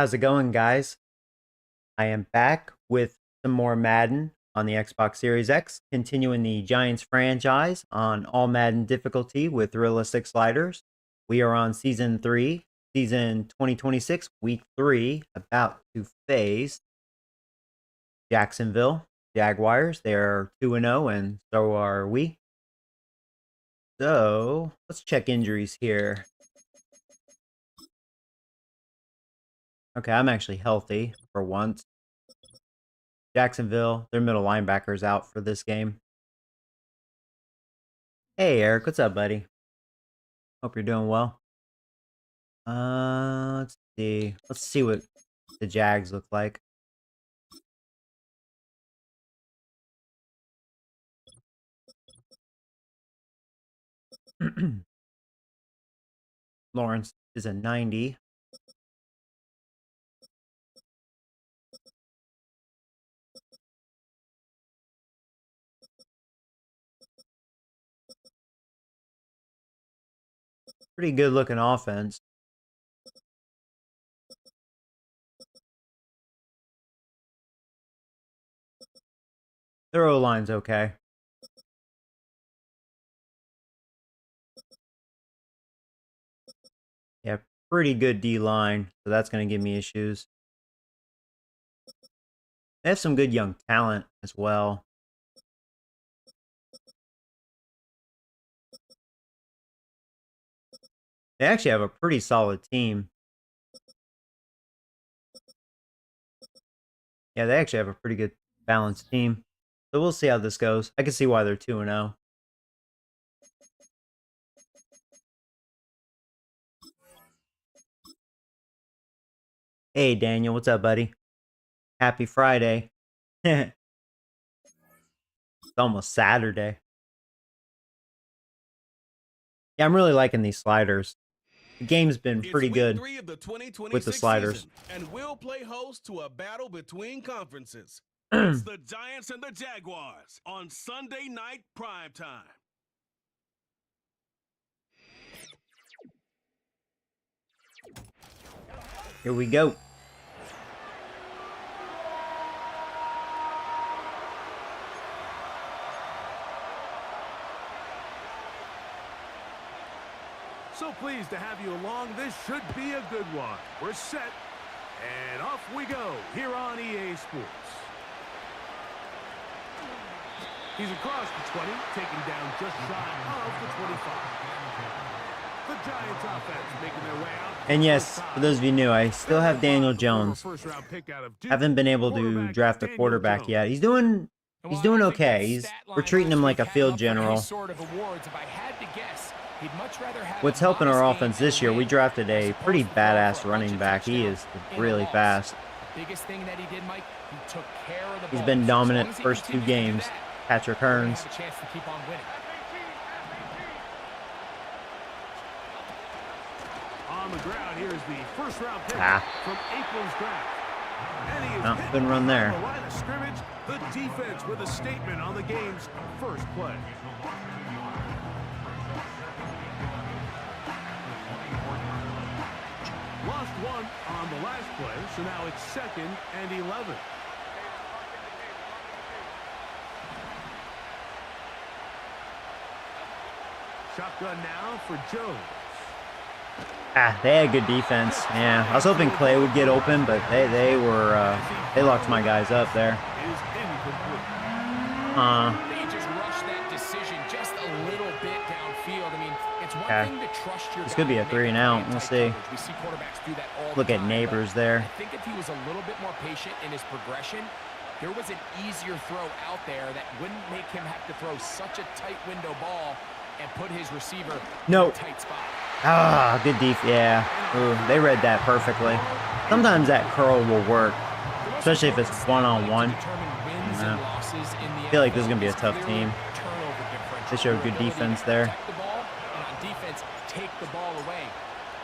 How's it going, guys? I am back with some more Madden on the Xbox Series X, continuing the Giants franchise on All-Madden difficulty with realistic sliders. We are on Season 3, Season 2026, Week 3, about to face Jacksonville Jaguars. They're 2-0, and so are we. So, let's check injuries here. Okay, I'm actually healthy for once. Jacksonville, their middle linebacker's out for this game. Hey, Eric, what's up, buddy? Hope you're doing well. Let's see. Let's see what the Jags look like. Lawrence is a 90. Pretty good looking offense. Their O-line's okay. Yeah, pretty good D-line, so that's going to give me issues. They have some good young talent as well. They actually have a pretty solid team. Yeah, they actually have a pretty good balanced team. So we'll see how this goes. I can see why they're 2-0. Hey, Daniel, what's up, buddy? Happy Friday. It's almost Saturday. Yeah, I'm really liking these sliders. The game's been pretty good with the sliders. And we'll play host to a battle between conferences. It's the Giants and the Jaguars on Sunday night primetime. Here we go. So pleased to have you along. This should be a good one. We're set, and off we go here on EA Sports. He's across the 20, taking down just shy of the 25. The Giants offense making their way out. And yes, for those of you new, I still have Daniel Jones. Haven't been able to draft a quarterback yet. He's doing okay. We're treating him like a field general. What's helping our offense this year, we drafted a pretty badass running back. He is really fast. He's been dominant the first 2 games. Patrick Hearns. On the ground, here's the first round pick from April's draft. No, couldn't run there. Line of scrimmage, the defense with a statement on the game's first play. Lost one on the last play, so now it's 2nd and 11. Shotgun now for Jones. They had good defense. Yeah, I was hoping Clay would get open, but they locked my guys up there. They just rushed that decision just a little bit downfield. I mean, it's one thing to trust your This could be a 3 and out. We'll see. We see quarterbacks do that all Look the at time, Neighbors there. I think if he was a little bit more patient in his progression, there was an easier throw out there that wouldn't make him have to throw such a tight window ball and put his receiver in a tight spot. Good defense. Yeah. Ooh, they read that perfectly. Sometimes that curl will work, especially if it's one-on-one. I feel like this is going to be a tough team. They showed good defense there. Take the ball away.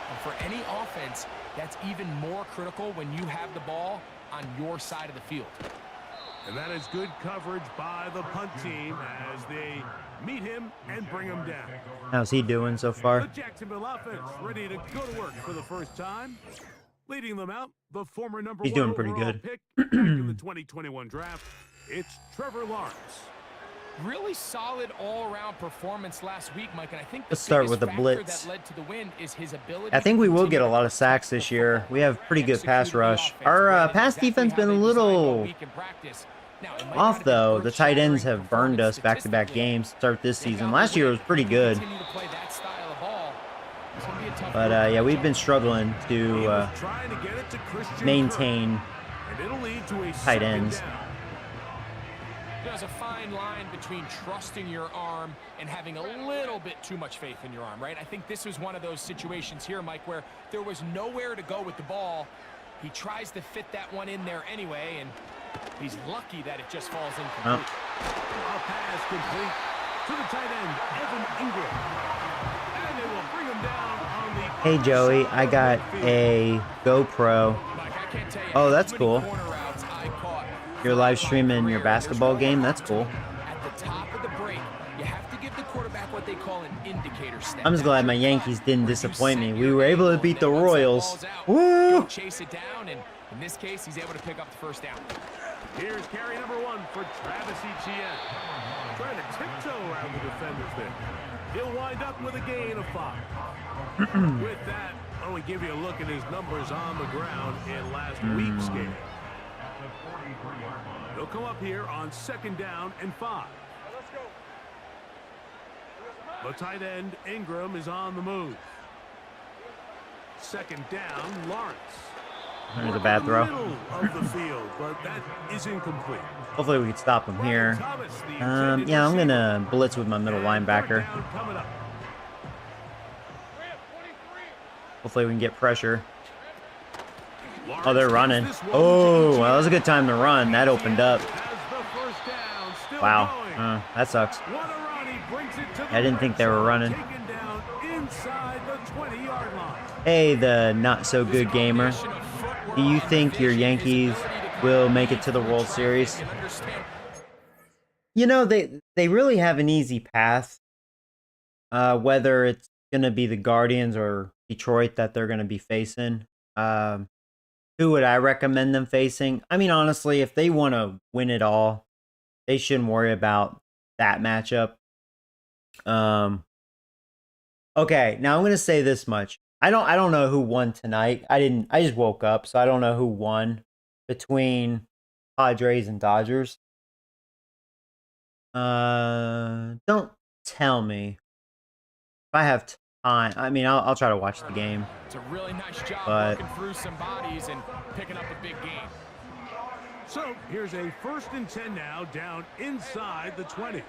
And for any offense, that's even more critical when you have the ball on your side of the field. And that is good coverage by the punt team as they meet him and bring him down. How's he doing so far? The Jacksonville offense ready to go to work for the first time. Leading them out, the former number He's one doing pretty overall good. pick back in the 2021 draft, it's Trevor Lawrence. Really solid all-around performance last week, Mike, and I think Let's start with the blitz. that led to the win is his ability. I think we will get a lot of sacks this year. We have pretty good pass rush. Our pass defense been a little off, though. The tight ends have burned us back-to-back games to start this season. Last year was pretty good. But, yeah, we've been struggling to maintain tight ends. There's a fine line between trusting your arm and having a little bit too much faith in your arm, right? I think this was one of those situations here, Mike, where there was nowhere to go with the ball. He tries to fit that one in there anyway, and he's lucky that it just falls incomplete. A pass complete to the tight end, Evan Ingram. And they will bring him down on the... Hey, Joey, I got a GoPro. Mike, I can't tell you Oh, that's how many cool. corner routes I caught. You're live streaming your basketball game? That's cool. At the top of the break, you have to give the quarterback what they call an indicator step. I'm just glad my Yankees didn't disappoint me. We were able to beat the Royals. Woo! Chase it down, and in this case, he's able to pick up the first down. Here's carry number 1 for Travis Etienne. Trying to tiptoe around the defenders there. He'll wind up with a gain of 5. With that, why don't we give you a look at his numbers on the ground in last week's game. He'll come up here on 2nd down and 5. The tight end, Ingram, is on the move. 2nd down, Lawrence. There's a bad throw. Middle of the field, but that is incomplete. Hopefully we can stop him here. Yeah, I'm going to blitz with my middle linebacker. Hopefully we can get pressure. Oh, they're running. Oh, well, that was a good time to run. That opened up. Wow. That sucks. I didn't think they were running. Hey, the not-so-good gamer. Do you think your Yankees will make it to the World Series? You know, they really have an easy path. Whether it's going to be the Guardians or Detroit that they're going to be facing. Who would I recommend them facing? I mean, honestly, if they want to win it all, they shouldn't worry about that matchup. Okay, now I'm going to say this much. I don't know who won tonight. I just woke up, so I don't know who won between Padres and Dodgers. Don't tell me. If I have time, I mean, I'll try to watch the game. It's a really nice job but working through some bodies and picking up a big game. So here's a 1st and 10 now, down inside the 20.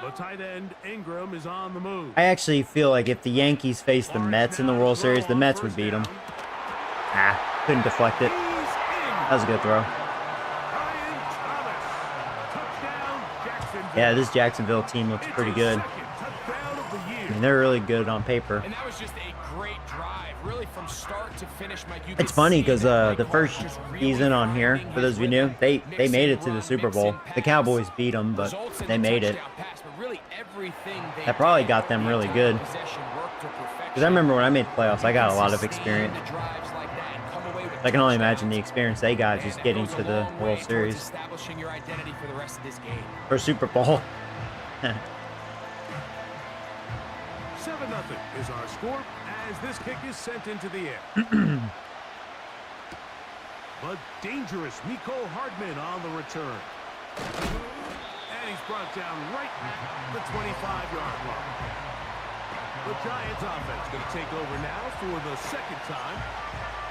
The tight end, Ingram, is on the move. I actually feel like if the Yankees face the Mets in the World Series, the Mets would beat them. Couldn't deflect it. That was a good throw. Yeah, this Jacksonville team looks pretty good. I mean, they're really good on paper. And that was just a great drive, really from start to finish, Mike. It's funny because the first season on here, for those of you new, they made it to the Super Bowl. The Cowboys beat them, but they made it. That probably got them really good. Because I remember when I made playoffs, I got a lot of experience. I can only imagine the experience they got just getting to the World Series. Or Super Bowl. 7-0 is our score as this kick is sent into the air. But dangerous Miko Hardman on the return. And he's brought down right at the 25-yard line. The Giants offense going to take over now for the 2nd time.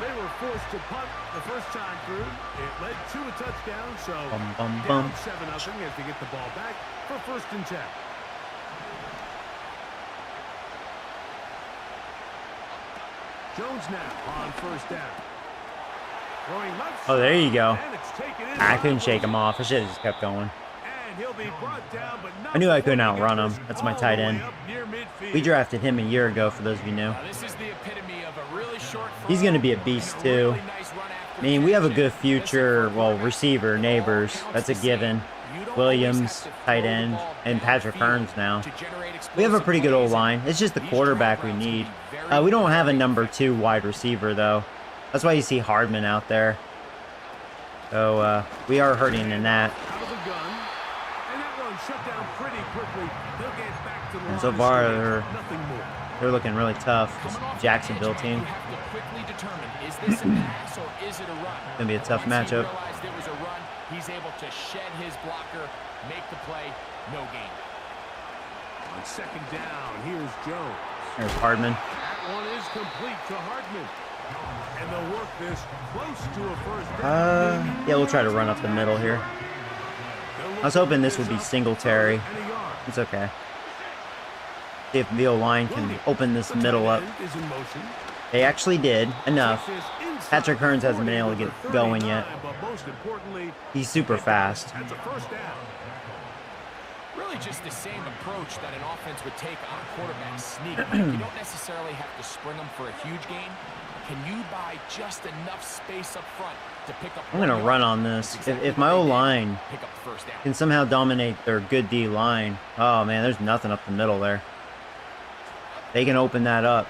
They were forced to punt the first time through. It led to a touchdown, so down 7-0 as they get the ball back for 1st and 10. Jones now on 1st down. Oh, there you go. I couldn't shake him off. I should have just kept going. I knew I couldn't outrun him. That's my tight end. We drafted him a year ago, for those of you new. He's going to be a beast, too. I mean, we have a good future, well, receiver, Neighbors. That's a given. Williams, tight end, and Patrick Hearns now. We have a pretty good O-line. It's just the quarterback we need. We don't have a number 2 wide receiver, though. That's why you see Hardman out there. So, we are hurting in that. And so far, they're looking really tough. This Jacksonville team. It's gonna be a tough matchup. He's able to shed his blocker, make the play, no gain. On second down, here's Jones. There's Hardman. That one is complete to Hardman. And they'll work this close to a first down. Yeah, we'll try to run up the middle here. I was hoping this would be Singletary. It's okay. See if the O-line can open this middle up. They actually did enough. Patrick Hearns hasn't been able to get going yet. He's super fast. Really just the same approach that an offense would take on a quarterback sneak. You don't necessarily have to spring them for a huge gain. Can you buy just enough space up front to pick up? I'm going to run on this. If my O-line can somehow dominate their good D-line, oh man, there's nothing up the middle there. They can open that up.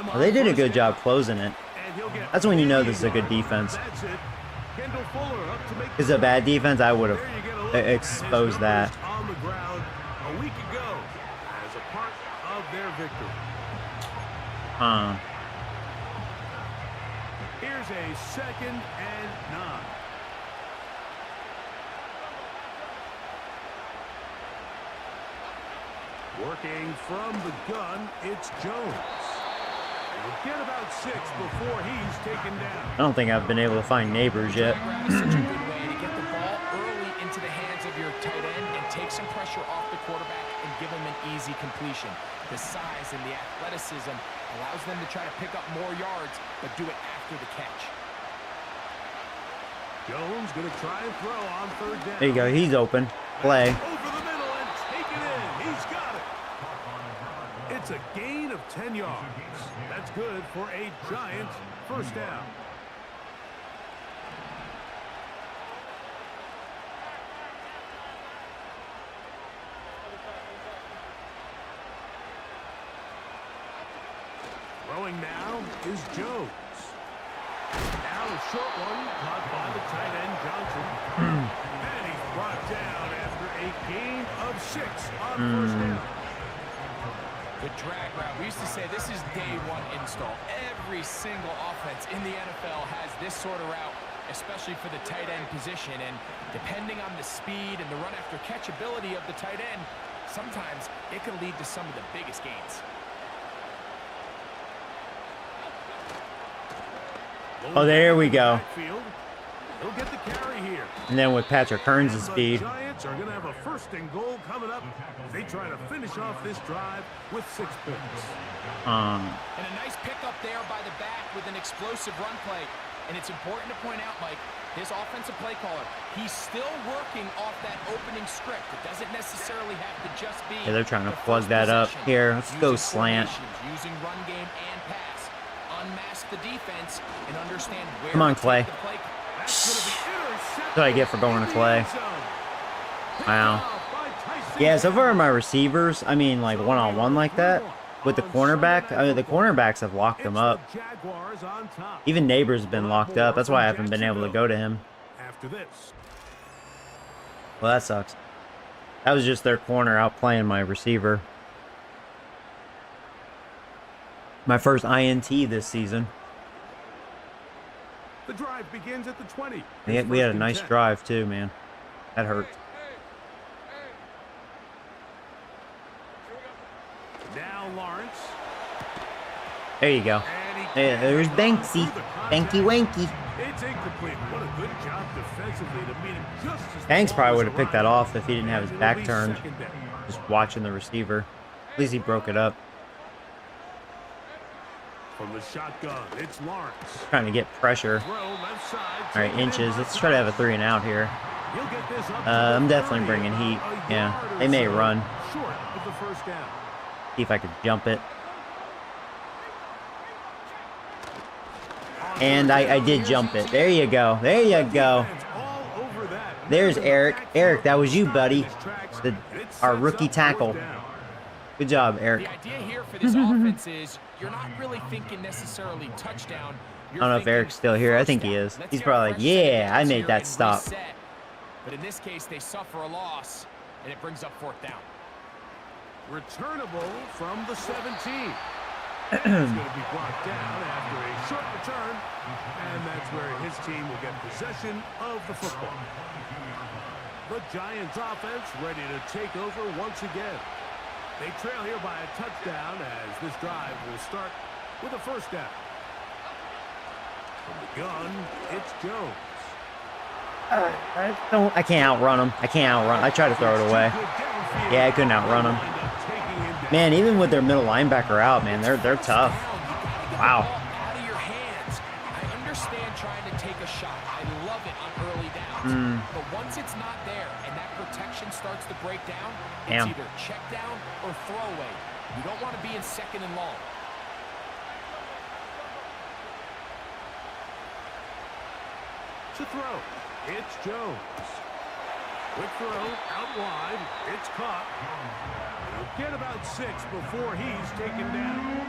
Well, they did a good job closing it. That's when you know this is a good defense. If it's a bad defense, I would have exposed that. Here's a 2nd and 9. Working from the gun, it's Jones. He'll get about 6 before he's taken down. I don't think I've been able to find neighbors yet. Such a good way to get the ball early into the hands of your tight end and take some pressure off the quarterback and give him an easy completion. The size and the athleticism allows them to try to pick up more yards, but do it after the catch. Jones going to try and throw on 3rd down. There you go. He's open. Play. Over the middle and take it in. He's got it. It's a gain of 10 yards. That's good for a Giants first down. Throwing now is Jones. Now a short one caught by the tight end Johnson. And he's brought down after a gain of 6 on first down. The drag route, we used to say this is day 1 install. Every single offense in the NFL has this sort of route, especially for the tight end position. And depending on the speed and the run after catch ability of the tight end, sometimes it can lead to some of the biggest gains. Oh, there we go. He'll get the carry here. And then with Patrick Hearns' speed. The Giants are going to have a 1st and goal coming up as they try to finish off this drive with 6 points. And a nice pickup there by the back with an explosive run play. And it's important to point out, Mike, this offensive play caller, he's still working off that opening script. It doesn't necessarily have to just be. Yeah, they're trying to plug that up. Here, let's go slant. Using run game and pass. Unmask the defense and understand where. Come on, Clay. That's what I get for going to Clay. Wow. Yeah, so far my receivers, I mean, like one-on-one like that, with the cornerback, I mean, the cornerbacks have locked them up. Even Neighbors have been locked up. That's why I haven't been able to go to him. Well, that sucks. That was just their corner outplaying my receiver. My first INT this season. The drive begins at the 20. We had a nice drive too, man. That hurt. Now Lawrence. There you go. Hey, there's Banksy. Banky Wanky. It's incomplete. What a good job defensively to meet him just as Banks probably would have picked that off if he didn't have his back turned. Just watching the receiver. At least he broke it up. From the shotgun, it's Lawrence. Trying to get pressure. All right, inches. Let's try to have a 3 and out here. I'm definitely bringing heat. Yeah, they may run. See if I could jump it. And I did jump it. There you go. There you go. There's Eric. Eric, that was you, buddy. Our rookie tackle. Good job, Eric. The idea here for this offense is you're not really thinking necessarily touchdown. I don't know if Eric's still here. I think he is. He's probably like, yeah, I made that stop. But in this case, they suffer a loss, and it brings up 4th down. Returnable from the 17. It's going to be brought down after a short return, and that's where his team will get possession of the football. The Giants offense ready to take over once again. They trail here by a touchdown as this drive will start with a 1st down. From the gun, it's Jones. I can't outrun him. I can't outrun. I tried to throw it away. Yeah, I couldn't outrun him. Man, even with their middle linebacker out, man, they're tough. Wow. Out of your hands. I understand trying to take a shot. I love it on early downs. But once it's not there and that protection starts to break down, it's either check down or throwaway. You don't want to be in 2nd and long. To throw, it's Jones. Quick throw, out wide, it's caught. He'll get about 6 before he's taken down.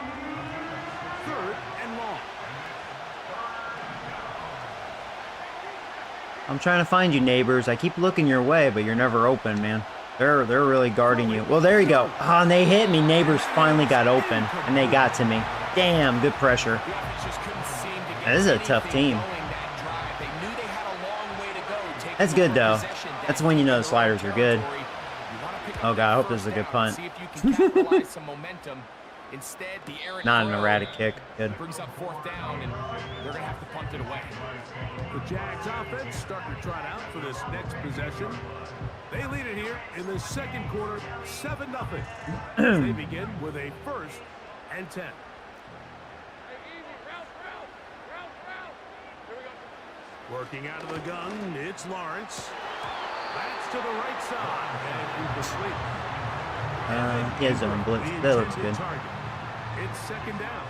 3rd and long. I'm trying to find you, neighbors. I keep looking your way, but you're never open, man. They're really guarding you. Well, there you go. Oh, and they hit me. Neighbors finally got open, and they got to me. Damn, good pressure. This is a tough team. That's good, though. That's when you know the sliders are good. Oh, God, I hope this is a good punt. Not an erratic kick. Good. Brings up 4th down, and they're going to have to punt it away. The Jags offense starting to trot out for this next possession. They lead it here in the 2nd quarter, 7-0. They begin with a 1st and 10. Working out of the gun, it's Lawrence. That's to the right side, and incomplete. He has zone blitz. That looks good. It's 2nd down.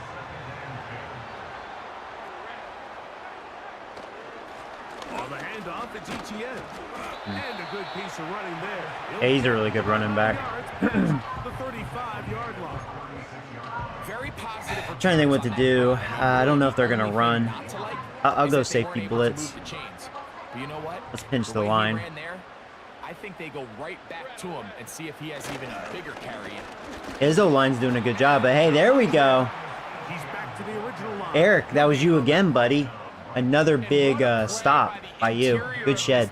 On the handoff, it's Etienne. And a good piece of running there. Yeah, he's a really good running back. The 35-yard line. Very positive. I'm trying to think what to do. I don't know if they're going to run. I'll go safety blitz. But you know what? Let's pinch the line. I think they go right back to him and see if he has even a bigger carry in. His O-line's doing a good job, but hey, there we go. He's back to the original line. Eric, that was you again, buddy. Another big stop by you. Good shed.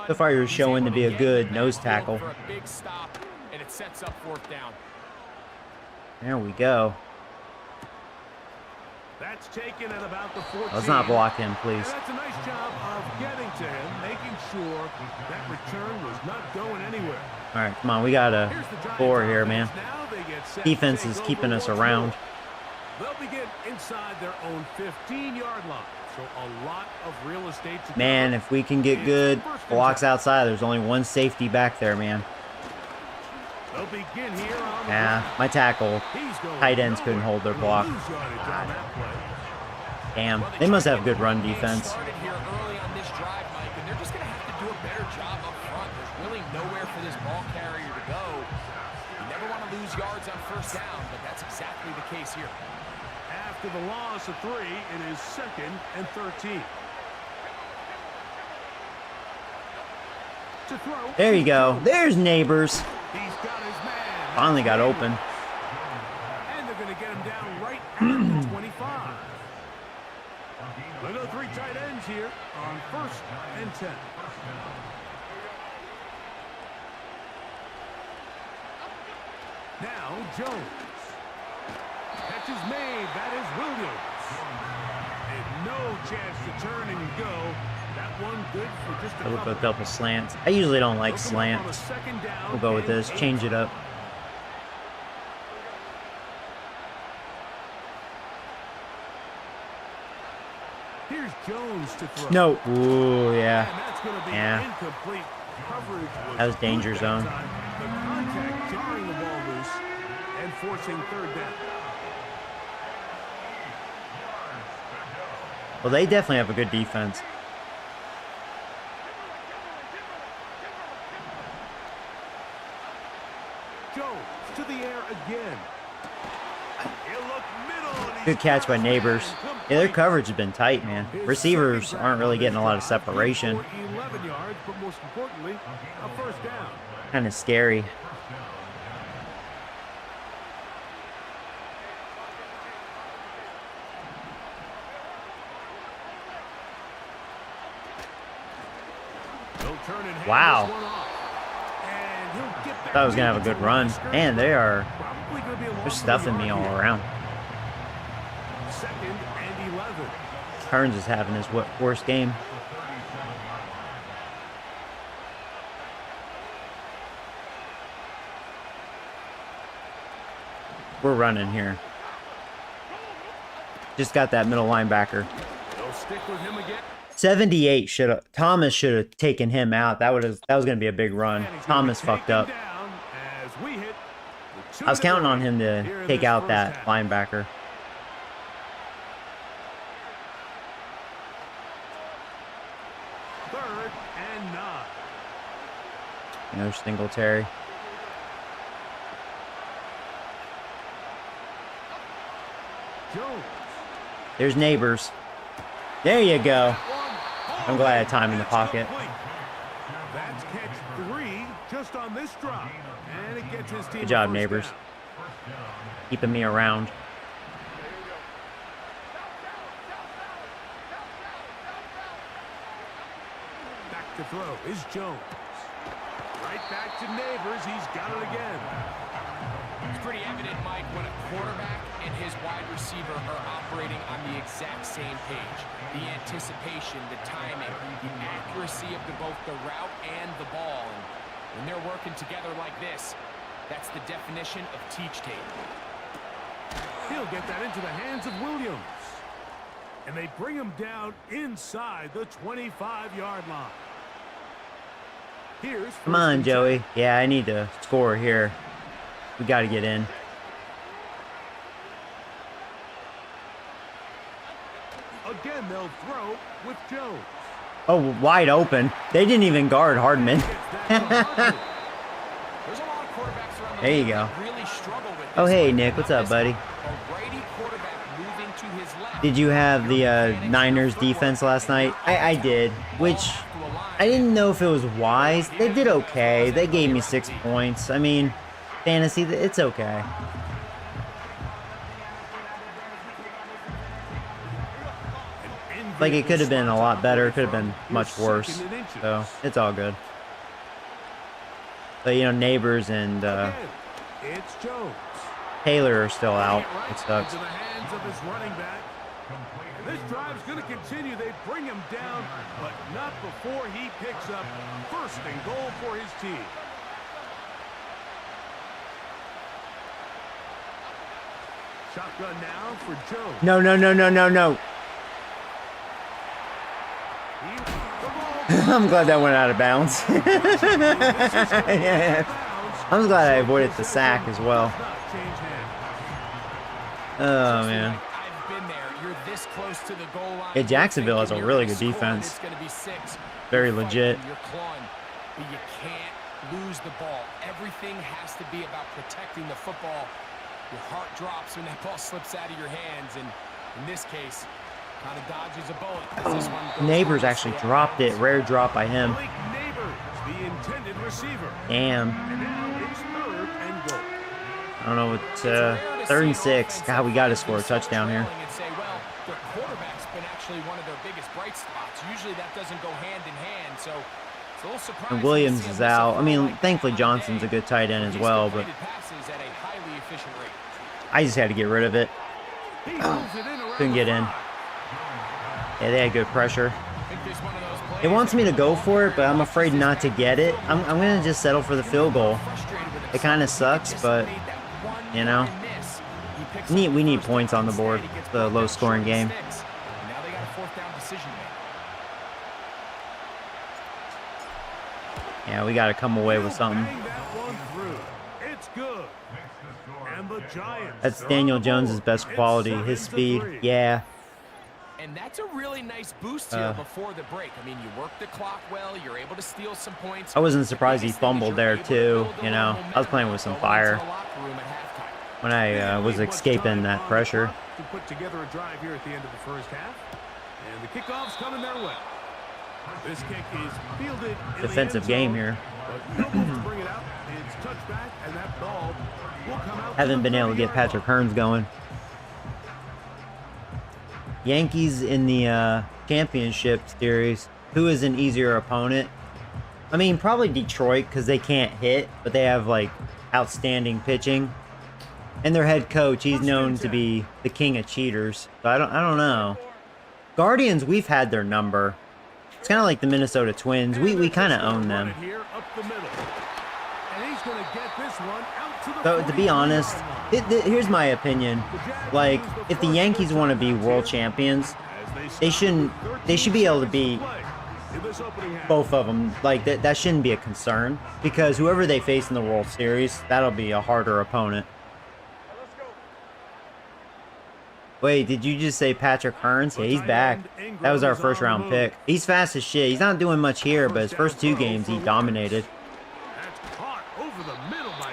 So far, you're showing to be a good nose tackle. There we go. That's taken at about the 14. Let's not block him, please. And that's a nice job of getting to him, making sure that return was not going anywhere. All right, come on. We got a 4 here, man. Defense is keeping us around. They'll begin inside their own 15-yard line. So a lot of real estate to man, if we can get good blocks outside, there's only one safety back there, man. They'll begin here on my tackle. Tight ends couldn't hold their block. God. Damn, they must have good run defense. Yards on 1st down, but that's exactly the case here. After the loss of 3, it is 2nd and 13. To throw. There you go. There's Neighbors. He's got his man. Finally got open. And they're going to get him down right at the 25. Look at 3 tight ends here on 1st and 10. Now Jones. Catch is made. That is Williams. And no chance to turn and go. That one good for just a We'll go double slants. I usually don't like slants. We'll go with this. Change it up. Here's Jones to throw. No. Ooh, yeah. And that's going to be incomplete. Coverage That was danger zone. The contact jarring the ball loose and forcing 3rd down. Well, they definitely have a good defense. To the air again. He'll look middle, and Good catch by Neighbors. Yeah, their coverage has been tight, man. Receivers aren't really getting a lot of separation. 11 yards, but most importantly, a first down. Kind of scary. He'll turn and hand Wow. this one off. And he'll get back Thought I was gonna have a into good the run. scrimmage. Man, Probably gonna be a they're loss of a stuffing me yard all here. around. 2nd and 11. Hearns is having his worst game. We're running here. Just got that middle linebacker. They'll stick with him again. 78 should have. Thomas should have taken him out. That was going to be a big run. And he's Thomas gonna fucked take him up. down as we hit the I was counting on him here to in take this out first that half. linebacker. Third and 9. There's Singletary. Jones. There's Neighbors. There you go. One. I'm glad I had time in the pocket. Complete. That's catch 3 just on this drop. And it gets his team Good job, a first Neighbors. down. Keeping me around. Back to throw is Jones. Right back to Neighbors. He's got it again. It's pretty evident, Mike, when a quarterback and his wide receiver are operating on the exact same page. The anticipation, the timing, the accuracy of both the route and the ball. And when they're working together like this, that's the definition of teach tape. He'll get that into the hands of Williams. And they bring him down inside the 25-yard line. Here's Come first on, and 10. Joey. Yeah, I need to score here. We got to get in. Again, they'll throw with Jones. Oh, wide open. They didn't even guard Hardman. Gets that to Hardman. There's a lot of quarterbacks around the There you league go. that really struggle with Oh, this. hey, But Nick. not What's up, this buddy? one. A righty quarterback moving to his left. Did you have the Niners defense last night? I did, which I didn't know if it was wise. They did okay. They gave me 6 points. I mean, fantasy, it's okay. Like, it could have been a lot better. It could have been much worse. So, it's all good. But, you know, Neighbors and Again, it's Jones. Taylor are still out. Right It sucks. into the hands of his running back. This drive's going to continue. They bring him down, but not before he picks up first and goal for his team. Shotgun now for Jones. No, no, no, no, no, no. I'm glad that went out of bounds. Yeah. I'm glad I avoided the sack as well. Oh, man. I've been there. You're this close to the goal line. Yeah, Jacksonville has a You're really thinking good you're gonna defense. score and it's gonna be 6. Very You're legit. fighting, You're clawing, but you can't lose the ball. Everything has to be about protecting the football. Your heart drops when that ball slips out of your hands, and in this case, kind of dodges a bullet. 'Cause this one goes Neighbors towards actually the dropped it. Rare drop by him. Blake Neighbors, the intended receiver. Damn. And now it's third and goal. I don't know what. 3rd and 6. God, we got to score a touchdown here. And say, well, their quarterback's been actually one of their biggest bright spots. Usually that doesn't go hand in hand, so it's a little surprising. And Williams to see is him miss a out. I throw mean, like thankfully that Johnson's a today. good tight end as He's well, but completed passes at a highly efficient rate. I just had to get rid of it. He moves it in around Couldn't the get in. 5. Yeah, they had good pressure. I think there's one of those plays It wants me to go for it, but I'm afraid not to get it. I'm going to just settle for the field goal. frustrated with It himself. kind of sucks, Just but, made that one you know, yard miss. He picks we up need first points down on the board. instead. He gets It's a brought down low-scoring short game. sticks. And now they got a 4th down decision to make. Yeah, we got to come away with something. Bang that one through. It's good. And the Giants That's are Daniel on the Jones's board. best It's quality, 7 his to speed. 3. Yeah. And that's a really nice boost here before the break. I mean, you work the clock well. You're able to steal some points. I wasn't surprised he fumbled there too. You know, I was playing with some fire when I was escaping that pressure. To put together a drive here at the end of the first half, and the kickoff's coming their way. This kick is fielded. Defensive game here. Bring it out. It's touchback, and that ball will come out. Haven't been able to get Patrick Hearns going. Yankees in the championship series. Who is an easier opponent? I mean, probably Detroit because they can't hit, but they have like outstanding pitching. And their head coach, he's known to be the king of cheaters. So I don't know. Guardians, we've had their number. It's kind of like the Minnesota Twins. We kind of own them. So to be honest, here's my opinion. Like, if the Yankees want to be world champions, they should be able to beat both of them. Like, that shouldn't be a concern. Because whoever they face in the World Series, that'll be a harder opponent. Wait, did you just say Patrick Hearns? Yeah, he's back. That was our first round pick. He's fast as shit. He's not doing much here, but his first 2 games he dominated.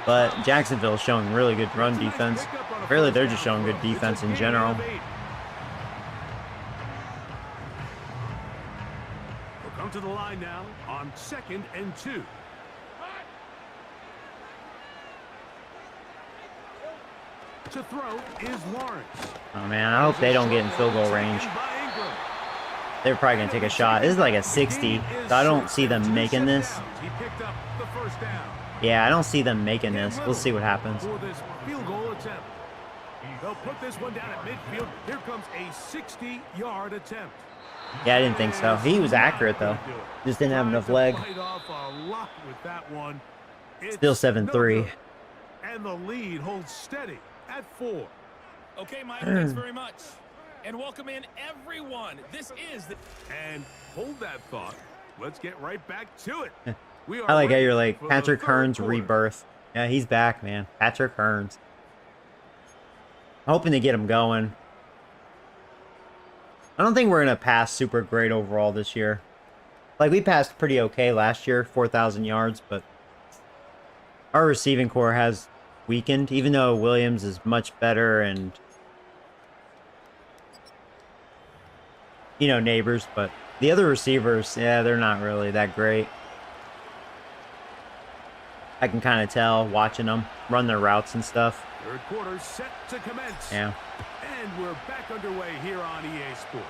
But Jacksonville's showing really good run defense. Really, they're just showing good defense in general. We'll come to the line now on 2nd and 2. To throw is Lawrence. Oh man, I hope they don't get in field goal range. They're probably going to take a shot. This is like a 60, so I don't see them making this. He picked up the first down. Yeah, I don't see them making this. We'll see what happens. For this field goal attempt. They'll put this one down at midfield. Here comes a 60-yard attempt. Yeah, I didn't think so. He was accurate though. Just didn't have enough leg. Still 7-3. And the lead holds steady at 4. Okay, Mike, thanks very much. And welcome in everyone. This is the... And hold that thought. Let's get right back to it. I like how you're like, Patrick Hearns rebirth. Yeah, he's back, man. Patrick Hearns. Hoping to get him going. I don't think we're going to pass super great overall this year. Like, we passed pretty okay last year, 4,000 yards, but our receiving core has weakened, even though Williams is much better and, you know, Neighbors, but the other receivers, yeah, they're not really that great. I can kind of tell watching them run their routes and stuff. Third quarter set to commence. Yeah. And we're back underway here on EA Sports.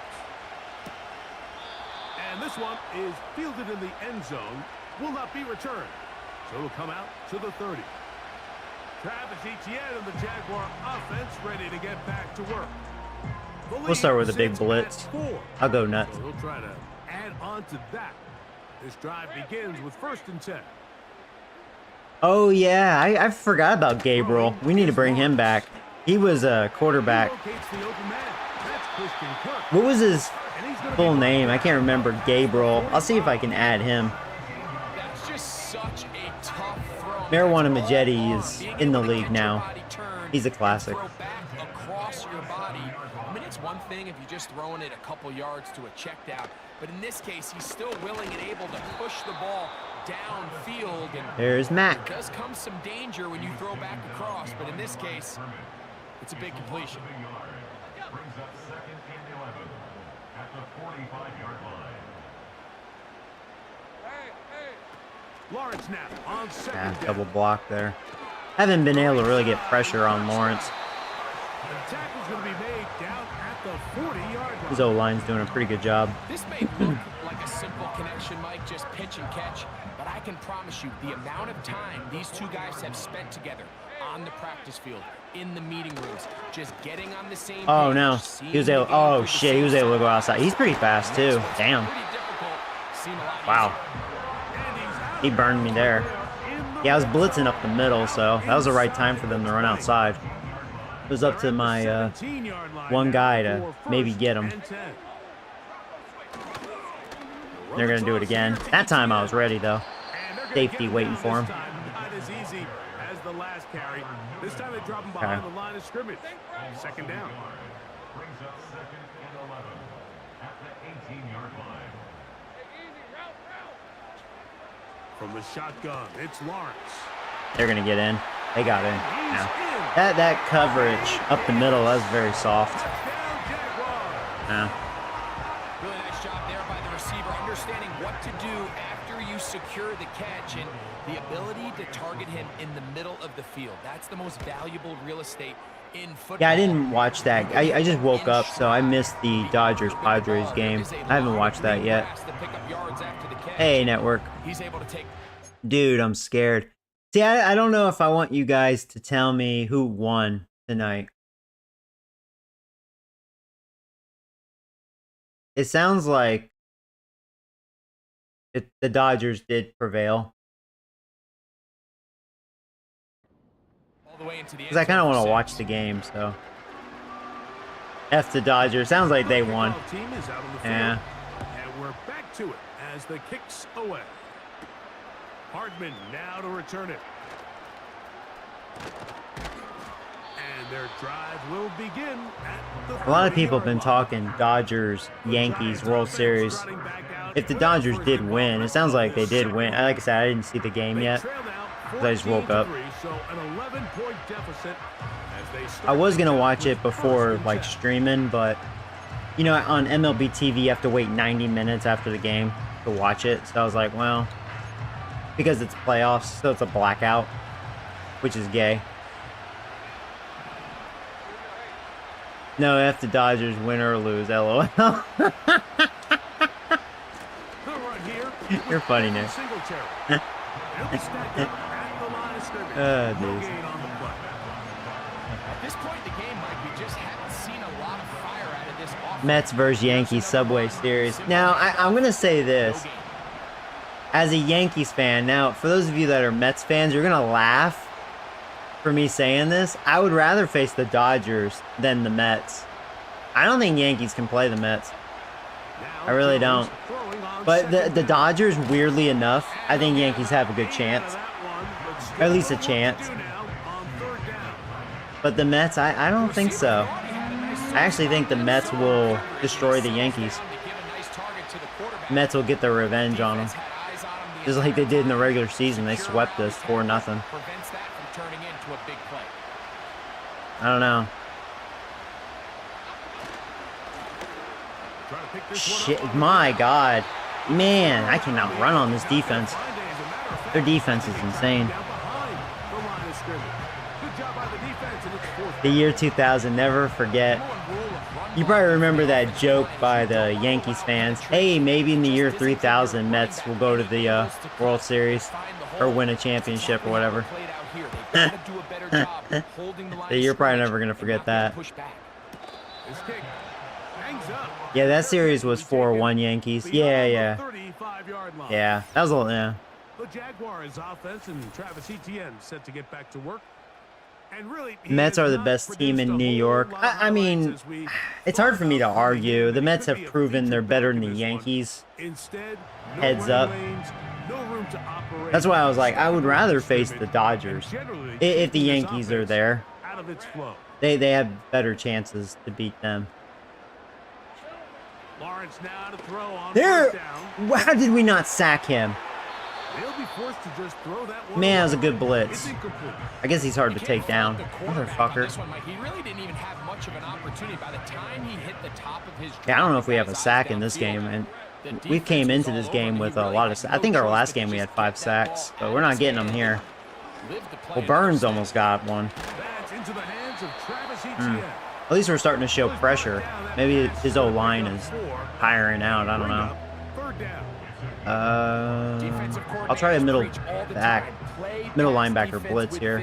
And this one is fielded in the end zone. Will not be returned. So it'll come out to the 30. Travis Etienne and the Jaguar offense ready to get back to work. We'll start with a big blitz. I'll go nuts. So we'll try to add on to that. This drive begins with 1st and 10. Oh, yeah. I forgot about Gabriel. We need to bring him back. He was a quarterback. What was his full name? I can't remember. Gabriel. I'll see if I can add him. That's just such a tough throw. Marijuana Majetti is in the league now. He's a classic. Across your body. I mean, it's one thing if you're just throwing it a couple yards to a check down, but in this case, he's still willing and able to push the ball downfield. And there's Mac. There does come some danger when you throw back across, but in this case, it's a big completion. Brings up 2nd and 11 at the 45-yard line. Lawrence now on 2nd. Yeah, double block there. Haven't been able to really get pressure on Lawrence. The tackle's going to be made down at the 40-yard line. His O-line's doing a pretty good job. This may look like a simple connection, Mike, just pitch and catch, but I can promise you the amount of time these two guys have spent together on the practice field, in the meeting rooms, just getting on the same page. Oh no, he was able. Oh shit, he was able to go outside. He's pretty fast too. Damn. Wow. He burned me there. Yeah, I was blitzing up the middle, so that was the right time for them to run outside. It was up to my one guy to maybe get him. They're gonna do it again. That time I was ready though. Safety waiting for him. Not as easy as the last carry. This time they drop him behind the line of scrimmage. 2nd down. Brings up 2nd and 11 at the 18-yard line. From the shotgun, it's Lawrence. They're gonna get in. They got in. He's Yeah. in. That coverage up the middle, that was very soft. Touchdown, Jaguars. Yeah. Really nice job there by the receiver, understanding what to do after you secure the catch and the ability to target him in the middle of the field. That's the most valuable real estate in football. Yeah, I didn't watch that. I just woke up, so I missed the Dodgers-Padres game. I haven't watched that yet. Hey, network. He's able to take. Dude, I'm scared. See, I don't know if I want you guys to tell me who won tonight. It sounds like the Dodgers did prevail. All the way into the Because I kind of want to watch the game, so. F the Dodgers. Sounds like they won. Team is out on the field. Yeah. And we're back to it as the kicks away. Hardman now to return it. And their drive will begin at the A lot of people have 30-yard been line. talking Dodgers, Yankees, World Series. If the Dodgers did win, it sounds like they did win. Like I said, I didn't see the game yet. I just woke up. So an 11-point deficit as they start I was gonna watch with it before first and like 10. streaming, but you know, on MLB TV you have to wait 90 minutes after the game to watch it. So I was like, well, because it's playoffs, so it's a blackout, which is gay. No, F the Dodgers, win or lose, LOL. The run here You're with funny, Nick. Singletary. He'll be stacked up at the line of scrimmage. Oh, No geez. gain on the play. At this point in the game, Mike, we just haven't seen a lot of fire out of this offense. Mets versus Yankees Subway Series. Now, I'm going to say this. As a Yankees fan, now, for those of you that are Mets fans, you're going to laugh for me saying this. I would rather face the Dodgers than the Mets. I don't think Yankees can play the Mets. Now I really Jones don't. throwing on But the second. Dodgers, weirdly enough, I think Yankees have a good chance. Or at least a chance. But the Mets, I don't think so. I actually think the Mets will destroy the Yankees. Mets will get their revenge on them. Just like they did in the regular season. They swept us 4-0. Prevents that from turning into a big play. I don't know. Shit, my God. Man, I cannot run on this defense. Their defense is insane. The year 2000, never forget. You probably remember that joke by the Yankees fans. Hey, maybe in the year 3000, Mets will go to the World Series or win a championship or whatever. You're probably never going to forget that. Yeah, that series was 4-1 Yankees. Yeah. Yeah, that was a little, yeah. The Jaguars offense and Travis Etienne set to get back to work. And really, Mets are the best team in New York. I mean, it's hard for me to argue. The Mets have proven they're better than the Yankees. Instead, Heads up. That's why I was like, I would rather face the Dodgers if the Yankees are there. Out of its flow. They have better chances to beat them. Lawrence now to throw on There. first down. How did we not sack him? They'll be forced to just throw that one Man, that was a away. good blitz. It's incomplete. I guess he's hard to take down. Motherfucker. Motherfucker. He really didn't even have much of an opportunity by the time he hit the top of his. Yeah, I don't know if we have a sack in this game, and we came into this game with a lot of. I think our last game we had 5 sacks, but we're not getting them here. Well, Burns almost got one. That's into the hands of Travis Etienne. At least we're starting to show pressure. Maybe his O-line is tiring out. I don't know. Third down. I'll try a middle linebacker blitz here.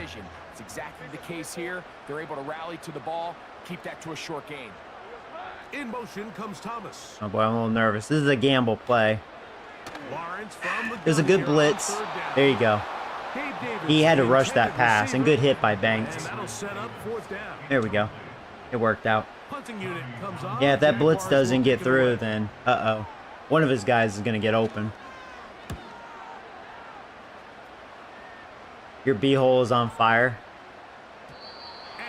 It's exactly the case here. They're able to rally to the ball, keep that to a short game. In motion comes Thomas. Oh boy, I'm a little nervous. This is a gamble play. Lawrence from the There's a gun good here on blitz. third down. There you go. Gabe Davis He had to in rush check that at pass, and receiver. good hit by And Banks. that'll set up fourth down. There we go. It worked out. Punting unit comes on. Yeah, if that blitz Jaguars doesn't will get kick it through, away. then uh-oh. One of his guys is going to get open. Your B-hole is on fire.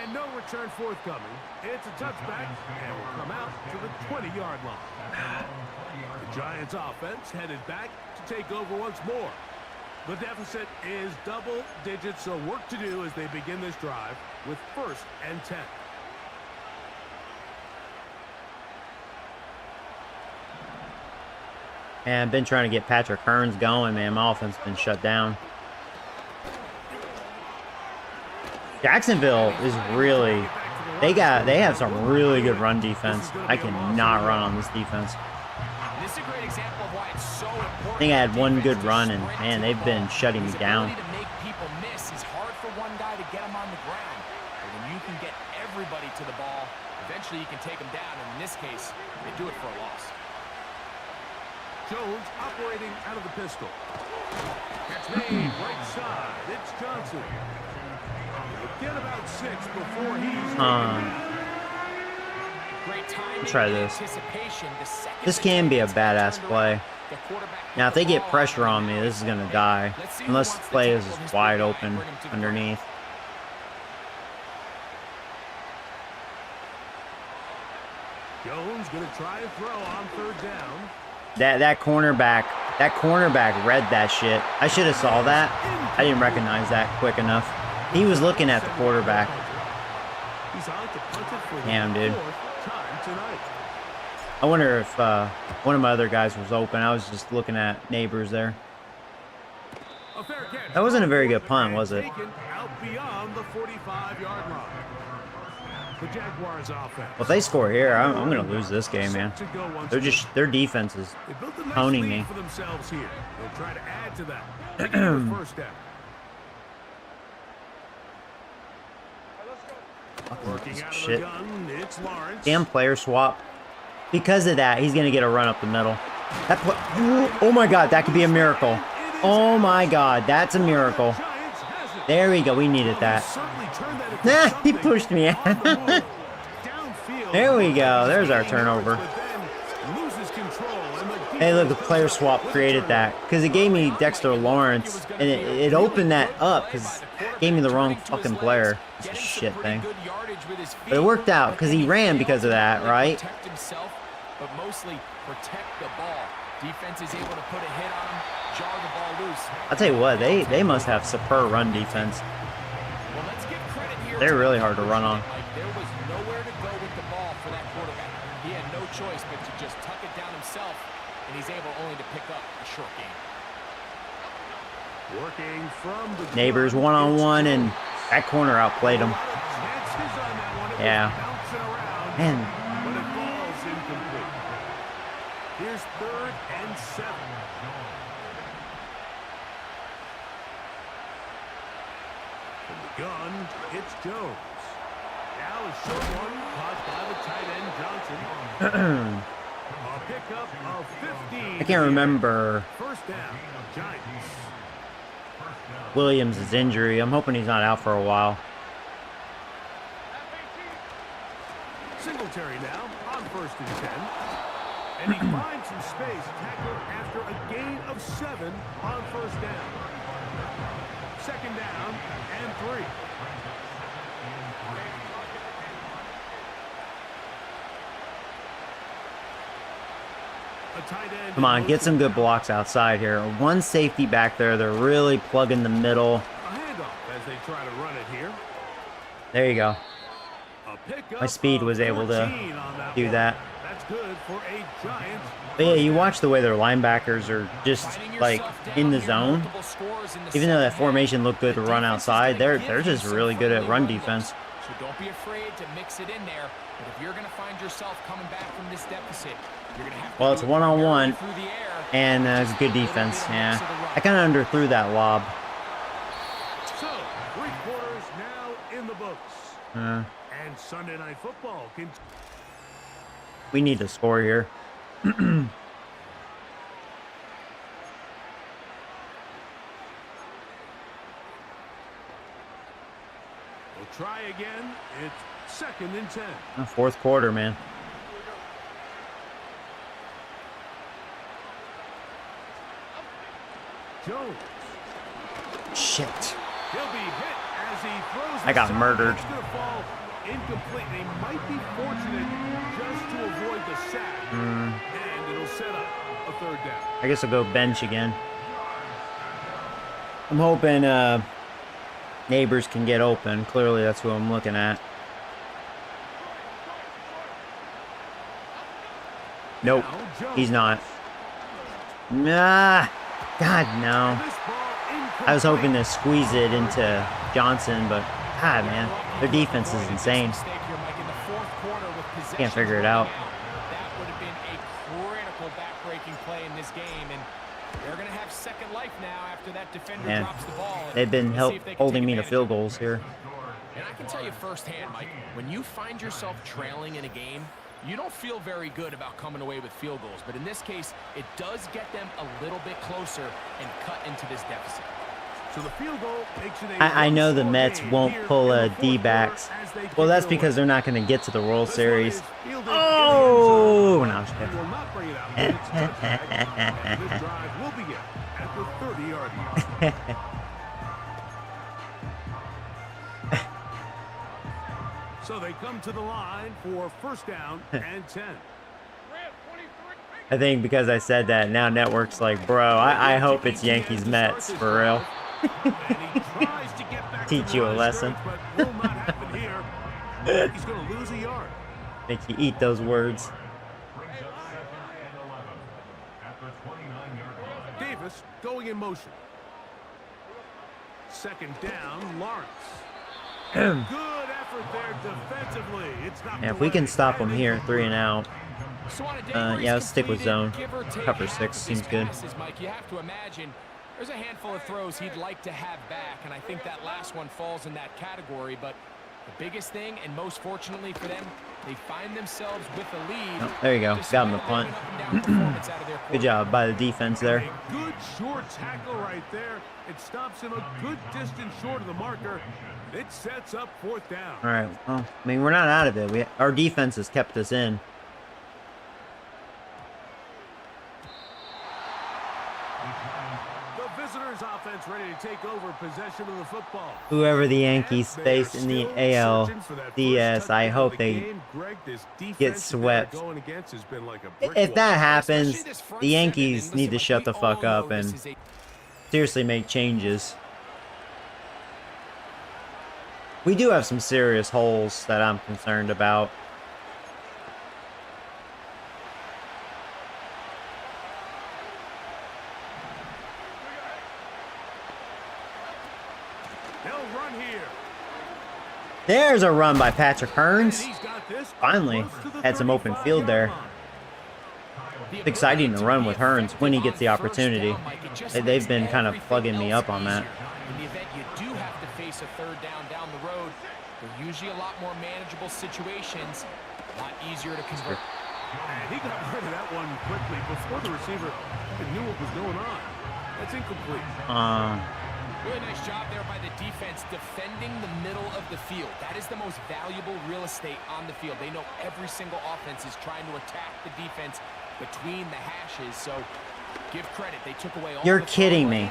And no return forthcoming. It's a touchback, and will come out to the 20-yard line. The Giants offense headed back to take over once more. The deficit is double digits, so work to do as they begin this drive with 1st and 10. And I've been trying to get Patrick Hearns going, man. My offense has been shut down. Jacksonville is really... They have some really good run defense. I cannot run on this defense. This is a great example of why it's so important. I think I had one good run, and man, they've been shutting me down. To make people miss is hard for one guy to get them on the ground. But when you can get everybody to the ball, eventually you can take them down. And in this case, they do it for a loss. Jones operating out of the pistol. Catch made right side. It's Johnson. He'll get about 6 before he's Great timing. Try this. Anticipation. This can be a badass play. Now, if they get pressure on me, this is going to die. Unless the play is wide open underneath. Jones going to try and throw on 3rd down. That cornerback read that shit. I should have saw that. I didn't recognize that quick enough. He was looking at the quarterback. Damn, dude. I wonder if one of my other guys was open. I was just looking at neighbors there. That wasn't a very good punt, was it? Out beyond the 45-yard line. The Jaguars offense. Well, if they score here, I'm going to lose this game, man. Their defense is honing me. For themselves here. They'll try to add to that. The 1st down. Working out of the gun, it's Lawrence. Damn player swap. Because of that, he's going to get a run up the middle. Oh my God, that could be a miracle. Oh my God, that's a miracle. There we go, we needed that. Nah, he pushed me. There we go, there's our turnover. Hey, look, the player swap created that. Because it gave me Dexter Lawrence, and it opened that up because it gave me the wrong fucking player. It's a shit thing. But it worked out because he ran because of that, right? Protect himself, but mostly protect the ball. Defense is able to put a hit on him, jar the ball loose. I'll tell you what, they must have superb run defense. Well, let's give credit here. They're really hard to run on. There was nowhere to go with the ball for that quarterback. He had no choice but to just tuck it down himself, and he's able only to pick up a short gain. Working from the Neighbors one-on-one, and that corner outplayed him. Yeah. Man. But it falls incomplete. Here's 3rd and 7. From the gun, it's Jones. Now a short one caught by the tight end Johnson. A pickup of 15. I can't remember 1st down, Giants. Williams' injury. I'm hoping he's not out for a while. Singletary now on 1st and 10. And he finds some space tackled after a gain of 7 on 1st down. 2nd down and 3. A tight end. Come on, get some good blocks outside here. One safety back there. They're really plugging the middle. A handoff as they try to run it here. There you go. A pickup My speed was able to do that. That's good for a Giant. But yeah, you watch the way their linebackers are just like in the zone. Even though that formation looked good to run outside, they're just really good at run defense. So don't be afraid to mix it in there. But if you're going to find yourself coming back from this deficit, you're going to have to. Well, it's one-on-one, through the air. and it's good defense. Yeah, I kind of underthrew that lob. So 3 quarters now in the books. And Sunday Night Football can. We need to score here. We'll try again. It's 2nd and 10. 4th quarter, man. Jones. Shit. He'll be hit as he throws. I got murdered. It's gonna fall incomplete. They might be fortunate just to avoid the sack. And it'll set up a third down. I guess I'll go bench again. I'm hoping Neighbors can get open. Clearly, that's who I'm looking at. Nope, he's not. Nah, God, no. I was hoping to squeeze it into Johnson, but God, man, their defense is insane. Can't figure it out. That would have been a critical back-breaking play in this game, and they're going to have second life now after that defender drops the ball. They've been holding me to field goals here. And I can tell you firsthand, Mike, when you find yourself trailing in a game, you don't feel very good about coming away with field goals. But in this case, it does get them a little bit closer and cut into this deficit. So the field goal makes it I know the Mets won't pull a D-backs. Well, that's because they're not going to get to the World Series. Oh, no, I'm just kidding. This drive will begin at the 30-yard line. So they come to the line for first down and 10. I think because I said that, now Network's like, bro, I hope it's Yankees Mets for real. Teach you a lesson. He's going to lose a yard. Make you eat those words. Davis going in motion. Second down, Lawrence. Good effort there defensively. It's not Yeah, if we can stop them here, 3 and out. Yeah, let's stick with zone. Cover 6 seems good. Mike, you have to imagine there's a handful of throws he'd like to have back, and I think that last one falls in that category. But the biggest thing, and most fortunately for them, they find themselves with a lead. Oh, there you go. Got him the punt. Good job by the defense there. A good short tackle right there. It stops him a good distance short of the marker. It sets up fourth down. All right. Well, I mean, we're not out of it. Our defense has kept us in. The visitors' offense ready to take over possession of the football. Whoever the Yankees face in the ALDS, I hope they get swept. If that happens, the Yankees need to shut the fuck up and seriously make changes. We do have some serious holes that I'm concerned about. They'll run here. There's a run by Patrick Hearns. Finally had some open field there. It's exciting to run with Hearns when he gets the opportunity. They've been kind of plugging me up on that. In the event you do have to face a third down the road, they're usually a lot more manageable situations, a lot easier to convert. And he got rid of that one quickly before the receiver knew what was going on. That's incomplete. Really nice job there by the defense defending the middle of the field. That is the most valuable real estate on the field. They know every single offense is trying to attack the defense between the hashes, so give credit. They took away all You're the kidding me.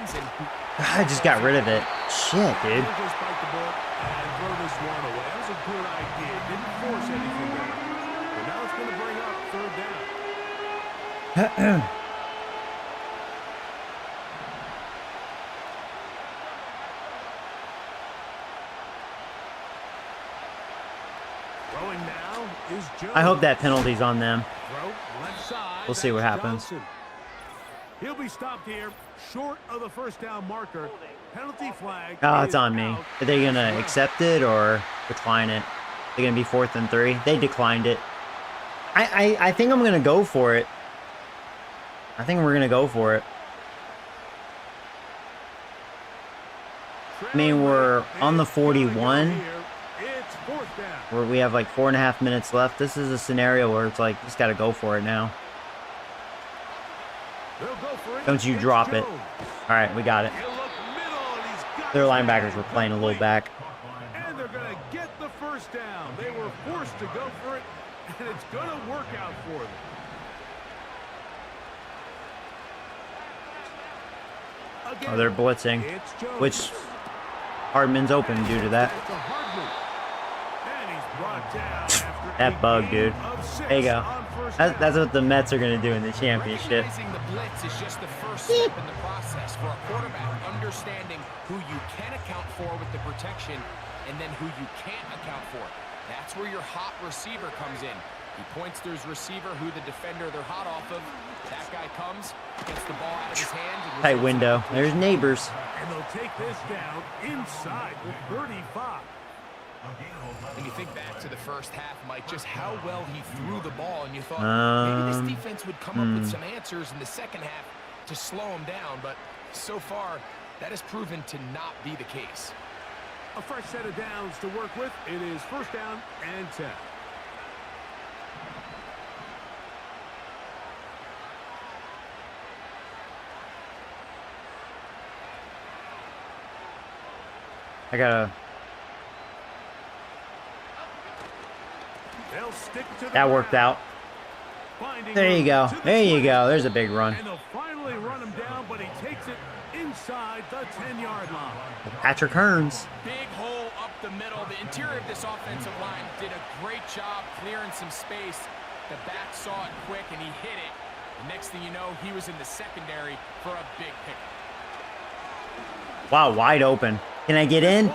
I just got rid of it. Shit, dude. Just bite the bullet and throw this one away. That was a good idea. Didn't force anything there. But now it's going to bring up third down. Throwing now is Jones. I hope that penalty's on them. Throw left side. We'll see what That's happens. Johnson. He'll be stopped here, short of the first down marker. Penalty flag. Oh, it's is on me. out. Are they going to accept it or decline it? They're going to be 4th and 3. They declined it. I think I'm going to go for it. I think we're going to go for it. I mean, we're on the 41. It's fourth down. Where we have like 4.5 minutes left. This is a scenario where it's like, just got to go for it now. They'll go for it. Don't you It's drop it. Jones. All right, we got it. He'll look middle, and he's got Their it. linebackers were playing a little back. And they're going to get the first down. They were forced to go for it, and it's going to work out for them. Again, Oh, they're blitzing, it's Jones. which Hardman's open due to that. To Hardman. And he's brought down after That a bug, gain dude. of 6 There you go. on first That's down. what the Mets are going to do in the championship. Recognizing the blitz is just the first step in the process for a quarterback, understanding who you can account for with the protection and then who you can't account for. That's where your hot receiver comes in. He points to his receiver, who the defender they're hot off of. That guy comes, gets the ball out of his hand. And Tight window. There's neighbors. And they'll take this down inside the 35. And you think back to the first half, Mike, just how well he threw the ball, and you thought maybe this defense would come up with some answers in the second half to slow him down, but so far, that has proven to not be the case. A fresh set of downs to work with. It is first down and 10. I gotta. They'll stick to the That worked ground. out. Finding There you room go. to the There you 20. go. There's a big run. And they'll finally run him down, but he takes it inside the 10-yard line. Patrick Hearns. Big hole up the middle. The interior of this offensive line did a great job clearing some space. The back saw it quick, and he hit it. The next thing you know, he was in the secondary for a big pick. Wow, wide open. Can I get in?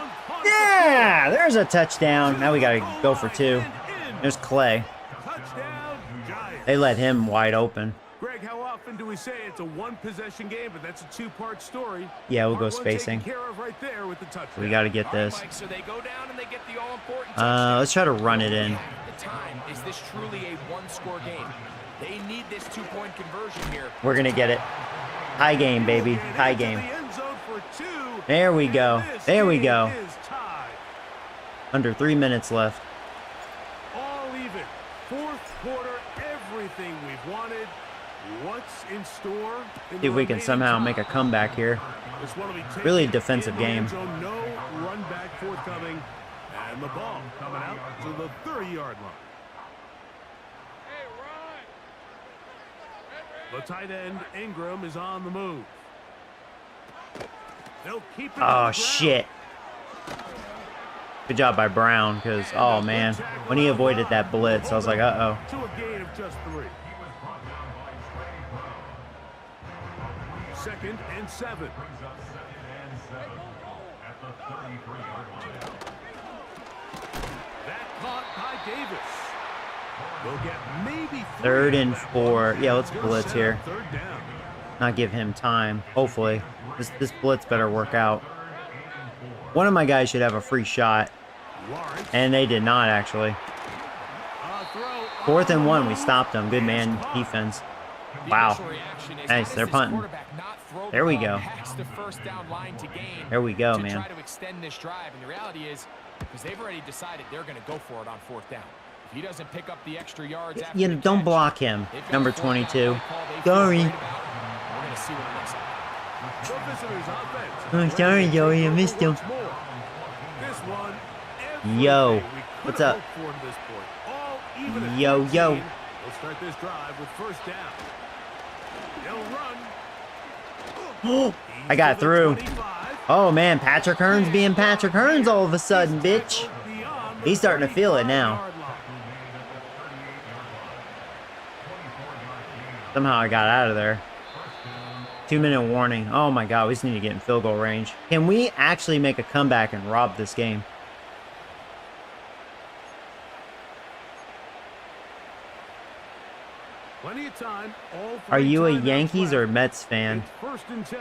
Yeah, there's a touchdown. Now we got to go for 2. There's Clay. Touchdown, Giants. They let him wide open. Greg, how often do we say it's a one-possession game, but that's a two-part story? Yeah, we'll go Part one taken spacing. care of right there with the touchdown. We got to get All right, this. Mike, so they go down and they get the all-important touchdown. Let's try to run it in. At the time, is this truly a one-score game? They need this two-point conversion here. We're going to get it. High game, baby. High Into game. the end zone for 2. There we go. And this There we game go. is tied. Under 3 minutes left. All even. Fourth quarter, everything we've wanted. What's in store? See if we can somehow make a comeback here. This one will be taken Really defensive in the end game. zone. No run back forthcoming. And the ball coming out to the 30-yard line. The tight end, Ingram, is on the move. They'll keep it on the Oh, ground. shit. Good job by Brown, because, oh, man. When he avoided that blitz, I was like, uh-oh. To a gain of just 3. Second and 7. That caught by Davis. They'll get maybe 3. 3rd and 4. Yeah, let's Good blitz set here. on third down. Not give him time. Hopefully. This blitz better work out. One of my guys should have a free shot. Lawrence, And they did not, actually. a throw 4th and on 1. the We move. stopped them. Good man It's defense. The Wow. initial reaction is, Nice, how they're does this punting. quarterback not throw the There we ball go. past the first down line to gain There we go, to man. try to extend this drive? And the reality is, because they've already decided they're going to go for it on 4th down. If he doesn't pick up the extra yards after You the know, don't catch, block him. they've got Number a 4th 22. down play call they feel Sorry. great about. We're going to see what it looks like. The visitors' offense. Oh, sorry, Joey. I missed you. Once more. This one, Yo, everything we could what's have up? hoped for to this point. All even at Yo, 13. yo. We'll start this drive with first down. They'll run. I got He's to the through. 25. Oh, man. Patrick Hearns being Patrick Hearns all of a sudden, bitch. Beyond the He's starting to feel it now. 35-yard line. Somehow I got out of there. 2-minute warning. Oh, my God. We just need to get in field goal range. Can we actually make a comeback and rob this game? Plenty of time. All Are three you a timeouts Yankees or left. Mets fan? It's first and 10.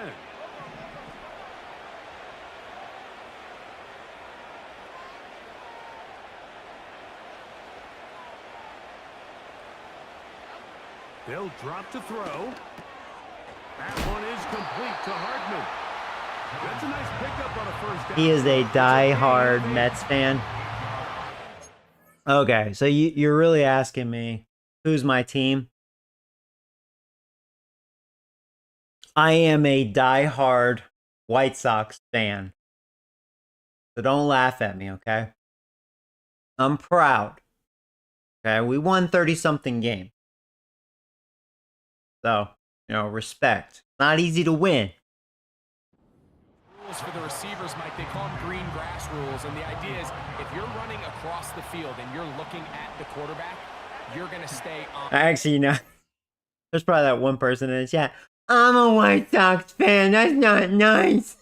They'll drop to throw. That one is complete to Hardman. That's a nice pickup on a first down. He is a die-hard Mets fan. Okay, so you're really asking me who's my team? I am a die-hard White Sox fan. So don't laugh at me, okay? I'm proud. Okay, we won 30-something games. So, respect. Not easy to win. Rules for the receivers, Mike. They call them green grass rules, and the idea is if you're running across the field and you're looking at the quarterback, you're going to stay on. Actually, there's probably that one person in the chat. I'm a White Sox fan. That's not nice.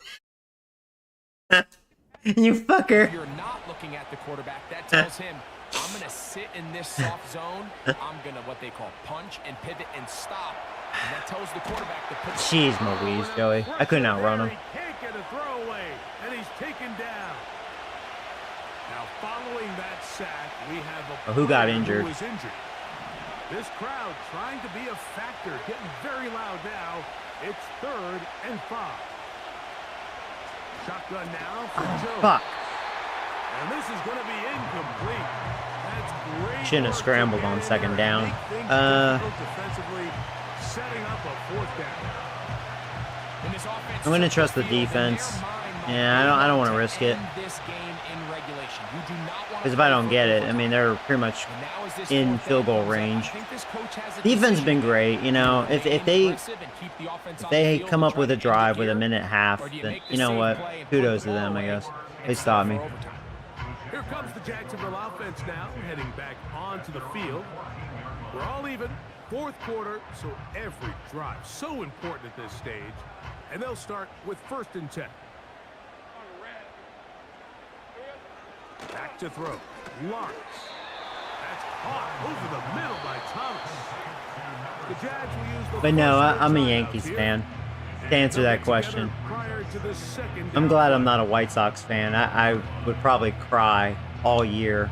You fucker. If you're not looking at the quarterback, that tells him, I'm going to sit in this soft zone. I'm going to what they call punch and pivot and stop. And that tells the quarterback to put. Jeez Louise, Joey. I couldn't outrun him. He can't get a throwaway, and he's taken down. Now, following that sack, we have a who got player injured? who was injured. This crowd trying to be a factor, getting very loud now. It's 3rd and 5. Shotgun now for Joe. Fuck. And this is going to be incomplete. That's great. Shouldn't have work scrambled to on get in second there, down. make things difficult defensively, setting up a 4th down. I'm going to trust the defense. Yeah, I don't want to risk it. Because if I don't get it, I mean, they're pretty much in field goal range. Defense has been great, you know. If they come up with a drive with a minute and a half, then you know what? Kudos to them, I guess. They stopped me. Here comes the Jacksonville offense now, heading back onto the field. We're all even, 4th quarter, so every drive so important at this stage. And they'll start with 1st and 10. Back to throw. Lawrence. That's caught over the middle by Thomas. The Jags will use the But no, I'm a timeout Yankees here. fan. To answer that question, I'm glad I'm not a White Sox fan. I would probably cry all year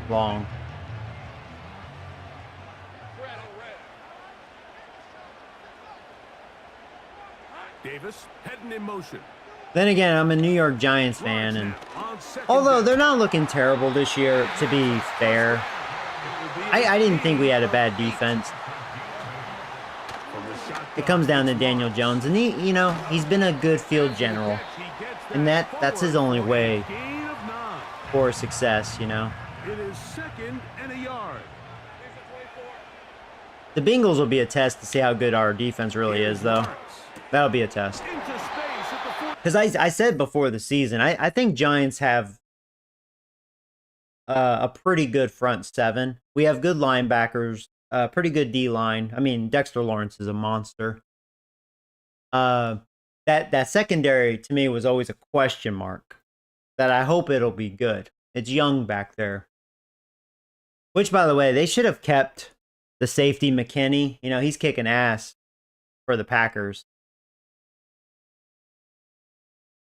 long. Davis heading in motion. Then again, I'm a New York Giants fan, and although they're not looking terrible this year, to be fair, I didn't think we had a bad defense. It comes down to Daniel Jones, and he's been a good field general, and that's his only way for success, you know. It is 2nd and a yard. The Bengals will be a test to see how good our defense really is, though. That'll be a test. Because I said before the season, I think Giants have a pretty good front 7. We have good linebackers, pretty good D-line. I mean, Dexter Lawrence is a monster. That secondary, to me, was always a question mark. That I hope it'll be good. It's young back there. Which, by the way, they should have kept the safety McKinney. You know, he's kicking ass for the Packers.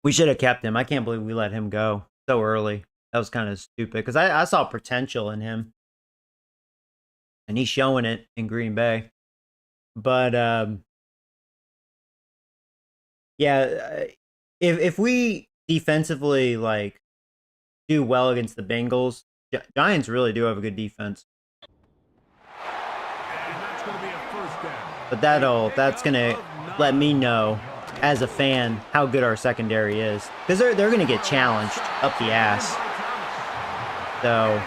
We should have kept him. I can't believe we let him go so early. That was kind of stupid because I saw potential in him. And he's showing it in Green Bay. But, yeah, if we defensively, like, do well against the Bengals, Giants really do have a good defense. And that's going to be a 1st down. But that's going to let me know, as a fan, how good our secondary is. Because they're going to get challenged up the ass. So,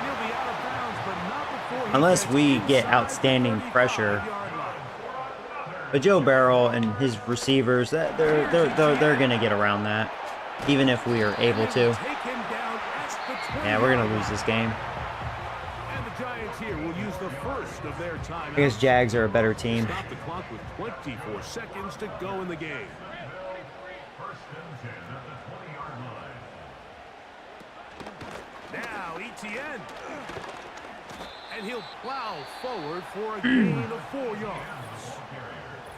unless we get outstanding pressure. But Joe Burrow and his receivers, they're going to get around that. Even if we are able to. Yeah, we're going to lose this game. And the Giants here will use the first of their time. I guess Jags are a better team. Stop the clock with 24 seconds to go in the game. 1st and 10 at the 20-yard line. Now Etienne. And he'll plow forward for a gain of 4 yards.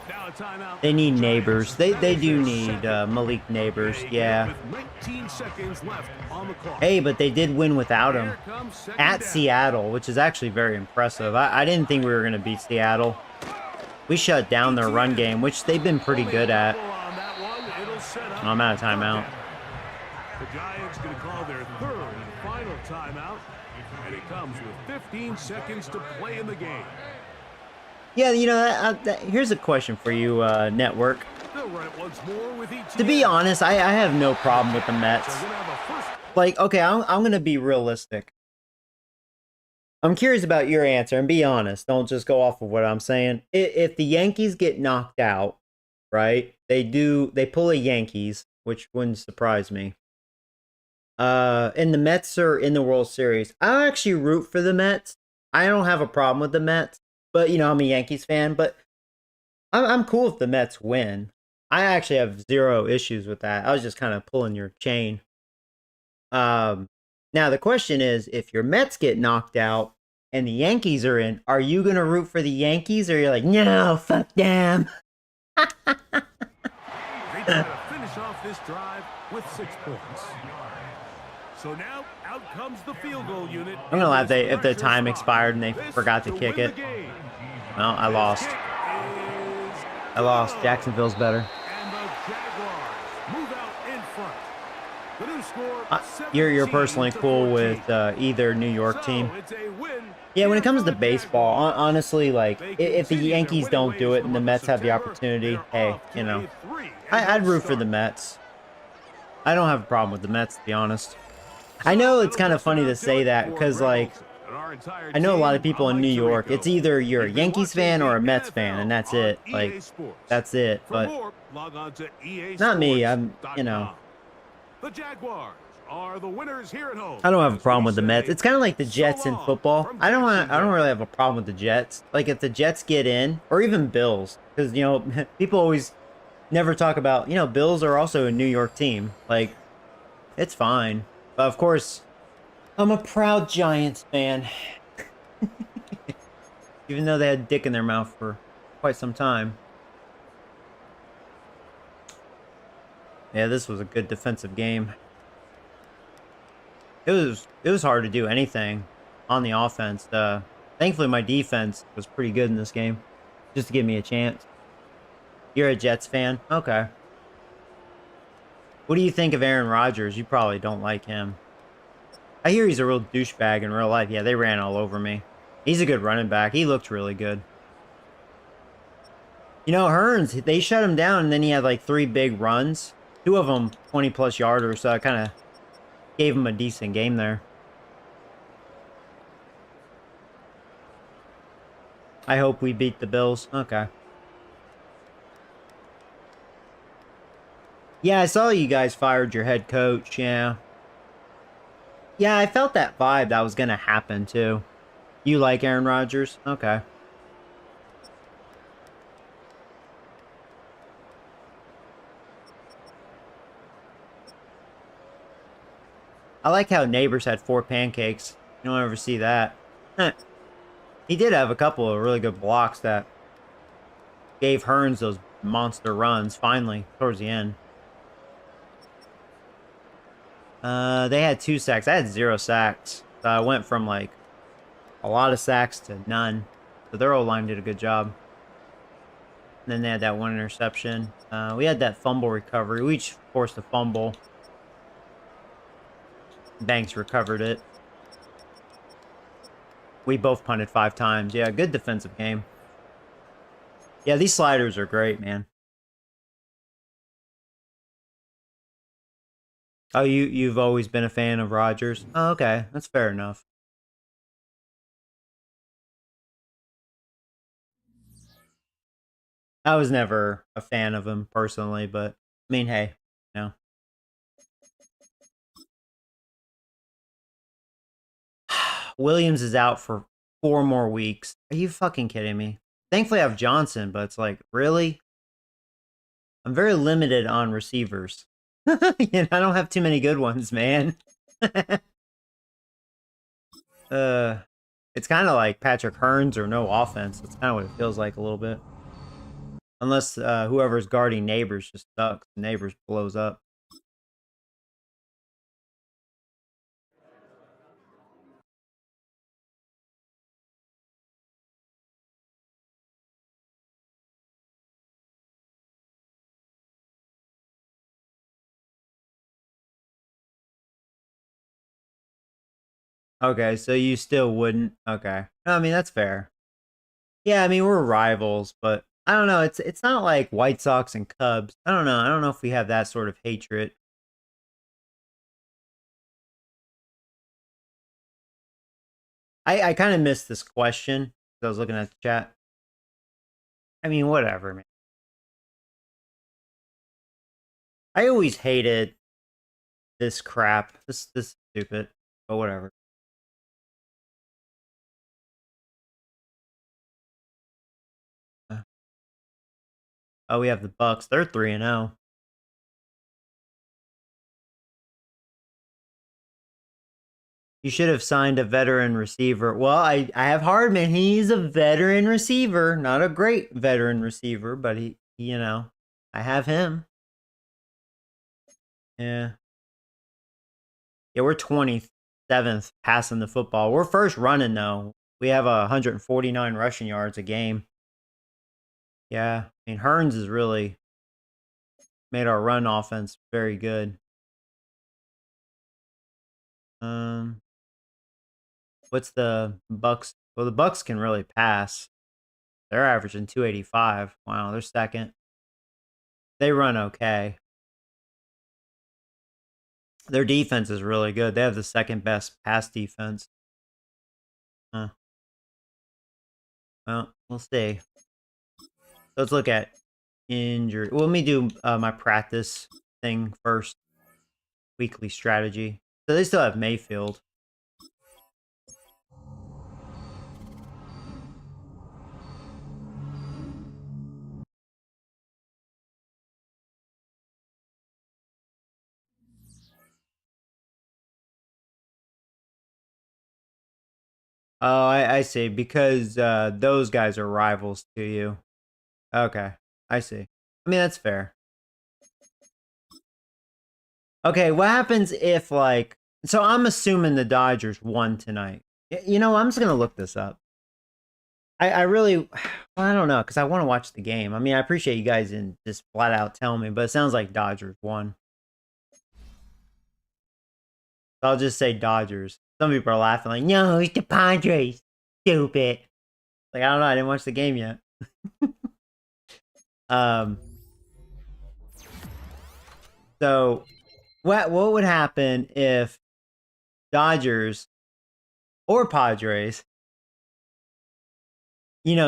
Now a timeout. They need neighbors. They do need Malik Neighbors, yeah. With 19 seconds left on the clock. Hey, but they did win without him. Here comes 2nd At down. Seattle, which is actually very impressive. I didn't think we were going to beat Seattle. We shut down their run game, which they've been pretty good at. On that one, it'll set up I'm out of timeout. The Giants going to call their 3rd and final timeout, and it comes with 15 seconds to play in the game. Yeah, you know, here's a question for you, Network. They'll run it once more with To be honest, I have no problem with the Mets. They're gonna have a first. Like, okay, I'm going to be realistic. I'm curious about your answer, and be honest. Don't just go off of what I'm saying. If the Yankees get knocked out, right, they pull a Yankees, which wouldn't surprise me. And the Mets are in the World Series. I actually root for the Mets. I don't have a problem with the Mets, but you know I'm a Yankees fan. But I'm cool if the Mets win. I actually have zero issues with that. I was just kind of pulling your chain. Um, Now the question is, if your Mets get knocked out and the Yankees are in, are you gonna root for the Yankees, or you're like, no, fuck them? They try to finish off this drive with 6 points. So now, out comes the field goal unit. I'm gonna laugh if the pressure time spot. expired and they This forgot to to kick win it. the game. Well, I This lost. kick is I lost. good. Jacksonville's better. And the Jaguars move out in front. The new score, You're personally 17 to cool 14. with either New York team. So it's a win Yeah, when here it comes for to the baseball, Jaguars. honestly, like They if the continue their Yankees winning don't do ways it in and the month of Mets have the September. opportunity, They're hey, off to you know, a 3-0 I'd root for start. the Mets. I don't have a problem with the Mets, to be honest. I So know it's that'll kind of just funny about to do say it that for because, Greg like, Olson and our entire I know a lot of team. people I'm in New Mike York. Tirico. It's either you're a You've been Yankees watching fan or a the Mets fan, and NFL that's on it. EA Like, Sports. that's it. For But more, log on to not me. I'm, you know, EASports.com. The Jaguars are the winners here at home. I don't have a As problem we with the Mets. say, It's kind of like the so Jets in long football. from I don't Jacksonville. really have a problem with the Jets. Like if the Jets get in, or even Bills, because you know people always never talk about, you know, Bills are also a New York team. Like it's fine, but of course I'm a proud Giants fan, even though they had dick in their mouth for quite some time. Yeah, this was a good defensive game. It was hard to do anything on the offense. Thankfully my defense was pretty good in this game, just to give me a chance. You're a Jets fan? Okay. What do you think of Aaron Rodgers? You probably don't like him. I hear he's a real douchebag in real life. Yeah, they ran all over me. He's a good running back. He looked really good. You know, Hearns, they shut him down, and then he had like 3 big runs. 2 of them 20-plus yarders, so I kind of gave him a decent game there. I hope we beat the Bills. Okay. Yeah, I saw you guys fired your head coach. Yeah. Yeah, I felt that vibe that was going to happen, too. You like Aaron Rodgers? Okay. I like how Neighbors had 4 pancakes. You don't ever see that. He did have a couple of really good blocks that gave Hearns those monster runs, finally, towards the end. They had 2 sacks. I had 0 sacks. So I went from, like, a lot of sacks to none. So their O-line did a good job. And then they had that 1 interception. We had that fumble recovery. We each forced a fumble. Banks recovered it. We both punted 5 times. Yeah, good defensive game. Yeah, these sliders are great, man. Oh, you've always been a fan of Rodgers? Oh, okay. That's fair enough. I was never a fan of him personally, but I mean, hey, you know. Williams is out for 4 more weeks. Are you fucking kidding me? Thankfully, I have Johnson, but it's like, really? I'm very limited on receivers. You know, I don't have too many good ones, man. uh, it's kind of like Patrick Hearns or no offense. That's kind of what it feels like a little bit. Unless whoever's guarding Neighbors just sucks. Neighbors blows up. Okay, so you still wouldn't. Okay, I mean that's fair. Yeah, I mean we're rivals, but I don't know. It's not like White Sox and Cubs. I don't know. I don't know if we have that sort of hatred. I kind of missed this question. I was looking at the chat. I mean, whatever, man. I always hated this crap. This is stupid. But whatever. Oh, we have the Bucks. They're 3-0. You should have signed a veteran receiver. Well, I have Hardman. He's a veteran receiver, not a great veteran receiver, but he I have him. Yeah. Yeah, we're 27th passing the football. We're first running though. We have 149 rushing yards a game. Yeah, I mean Hearns has really made our run offense very good. What's the Bucks? Well, the Bucks can really pass. They're averaging 285. Wow, they're second. They run okay. Their defense is really good. They have the second best pass defense. Huh. Well, we'll see. Let's look at injury. Well, let me do my practice thing first. Weekly strategy. So they still have Mayfield. Oh, I see. Because those guys are rivals to you. Okay, I see. I mean, that's fair. Okay, what happens if, like... So I'm assuming the Dodgers won tonight. You know, I'm just going to look this up. I really... Well, I don't know, because I want to watch the game. I mean, I appreciate you guys in just flat out telling me, but it sounds like Dodgers won. So I'll just say Dodgers. Some people are laughing like, no, it's the Padres. Stupid. Like, I don't know. I didn't watch the game yet. So what would happen if Dodgers or Padres,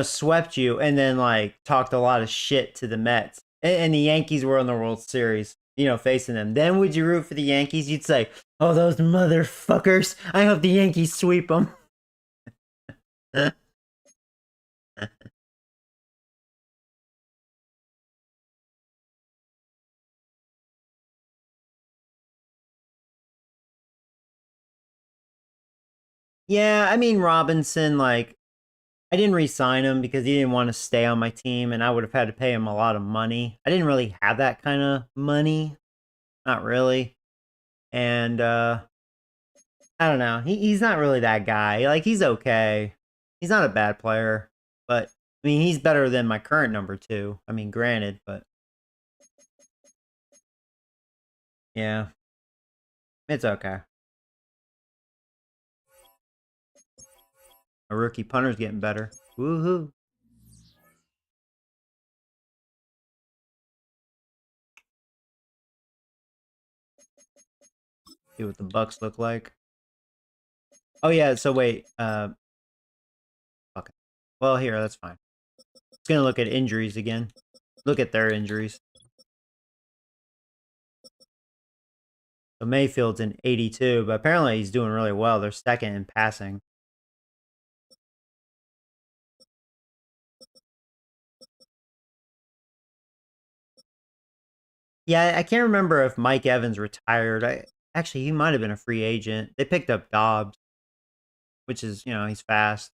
swept you and then like talked a lot of shit to the Mets and the Yankees were in the World Series, facing them? Then would you root for the Yankees? You'd say, oh, those motherfuckers. I hope the Yankees sweep them. Yeah, I mean, Robinson, like, I didn't re-sign him because he didn't want to stay on my team, and I would have had to pay him a lot of money. I didn't really have that kind of money. Not really. And, I don't know. He's not really that guy. Like, he's okay. He's not a bad player. But, I mean, he's better than my current number 2. I mean, granted, but... Yeah. It's okay. A rookie punter's getting better. Woohoo. See what the Bucks look like. Oh, yeah, so wait. Okay. Well, here, that's fine. It's going to look at injuries again. Look at their injuries. So Mayfield's in 82, but apparently he's doing really well. They're second in passing. Yeah, I can't remember if Mike Evans retired. Actually, he might have been a free agent. They picked up Dobbs, which is, he's fast.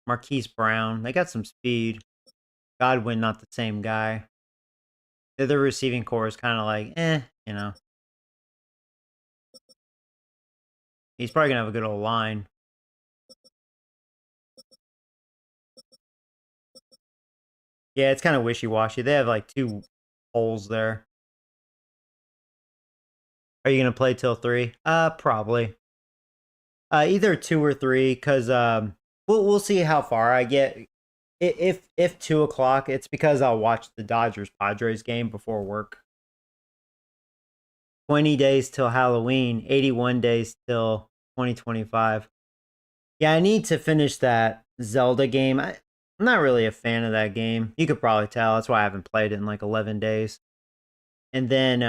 Marquise Brown. They got some speed. Godwin, not the same guy. The other receiving core is kind of like, He's probably going to have a good old line. Yeah, it's kind of wishy-washy. They have like 2 holes there. Are you going to play till 3? Probably. Either 2 or 3, because we'll see how far I get. If 2 o'clock, it's because I'll watch the Dodgers-Padres game before work. 20 days till Halloween, 81 days till 2025. Yeah, I need to finish that Zelda game. I'm not really a fan of that game. You could probably tell. That's why I haven't played it in like 11 days. And then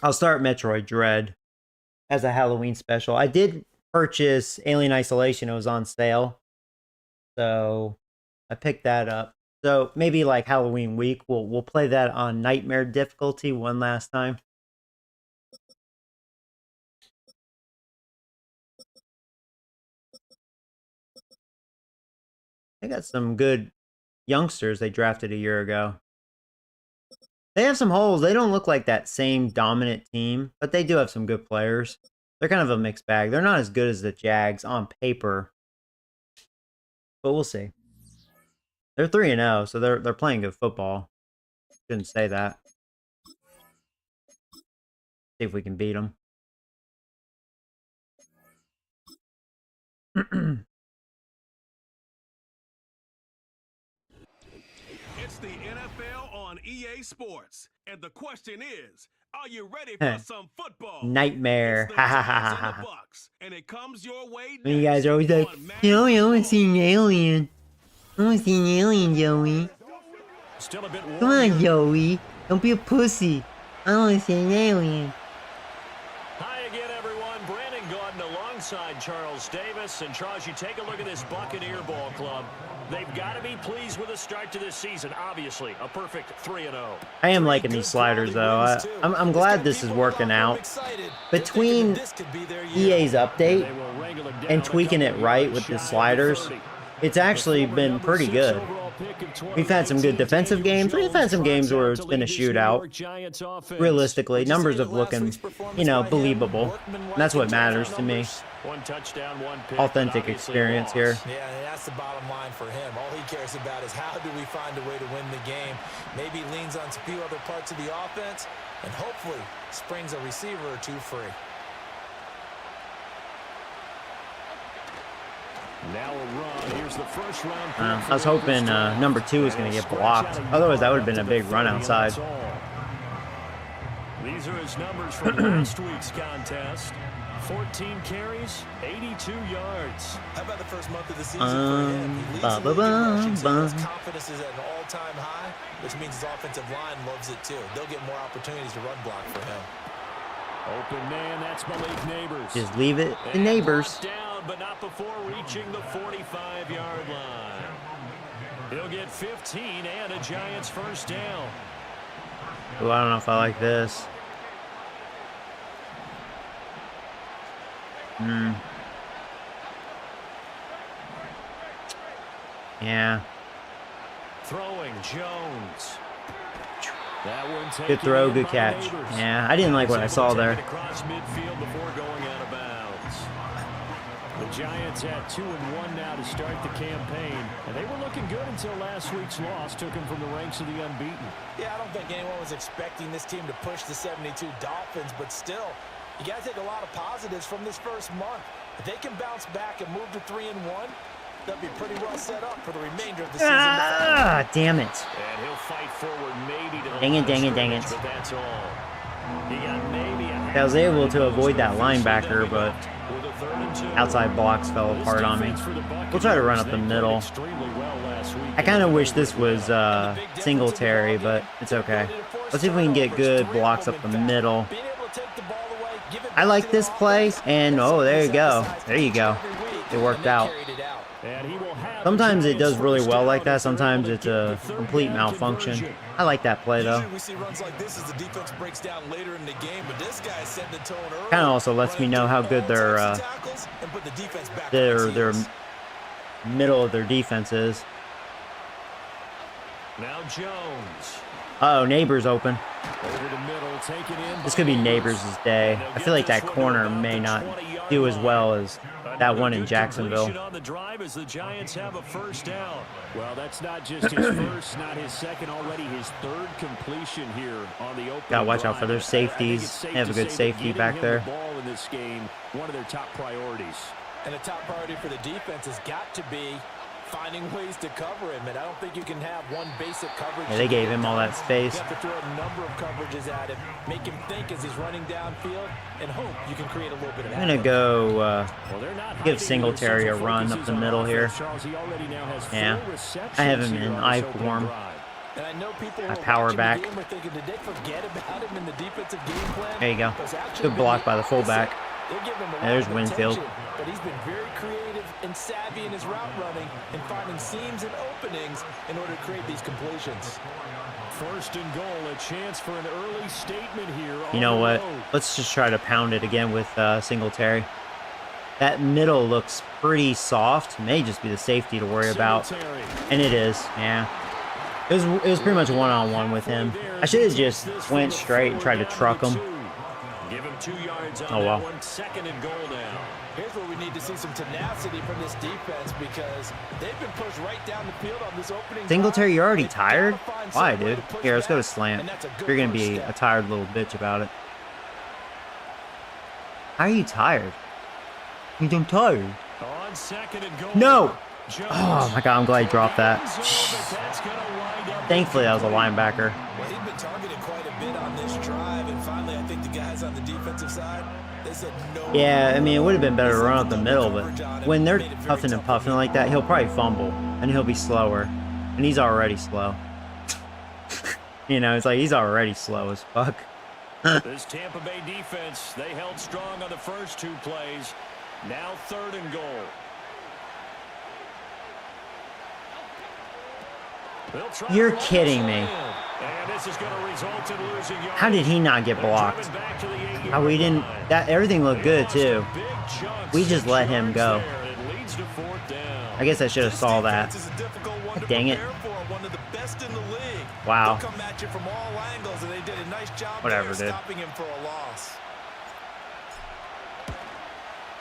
I'll start Metroid Dread as a Halloween special. I did purchase Alien Isolation. It was on sale. So I picked that up. So maybe like Halloween week, we'll play that on Nightmare difficulty one last time. They got some good youngsters they drafted a year ago. They have some holes. They don't look like that same dominant team, but they do have some good players. They're kind of a mixed bag. They're not as good as the Jags on paper, but we'll see. They're 3-0, so they're playing good football. Shouldn't say that. See if we can beat them. It's the NFL on EA Sports, and the question is, are you ready for some football? Nightmare. It's the Giants and the Bucks, and it comes your way next. You guys are always like, Joey, I want to see an alien. I want to see an alien, Joey. Still a bit Come on, Joey. Don't be a pussy. I want to see an alien. Hi again, everyone. Brandon Gordon alongside Charles Davis. And Charles, you take a look at this Buccaneer ball club. They've got to be pleased with the start to this season. Obviously, a perfect 3-0. I am liking these sliders, though. I'm glad this is working out. Between EA's update and tweaking it right with the sliders, it's actually been pretty good. We've had some good defensive games. We've had some games where it's been a shootout. Realistically, numbers have looking, believable. And that's what matters to me. Authentic experience here. Yeah, and that's the bottom line for him. All he cares about is how do we find a way to win the game. Maybe leans on a few other parts of the offense, and hopefully springs a receiver or two free. Now a run. Here's the first round. I was hoping number 2 was going to get blocked. Otherwise, that would have been a big run outside. These are his numbers from last week's contest. 14 carries, 82 yards. How about the first month of the season for him? He leads the league in rushing. His confidence is at an all-time high, which means his offensive line loves it too. They'll get more opportunities to run block for him. Open man, that's Malik Neighbors. Just leave it to Neighbors. Down, but not before reaching the 45-yard line. He'll get 15 and a Giants first down. Oh, I don't know if I like this. Yeah. Throwing Jones. That one good throw, good catch. Yeah, I didn't like what I saw there. Across midfield before going out of bounds. The Giants at 2-1 now to start the campaign, and they were looking good until last week's loss took them from the ranks of the unbeaten. Yeah, I don't think anyone was expecting this team to push the 72 Dolphins, but still, you got to take a lot of positives from this first month. If they can bounce back and move to 3-1, they'll be pretty well set up for the remainder of the season. Ah, damn it. And he'll fight forward maybe to the dang it. but that's all. He got maybe I was able to avoid that linebacker, but outside blocks fell apart on me. We'll try to run up the middle. I kind of wish this was Singletary, but it's okay. Let's see if we can get good blocks up the middle. I like this play, and oh, there you go. There you go. It worked out. Sometimes it does really well like that. Sometimes it's a complete malfunction. I like that play, though. Kind of also lets me know how good their middle of their defense is. Now Jones. Uh-oh, Neighbors open. This could be Neighbors' day. I feel like that corner may not do as well as that one in Jacksonville. On the drive as the Giants have a first down. Well, that's not just his first, not his second, already his third completion here on the open. Gotta watch out for their safeties. They have a good safety back there. The ball in this game, one of their top priorities. And the top priority for the defense has got to be finding ways to cover him, and I don't think you can have one basic coverage. Yeah, they gave him all that space. You have to throw a number of coverages at him, make him think as he's running downfield, and hope you can create a little bit of. I'm gonna go give Singletary a run up the middle here. Yeah, I have him in I form. And I know people I who are power watching back. the game are thinking, did they forget about him in the defensive game plan? There you go. But it's actually Good been block the by the opposite. fullback. They're giving him a lot There's of Winfield. attention, but he's been very creative and savvy in his route running and finding seams and openings in order to create these completions. First and goal, a chance for an early statement here. You know what? Let's just try to pound it again with Singletary. That middle looks pretty soft. May just be the safety to worry about. And it is, yeah. It was pretty much one-on-one with him. I should have just went straight and tried to truck him. Give him 2 yards on Oh, well. that one. Second and goal now. Here's where we need to see some tenacity from this defense because they've been pushed right down the field on this opening. Singletary, you're already They've tired? gotta find Why, some way dude? to push Here, let's go to back, slant. and that's a good You're going to first be step. a tired little bitch about it. How are you tired? I'm tired. On second and goal. No! Jones. Oh my god, I'm glad he dropped that. That's gonna wind up Thankfully, that was a linebacker. Well, he'd been targeted quite a bit on this drive, and finally, I think the guys on the defensive side, they said no. Yeah, I mean, it would have been better to run up the middle, but when they're huffing and puffing like that, he'll probably fumble, and he'll be slower. And he's already slow. You know, it's like he's already slow as fuck. This Tampa Bay defense, they held strong on the first 2 plays. Now third and goal. They'll try You're to run kidding this me. in. And this is going to result in losing yards. How did he not get They're blocked? driven back to the 8-yard How we didn't, line. that everything looked good They too. lost a big chunk, We just 6 let him yards go. there, and it leads to 4th down. I guess I should have This saw defense that. is a difficult one to Dang it. prepare for, one of the best in the league. Wow. They'll come at you from all angles, and they did a nice job Whatever, there dude. stopping him for a loss.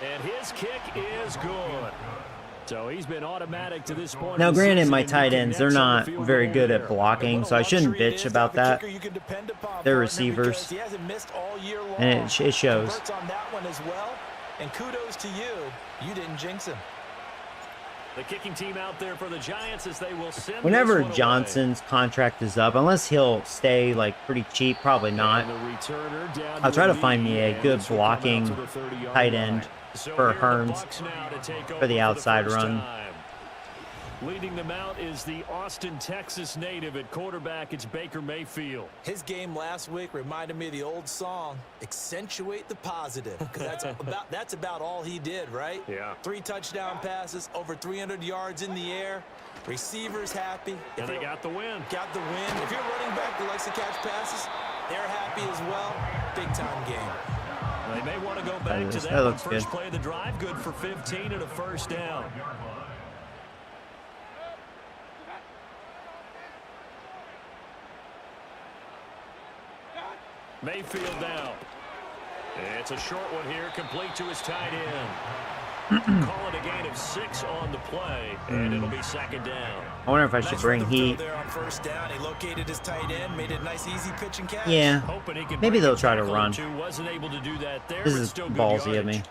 And his kick is good. So he's been automatic to this point. Now, in the granted, season, my and he tight ends, they're connects on the not field very goal good there. at blocking, so I shouldn't bitch about that. They're They're receivers. He hasn't missed all year long. And it shows. Converts on that one as well. And kudos to you. You didn't jinx him. The kicking team out there for the Giants as they will send this Whenever one away. Johnson's contract is up, unless he'll stay like pretty cheap, probably not. And the returner down I'll try to the find me a lead, good and this will come out blocking to the 30-yard tight line. end So for here are the Hearns Bucs now to take for over the outside first run. time. Leading them out is the Austin, Texas native at quarterback. It's Baker Mayfield. His game last week reminded me of the old song, accentuate the positive. Because that's about all he did, right? Yeah. 3 touchdown passes, over 300 yards in the air. Receivers happy. And they got the win. Got the win. If you're running back that likes to catch passes, they're happy as well. Big time game. They may want to go back to That that one. looks First good. play of the drive, good for 15 and a first down. Mayfield now. It's a short one here, complete to his tight end. Call it a gain of 6 on the play, and it'll be second down. I wonder if I should Nice bring rhythm throw heat. there on first down. He located his tight end, made it a nice easy pitch and catch. Yeah, Hoping he can maybe break they'll a try to tackle or run. two. Wasn't able to do that there, This but is still good ballsy of yardage. me.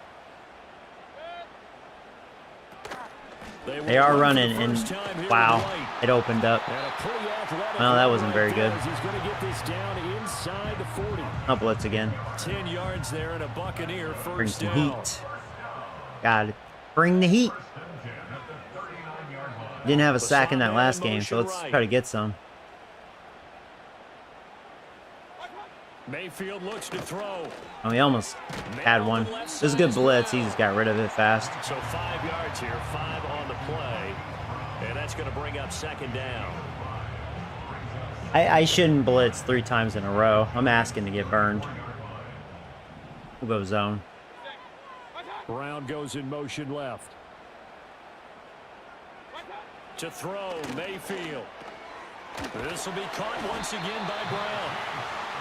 They will are run for running, the and first time here wow, with White. it opened up. And a pretty athletic Well, that run wasn't right very there good. as He's going to get this down inside the 40. I'll blitz again. 10 yards there and a Buccaneer Bring first some down. heat. Got it. Bring the heat. Didn't have a sack in that last game, so let's try to get some. Mayfield looks to throw. Oh, he almost had one. It was a good blitz. He just got rid of it fast. So 5 yards here, 5 on the play. And that's going to bring up second down. I shouldn't blitz 3 times in a row. I'm asking to get burned. We'll go zone. Brown goes in motion left. To throw, Mayfield. This will be caught once again by Brown.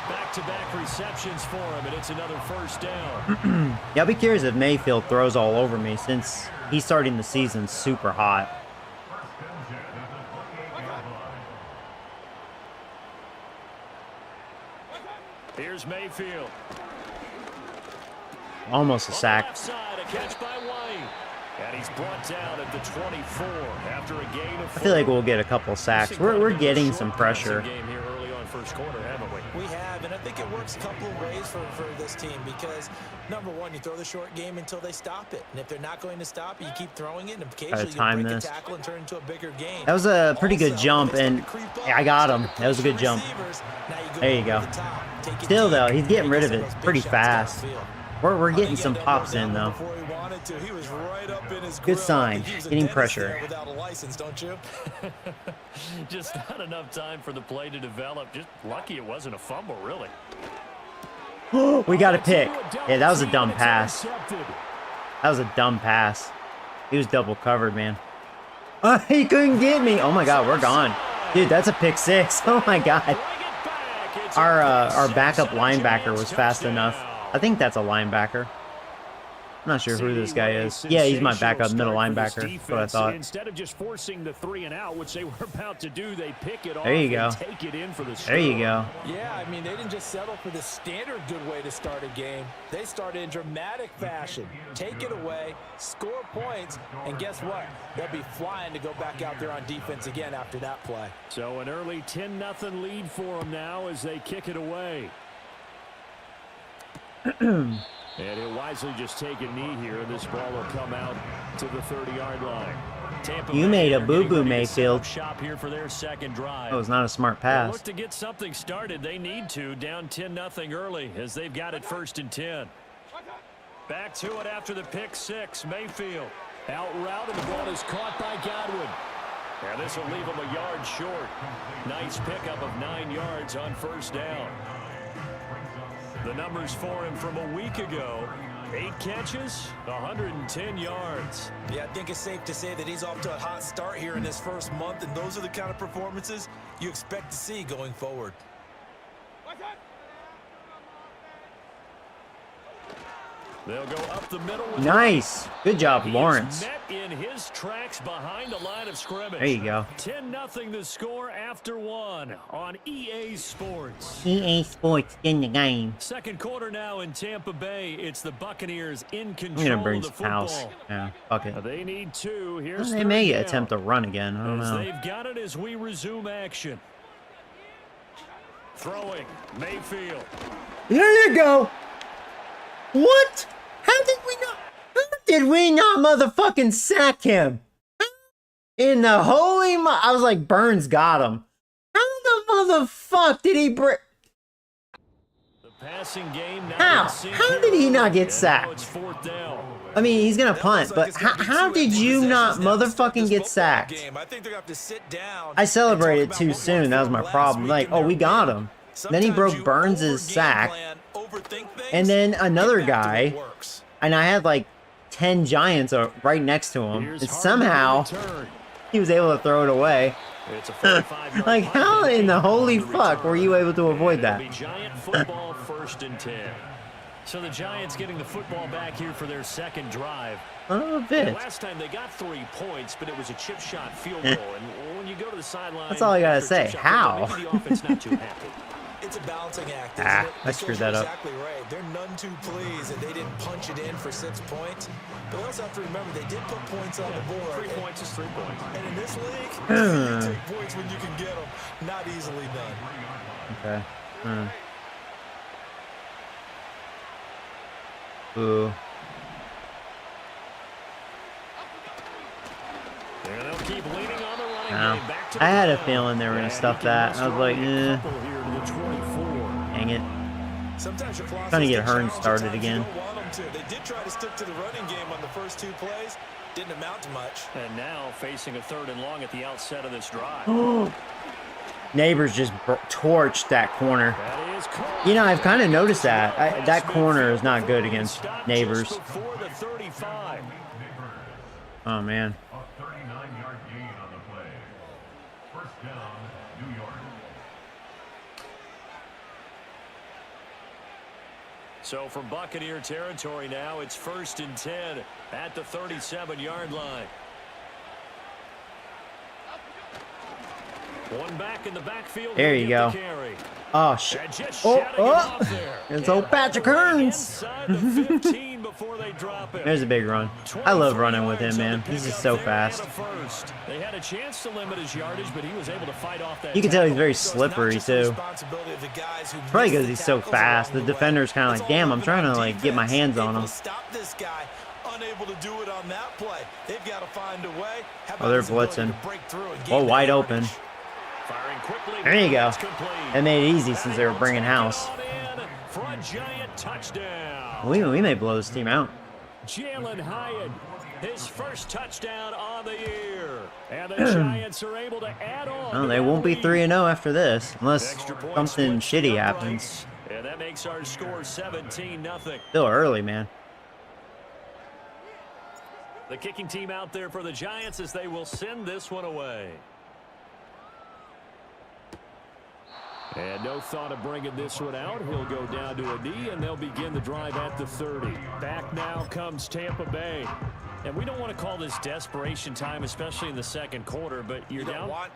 Back-to-back receptions for him, and it's another first down. Yeah, I'll be curious if Mayfield throws all over me since he's starting the season super hot. Here's Mayfield. Almost a On the sack. left side, a catch by White. And he's brought down at the 24 after a gain of 4. I feel like we'll get a couple sacks. We're getting some pressure. Game here early on first quarter, haven't we? We have, and I think it works a couple of ways for this team because, number one, you throw the short game until they stop it. And if they're not going to stop it, you keep throwing it, and occasionally you break a tackle and turn into a bigger game. That was a pretty good jump, and I got him. That was a good jump. There you go. Still, though, he's getting rid of it pretty fast. We're getting some pops in, though. Good sign. Getting pressure. Just not enough time for the play to develop. Just lucky it wasn't a fumble, really. We got a pick. Yeah, that was a dumb pass. That was a dumb pass. He was double covered, man. Oh, he couldn't get me. Oh, my God, we're gone. Dude, that's a pick 6. Oh, my God. Our backup linebacker was fast enough. I think that's a linebacker. I'm not sure who this guy is. Yeah, he's my backup middle linebacker. That's what I thought. Instead of just forcing the 3 and out, which they were about to do, they pick it off there you go. and take it in for the there you go. Yeah, I mean, they didn't just settle for the standard good way to start a game. They started in dramatic fashion. Take it away, score points, and guess what? They'll be flying to go back out there on defense again after that play. So an early 10-0 lead for them now as they kick it away. And he'll wisely just take a knee here, and this ball will come out to the 30-yard line. You made a boo-boo, Mayfield. Shop here for their second drive. That was not a smart pass. Look to get something started. They need to, down 10-0 early, as they've got it 1st and 10. Back to it after the pick 6. Mayfield out route, and the ball is caught by Godwin. And this will leave him a yard short. Nice pickup of 9 yards on 1st down. The numbers for him from a week ago: 8 catches, 110 yards. Yeah, I think it's safe to say that he's off to a hot start here in his first month, and those are the kind of performances you expect to see going forward. They'll go up the middle. Nice. Good job, Lawrence. Net in his tracks behind the line of scrimmage. There you go. 10-0 the score after 1 on EA Sports. EA Sports in the game. Second quarter now in Tampa Bay. It's the Buccaneers in control I'm gonna bring of the some football. house. Yeah, fuck it. They need 2. Here's Well, they may down. attempt to run again. I don't As know. they've got it as we resume action. Throwing Mayfield. There you go. What? How did we not motherfucking sack him? In the holy I was like, Burns got him. How the motherfuck did he break? The passing game How? now How did he not get sacked? It's 4th down. I mean, he's gonna punt, but how did you not motherfucking get sacked? I celebrated too soon. That was my problem. Like, oh, we got him. Then he broke Burns' sack. And then another guy, and I had like 10 Giants right next to him, and somehow he was able to throw it away. Like, how in the holy fuck were you able to avoid that? Giant football 1st and 10. So the Giants getting the football back here for their second drive. Oh, a bit. Last time they got 3 points, but it was a chip shot field goal. And when you go to the sideline, that's all I gotta say. How? Maybe the offense not too happy. It's a balancing act, isn't it? I screwed that up. Exactly right. They're none too pleased that they didn't punch it in for 6 points. But we also have to remember they did put points on the board. 3 points is 3 points. And in this league, you take points when you can get them. Not easily done. Okay. Ooh. And they'll keep leaning on the running game. Back to the I had a ground. feeling they were gonna stuff that. I was like, eh. Dang it. Trying to get Hearns started again. They did try to stick to the running game on the first 2 plays. Didn't amount to much. And now facing a 3rd and long at the outset of this drive. Neighbors just torched that corner. You know, I've kind of noticed that. That corner is not good against Neighbors. Oh, man. A 39-yard gain on the play. 1st down, New York. So from Buccaneer territory now, it's 1st and 10 at the 37-yard line. One back in the backfield. There you go. Oh, shit. Oh, it's old Patrick Hearns. before they drop it. There's a big run. I love running with him, man. He's just so fast. They had a chance to limit his yardage, but he was able to fight off that. You can tell he's very So it's not slippery just the too. responsibility of the guys who Probably miss because the he's so tackles fast. The along way. defender's kind of It's like, all damn, I'm up trying on to like get my defense, hands on able him. to stop this guy, unable to do it on that play. They've got to find a way. How about Oh, they're his ability blitzing. to break through and Oh, gain that wide yardage? open. Firing quickly. There you go. That's complete. That made it easy since they were bringing house. For a giant touchdown. We may blow this team out. Jalen Hyatt, his first touchdown on the year. And the Giants are able to add on. Well, to they that won't be lead. 3-0 after this, unless Extra point something switch shitty uprights, happens. And that makes our score 17-0. Still early, man. The kicking team out there for the Giants as they will send this one away. And no thought of bringing this one out. He'll go down to a knee, and they'll begin the drive at the 30. Back now comes Tampa Bay. And we don't want to call this desperation time, especially in the second quarter, but you're You don't down. want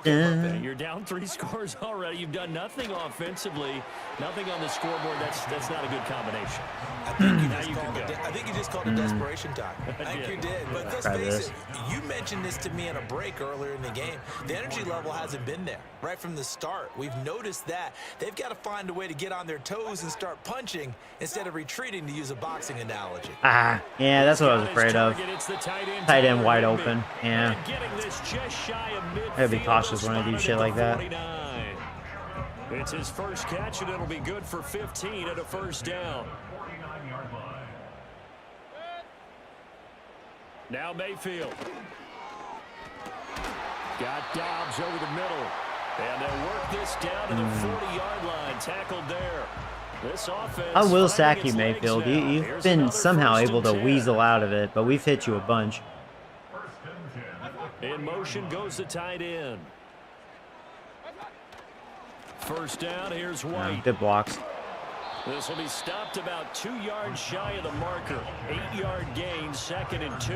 to. You're down 3 scores already. You've done nothing offensively, nothing on the scoreboard. That's not a good combination. I think you Now just you called can it. go. I think you just called it desperation time. I think you did. But let's Try face this. it. You mentioned this to me in a break earlier in the game. The energy level hasn't been there right from the start. We've noticed that they've got to find a way to get on their toes and start punching instead of retreating, to use a boxing analogy. Ah, yeah, that's what I was afraid of. Tight end wide open. Yeah. Gotta be cautious when I do shit like that. It's his first catch, and it'll be good for 15 at a first down. 49-yard line. Now Mayfield. Got Dobbs over the middle. And they'll work this down to the 40-yard line. Tackled there. This offense. I will finding sack its you, legs Mayfield. now. You've Here's been another somehow first able to and 10. weasel out of it, but we've hit you a bunch. First and 10. In motion goes the tight end. First down, here's White. Good blocks. This will be stopped about 2 yards shy of the marker. 8-yard gain, 2nd and 2.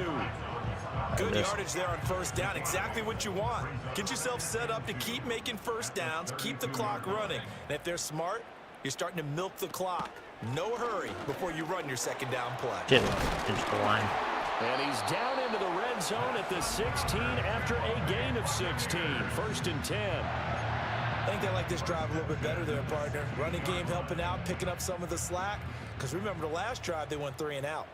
Good yardage there on first down. Exactly what you want. Get yourself set up to keep making first downs, keep the clock running. And if they're smart, you're starting to milk the clock. No hurry before you run your second down play. Shit, finished the line. And he's down into the red zone at the 16 after a gain of 16. First and 10. I think they like this drive a little bit better there, partner. Running game helping out, picking up some of the slack. Because remember the last drive, they went 3 and out.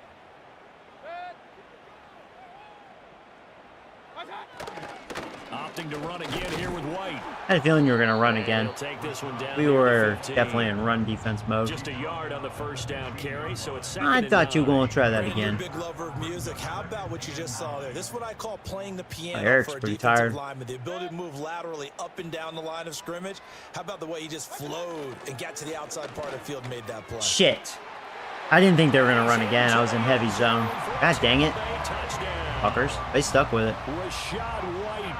Opting to run again here with White. I had a feeling you were going to run again. He'll take this one down We near the were 15. definitely in run defense mode. Just a yard on the first down carry, so it's 2nd I and thought you were 9. going to try that Brandon, you're again. a big lover of music. How about what you just saw there? This is what I call playing the piano Eric's for a pretty defensive tired. lineman. The ability to move laterally up and down the line of scrimmage. How about the way he just flowed and got to the outside part of the field and made that play? Shit. I didn't think they were going to run again. I was in heavy zone. God dang it. Fuckers. They stuck with it. Rashad White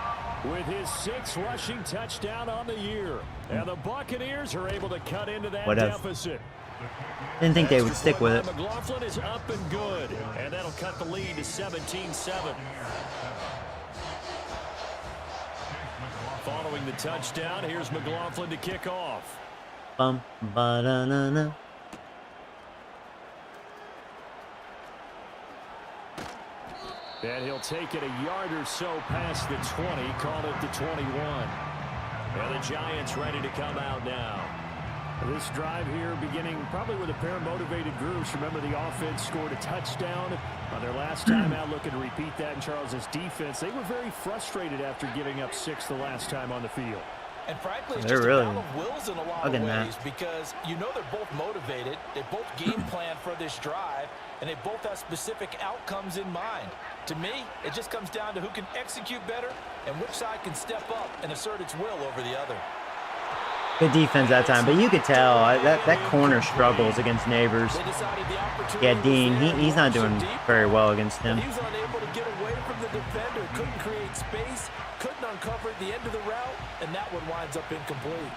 with his 6th rushing touchdown on the year. And the Buccaneers are able to cut into that Whatever. deficit. Didn't think they would stick with it. McLaughlin is up and good. And that'll cut the lead to 17-7. Following the touchdown, here's McLaughlin to kick off. Bum, ba-da-na-na. And he'll take it a yard or so past the 20, call it the 21. And the Giants ready to come out now. This drive here beginning probably with a pair of motivated groups. Remember, the offense scored a touchdown on their last time out, looking to repeat that in Charles's defense. They were very frustrated after giving up 6 the last time on the field. And frankly, it's They're just really a battle of wills in a lot of hugging ways that. because you know they're both motivated, they both game plan for this drive, and they both have specific outcomes in mind. To me, it just comes down to who can execute better and which side can step up and assert its will over the other. Good defense that time, but you could tell that corner struggles against Neighbors. They decided the opportunity Yeah, Dean, was there. he's not doing Deep, very well against him. He was unable to get away from the defender, couldn't create space, couldn't uncover the end of the route, and that one winds up incomplete.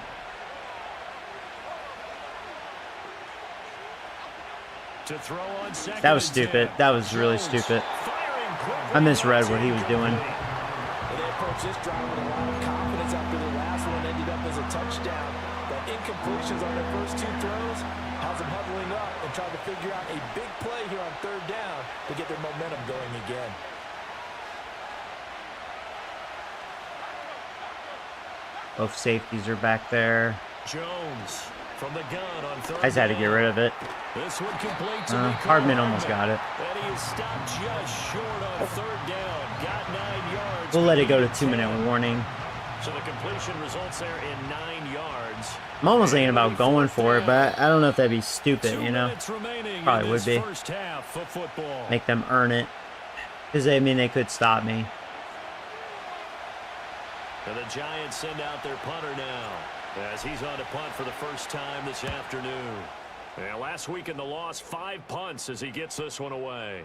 To throw on second That was and stupid. 10. That was really Jones stupid. firing quickly. I misread what he was doing. And they approached this drive with a lot of confidence after the last one ended up as a touchdown. But incompletions on their first 2 throws has them huddling up and try to figure out a big play here on third down to get their momentum going again. Both safeties are back there. Jones from the gun on third I just had to get rid of it. This one complete to Hardman almost got it. And he is stopped just short on third down. Got 9 yards. We'll let it go to 2-minute warning. So the completion results there in 9 yards. I'm almost thinking about going for it, but I don't know if that'd be stupid, you know? Probably would be. Make them earn it. Because, I mean, they could stop me. And the Giants send out their punter now, as he's on to punt for the first time this afternoon. And last week in the loss, 5 punts as he gets this one away.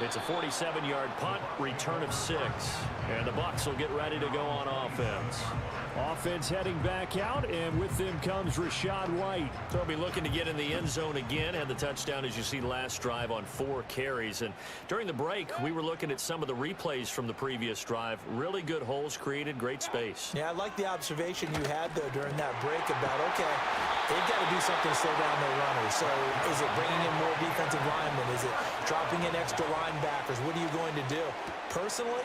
It's a 47-yard punt, return of 6. And the Bucs will get ready to go on offense. Offense heading back out, and with them comes Rachaad White. They'll be looking to get in the end zone again. Had the touchdown, as you see, last drive on 4 carries. And during the break, we were looking at some of the replays from the previous drive. Really good holes created, great space. Yeah, I like the observation you had, though, during that break about, okay, they've got to do something to slow down their runners. So is it bringing in more defensive linemen? Is it dropping in extra linebackers? What are you going to do? Personally,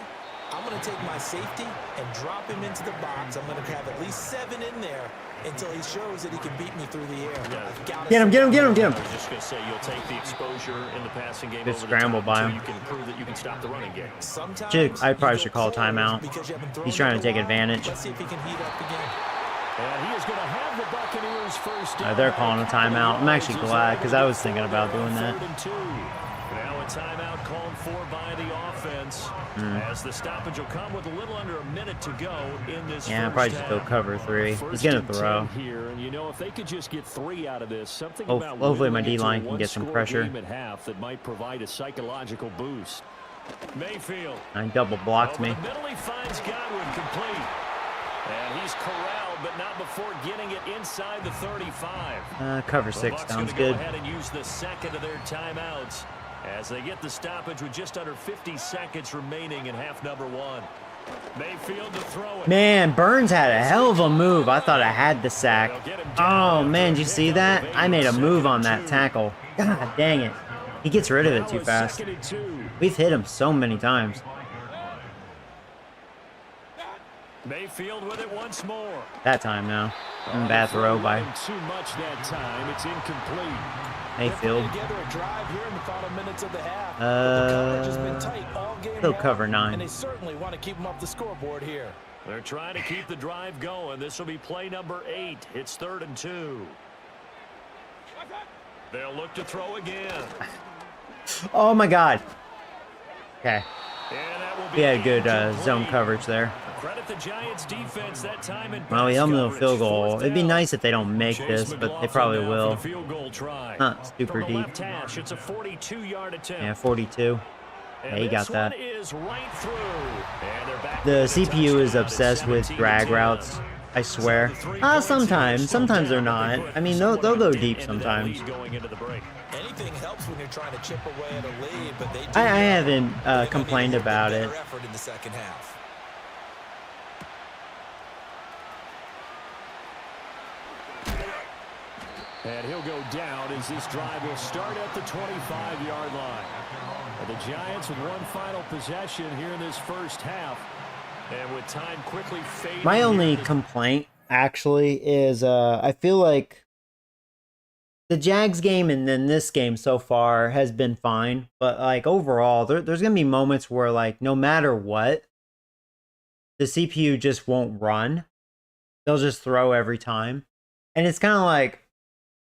I'm going to take my safety and drop him into the box. I'm going to have at least 7 in there until he shows that he can beat me through the air. Yeah. Get him, get him, get him, get him. I was just going to say, you'll take the exposure in the passing game. Good scramble by him. You can prove that you can stop the running game. I probably should call a timeout. He's trying to take advantage. Let's see if he can heat up again. And he is going to have the Buccaneers first down. They're calling a timeout. I'm actually glad because I was thinking about doing that. Now a timeout called for by the offense as the stoppage will come with a little under a minute to go in this. Yeah, I'll probably just go cover 3. He's gonna throw. Here, and you know, if they could just get 3 out of this, something about hopefully my D-line can get some pressure. At half that might provide a psychological boost. Mayfield. I double blocked me. The middle he finds Godwin complete. And he's corralled, but not before getting it inside the 35. Cover 6 sounds good. Go ahead and use the second of their timeouts as they get the stoppage with just under 50 seconds remaining in half number 1. Mayfield to throw it. Man, Burns had a hell of a move. I thought I had the sack. Oh, man, did you see that? I made a move on that tackle. God dang it. He gets rid of it too fast. We've hit him so many times. Mayfield with it once more. That time now. Bad throw by too much that time. It's incomplete. Mayfield. He'll cover 9. And they certainly want to keep him up the scoreboard here. They're trying to keep the drive going. This will be play number 8. It's 3rd and 2. They'll look to throw again. Oh my God. Okay. And that will be he had good zone coverage there. Credit the Giants defense that time in well, we held them to a field goal. It'd be nice if they don't make this, but they probably will. Not super deep. It's a 42-yard attempt. Yeah, 42. Yeah, he got that. Right the CPU is obsessed with drag routes. I swear. Sometimes they're not. I mean, they'll go deep sometimes. Anything helps when you're trying to chip away at a lead, but they I haven't complained about it. In the second half. And he'll go down as this drive will start at the 25-yard line. And the Giants with one final possession here in this first half. And with time quickly fading. My only complaint, actually, is I feel like the Jags game and then this game so far has been fine. But, like, overall, there's going to be moments where, like, no matter what, the CPU just won't run. They'll just throw every time. And it's kind of like,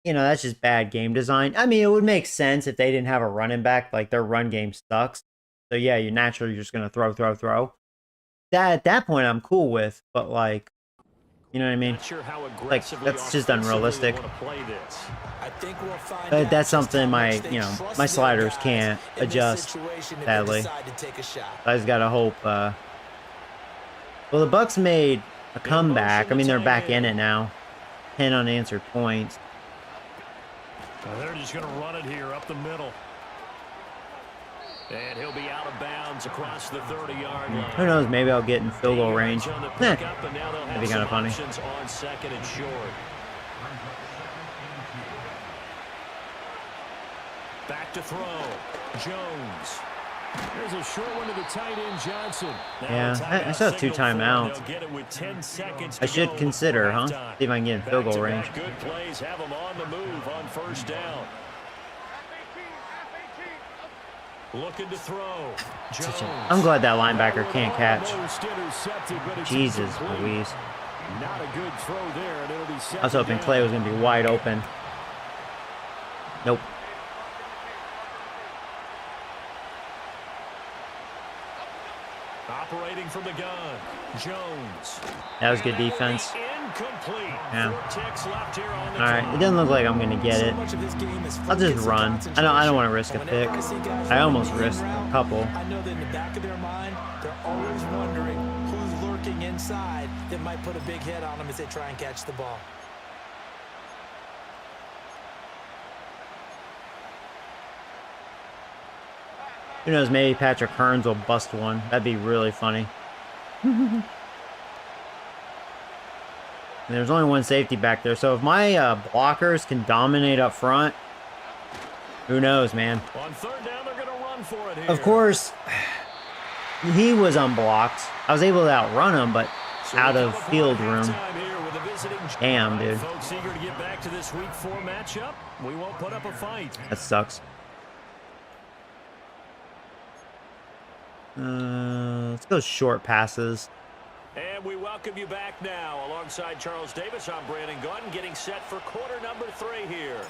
you know, that's just bad game design. I mean, it would make sense if they didn't have a running back. Like, their run game sucks. So, yeah, you're naturally just going to throw. That at that point, I'm cool with. But, like, you know what I mean? Like, that's just unrealistic. I think we'll find that's something my sliders can't adjust, sadly. I just got to hope. Well, the Bucs made a comeback. I mean, they're back in it now. 10 unanswered points. They're just going to run it here up the middle. And he'll be out of bounds across the 30-yard line. Who knows? Maybe I'll get in field goal range. That'd be kind of funny. On second and short. to throw. Jones. There's a short one to the tight end, Johnson. Yeah, I still have 2 timeouts. I should consider, huh? See if I can get in field goal range. Good plays have them on the move on first down. Looking to throw. I'm glad that linebacker can't catch. Jesus Louise. Not a good throw there, and it'll be I was hoping Clay was going to be wide open. Nope. Operating from the gun. Jones. That was good defense. Incomplete. Yeah. 4 ticks left here on the All right, it doesn't look like I'm going to get it. I'll just run. I don't want to risk a pick. I almost risked a couple. I know that in the back of their mind, they're always wondering who's lurking inside that might put a big hit on them as they try and catch the ball. Who knows, maybe Patrick Hearns will bust one. That'd be really funny. And there's only one safety back there, so if my blockers can dominate up front, who knows, man. On third down, they're going to run for it here. Of course, he was unblocked. I was able to outrun him, but out of field room. Damn, dude. Folks eager to get back to this week 4 matchup. We won't put up a fight. That sucks. Let's go short passes. And we welcome you back now. Alongside Charles Davis, I'm Brandon Gaudin, getting set for quarter number 3 here.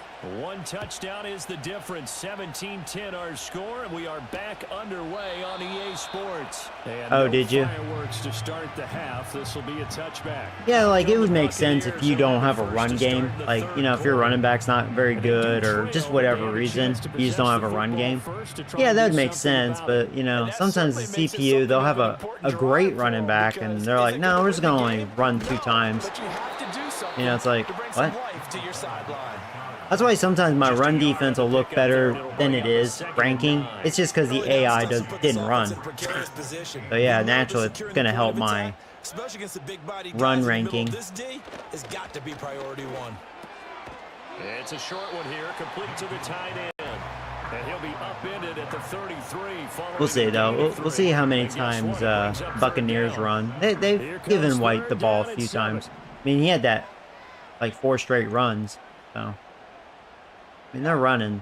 1 touchdown is the difference. 17-10 our score, and we are back underway on EA Sports. And oh, did you? Fireworks to start the half. This will be a touchback. Yeah, like, it would make sense if you don't have a run game. Like, you know, if your running back's not very good or just whatever reason, you just don't have a run game. Yeah, that would make sense, but, you know, sometimes the CPU, they'll have a great running back, and they're like, no, we're just going to only run 2 times. You know, it's like, what? That's why sometimes my run defense will look better than it is ranking. It's just because the AI didn't run. So yeah, naturally it's going to help my run ranking. This D has got to be priority 1. It's a short one here, complete to the tight end. And he'll be upended at the 33. We'll see, though. We'll see how many times Buccaneers run. They've given White the ball a few times. I mean, he had that, like, 4 straight runs. So, I mean, they're running.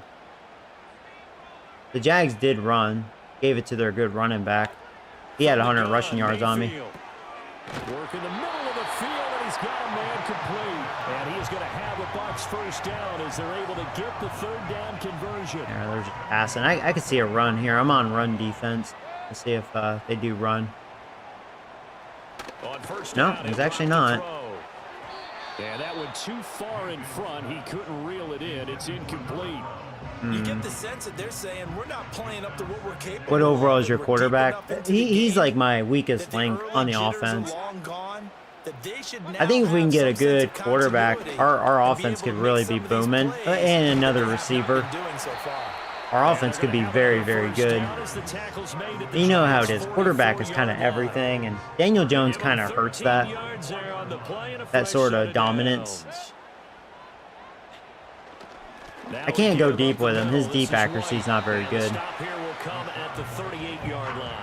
The Jags did run. Gave it to their good running back. He had 100 rushing yards on me. Work in the middle of the field, and he's got a man complete. And he is going to have a Bucs first down as they're able to get the 3rd down conversion. Yeah, they're just passing. I could see a run here. I'm on run defense. Let's see if they do run. On first No, down, he's actually not. And that went too far in front. He couldn't reel it in. It's incomplete. You get the sense that they're saying we're not playing up to what we're capable. What overall is your quarterback? He's like my weakest link on the offense. I think if we can get a good quarterback, our offense could really be booming. And another receiver. Our offense could be very, very good. You know how it is. Quarterback is kind of everything, and Daniel Jones kind of hurts that. That sort of dominance. I can't go deep with him. His deep accuracy is not very good.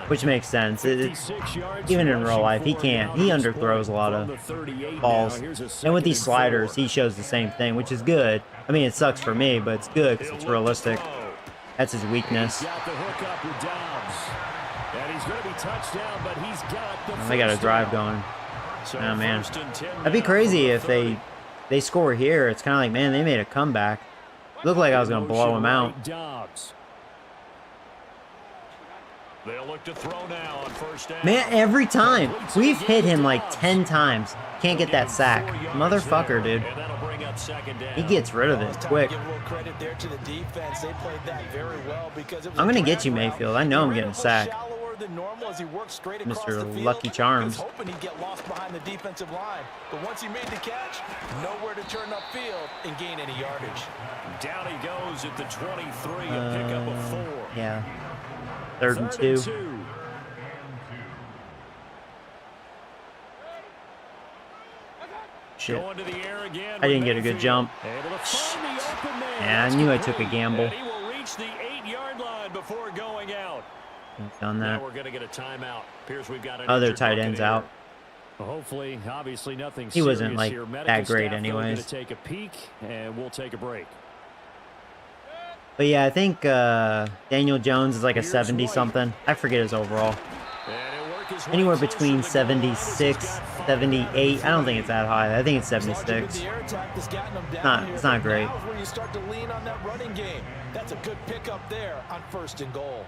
Which makes sense. Even in real life, he can't. He underthrows a lot of balls. And with these sliders, he shows the same thing, which is good. I mean, it sucks for me, but it's good because it's realistic. That's his weakness. They got a drive going. Oh, man. That'd be crazy if they score here. It's kind of like, man, they made a comeback. Looked like I was going to blow him out. They'll look to throw now on first down. Man, every time. We've hit him like 10 times. Can't get that sack. Motherfucker, dude. He gets rid of it quick. I'm going to get you, Mayfield. I know I'm getting a sack. Mr. Lucky Charms. Hoping he'd get lost behind the defensive line, but once he made the catch, nowhere to turn upfield and gain any yardage. Down he goes at the 23, a pickup of 4. Yeah. 3rd and 2. Shit. I didn't get a good jump. Yeah, I knew I took a gamble. 40-yard line before going out. He's done Now that. we're going to get a timeout. Appears we've got an Other injured tight ends Buccaneer. out. Well, hopefully, obviously nothing He wasn't serious like here. Medical that great staff, though, anyways. going to take a peek, and we'll take a break. But yeah, I think Daniel Jones is like a 70 something. I forget his overall. Anywhere between 76, 78. I don't think it's that high. I think it's 76. It's not great. Now is where you start to lean on that running game. That's a good pickup there on 1st and goal.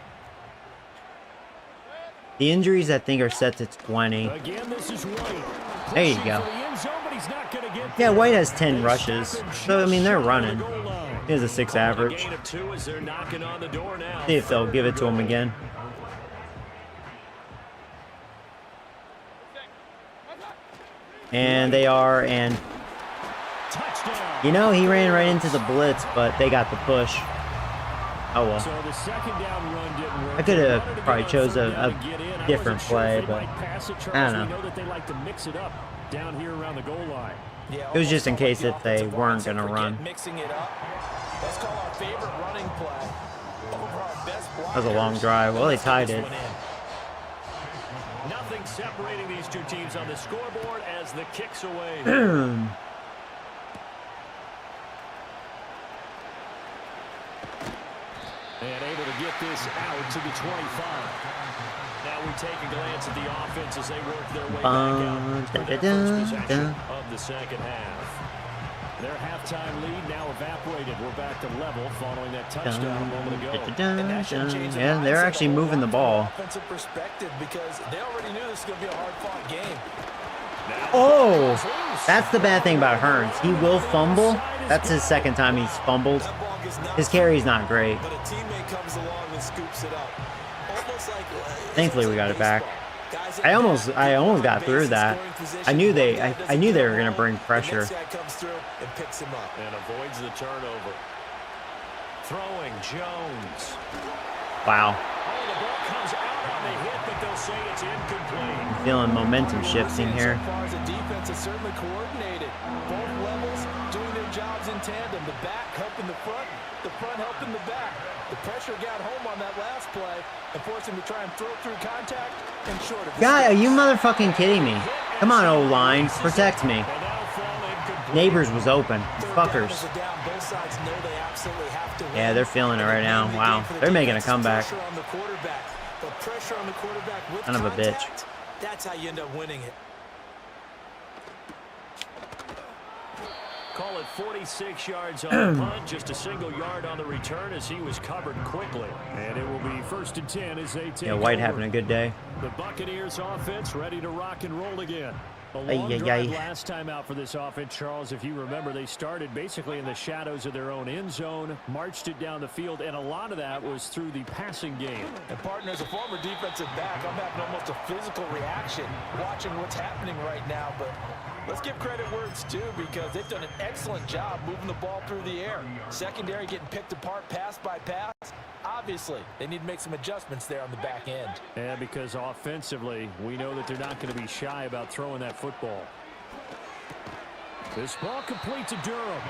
The injuries, I think, are set to 20. Again, this is White. There you go. Yeah, White has 10 rushes. So, I mean, they're running. He has a 6 average. See if they'll give it to him again. And they are, and you know, he ran right into the blitz, but they got the push. Oh well. I could have probably chose a different play, but I don't know. It was just in case if they weren't going to run. That was a long drive. Well, they tied it. Nothing separating these two teams on the scoreboard as the kicks away. And able to get this out to the 25. Now we take a glance at the offense as they work their way back out for their first possession of the second half. Their halftime lead now evaporated. We're back to level following that touchdown a moment ago. Yeah, they're actually moving the ball. Offensive perspective because they already knew this was going to be a hard-fought game. Oh, that's the bad thing about Hearns. He will fumble. That's his second time he's fumbled. His carry's not great. But a teammate comes along and scoops it up. Almost like Thankfully, we got it back. I almost got through that. I knew they were gonna bring pressure. The next guy comes through and picks him up and avoids the turnover. Throwing Jones. Wow. Oh, the ball comes out on the hit, but they'll say it's incomplete. I'm feeling momentum shifting here. So far as the defense is certainly coordinated. Both levels doing their jobs in tandem. The back helping the front helping the back. The pressure got home on that last play and forced him to try and throw through contact and short of. Guy, are you motherfucking kidding me? Come on, O-line, protect me. Neighbors was open. Fuckers. Yeah, they're feeling it right now. Wow, they're making a comeback. Son of a bitch. That's how you end up winning it. Call it 46 yards on the punt, just a single yard on the return as he was covered quickly. And it will be 1st and 10 as they take White over. having a good day. The Buccaneers offense ready to rock and roll again. A long drive last time out for this offense, Charles. If you remember, they started basically in the shadows of their own end zone, marched it down the field, and a lot of that was through the passing game. And partner, as a former defensive back, I'm having almost a physical reaction watching what's happening right now. But let's give credit where it's due because they've done an excellent job moving the ball through the air. Secondary getting picked apart pass by pass. Obviously, they need to make some adjustments there on the back end. And because offensively, we know that they're not going to be shy about throwing that football. This ball complete to Durham.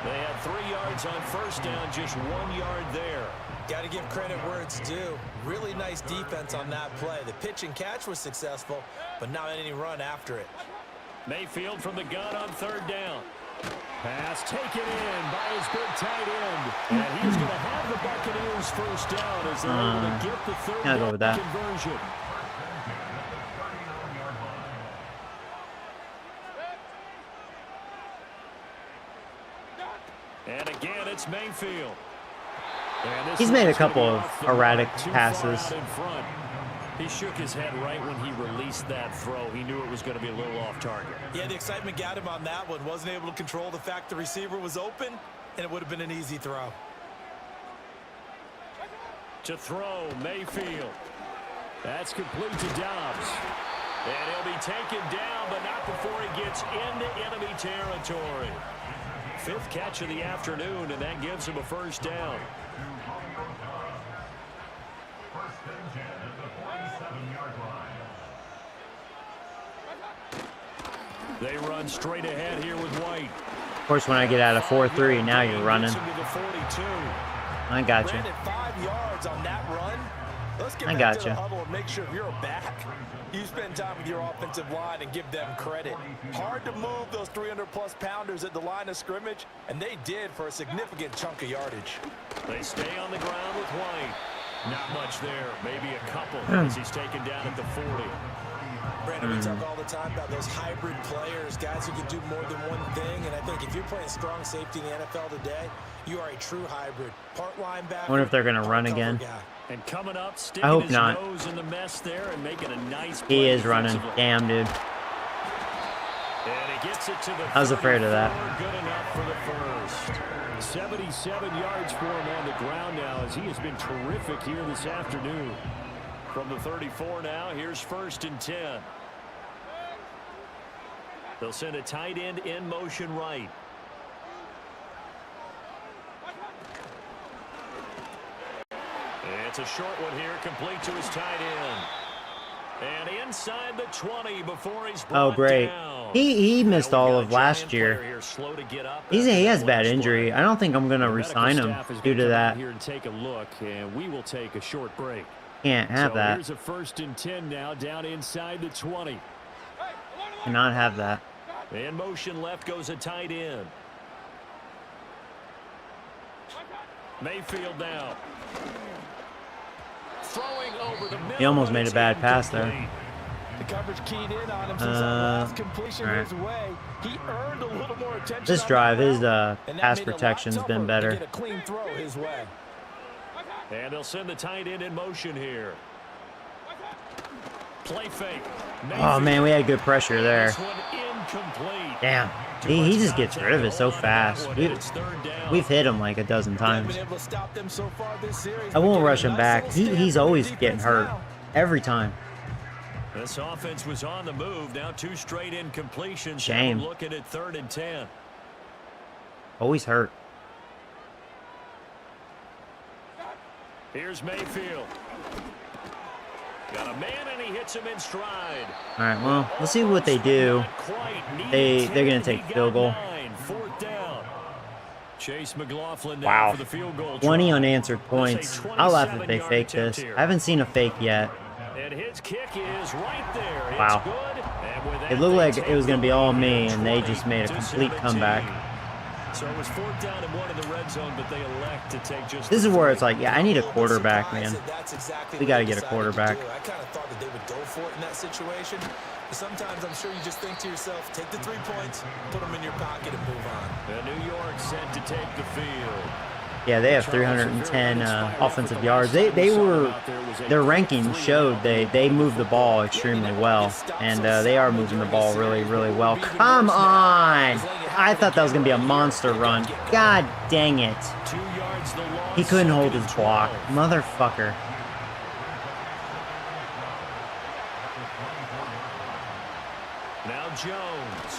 They had 3 yards on first down, just 1 yard there. Got to give credit where it's due. Really nice defense on that play. The pitch and catch was successful, but not any run after it. Mayfield from the gun on 3rd down. Pass taken in by his big tight end. And he's going to have the Buccaneers first down as they're able to get the 3rd go with that. conversion. And again, it's Mayfield. He's made a couple of erratic passes. He shook his head right when he released that throw. He knew it was going to be a little off target. Yeah, the excitement got him on that one. Wasn't able to control the fact the receiver was open, and it would have been an easy throw. To throw, Mayfield. That's complete to Dobbs. And he'll be taken down, but not before he gets into enemy territory. 5th catch of the afternoon, and that gives him a first down. They run straight ahead here with White. Of course, when I get out of 4-3, now you're running. I got you. Brandon, 5 yards on that run. Let's get I back to gotcha. the huddle and make sure if you're back, you spend time with your offensive line and give them credit. Hard to move those 300-plus pounders at the line of scrimmage, and they did for a significant chunk of yardage. They stay on the ground with White. Not much there. Maybe a couple as he's taken down at the 40. Brandon, we talk all the time about those hybrid players, guys who can do more than one thing, and I think if you're playing strong safety in the NFL today, you are a true hybrid. Part linebacker. I wonder if they're going to run cover again. guy. And coming up, sticking I hope his not. nose in the mess there and making a nice play He is running. defensively. Damn, dude. And he gets it to the I was afraid of that. 34. Good enough for the first. 77 yards for him on the ground now as he has been terrific here this afternoon. From the 34 now, here's 1st and 10. They'll send a tight end in motion right. It's a short one here, complete to his tight end. And inside the 20 before he's brought Great. down. He missed Now we've all got of a last giant year. player here, slow to get up He after has that bad last injury. play. I don't think I'm going to The medical re-sign him staff is due gonna to come out that. here and take a look, and we will take a short break. Can't have So that. here's a 1st and 10 now down inside the 20. Cannot have that. In motion left goes a tight end. Mayfield now. Throwing over the middle. He almost made a bad pass there. The coverage keyed in on him since that last completion all right. his way. He earned a little more attention. This on drive, that his route, and that pass made it a lot protection's tougher been to better. get a clean throw his way. And they'll send the tight end in motion here. Play fake. Oh, man, we had good pressure there. This one incomplete. Damn. He just gets rid of it so fast. We've hit him like a dozen They've times. been able to stop them so far this series. I won't They're rush getting him a nice back. little He's stand always from the getting defense hurt. now. Every time. This offense was on the move. Now 2 straight incompletions. Shame. Looking at 3rd and 10. Always hurt. Here's Mayfield. Got a man and he hits him in stride. All right, well, let's see what they do. Not quite. They're Needed gonna 10. take He field got goal. 9. 4th down. Chase McLaughlin now Wow. for the field goal 20 try. unanswered points. I'll laugh if they 27-yard fake attempt this. here. I haven't seen a fake yet. And his kick is right there. It's Wow. good. And with that, It looked they like take it was going to be all the me, lead, and they just made a 20 to complete 17. comeback. So it was 4th down and 1 in the red zone, but they elect to take just. This the is where 3. it's like, yeah, I need a quarterback, man. That's exactly We what got to they get a decided to quarterback. do. I kind of thought that they would go for it in that situation. But sometimes I'm sure you just think to yourself, take the 3 points, put them in your pocket, and move on. And New York set to take the field. Yeah, they have 310 offensive yards. Their rankings showed they move the ball extremely well, and they are moving the ball really, really well. Come on! I thought that was going to be a monster run. God dang it. 2 yards the loss. He couldn't hold 2nd his and block. 12. Motherfucker. Now Jones.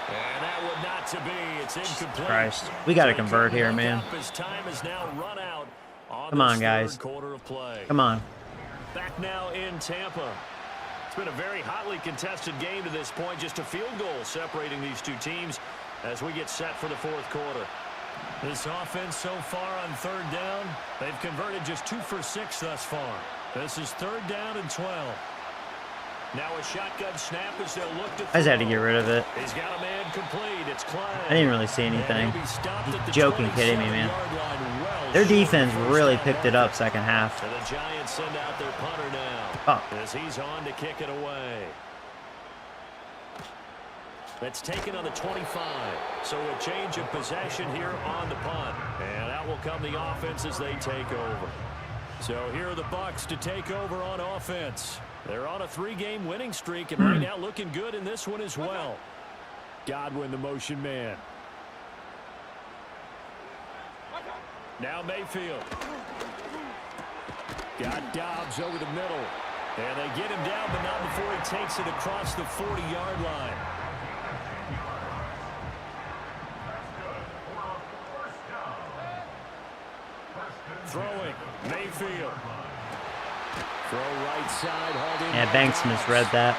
And that would not to be. It's incomplete. Christ. We got to Taking convert here, one man. up as time is now run out Come on, this guys. 3rd quarter of play. Come on. Back now in Tampa. It's been a very hotly contested game to this point. Just a field goal separating these 2 teams as we get set for the 4th quarter. This offense so far on 3rd down, they've converted just 2 for 6 thus far. This is 3rd down and 12. Now a shotgun snap as they'll look to throw. I just had to get rid of it. He's got a man complete. It's Klein. I didn't really see anything. And he'll be stopped at the Joking, kidding me, man. 27-yard line. Well Their short defense first really down picked it marker. up second half. And the Giants send out their punter now. Fuck. As he's on to kick it away. That's taken on the 25. So a change of possession here on the punt. And out will come the offense as they take over. So here are the Bucs to take over on offense. They're on a 3-game winning streak and right now looking good in this one as well. Godwin, the motion man. Now Mayfield. Got Dobbs over the middle. And they get him down, but not before he takes it across the 40-yard line. Throwing, Mayfield. Throw right side, hauled in. Yeah, Banks misread that.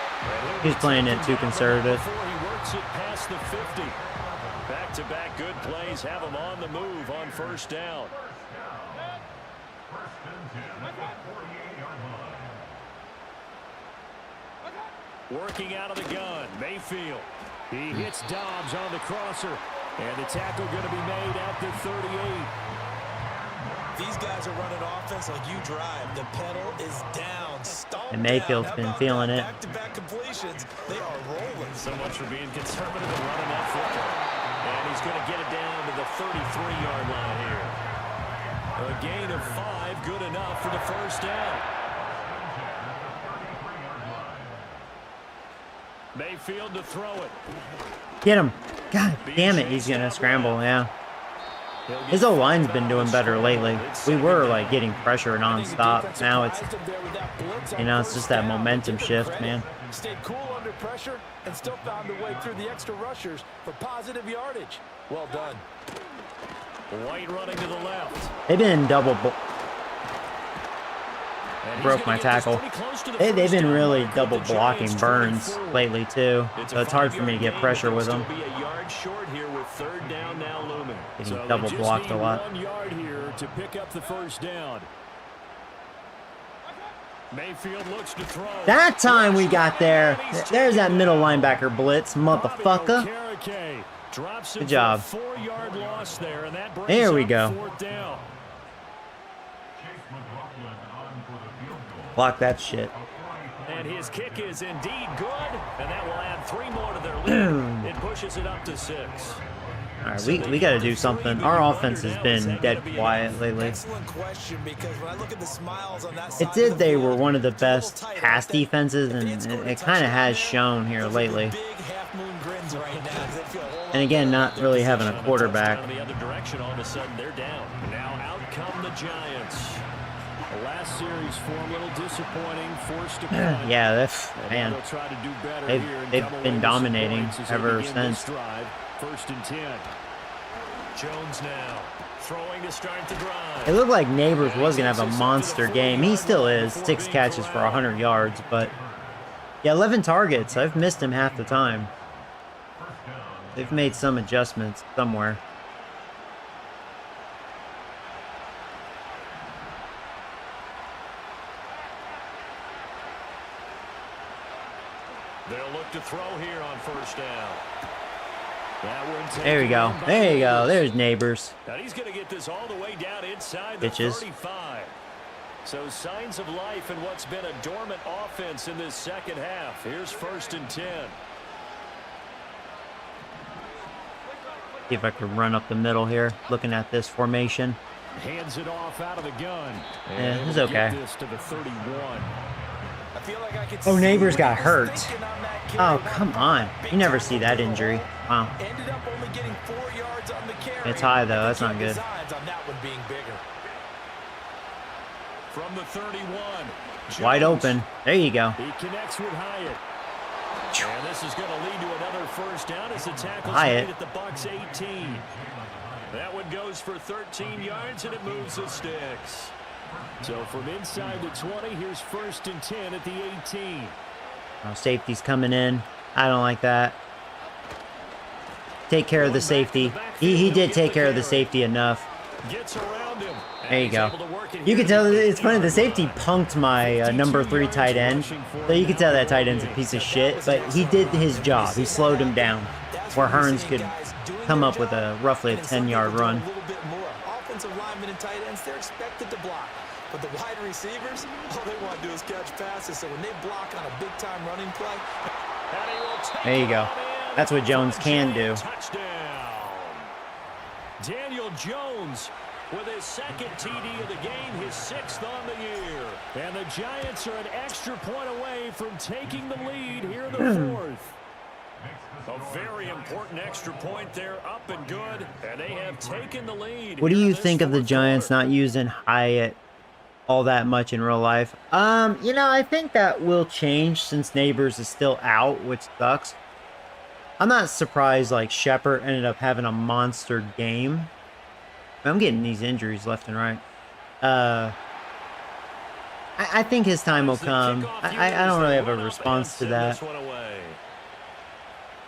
He's playing it too conservative. Before he works it past the 50. Back-to-back good plays have them on the move on first down. First and 10 at the 48-yard line. Working out of the gun, Mayfield. He hits Dobbs on the crosser. And the tackle going to be made out to 38. These guys are running offense like you drive. The pedal is down. And Mayfield's been feeling it. Back-to-back completions. They are rolling. So much for being conservative and running that football. And he's going to get it down to the 33-yard line here. A gain of 5, good enough for the first down. Mayfield to throw it. Get him. God damn it, he's going to scramble, yeah. His O-line's been doing better lately. We were, like, getting pressure nonstop. Now it's, you know, it's just that momentum shift, man. Stayed cool under pressure and still found a way through the extra rushers for positive yardage. Well done. White running to the left. They've been double... Broke my tackle. They've been really double blocking Burns lately, too. So it's hard for me to get pressure with them. Getting double blocked a lot. 1 yard here to pick up the first down. Mayfield looks to throw. That time we got there. There's that middle linebacker blitz, motherfucker. Good job. There we go. Block that shit. And his kick is indeed good, and that will add 3 more to their lead. It pushes it up to 6. All right, we got to do something. Our offense has been dead quiet lately. It did. They were one of the best pass defenses, and it kind of has shown here lately. And again, not really having a quarterback. The other direction, all of a sudden they're down. Now out come the Giants. The last series form a little disappointing, forced to punt. Yeah, that's, man, they've been dominating ever since. First and 10. Jones now throwing to start the drive. It looked like Neighbors was going to have a monster game. He still is. 6 catches for 100 yards, but yeah, 11 targets. I've missed him half the time. They've made some adjustments somewhere. They'll look to throw here on first down. There we go. There you go. There's Neighbors. Now he's going to get this all the way down inside the 35. So signs of life in what's been a dormant offense in this second half. Here's first and 10. See if I can run up the middle here, looking at this formation. Hands it off out of the gun. Yeah, it's okay. This to the 31. Oh, Neighbors got hurt. Oh, come on. You never see that injury. Wow. It's high, though. That's not good. From the 31. Wide open. There you go. He connects with Hyatt. And this is going to lead to another first down as the tackle's Hyatt. made at the Bucs 18. That one goes for 13 yards, and it moves the sticks. So from inside the 20, here's first and 10 at the 18. Oh, safety's coming in. I don't like that. Take care of the safety. He did take care of the safety enough. Gets around him. There you go. You can tell, it's funny, the safety punked my number 3 tight end. So you can tell that tight end's a piece of shit, but he did his job. He slowed him down, where Hearns could come up with roughly a 10-yard run. Offensive linemen and tight ends, they're expected to block. But the wide receivers, all they want to do is catch passes. So when they block on a big-time running play, there you go. That's what Jones can do. Touchdown. Daniel Jones with his second TD of the game, his 6th on the year. And the Giants are an extra point away from taking the lead here in the 4th. A very important extra point there, up and good, and they have taken the lead. What do you think of the Giants not using Hyatt all that much in real life? You know, I think that will change since Neighbors is still out, which sucks. I'm not surprised, like, Shepard ended up having a monster game. I'm getting these injuries left and right. I think his time will come. I don't really have a response to that.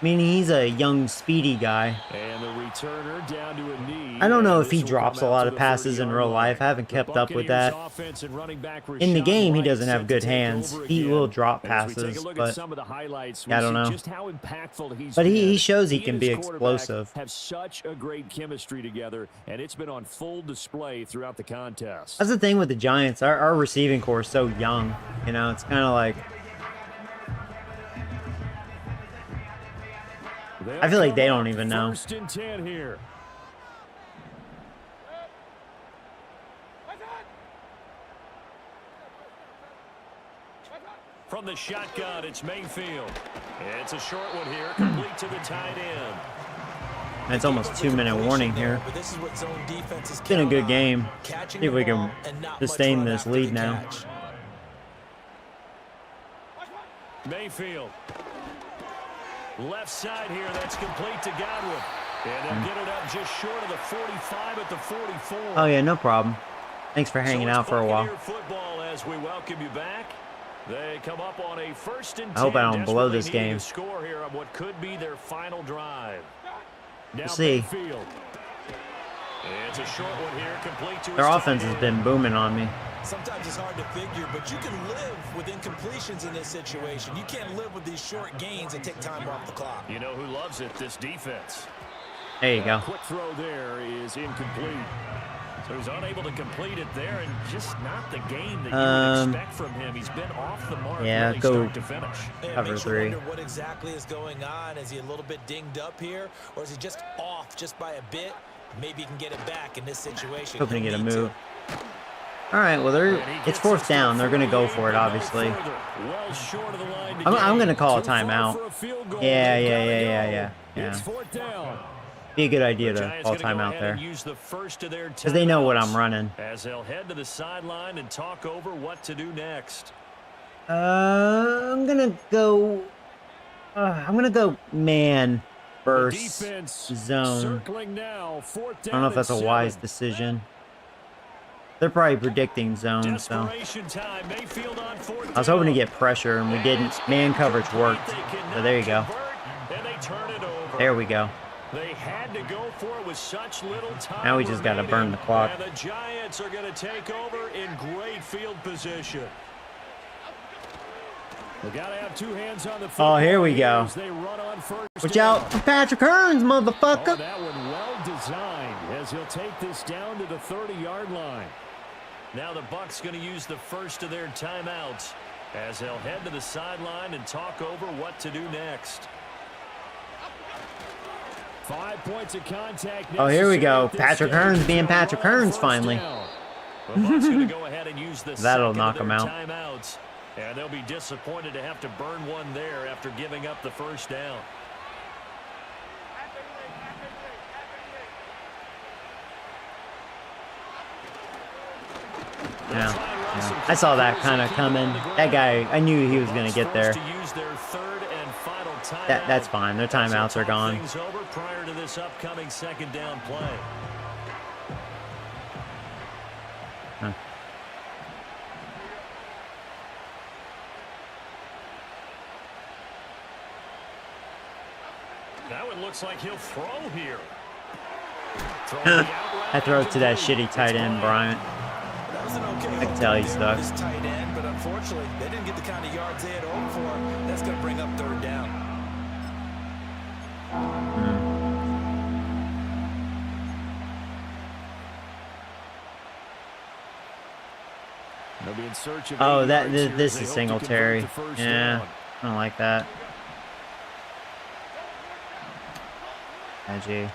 I mean, he's a young, speedy guy. And the returner down to a knee. I don't know And if he this will drops a come out lot to of the passes in 30-yard real life. I line. haven't The kept up with Buccaneers that. offense and running back In the Rashawn game, he White doesn't have set to good take hands. over He again. will drop As we take passes, a look but at some of the highlights, yeah, I we don't see know. just how impactful he's But been. he shows he and can be his quarterback explosive. have such a great chemistry together, and it's been on full display throughout the contest. That's the thing with the Giants. Our receiving core is so young. You know, it's kind of like, I feel like they don't even know. First and 10 here. From the shotgun, it's Mayfield. It's a short one here, complete to the tight end. And it's almost 2-minute warning here. But this is what zone defense is It's been a good count on, game. catching See if the we can ball and not much sustain run this after lead the now. catch. Mayfield. Left side here, that's complete to Godwin. And they'll get it up just short of the 45 at the 44. Oh yeah, no problem. Thanks for hanging So it's out for a while. Buccaneer football as we welcome you back. They come up on a first and 10. I hope I don't blow desperately this needing game. to score here on what could be their final drive. Now We'll see. Mayfield. It's a short one here, complete to Their his offense tight has end. been booming on me. Sometimes it's hard to figure, but you can live with incompletions in this situation. You can't live with these short gains that take time off the clock. You know who loves it? This defense. There you go. Quick throw there is incomplete. So he's unable to complete it there, and just not the game that you would expect from him. He's been off the mark yeah, really go start to finish. It cover makes you 3. wonder what exactly is going on. Is he a little bit dinged up here, or is he just off just by a bit? Maybe he can get it back in this situation. Hoping to He'll get a need move. All right, well, And he it's gets fourth us down. to They're going to go 48, for it, but no obviously. further. Well short of the line to I'm going to gain. call a Too far timeout. for a field goal. Yeah, They've gotta yeah. go. It's fourth down. Be a good idea The to Giants call gonna go timeout ahead there. and use the first of their Because they know what I'm timeouts running. as they'll head to the sideline and talk over what to do next. I'm going to go... I'm going to go man The versus defense zone. circling now, fourth I don't know if down that's a and wise 7. decision. They're probably predicting zone, so... Desperation time. Mayfield on fourth I was hoping to down. get pressure, and we didn't. Man coverage worked. They cannot So there you go. convert, and they turn it over. There we go. They had to go for it with such little time. Now we just gotta remaining, burn the clock. And the Giants are going to take over in great field position. We got to have two hands on the football. Oh, here we go. as they run on first Watch down. out for Patrick Hearns, Oh, motherfucker! that one well designed as he'll take this down to the 30-yard line. Now the Bucs going to use the first of their timeouts as they'll head to the sideline and talk over what to do next. 5 points of contact. Oh, here we go. necessary at this Patrick stage Hearns being to Patrick run Hearns first finally. down. The Bucs going to go ahead and use the That'll second knock of him their out. timeouts. And they'll be disappointed to have to burn one there after giving up the first down. Yeah. I saw that kind of coming. That guy, I knew he was going to get there. That's fine. Their timeouts are gone. Things over prior to this upcoming second down play. Huh. Now it looks like he'll throw here. I throw it to that shitty tight end, Bryant. That was an okay I can tell he hold there with sucks. this tight end, but unfortunately, they didn't get the kind of yards they had hoped for. That's going to bring up third down. They'll be in search of Oh, 8 that yards here this as is they hope to convert Singletary. the first Yeah, down. I don't like that. Edgy.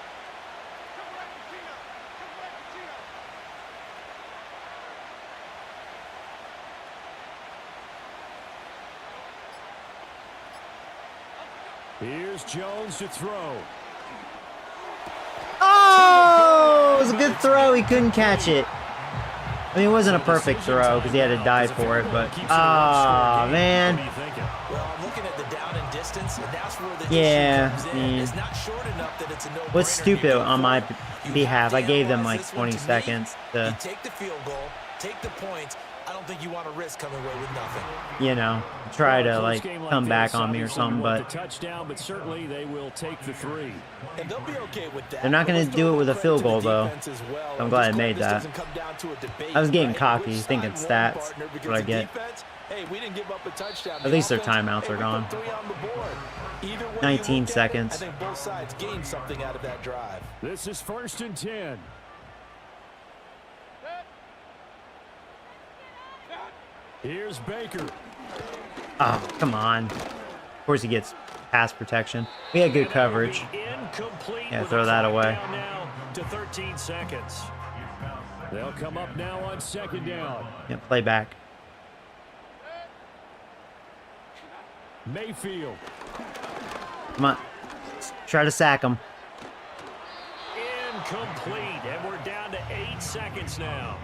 Here's Jones to throw. Oh, it was a good throw. He couldn't catch it. I mean, it wasn't a perfect throw because he had to die for it, but man. What are you thinking? Well, I'm looking at the down and distance, and that's where the Yeah, issue comes in. man. It's not short enough that it's a no-brainer. What's stupid You go on for my it. You behalf? have I to gave them analyze like this one 20 to me. seconds You to. take the field goal, take the points, I don't think you want to risk coming away with nothing. You know, try to Close like game like come back this, on me or obviously you something, want but the touchdown, but certainly they will take the 3. And they'll be okay with that. they're not going to do it with a field goal though. Well. I'm glad I made that. I was getting cocky, thinking stats. That's what I get. Hey, we didn't give up a touchdown. At least their timeouts are gone. 19 seconds. I think both sides gained something out of that drive. This is 1st and 10. Here's Baker. Oh, come on. Of course he gets pass protection. We had good coverage. Yeah, throw that away. Now to 13 seconds. They'll come up now on 2nd down. Yeah, play back. Mayfield. Come on. Let's try to sack him. Incomplete, and we're down to 8 seconds now.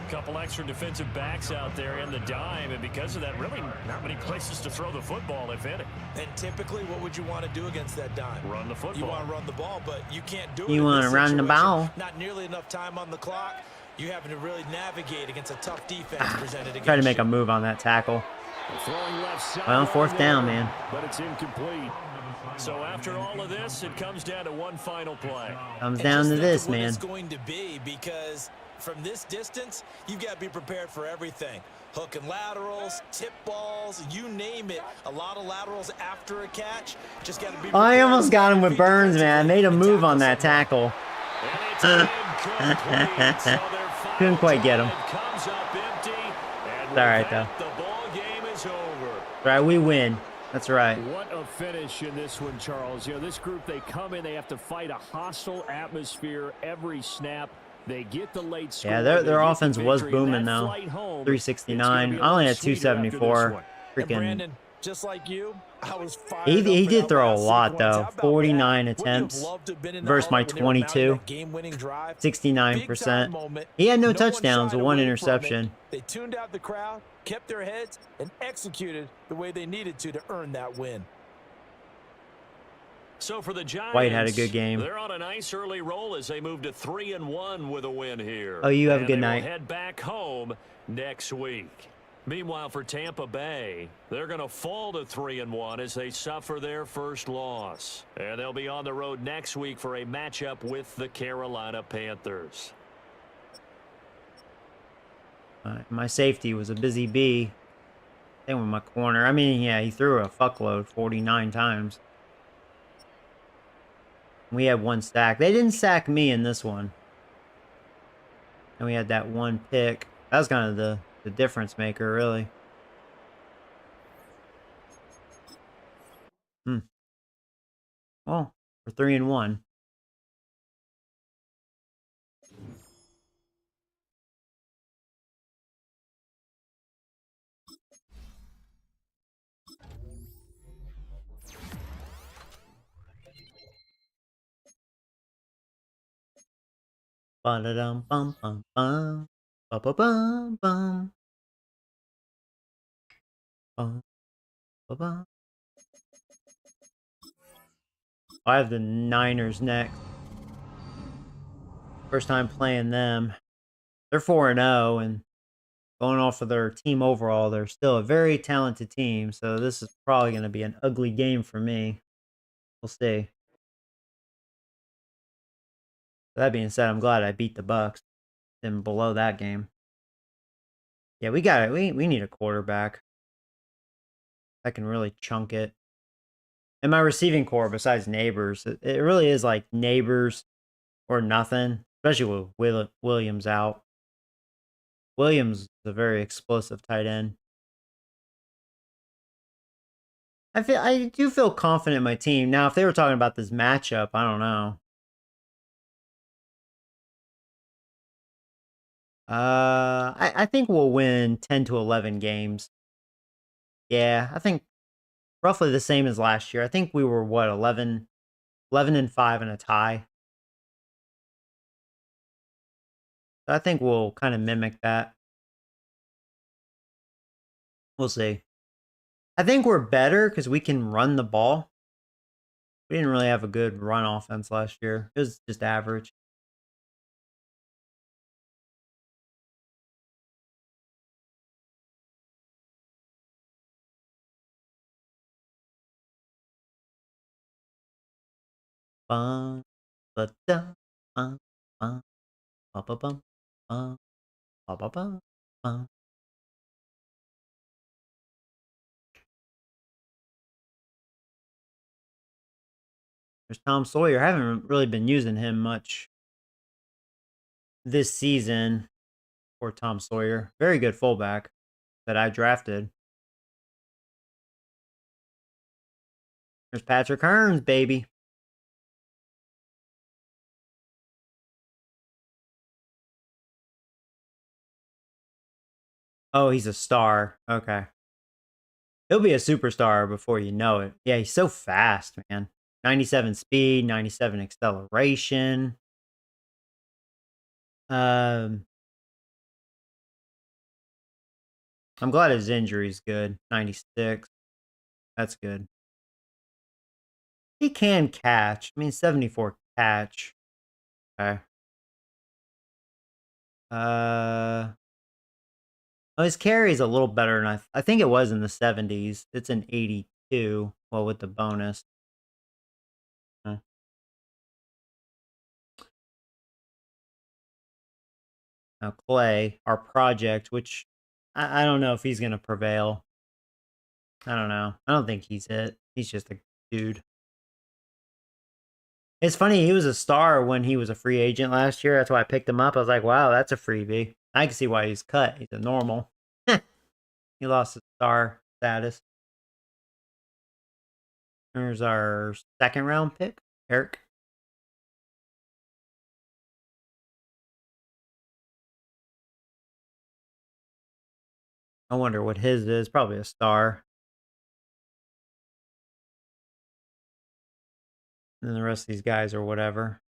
A couple extra defensive backs out there in the dime, and because of that, really not many places to throw the football, if any. And typically, what would you want to do against that dime? Run the football. You want to run the ball, but you can't do it. You want to run the ball. Not nearly enough time on the clock. You having to really navigate against a tough defense presented against Try to make a move on that tackle. Throwing left side. Well, 4th down, man. But it's incomplete. So after all of this, it comes down to one final play. Comes down to this, man. It's going to be because from this distance, you've got to be prepared for everything. Hook and laterals, tip balls, you name it. A lot of laterals after a catch. Just got to be. I almost got him with Burns, man. I made a move on that tackle. Couldn't quite get him. It's all right, though. The ball game is over. All right, we win. That's right. What a finish in this one, Charles. You know, this group, they come in, they have to fight a hostile atmosphere every snap. They get the late score. Yeah, their offense was booming, though. 369. I only had 274. Freaking. Brandon, just like you, I was fired He up did for throw a that lot, sequence. though. How about 49 that? attempts Wouldn't you have loved to have been in the versus my huddle when they were mounting 22. that game-winning drive? 69%. Moment. He had no one touchdowns, shied but one away from interception. it. They tuned out the crowd, kept their heads, and executed the way they needed to earn that win. So for the Giants, White had a good game. They're on a nice early roll as they move to 3-1 with a win here. Oh, you have a good And they will night. head back home next week. Meanwhile, for Tampa Bay, they're going to fall to 3-1 as they suffer their first loss. And they'll be on the road next week for a matchup with the Carolina Panthers. My safety was a busy bee. Same with my corner. I mean, yeah, he threw a fuckload 49 times. We had one sack. They didn't sack me in this one. And we had that one pick. That was kind of the difference maker, really. Well, we're 3-1. Ba-da-dum bum bum bum. Ba-ba-bum bum. Bum. Ba-bum. I have the Niners next. First time playing them. They're 4-0, and going off of their team overall, they're still a very talented team. So this is probably going to be an ugly game for me. We'll see. That being said, I'm glad I beat the Bucks. Them below that game. Yeah, we got it. We need a quarterback that can really chunk it. And my receiving core, besides Neighbors, it really is like Neighbors or nothing, especially with Williams out. Williams is a very explosive tight end. I do feel confident in my team. Now, if they were talking about this matchup, I don't know. I think we'll win 10 to 11 games. Yeah, I think roughly the same as last year. I think we were, what, 11 and 5 and a tie. I think we'll kind of mimic that. We'll see. I think we're better because we can run the ball. We didn't really have a good run offense last year. It was just average. Bum, ba-dum, bum, bum, ba-ba-bum, bum, ba-ba-bum, bum. There's Tom Sawyer. I haven't really been using him much this season. Poor Tom Sawyer. Very good fullback that I drafted. There's Patrick Hearns, baby. Oh, he's a star. Okay. He'll be a superstar before you know it. Yeah, he's so fast, man. 97 speed, 97 acceleration. Um, I'm glad his injury's good. 96. That's good. He can catch. I mean, 74 catch. Okay. Uh, oh, his carry is a little better than I think it was in the 70s. It's an 82. Well, with the bonus. Uh, Now, Clay, our project, which I don't know if he's going to prevail. I don't know. I don't think he's it. He's just a dude. It's funny, he was a star when he was a free agent last year. That's why I picked him up. I was like, wow, that's a freebie. I can see why he's cut. He's a normal. He lost his star status. There's our second round pick, Eric. I wonder what his is. Probably a star. And the rest of these guys are whatever.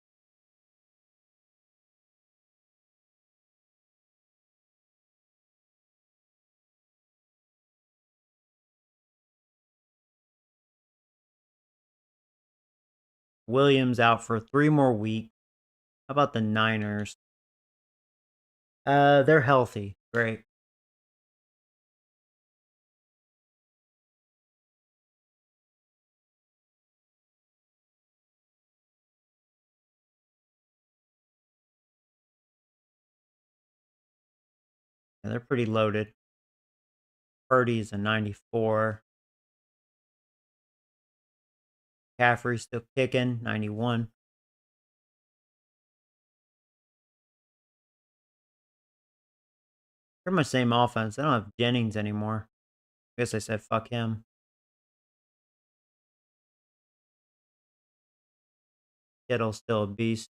Williams out for 3 more weeks. How about the Niners? They're healthy. Great. Yeah, they're pretty loaded. Purdy's a 94. Caffrey's still kicking, 91. Pretty much same offense. I don't have Jennings anymore. I guess I said fuck him. Kittle's still a beast.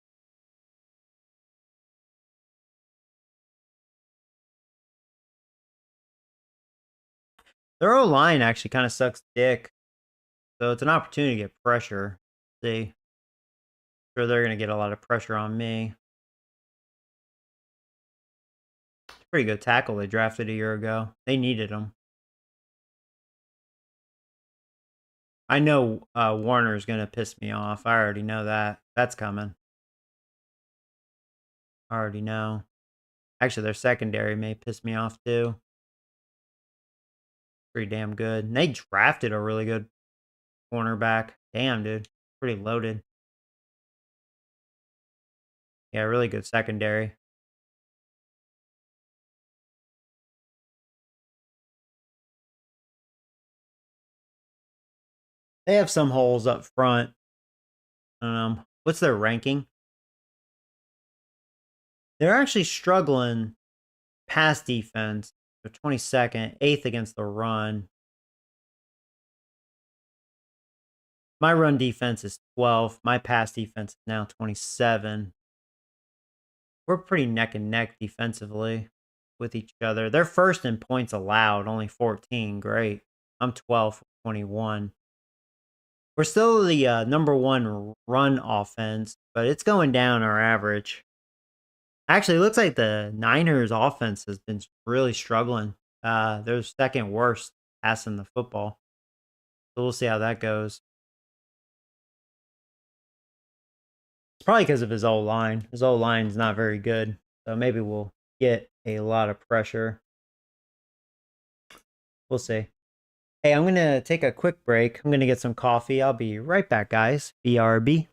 Their O-line actually kind of sucks dick. So it's an opportunity to get pressure. See. Sure they're going to get a lot of pressure on me. Pretty good tackle they drafted a year ago. They needed him. I know Warner's going to piss me off. I already know that. That's coming. I already know. Actually, their secondary may piss me off too. Pretty damn good. And they drafted a really good cornerback. Damn, dude. Pretty loaded. Yeah, really good secondary. They have some holes up front. What's their ranking? They're actually struggling pass defense. They're 22nd, 8th against the run. My run defense is 12th. My pass defense is now 27. We're pretty neck and neck defensively with each other. They're first in points allowed, only 14. Great. I'm 12th, 21. We're still the number one run offense, but it's going down our average. Actually, it looks like the Niners offense has been really struggling. They're second worst passing the football. So we'll see how that goes. It's probably because of his O-line. His O-line's not very good. So maybe we'll get a lot of pressure. We'll see. Hey, I'm going to take a quick break. I'm going to get some coffee. I'll be right back, guys. BRB.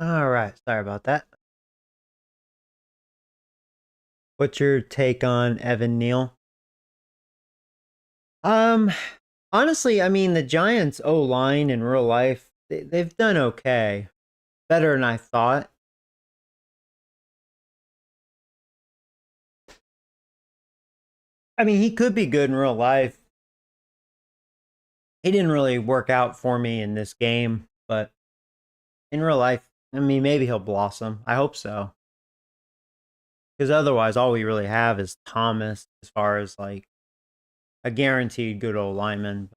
All right, sorry about that. What's your take on Evan Neal? Honestly, I mean, the Giants O-line in real life, they've done okay. Better than I thought. I mean, he could be good in real life. He didn't really work out for me in this game, but in real life, I mean, maybe he'll blossom. I hope so. Because otherwise, all we really have is Thomas as far as like a guaranteed good old lineman.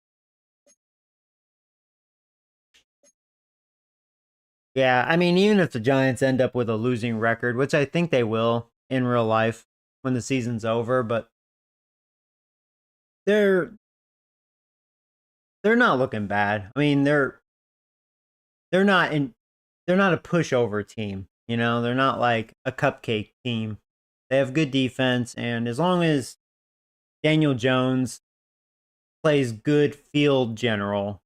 Yeah, I mean, even if the Giants end up with a losing record, which I think they will in real life when the season's over, but they're not looking bad. I mean, they're not a pushover team, you know? They're not like a cupcake team. They have good defense, and as long as Daniel Jones plays good field general,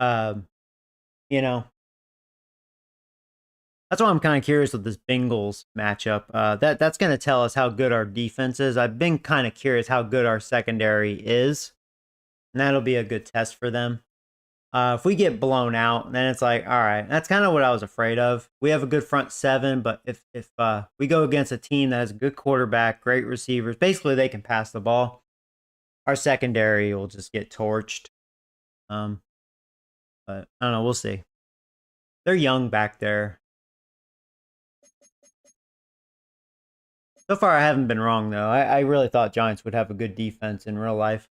you know, that's why I'm kind of curious with this Bengals matchup. That's going to tell us how good our defense is. I've been kind of curious how good our secondary is, and that'll be a good test for them. If we get blown out, then it's like, all right, that's kind of what I was afraid of. We have a good front seven, but if we go against a team that has a good quarterback, great receivers, basically they can pass the ball, our secondary will just get torched. But I don't know, we'll see. They're young back there. So far, I haven't been wrong, though. I really thought Giants would have a good defense in real life.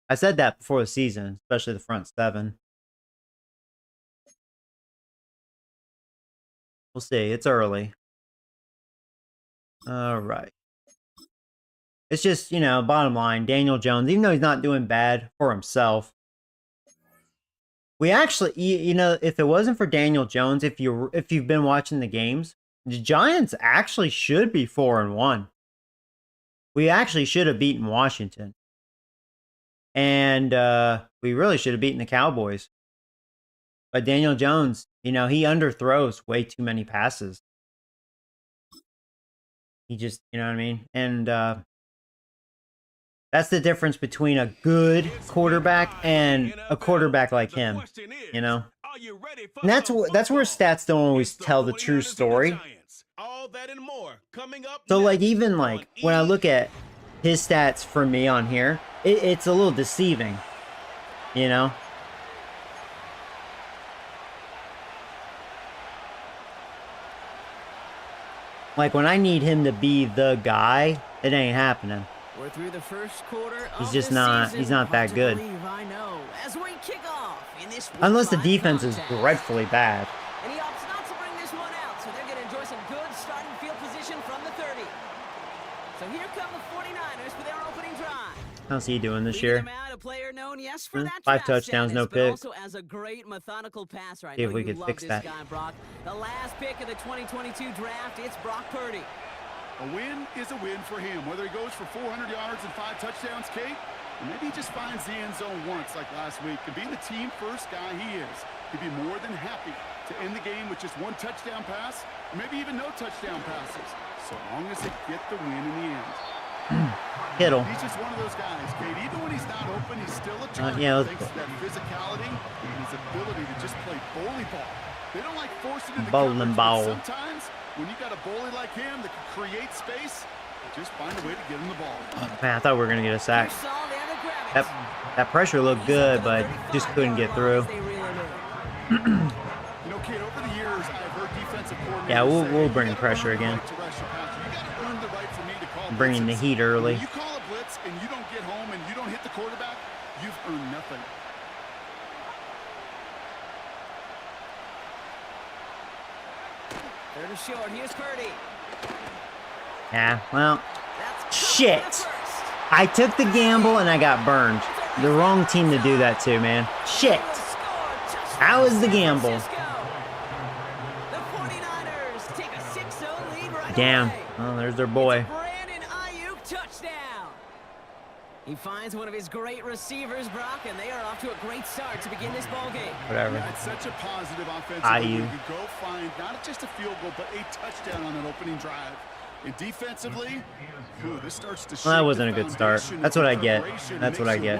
I said that before the season, especially the front seven. We'll see. It's early. All right. It's just, you know, bottom line, Daniel Jones, even though he's not doing bad for himself, we actually, you know, if it wasn't for Daniel Jones, if you've been watching the games, the Giants actually should be 4-1. We actually should have beaten Washington. And we really should have beaten the Cowboys. But Daniel Jones, you know, he underthrows way too many passes. He just, you know what I mean? And that's the difference between a good quarterback and a quarterback like him, you know? And that's where stats don't always tell the true story. So, like, even, like, when I look at his stats for me on here, it's a little deceiving, you know? Like, when I need him to be the guy, it ain't happening. We're through the first quarter. He's just not, he's not that good. Unless the defense is dreadfully bad. And he opts not to bring this one out, so they're going to enjoy some good starting field position from the 30. So here come the 49ers for their opening drive. How's he doing this year? Known, yes, for that 5 touchdowns, no picks. Also as a great methodical passer. See if we could fix that. Guy, Brock. The last pick of the 2022 draft, it's Brock Purdy. A win is a win for him, whether he goes for 400 yards and 5 touchdowns, Kate, or maybe he just finds the end zone once like last week. And being the team first guy he is, he'd be more than happy to end the game with just 1 touchdown pass, or maybe even no touchdown passes, so long as they get the win in the end. Kittle. He's just one of those guys, Kate. Even when he's not open, he's still a target. Yeah, thanks to that physicality and his ability to just play bully ball. They don't like forcing into bowling ball. Sometimes when you got a bully like him that can create space, just find a way to get him the ball. Man, I thought we were gonna get a sack. That pressure looked good, but just couldn't get through. You know, Kate, over the years, I've heard defensive coordinators yeah, we'll bring pressure again. Bringing the heat early. When you call a blitz and you don't get home and you don't hit the quarterback, you've earned nothing. Third and short. Here's Purdy. Yeah, well, shit. I took the gamble and I got burned. The wrong team to do that to, man. Shit. That was the gamble. The Damn. Well, there's their boy. He finds one of his great receivers, Brock, and they are off to a great start to begin this ball game. Whatever. Yeah, it's such a positive offensive IU. move. You go find not just a field goal, but a touchdown on that opening drive. And defensively, this starts to Well, that wasn't a good start. That's what I get. That's what I get.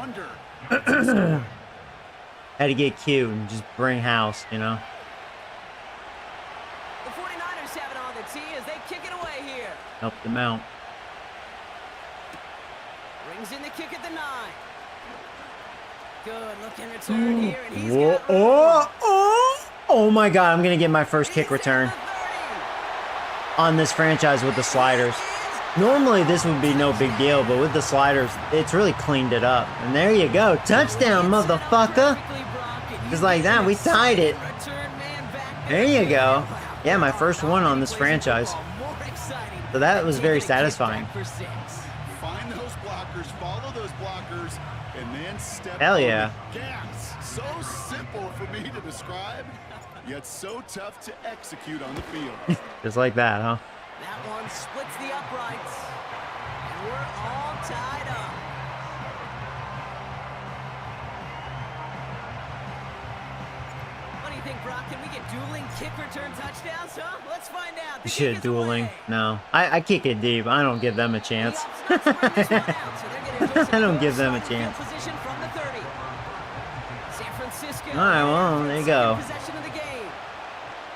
Had to get cute and just bring house, you know? The 49ers have it on the tee as they kick it away here. Help them out. Brings in the kick at the 9. Good looking return here, and he's Whoa, got room. oh my God, I'm going to get my first kick return on this franchise with the sliders. Normally this would be no big deal, but with the sliders, it's really cleaned it up. And there you go. Touchdown, motherfucker. Just like that, we tied it. There you go. Yeah, my first one on this franchise. So that was very satisfying. Find those blockers, follow those blockers, and then step Hell on yeah. the gas. So simple for me to describe, yet so tough to execute on the field. Just like that, huh? That one splits the uprights, and we're all tied up. What do you think, Brock? Can we get dueling kick return touchdowns, huh? Let's find out. The kick Shit, is dueling. away. No. I kick it deep. I don't give them a chance. I don't give them a chance. Position from the 30. San Francisco. All right, well, there you go. Possession of the game.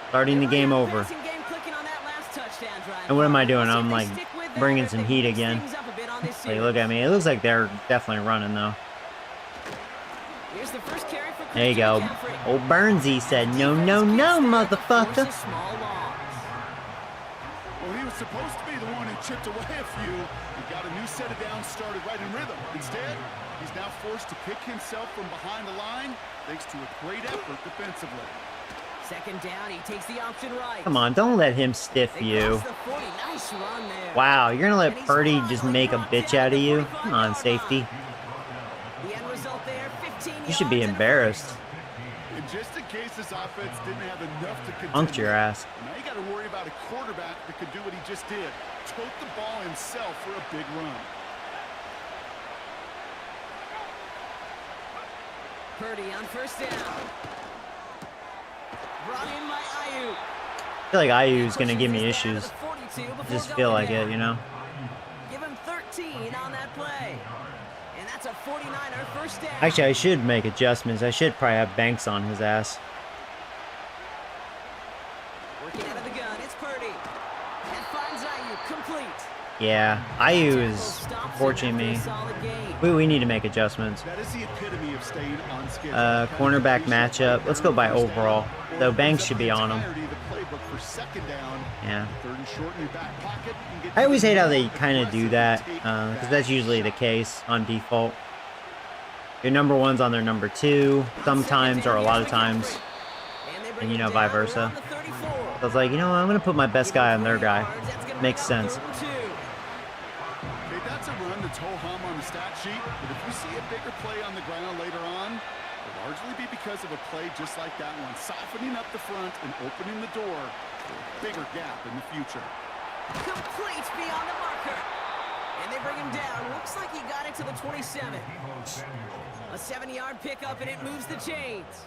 Starting the game over. Passing game clicking on that last touchdown drive. And what am I doing? I'm Let's like see if they stick with that bringing or some if they heat mix again. things up a bit on this Like, look at me. It looks like they're definitely running though. Here's the first carry for There you go. Christian McCaffrey. Old Burnsy said, no, no, no, motherfucker. Forces small loss. Well, he was supposed to be the one who chipped away a few. He got a new set of downs started right in rhythm. Instead, he's now forced to pick himself from behind the line thanks to a great effort defensively. Second down, he takes the option right. Come on, don't let him stiff They you. cross the 40. Nice run there. Wow, you're gonna let And he's Purdy just finally make a brought bitch down out of the you? 45 Come on, yard safety. line. The end result there, 15 You should be yards and a embarrassed. first. And just in case this offense didn't have enough to contend Punked your with, ass. now you got to worry about a quarterback that could do what he just did. Tote the ball himself for a big run. Purdy on first down. Brought in by Ayuk. I feel like IU's gonna give me issues. Just feel like it, you know? Give him 13 on that play. And that's a 49er first down. Actually, I should make adjustments. I should probably have Banks on his ass. Working out of the gun, it's Purdy. And finds Ayuk complete. Yeah, IU is torching me. We need to make adjustments. That is the epitome of staying on schedule. Cornerback matchup. Let's go by overall. Though Banks should be on him. Yeah. I always hate how they kind of do that, because that's usually the case on default. Your number one's on their number two, sometimes or a lot of times, and you know, vice versa. So it's like, you know what, I'm going to put my best guy on their guy. Makes sense. Okay, that's a run that's ho-hum on the stat sheet, but if you see a bigger play on the ground later on, it'll largely be because of a play just like that one, softening up the front and opening the door for a bigger gap in the future. Complete beyond the marker. And they bring him down. Looks like he got it to the 27. A 70-yard pickup, and it moves the chains.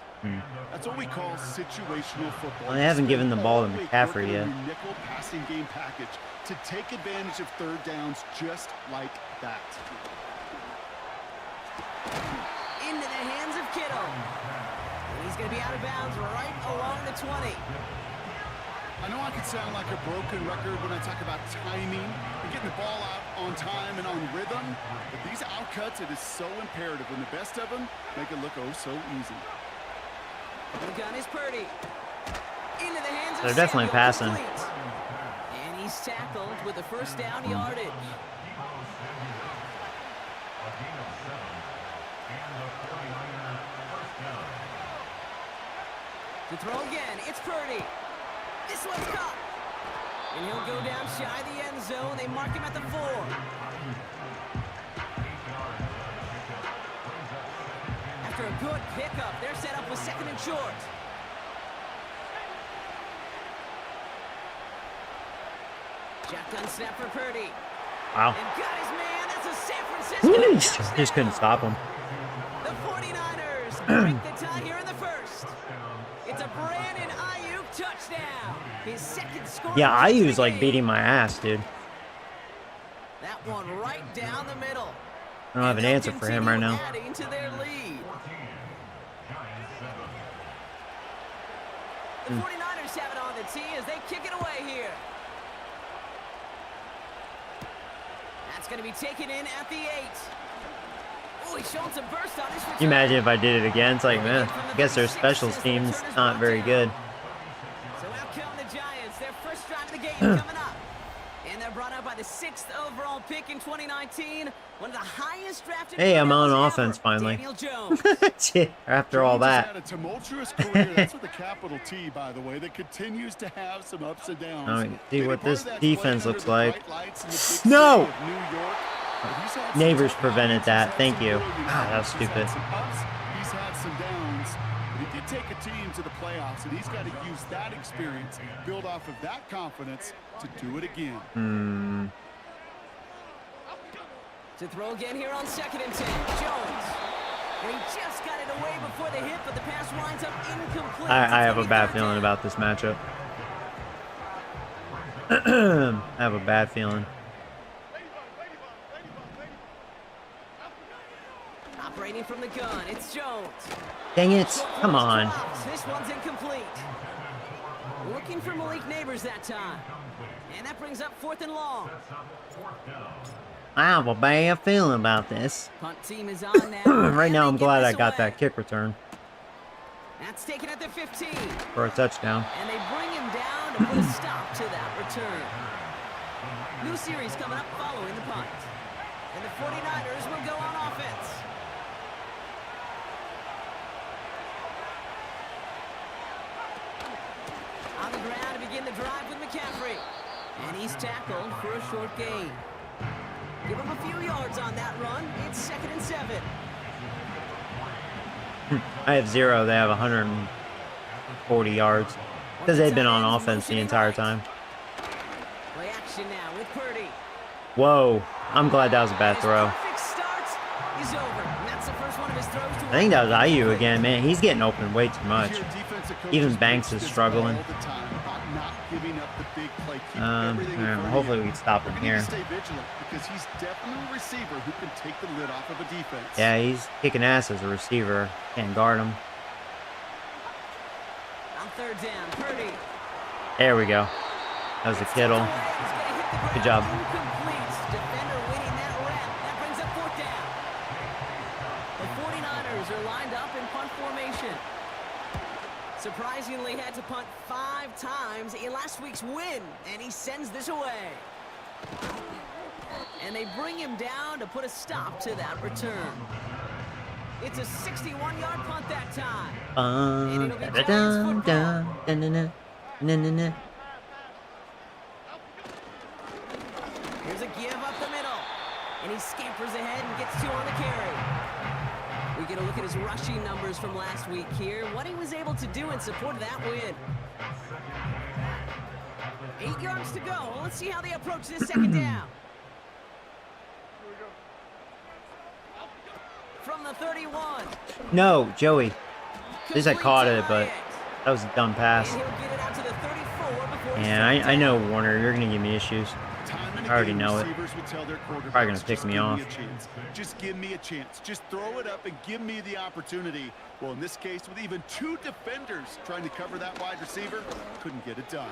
That's what we call situational football. Well, they haven't given the ball to McCaffrey yet. Nickel passing game package to take advantage of third downs just like that. Into the hands of Kittle. And he's going to be out of bounds right along the 20. I know I could sound like a broken record when I talk about timing and getting the ball out on time and on rhythm, but these outcuts, it is so imperative, and the best of them make it look oh so easy. The gun is Purdy. Into the hands of They're definitely Samuel, passing. complete. And he's tackled with a first down yardage. To throw again, it's Purdy. This one's caught. And he'll go down shy of the end zone. They mark him at the 4. After a good pickup, they're set up with second and short. Shotgun snap for Purdy. Wow. And got his man. That's a San Francisco touchdown. Just couldn't stop him. The 49ers break the tie here in the first. It's a Brandon Ayuk touchdown. His second score. Yeah, Ayuk's like beating my ass, dude. That one right down the middle. I don't have an answer for him right now. Adding to their lead. The 49ers have it on the tee as they kick it away here. That's going to be taken in at the 8. Oh, he's showing some burst on his return. Can you imagine if I did it again? It's like, man, I guess their specials team's not very good. So out come the Giants. Their first drive of the game coming up. And they're brought up by the 6th overall pick in 2019. One of the highest drafted. Hey, I'm on ever, offense finally. Daniel Jones. After all that. Had a tumultuous career. That's with a capital T, by the way, that continues to have some ups and downs. Oh, see what this defense looks like. No! Neighbors prevented that. Thank you. Ah, that was stupid. He's had some downs, but he did take a team to the playoffs, and he's got to use that experience, build off of that confidence to do it again. To throw again here on 2nd and 10. Jones. And he just got it away before the hit, but the pass winds up incomplete. I have a bad feeling about this matchup. I have a bad feeling. Operating from the gun, it's Jones. Dang it. Come on. This one's incomplete. Looking for Malik Neighbors that time. And that brings up 4th and long. I have a bad feeling about this. Punt team is on now. Right now, I'm glad I got that kick return That's taken at the 15. for a touchdown. And they bring him down to put a stop to that return. New series coming up following the punt. And the 49ers will go on offense. On the ground to begin the drive with McCaffrey. And he's tackled for a short gain. Give him a few yards on that run. It's 2nd and 7. I have 0. They have 140 yards. Because they've been on offense the entire time. Play action now with Purdy. Whoa. I'm glad that was a bad throw. Perfect start is over. And that's the first one of his throws to I think that was Ayuk again, man. He's getting open way too much. Even Banks is struggling. Hopefully we can stop him here. Stay vigilant because he's definitely a receiver who can take the lid off of a defense. Yeah, he's kicking ass as a receiver. Can't guard him. On 3rd down, Purdy. There we go. That was a Kittle. Good job. Incomplete. Defender winning that rep. That brings up 4th down. The 49ers are lined up in punt formation. Surprisingly had to punt 5 times in last week's win, and he sends this away. And they bring him down to put a stop to that return. It's a 61-yard punt that time. And it'll be Giants football. Here's a give up the middle. And he scampers ahead and gets 2 on the carry. We get a look at his rushing numbers from last week here. What he was able to do in support of that win. 8 yards to go. Well, let's see how they approach this 2nd down. From the 31. No, Joey. At least I caught it, but that was a dumb pass. And he'll get it out to the 34 before And I know, Warner, you're going to give me issues. I already know it. Probably going to pick me off. Just give me a chance. Just throw it up and give me the opportunity. Well, in this case, with even 2 defenders trying to cover that wide receiver, couldn't get it done.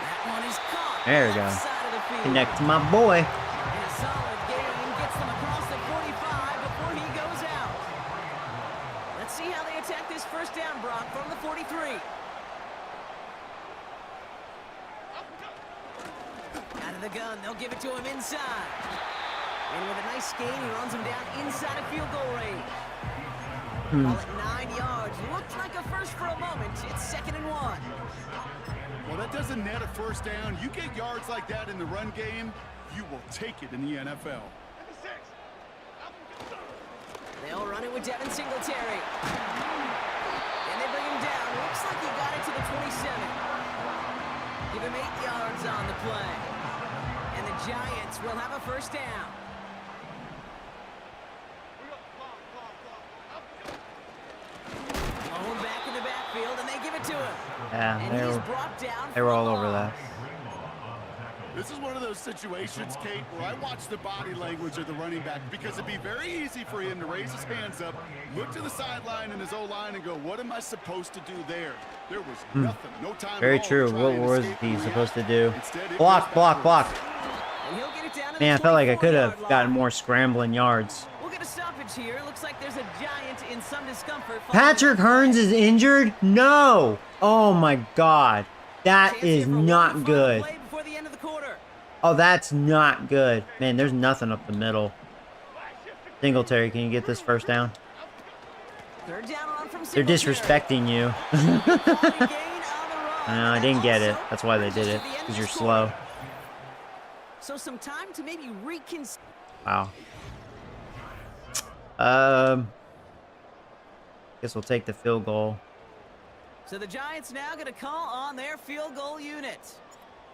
That one is caught. There we go. Side of the field. Connect to my boy. And a solid gain gets them across the 45 before he goes out. Let's see how they attack this 1st down, Brock, from the 43. Out of the gun, they'll give it to him inside. And with a nice gain, he runs him down inside of field goal range. Ball at 9 yards. Looked like a first for a moment. It's 2nd and 1. Well, that doesn't net a 1st down. You get yards like that in the run game, you will take it in the NFL. They'll run it with Devin Singletary. And they bring him down. Looks like he got it to the 27. Give him 8 yards on the play. And the Giants will have a 1st down. Yeah, And he's brought down they were for a all over loss. that. This is one of those situations, Kate, where I watch the body language of the running back because it'd be very easy for him to raise his hands up, look to the sideline in his O-line and go, what am I supposed to do there? There was nothing, no time Very at all true. to try What and was escape he and supposed to react. do? Instead, it Block, goes block, block. backwards. And he'll get it down to Man, I the felt like I could 24-yard have line. gotten more scrambling yards. We'll get a stoppage here. Looks like there's a Giant in some discomfort. Patrick Hearns is injured? No! Oh my god. That Chance here is for one not final good. play before the end of the quarter. Oh, that's not good. Man, there's nothing up the middle. Singletary, can you get this first down? Third down run from They're Singletary. disrespecting you. Quality gain on the run. No, I That didn't get it. also That's why they brings did us it. to the end of Because you're this slow. quarter. So some time to maybe reconsider. Wow. Guess we'll take the field goal. So the Giants now going to call on their field goal unit.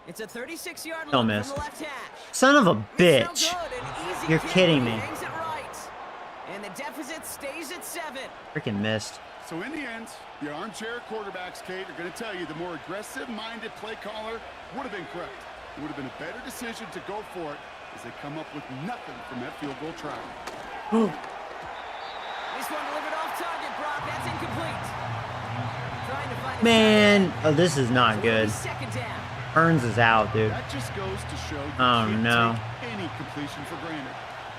It's a 36-yard Don't look miss. from the left hash. Son of a It's bitch. no good. An easy You're kick, kidding but he me. hangs it right. And the deficit stays at 7. Freaking missed. So in the end, the armchair quarterbacks, Kate, are going to tell you the more aggressive-minded play caller would have been correct. It would have been a better decision to go for it as they come up with nothing from that field goal try. This one delivered off target, Brock. That's incomplete. Trying to find a Man. Oh, this is not So it'll good. be second down. Hearns is out, dude. That just goes to show you Oh, can't no. take any completion for granted,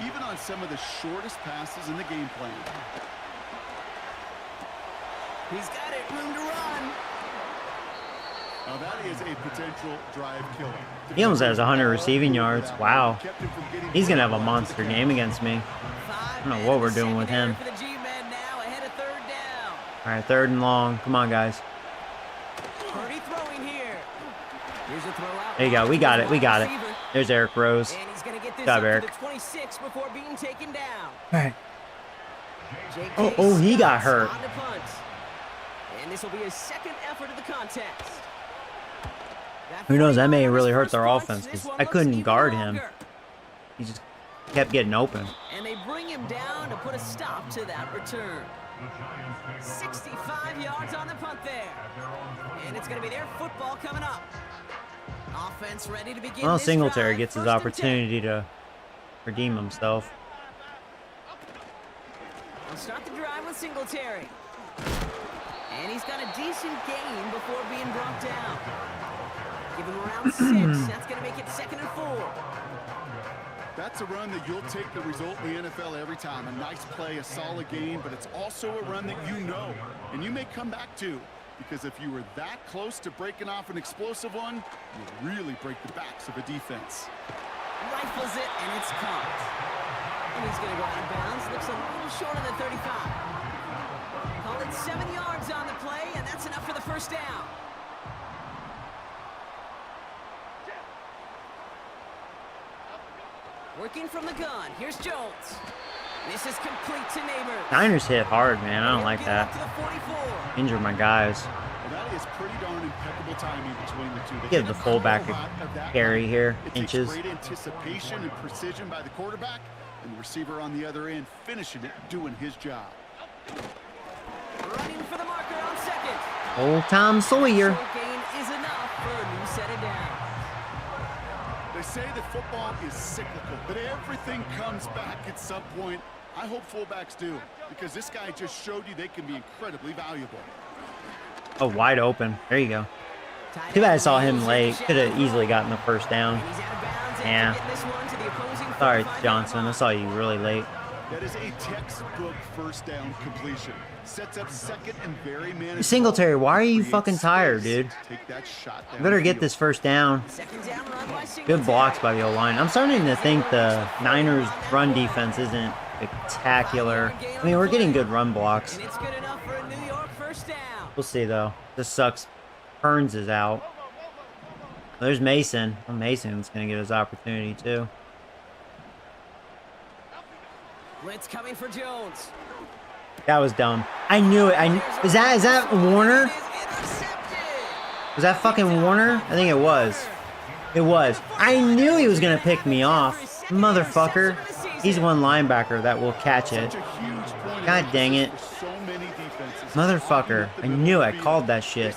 even on some of the shortest passes in the game plan. He's got it. Room to run. Now that is a potential drive killer. He almost has 100 receiving yards. Wow. Kept him from getting He's going to have a monster game against me. I don't know what we're doing with him. For the G-men now ahead of third down. All right, third and long. Come on, guys. Purdy throwing here. Here's a throw out. There you go. We got it. We got it. Receiver. There's Eric Rose. And he's going to get this Job, up Eric. to the 26 before being taken down. All right. J.K. Oh, he got Scott hurt. on to punt. And this will be his second effort of the contest. Who knows? That may 49ers really hurt first their punch. offense This because one I looks couldn't even guard him. longer. He just kept getting open. And they bring him down to put a stop to that return. 65 yards on the punt there. And it's going to be their football coming up. Offense ready to begin. Well, this Singletary drive. gets his First and 10. opportunity to redeem himself. We'll start the drive with Singletary. And he's got a decent gain before being brought down. Give him around 6. That's going to make it 2nd and 4. That's a run that you'll take the result in the NFL every time. A nice play, a solid gain, but it's also a run that you know and you may come back to, because if you were that close to breaking off an explosive one, you really break the backs of a defense. Rifles it, and it's caught. And he's going to go out of bounds. Looks a little short of the 35. Call it 7 yards on the play, and that's enough for the first down. Working from the gun. Here's Jones. This is complete to Neighbors. Niners hit hard, man. I don't like He'll get it that. up to the 44. Injure my guys. Well, that is pretty darn impeccable timing between the two. They Give get the a fullback couple a of that carry run. here, It takes inches. great anticipation and precision by the quarterback, and the receiver on the other end finishing it, doing his job. Running for the marker on 2nd. Old Tom Sawyer. Short gain is enough for a new set of downs. They say that football is cyclical, but everything comes back at some point. I hope fullbacks do, because this guy just showed you they can be incredibly valuable. Oh, wide open. There you go. Too bad I saw him late. Could have easily gotten the first down. And he's out of bounds Yeah. after getting this one to the opposing Sorry, 45-yard Johnson. I line. saw you really late. That is a textbook first down completion. Sets up second and very manageable. Singletary, why are you Creates fucking tired, space dude? to take that shot You better get downfield. this first down. Second down run by Good Singletary. blocks by the O-line. I'm starting to think the Niners' run defense isn't spectacular. I mean, we're getting good run blocks. And it's good enough for a New York first down. We'll see, though. This sucks. Hearns is out. There's Mason. Well, Mason's going to get his opportunity, too. Blitz coming for Jones. That was dumb. I knew it. Is that Warner? It is intercepted. Was that fucking Warner? I think it was. It was. I knew he was going to pick me off. Motherfucker. He's one linebacker that will catch it. Such a huge point of God dang it. emphasis for so many defenses. Motherfucker. I knew I called that shit.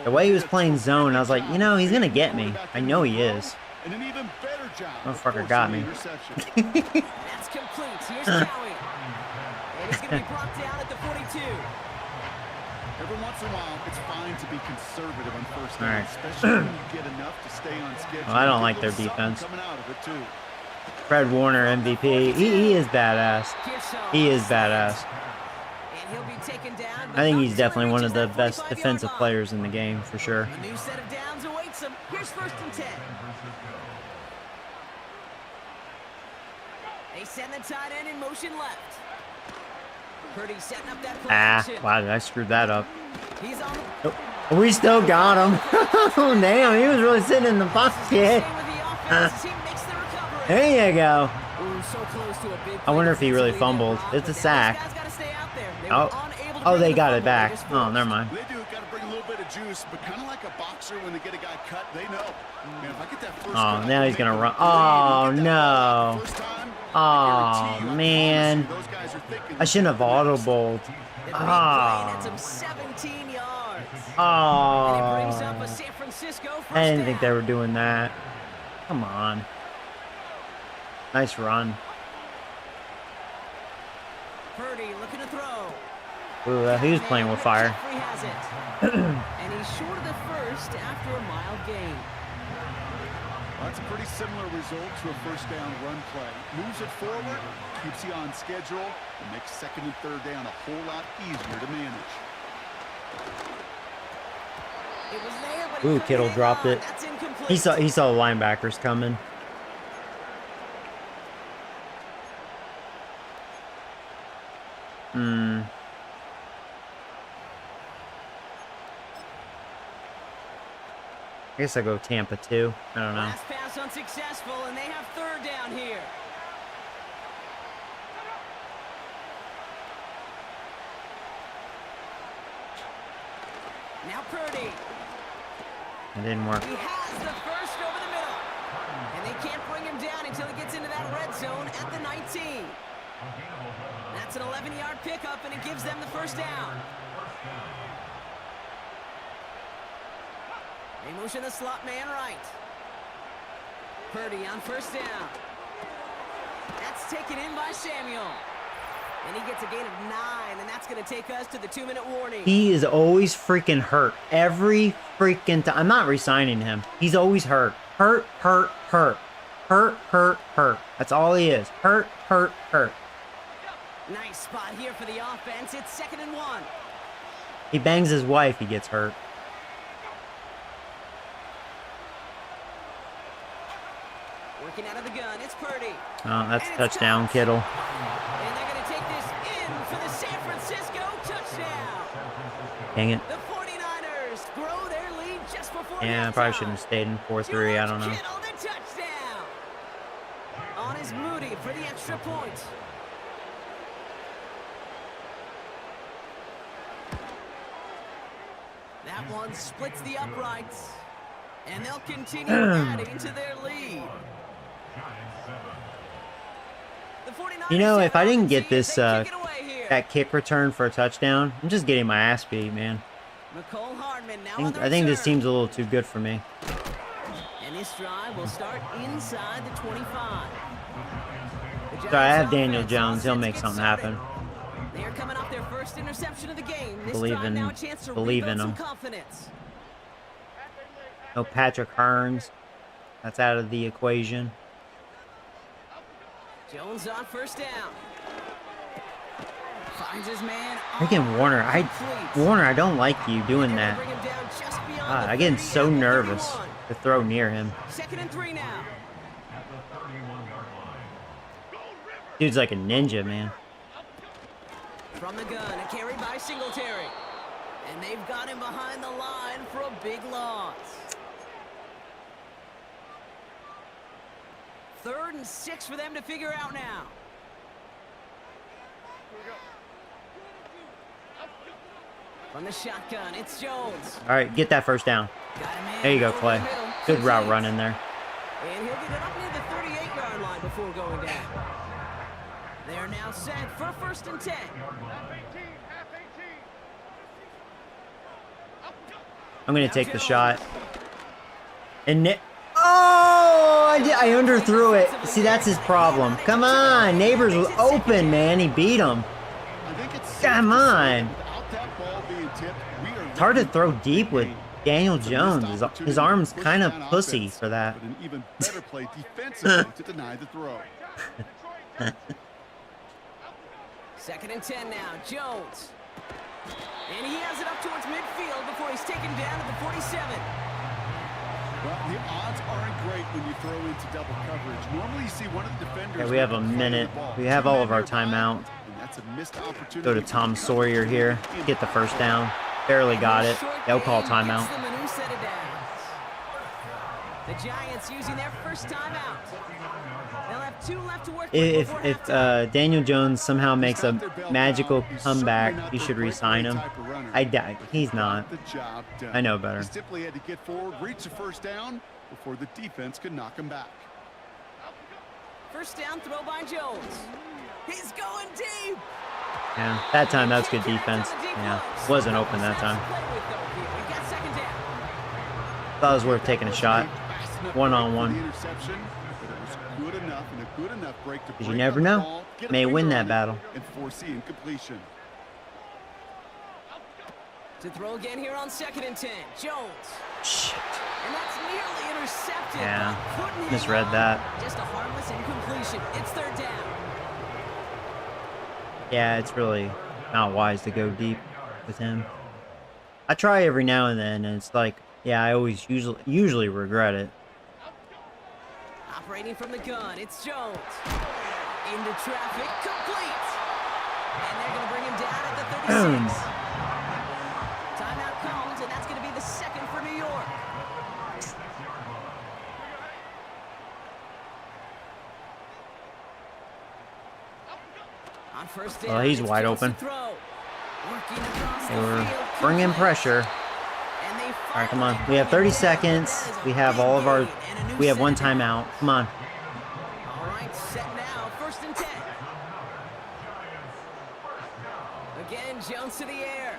The way he was playing zone, I was like, you know, he's gonna get me. I know he is. And an even better job. Motherfucker got me. That's complete. Here's Cowie. And he's going to be brought down at the 42. Every once in a while, it's fine to be conservative on first down, All right. especially when you get enough to stay on schedule. Well, I don't like their defense. Coming out of it too. Fred Warner, MVP. He is badass. He is badass. And he'll be taken down. I think he's definitely one of the best defensive players in the game, for sure. A new set of downs awaits him. Here's 1st and 10. They send the tight end in motion left. Purdy setting up that play action. Wow, I screwed that up. He's on. Oh, we still got him. Oh, damn, he was really sitting in the pocket. Staying with the offense, he makes the recovery. There you go. Ooh, so close to a big I wonder if he really fumbled. It's a sack. Oh, they got it back. Oh, never mind. They do got to bring a little bit of juice, but kind of like a boxer when they get a guy cut, they know. Man, if I get that first Oh, now he's gonna run. Oh no. Oh man. I shouldn't have audibled. Oh. 17 yards. Oh. And it brings up a San Francisco first I didn't think they down. were doing that. Come on. Nice run. Purdy looking to throw. Ooh, he was playing with fire. Jeffrey has it. And he's short of the first after a mild gain. Well, that's a pretty similar result to a first down run play. Moves it forward, keeps you on schedule, and makes 2nd and 3rd down a whole lot easier to manage. It was there, but Ooh, Kittle dropped it. That's incomplete. He saw the linebackers coming. I guess I go Tampa too. I don't know. Last pass unsuccessful, and they have 3rd down here. Now Purdy. It didn't work. He has the first over the middle. And they can't bring him down until he gets into that red zone at the 19. That's an 11-yard pickup, and it gives them the first down. They motion the slot man right. Purdy on 1st down. That's taken in by Samuel. And he gets a gain of 9, and that's going to take us to the 2-minute warning. He is always freaking hurt. Every freaking time. I'm not re-signing him. He's always hurt. Hurt, hurt, hurt. Hurt, hurt, hurt. That's all he is. Hurt, hurt, hurt. Nice spot here for the offense. It's 2nd and 1. He bangs his wife, he gets hurt. Working out of the gun, it's Purdy. Oh, that's a touchdown, Kittle. And they're going to take this in for the San Francisco touchdown. Dang it. The 49ers grow their lead just before Yeah, I probably shouldn't have stayed in 4-3. I don't know. Kittle, the touchdown. On is Moody for the extra point. That one splits the uprights. And they'll continue adding to their lead. You know, if I didn't get this that kick return for a touchdown, I'm just getting my ass beat, man. I think this team's a little too good for me. And this drive will start inside the 25. So I have Daniel Jones. He'll make something happen. They're coming off their first interception of the game. This Believe drive in- now a chance to believe in rebuild him. some confidence. No Patrick Hearns. That's out of the equation. Jones on 1st down. Finds his man. Freaking Warner. Warner, I don't like you doing that. Bring him down just beyond God, the I get 30 so at the nervous 31. to throw near him. 2nd and 3 now. Dude's like a ninja, man. From the gun, a carry by Singletary. And they've got him behind the line for a big loss. 3rd and 6 for them to figure out now. From the shotgun, it's Jones. All right, get that first down. Got him in There you go, over Clay. the middle. Good route Complete. running there. And he'll get it up near the 38-yard line before going down. They are now set for 1st and 10. I'm going to take the shot. And oh, I underthrew it. See, that's his problem. Come on. Neighbors was open, man. He beat him. Come on. It's hard to throw deep with Daniel Jones. His arm's kind of pussy for that. But an even better play defensively to deny the throw. 2nd and 10 now. Jones. And he has it up towards midfield before he's taken down at the 47. Well, the odds aren't great when you throw into double coverage. Normally you see one of the defenders... Yeah, we have a minute. We have all of our timeout. That's a missed opportunity. Go to Tom Sawyer here. Get the first down. Barely got it. They'll call timeout. The Giants using their first timeout. They'll have 2 left to work If Daniel Jones somehow makes a magical comeback, you should re-sign him. I doubt he's not. I know better. He simply had to get forward, reach the first down before the defense could knock him back. First down throw by Jones. He's going deep. Yeah, that time that was good defense. Yeah, wasn't open that time. Thought it was worth taking a shot. One-on-one. Because you never know. May win that battle. And foresee incompletion. To throw again here on 2nd and 10. Jones. Shit. And that's nearly intercepted. Yeah, misread that. Just a harmless incompletion. It's 3rd down. Yeah, it's really not wise to go deep with him. I try every now and then, and it's like, yeah, I always usually regret it. Operating from the gun, it's Jones. Into traffic, complete. And they're going to bring him down at the 36. Timeout comes, and that's going to be the 2nd for New York. On first down, Well, he's wide open. They were bringing pressure. All right, come on. We have 30 seconds. We have all of our... We have 1 timeout. Come on. All right, set now. 1st and 10. Again, Jones to the air.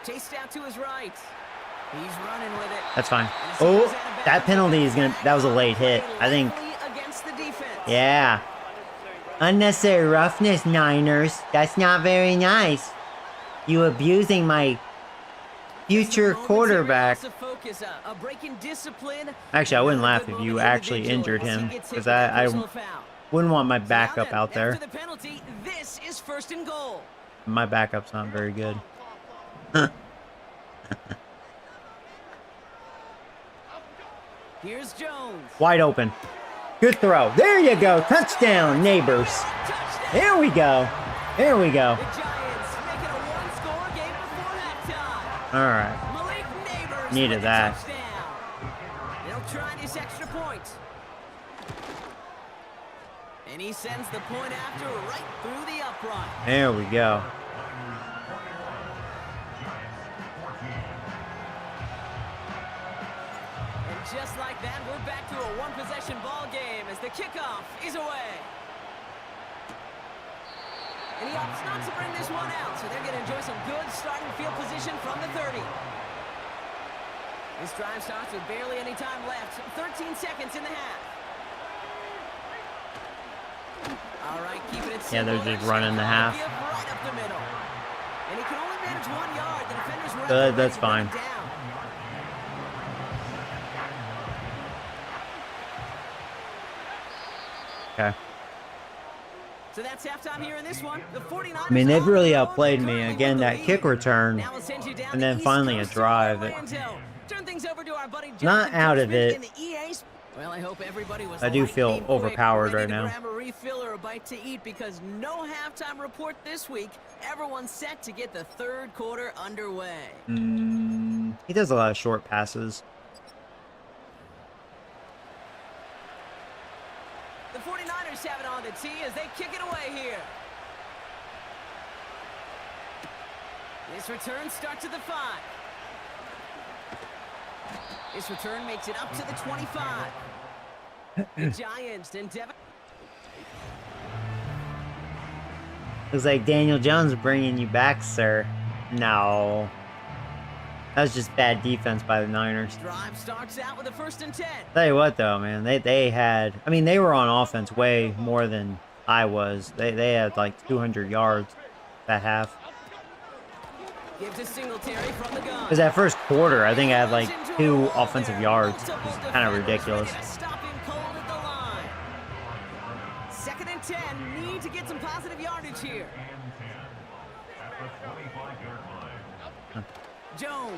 Chased out to his right. He's running with it. That's fine. Oh, that penalty is going to... That was a late hit. I think... Yeah. Unnecessary roughness, Niners. That's not very nice. You abusing my future quarterback. Actually, I wouldn't laugh if you actually injured him, because I wouldn't want my backup out there. This is 1st and goal. My backup's not very good. Here's Jones. Wide open. Good throw. There you go. Touchdown, neighbors. There we go. There we go. All right. Needed that. They'll try this extra point. And he sends the point after right through the upright. There we go. And just like that, we're back to a 1-possession ball game as the kickoff is away. And he opts not to bring this one out, so they're going to enjoy some good starting field position from the 30. This drive starts with barely any time left. 13 seconds in the half. All right, keeping it simple. Yeah, they're just running the half. Right up the middle. And he can only manage 1 yard. The defenders were Good, that's fine. Okay. So that's halftime here in this one. The 49ers, I mean, they've really outplayed me. Again, that kick return, and then finally a drive. Not out of it. Well, I hope everybody was I do feel overpowered right now. Grab a refill or a bite to eat because no halftime report this week. Everyone's set to get the 3rd quarter underway. He does a lot of short passes. The 49ers have it on the tee as they kick it away here. This return starts at the 5. This return makes it up to the 25. The Giants and Devin. Looks like Daniel Jones bringing you back, sir. No. That was just bad defense by the Niners. Drive starts out with a 1st and 10. Tell you what, though, man, they had. I mean, they were on offense way more than I was. They had like 200 yards that half. Gives a Singletary from the gun. Because that first quarter, I think I had like 2 offensive yards. It was kind of ridiculous. Stop him cold at the line. 2nd and 10. Need to get some positive yardage here. Jones.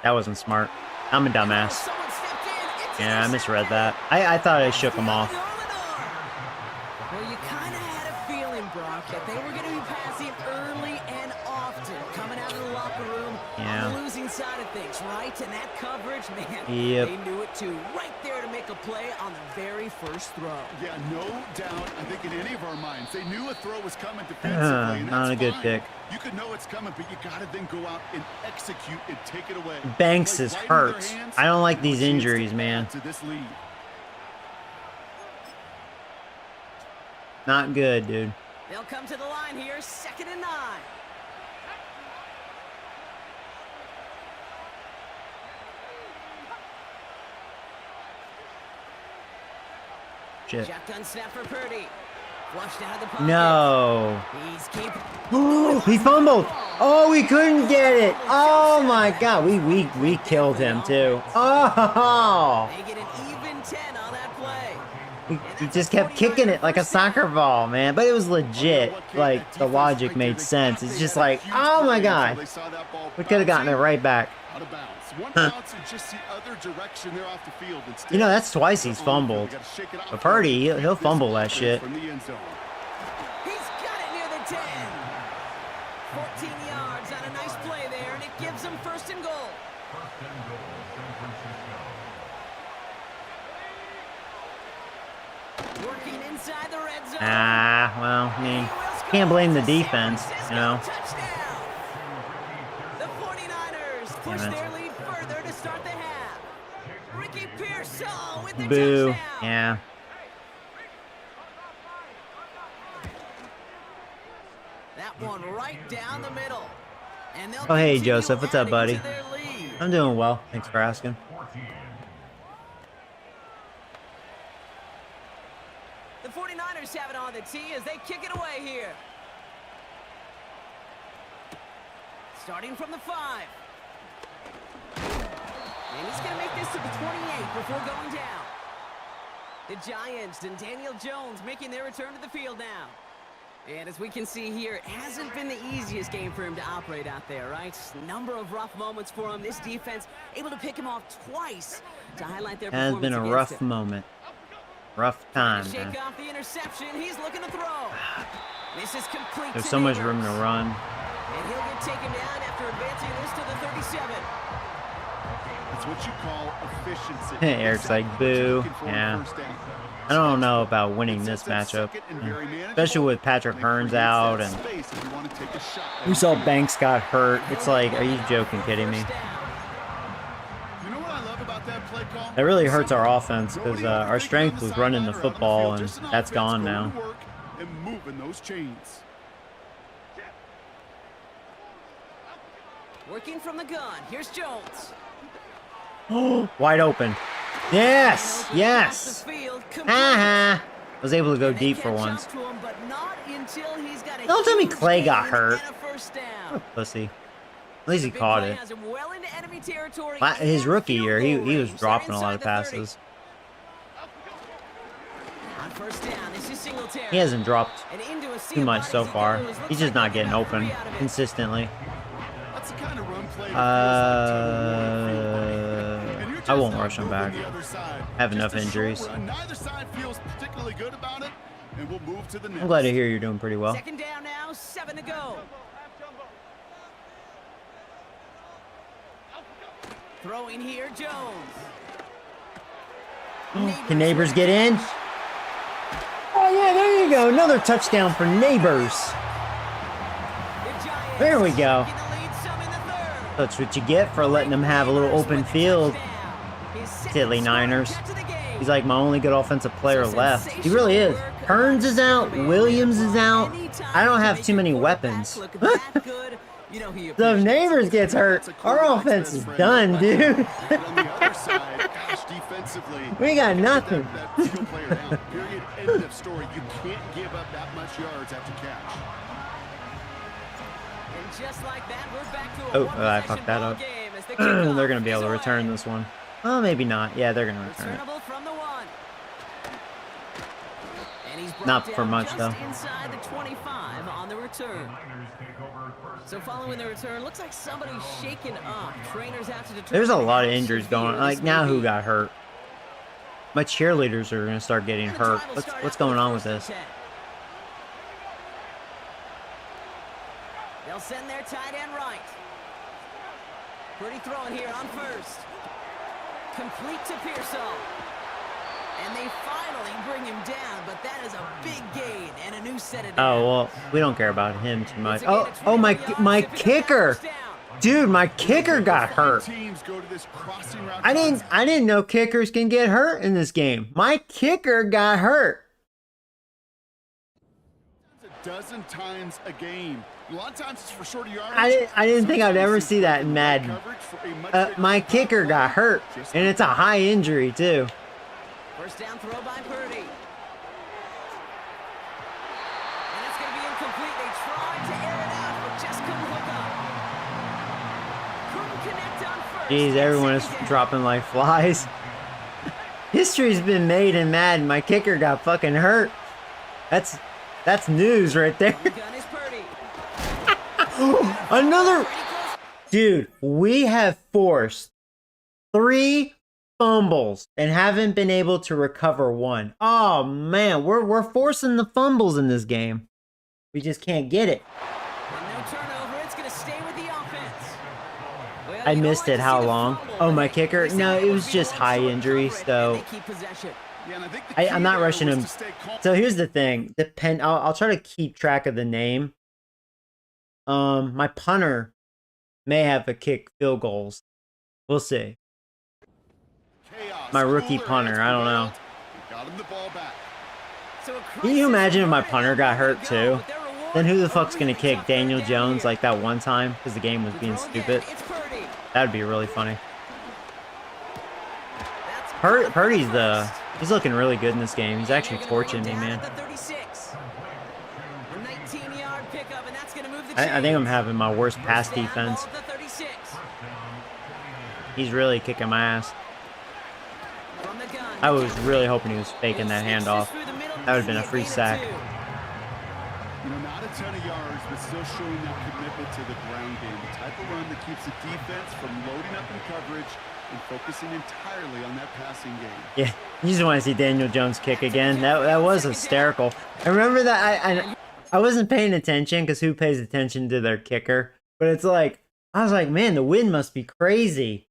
That wasn't smart. I'm a dumbass. Yeah, I misread that. I thought I shook him off. Well, you kind of had a feeling, Brock, that they were going to be passing early and often, coming out of the locker room on the losing side of things, right? And that coverage, man, they knew it too. Right there to make a play on the very first throw. Yeah, no doubt. I think in any of our minds, they knew a throw was coming defensively, and not a good pick. You could know it's coming, but you got to then go out and execute and take it away. Banks is hurt. I don't like these injuries, man. To this lead. Not good, dude. They'll come to the line here, 2nd and 9. Shit. Shotgun snap for Purdy. Flushed out of the pocket. No. He's keeping. Oh, he fumbled. Oh, we couldn't get it. Oh my God, we killed him too. Oh. They get an even 10 on that play. He just kept kicking it like a soccer ball, man. But it was legit. Like, the logic made sense. It's just like, oh my God. We could have gotten it right back. Huh. You know, that's twice he's fumbled. But Purdy, he'll fumble that shit. He's got it near the 10. 14 yards on a nice play there, and it gives him 1st and goal. Working inside the red zone. Well, I mean, can't blame the defense, you know. The 49ers push their lead further to start the half. Ricky Pearsall with the Boo. touchdown. Yeah. That one right down the middle. And Oh, hey, Joseph. What's up, buddy? I'm doing well. Thanks for asking. The 49ers have it on the tee as they kick it away here. Starting from the 5. And he's going to make this to the 28 before going down. The Giants and Daniel Jones making their return to the field now. And as we can see here, it hasn't been the easiest game for him to operate out there, right? Number of rough moments for him. This defense able to pick him off twice to highlight their performance. Has been a rough moment. Rough time, man. Shake off the interception. He's looking to throw. This is complete. There's so much room to run. And he'll get taken down after advancing this to the 37. That's what you call efficiency. Eric's like, boo. Yeah. I don't know about winning this matchup. Especially with Patrick Hearns out, and we saw Banks got hurt. It's like, are you joking, kidding me? That really hurts our offense because our strength was running the football, and that's gone now. Working from the gun. Here's Jones. Wide open. Yes, yes. I was able to go deep for once. Don't tell me Clay got hurt. What a pussy. At least he caught it. His rookie year, he was dropping a lot of passes. He hasn't dropped too much so far. He's just not getting open consistently. I won't rush him back. I have enough injuries. I'm glad to hear you're doing pretty well. Second down now, 7 to go. Throwing here, Jones. Can Neighbors get in? Oh yeah, there you go. Another touchdown for Neighbors. There we go. That's what you get for letting them have a little open field. Silly Niners. He's like my only good offensive player left. He really is. Hearns is out. Williams is out. I don't have too many weapons. You know he So if appreciates Neighbors it. gets hurt, our offense is done, dude. But on the other side, gosh, defensively, We got nothing. That skill player down. Period. End of story. You can't give up that much yards after catch. And just like that, we're back to a Oh, one-possession I fucked that ball up. game as the kickoff They're going to be able is to return away. this one. Oh, maybe not. Yeah, they're going to return it. Returnable from the 1. And he's brought Not for down much, just though. inside the 25 on the return. So following the return, looks like somebody's shaken up. Trainers have to determine There's a lot of how injuries severe going on. Like, this now may who be. got hurt? My cheerleaders are going to start getting And the hurt. drive will What's, start what's out going with on with first this? and 10. They'll send their tight end right. Pretty throwing here on first. Complete to Pearsall. And they finally bring him down, but that is a big gain and a new set of downs. Oh, well, we don't care about him too much. It's a gain Oh, of oh, 21 yards my to pick up that kicker. first down. Dude, my kicker got hurt. Teams go to this crossing route. I didn't know kickers can get hurt in this game. My kicker got hurt. a dozen times a game. A lot of times it's for shorter yards. I didn't think I'd ever Sometimes see that in Madden. coverage for a much bigger My stop kicker got line. hurt, Just and it's a high injury too. First down throw by Purdy. And it's going to be incomplete. They tried to air it out, but just couldn't hook up. Couldn't connect on first. Jeez, everyone is Second down. dropping like flies. History's been made in Madden. My kicker got fucking hurt. That's news right there. On the gun is Purdy. Another dude. We have forced 3 fumbles and haven't been able to recover one. Oh man, we're forcing the fumbles in this game. We just can't get it. And no turnover. It's going to stay with the offense. Well, I you don't missed like it. to How see the long? fumble, Oh, but my hey, kicker? at least No, they're it able was to just be high able to injury, recover it, so- and they keep possession. Yeah, and I think the I'm key not there rushing was him. to stay calm. So here's the thing. I'll try to keep track of the name. My punter may have a kick field goals. We'll see. Chaos. My rookie Cooler punter, has I don't know. prevailed. Got him the ball back. So a Can you crisis imagine if my averted. punter got hurt Way to too? go, but their reward, Then who the a fuck's gonna really kick tough third Daniel down Jones here. like that one time because the game was The being throw stupid? again, it's Purdy. That'd be really funny. That's Purdy's first. he's looking really good in this game. He's actually They're gonna bring torching me, him down man. at the 36. A 19-yard pickup, and that's gonna move the I think I'm chains. having my worst pass First down, defense. ball at the 36. He's really kicking my ass. From the gun, I was really hoping he was faking that He sneaks handoff. this through the middle, That would've been a easy free gain of sack. 2. You know, not a ton of yards, but still showing that commitment to the ground game. The type of run that keeps the defense from loading up in coverage and focusing entirely on that passing game. Yeah, you just want to see Daniel Jones kick again. That was hysterical. I remember that I wasn't paying attention because who pays attention to their kicker? But it's like I was like, man, the wind must be crazy.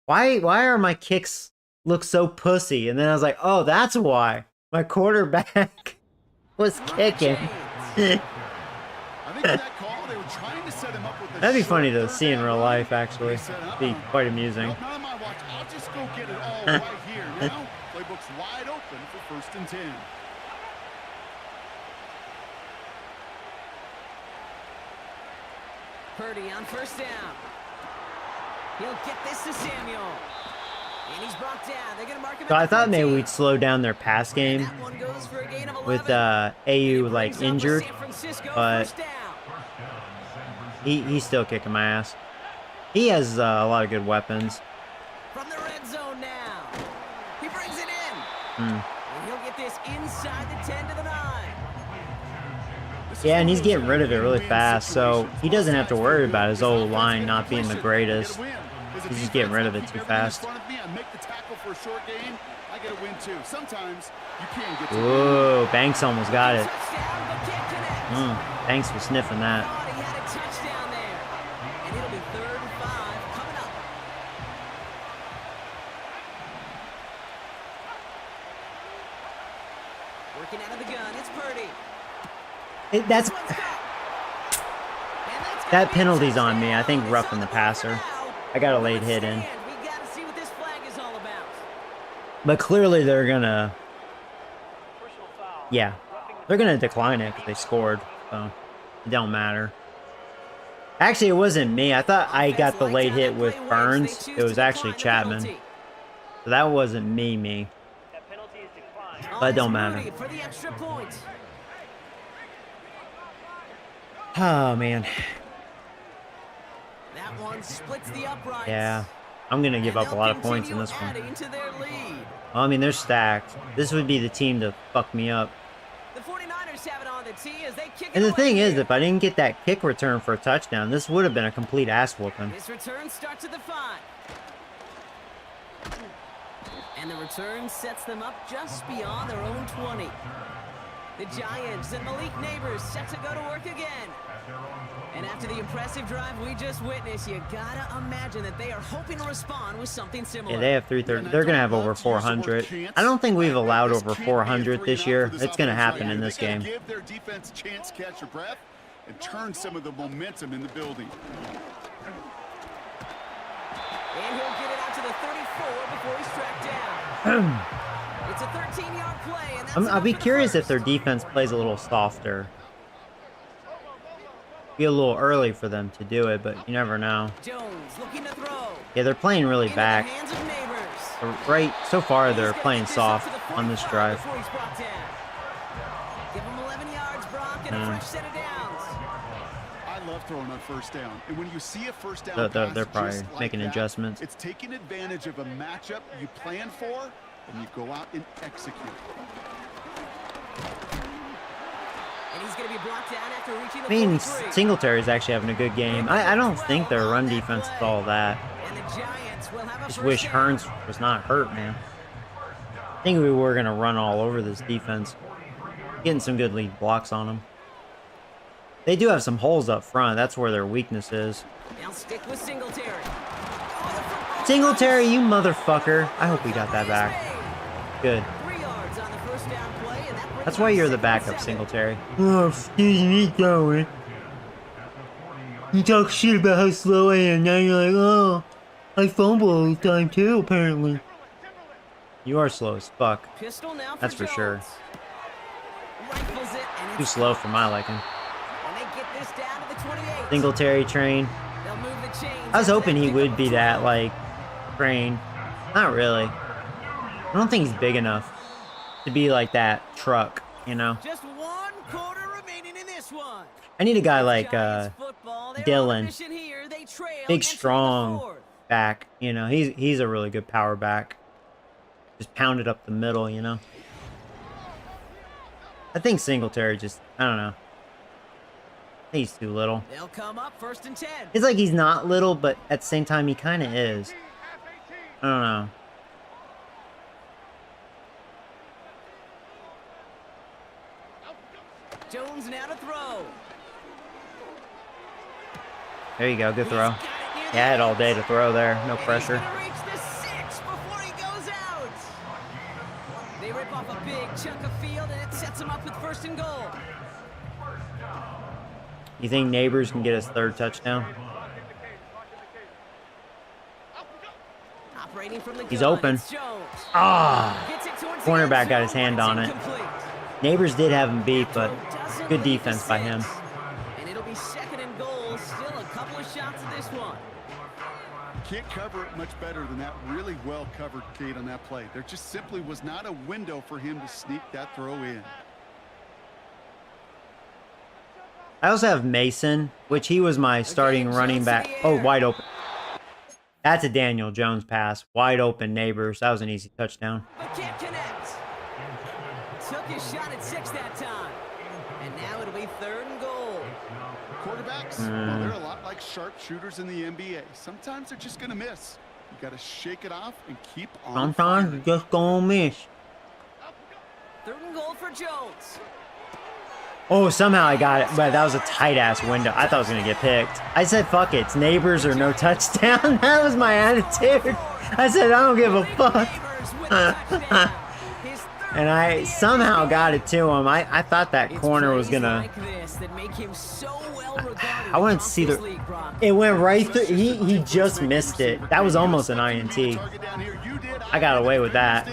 Why are my kicks look so pussy? And then I was like, oh, that's why my quarterback was kicking. I think in that call, they were trying to set him up with a That'd be short funny to third see in down real run. life, actually. He said, Be quite amusing. Nope, not on my watch. I'll just go get it all right here. Now, playbook's wide open for 1st and 10. Purdy on first down. He'll get this to Samuel. And he's brought down. They're going to mark him So at I the thought maybe 14. we'd slow down their pass And game that one goes for a gain of 11. with And AU it like brings up the injured, San Francisco but first down. he's still kicking my ass. He has a lot of good weapons. From the red zone now. He brings it in. Hmm. And he'll get this inside the 10 to the 9. Yeah, and he's getting rid of it really fast, so he doesn't have to worry about his old line not being the greatest. He's just getting rid of it too fast. Whoa, Banks almost got it. Touchdown, but can't connect. Banks was sniffing that. Thought he had a touchdown there. And it'll be 3rd and 5 coming up. Working out of the gun, it's Purdy. That's And that's that gonna be a penalty's on me. I touchdown. think It's roughing on the the board passer. now. I got a late hit in, We gotta see what this flag is all about. but clearly they're gonna. Yeah, they're gonna decline it because they scored, so it don't matter. Actually, it wasn't me. I thought I got the late hit with Burns. It was actually Chapman. So that wasn't me. But it don't matter. Oh, man. That one splits the uprights. Yeah. I'm going to give up a lot of points in this one. Well, I mean, they're stacked. This would be the team to fuck me up. The 49ers have it on the tee as they kick And it the thing away is, here. if I didn't get that kick return for a touchdown, this would have been a complete ass whooping. This return starts at the 5. And the return sets them up just beyond their own 20. The Giants and Malik Neighbors set to go to work again. And after the impressive drive we just witnessed, you gotta imagine that they are hoping to respond with something similar. Yeah, they have 330. They're going to have over 400. I don't think we've allowed over 400 this year. It's going to happen in this game. Give their defense a chance to catch your breath and turn some of the momentum in the building. And he'll get it out to the 34 before he's tracked down. It's a 13-yard play, and that's I'll be curious if their defense plays a little softer. Be a little early for them to do it, but you never know. Jones looking to throw. Yeah, they're playing really Into the back. hands of Neighbors. Right, so far they're He's gonna playing get this up soft to the on this 45 drive. before he's brought down. Give him 11 yards, Brock, and a fresh set of downs. I love throwing on first down. And when you see a first down They're pass probably just like making that, adjustments. it's taking advantage of a matchup you plan for, and you go out and execute. And he's going to be brought down after reaching the I mean, 43. Singletary's actually having a good game. I don't think their run defense is all that. And the Giants will have a Just first wish down. Hearns was not hurt, man. I think we were going to run all over this defense. Getting some good lead blocks on them. They do have some holes up front. That's where their weakness is. Now stick with Singletary. Oh, the football Singletary, you motherfucker. I hope we got that back. Good. 3 yards on the first down play, and that brings That's why up you're the 2nd and backup, 7. Singletary. Oh, excuse me, going. You talk shit about how slow I am. Now you're like, oh, I fumble all the time too, apparently. You are slow as fuck. Pistol now That's for sure. Jones. Rifles it, and Too it's slow for my liking. and they get this down to the 28. Singletary train. They'll move the chains. I was after hoping they he pick would up be the that, 12. like, train. Not really. I don't think he's big enough to be like that truck, you know? Just 1 quarter remaining in this one. I need a guy like Giants football, they're on a Dylan. mission here. They trail Big, entering the strong 4th. back, you know? He's a really good power back. Just pound it up the middle, you know? I think Singletary just, I don't know. He's too little. They'll come up 1st and 10. It's like he's not little, but at the same time, he kind of is. I don't know. Jones now to throw. There you go, good throw. He's got it near the Yeah, I had all end. day to throw there. No And pressure. He's gonna reach the 6 before he goes out. They rip off a big chunk of field, and it sets him up with 1st and goal. You think Neighbors can get his 3rd touchdown? Operating from the He's gun, open. it's Jones. Ah! Gets it towards the end Cornerback got his zone, hand but it's on it. incomplete. Neighbors did have him beat, but Doesn't good make the defense by him. 6. And it'll be 2nd and goal. Still a couple of shots at this one. Can't cover it much better than that. Really well covered, Kate, on that play. There just simply was not a window for him to sneak that throw in. I also have Mason, which he was my starting running back. Oh, wide open. That's a Daniel Jones pass. Wide open, Neighbors. That was an easy touchdown. But can't connect. Took his shot at 6 that time. And now it'll be 3rd and goal. Quarterbacks, well, they're a lot like sharpshooters in the NBA. Sometimes they're just going to miss. You got to shake it off and keep on Sometimes firing. you just gonna miss. 3rd and goal for Jones. Oh, somehow I got it, but that was a tight-ass window. I thought I was going to get picked. I said, fuck it, it's Neighbors or no touchdown. That was my attitude. I said, I don't give a fuck. Neighbors with the touchdown. His 3rd And I somehow got it to him. I thought that It's corner was plays going to... like this that make him so well regarded I wanted to across see this the... league, Brock. It went right through... He just missed it. That was almost an INT. I got away with that.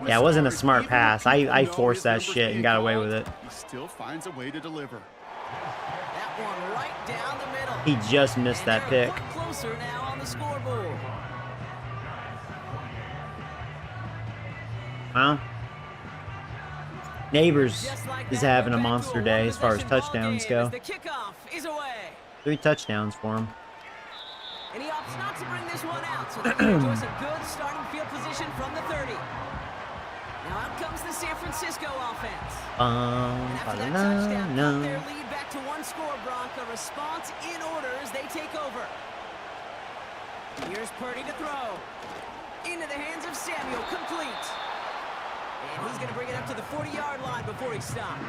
Yeah, it wasn't a smart pass. I forced that shit and got away with it. He still finds a way to deliver. That one right down the He just missed And that they're a pick. point closer now on the scoreboard. Well, Neighbors Just like is that, having we're a back to monster day as far as one-possession ball touchdowns game as go. the kickoff is away. 3 touchdowns for him. And he opts not to bring this one out, so they can enjoy some good starting field position from the 30. Now out comes the San Francisco offense. And after that touchdown, cut their lead back to one score, Brock. A response in order as they take over. Here's Purdy to throw. Into the hands of Samuel, complete. And he's going to bring it up to the 40-yard line before he stopped.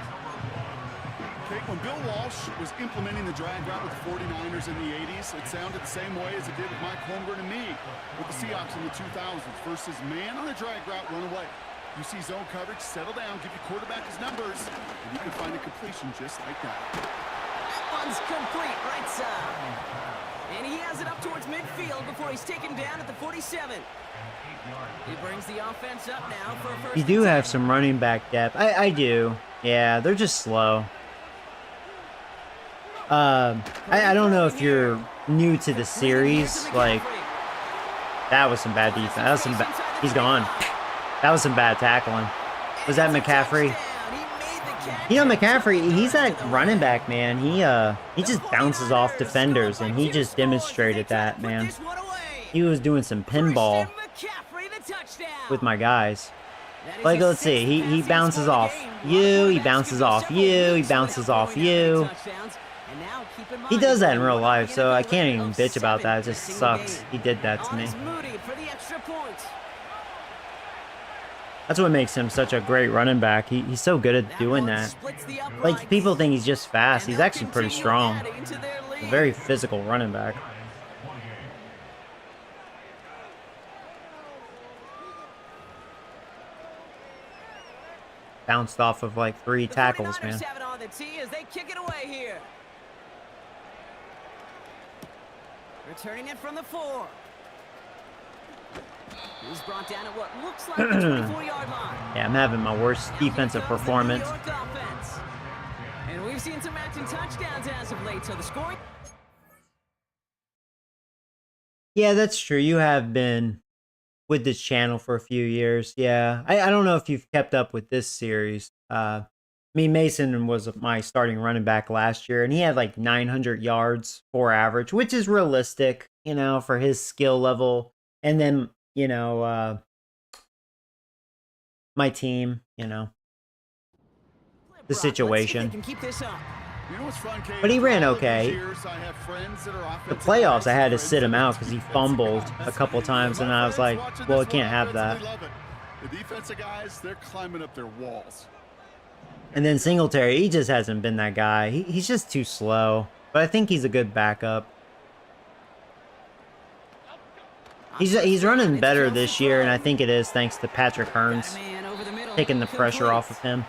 Okay, when Bill Walsh was implementing the drag route with the 49ers in the 80s, it sounded the same way as it did with Mike Holmgren and me with the Seahawks in the 2000s versus man on the drag route, run away. You see zone coverage, settle down, give your quarterback his numbers, and you can find a completion just like that. That one's complete, right side. And he has it up towards midfield before he's taken down at the 47. He brings the offense up now for a first. You do have some running back depth. I do. Yeah, they're just slow. I don't know if you're new to the series. Like, that was some bad defense. That was some he's gone. That was some bad tackling. Was that McCaffrey? You know, McCaffrey, he's that running back, man. He just bounces off defenders, and he just demonstrated that, man. He was doing some pinball with my guys. Like, let's see. He bounces off you. He bounces off you. He bounces off you. He does that in real life, so I can't even bitch about that. It just sucks. He did that to me. That's what makes him such a great running back. He's so good at doing that. Like, people think he's just fast. He's actually pretty strong. A very physical running back. Bounced off of like 3 tackles, man. Returning it from the 4. He's brought down at what looks like the 24-yard line. Yeah, I'm having my worst defensive performance. And we've seen some matching touchdowns as of late, so the scoring. Yeah, that's true. You have been with this channel for a few years. Yeah, I don't know if you've kept up with this series. Mason was my starting running back last year, and he had like 900 yards for average, which is realistic, you know, for his skill level. And then, you know, my team, you know, the situation. But he ran okay. The playoffs, I had to sit him out because he fumbled a couple times, and I was like, well, I can't have that. The defensive guys, they're climbing up their walls. And then Singletary, he just hasn't been that guy. He's just too slow. But I think he's a good backup. He's running better this year, and I think it is thanks to Patrick Hearns taking the pressure off of him.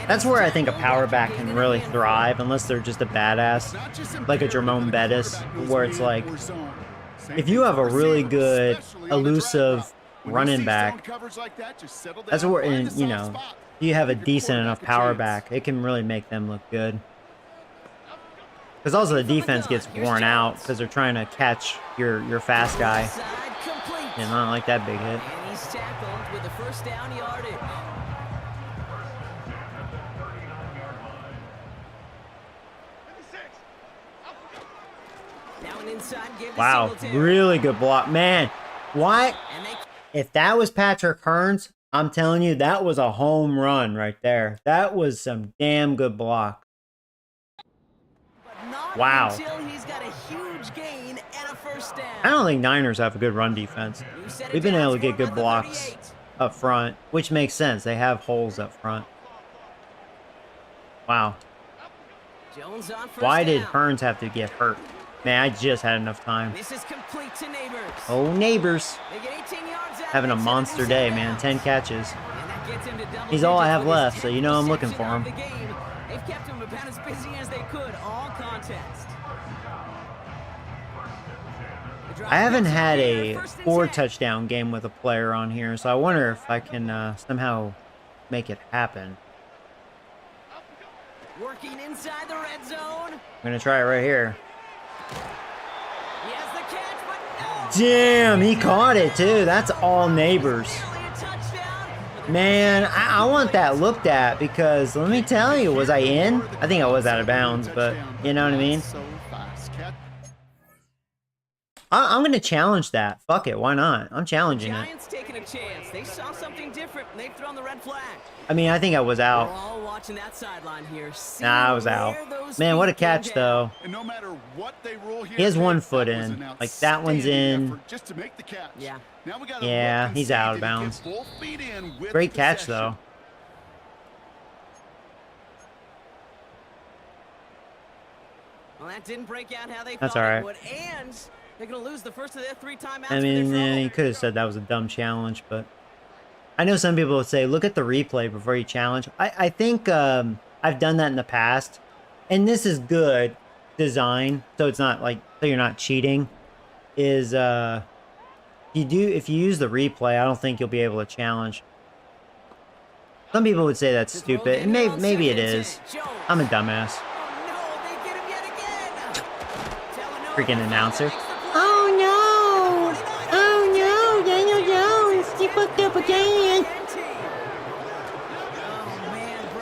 That's where I think a power back can really thrive, unless they're just a badass, like a Jerome Bettis, where it's like, if you have a really good, elusive running back, that's where, and, you know, you have a decent enough power back, it can really make them look good. Because also the defense gets worn out because they're trying to catch your fast guy. And I don't like that big hit. And he's tackled with the first down yardage. Now an inside give to Wow, Singletary. really good block. Man, why? If that was Patrick Hearns, I'm telling you, that was a home run right there. That was some damn good block. Wow. Until he's got a huge gain and a first down. I don't think Niners have a good run defense. We've been able to get good blocks up front, which makes sense. They have holes up front. Wow. Jones on first Why did down. Hearns have to get hurt? Man, I just had enough time. This is complete to Neighbors. Oh, Neighbors. They get 18 yards out Having a of it, monster so day, they're man. out. 10 catches. And that gets him to double He's all I digits have with his left, so you know I'm looking for him. reception of the game. They've kept him about as busy as they could all contest. I haven't had a 4-touchdown game with a player on here, so I wonder if I can somehow make it happen. Working inside the red zone. I'm going to try it right here. Damn, he caught it too. That's all neighbors. Man, I want that looked at because let me tell you, was I in? I think I was out of bounds, but you know what I mean? I'm going to challenge that. Fuck it, why not? I'm challenging it. Giants taking a chance. They saw something different and they've thrown the red flag. I mean, I think I was out. We're all watching that sideline here. Nah, I was out. Man, what a catch though. And no matter what they rule here, He has 1 foot in. Like that one's in. just to make the catch. Yeah. Now we gotta Yeah, look and he's see, out did of he bounds. get both feet in with Great the catch possession? though. Well, that didn't break out how they That's thought all right. it would, and they're going to lose the first of their 3 timeouts. I mean, yeah, you could have said that was a dumb challenge, but I know some people would say, look at the replay before you challenge. I think I've done that in the past, and this is good design, so it's not like, so you're not cheating, is if you use the replay, I don't think you'll be able to challenge. Some people would say that's stupid, and maybe it is. I'm a dumbass. Freaking announcer. Oh no! Oh no! Daniel Jones! He fucked up again!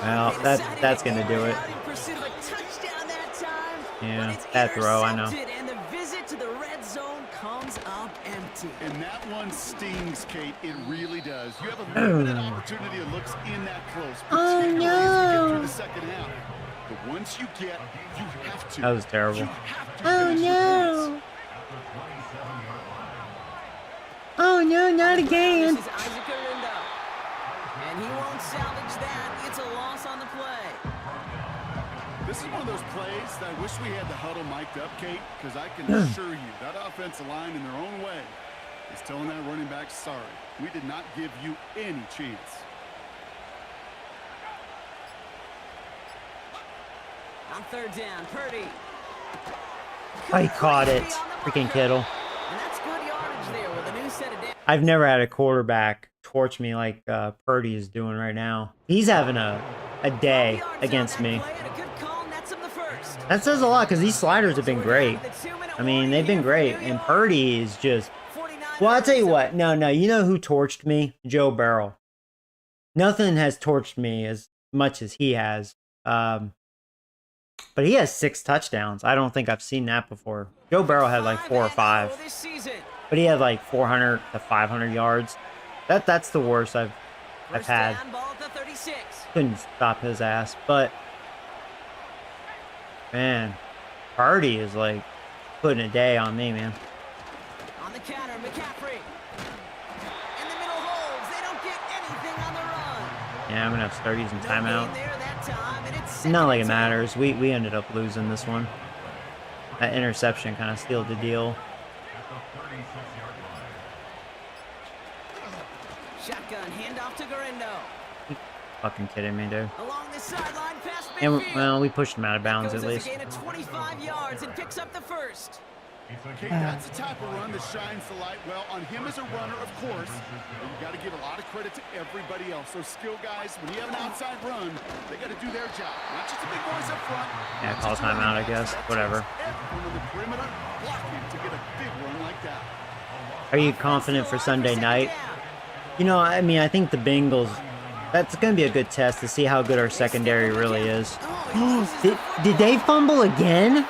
Well, that's gonna do it. Yeah, that throw, I know. And the visit to the red zone comes up empty. And that one stings, Kate. It really does. You have a limited opportunity that looks in that close. Oh particularly as you get through the second half. But once you get, you have to. That was terrible. You have to Oh finish your no! points. Oh no, not again! This is Isaac Arindo. And he won't salvage that. It's a loss on the play. This is one of those plays that I wish we had the huddle mic'd up, Kate, because I can assure you that offensive line in their own way is telling that running back, sorry, we did not give you any chance. On 3rd down, Purdy. Oh, he caught it. Freaking Kittle. And that's good yardage there with a new set of downs. I've never had a quarterback torch me like Purdy is doing right now. He's having a day against me. That says a lot because these sliders have been great. I mean, they've been great. And Purdy is just... Well, I'll tell you what. No, you know who torched me? Joe Burrow. Nothing has torched me as much as he has. But he has 6 touchdowns. I don't think I've seen that before. Joe Burrow had like 4 or 5. But he had like 400 to 500 yards. That's the worst I've had. Couldn't stop his ass. But, man, Purdy is like putting a day on me, man. On the counter, McCaffrey. In the middle holes. They don't get anything on the run. Yeah, I'm going to have to start using timeout. Not like it matters. We ended up losing this one. That interception kind of sealed the deal. Shotgun handoff to Garindo. Fucking kidding me, dude. Along the sideline, past And midfield. well, we pushed him out of bounds at least. A gain of 25 yards and picks up the first. Okay, that's the type of run that shines the light well on him as a runner, of course. But you got to give a lot of credit to everybody else. Those skill guys, when you have an outside run, they got to do their job. Not just the big boys up front. Yeah, call timeout, I guess. Whatever. Everyone on the perimeter blocking to get a big run like that. Are you confident for Sunday night? You know, I mean, I think the Bengals, that's going to be a good test to see how good our secondary really is. Did they fumble again?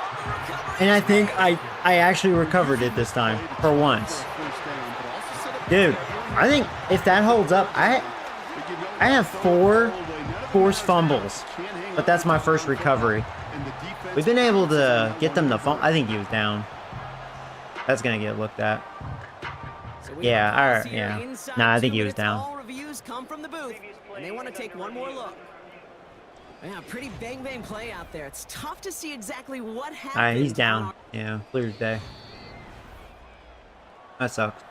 And I think I actually recovered it this time, for once. Dude, I think if that holds up, I have 4 forced fumbles, but that's my first recovery. We've been able to get them to fumble. I think he was down. That's going to get looked at. Yeah, all right, yeah. Nah, I think he was down. All reviews come from the booth, and they want to take one more look. Yeah, pretty bang play out there. It's tough to see exactly what happened. All right, he's down. Yeah, clear as day. That sucks.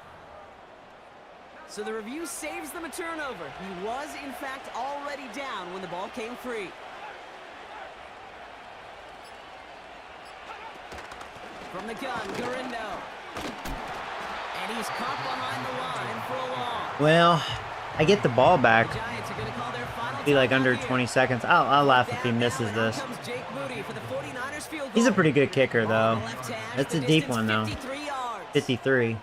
So the review saves them a turnover. He was, in fact, already down when the ball came free. From the gun, Garindo. And he's caught behind the line for a loss. Well, I get the ball back. The Giants are going to call their final Be like timeout under here. 20 seconds. I'll laugh if he misses this. He's a pretty good kicker, though. That's a deep one, though. 53.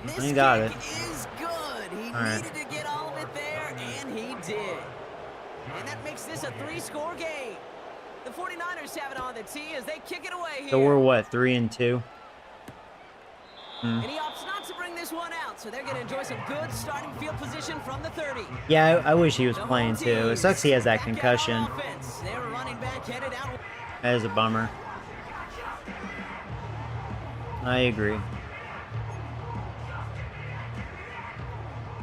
And this He got kick it. is good. He needed to get all of it there, and he did. And that makes this a 3-score game. The 49ers have it on the tee as they kick it away here. So we're what, 3-2? And he opts not to bring this one out, so they're going to enjoy some good starting field position from the 30. Yeah, I wish he was playing too. It sucks he has that concussion. They're running back headed out. That is a bummer. I agree.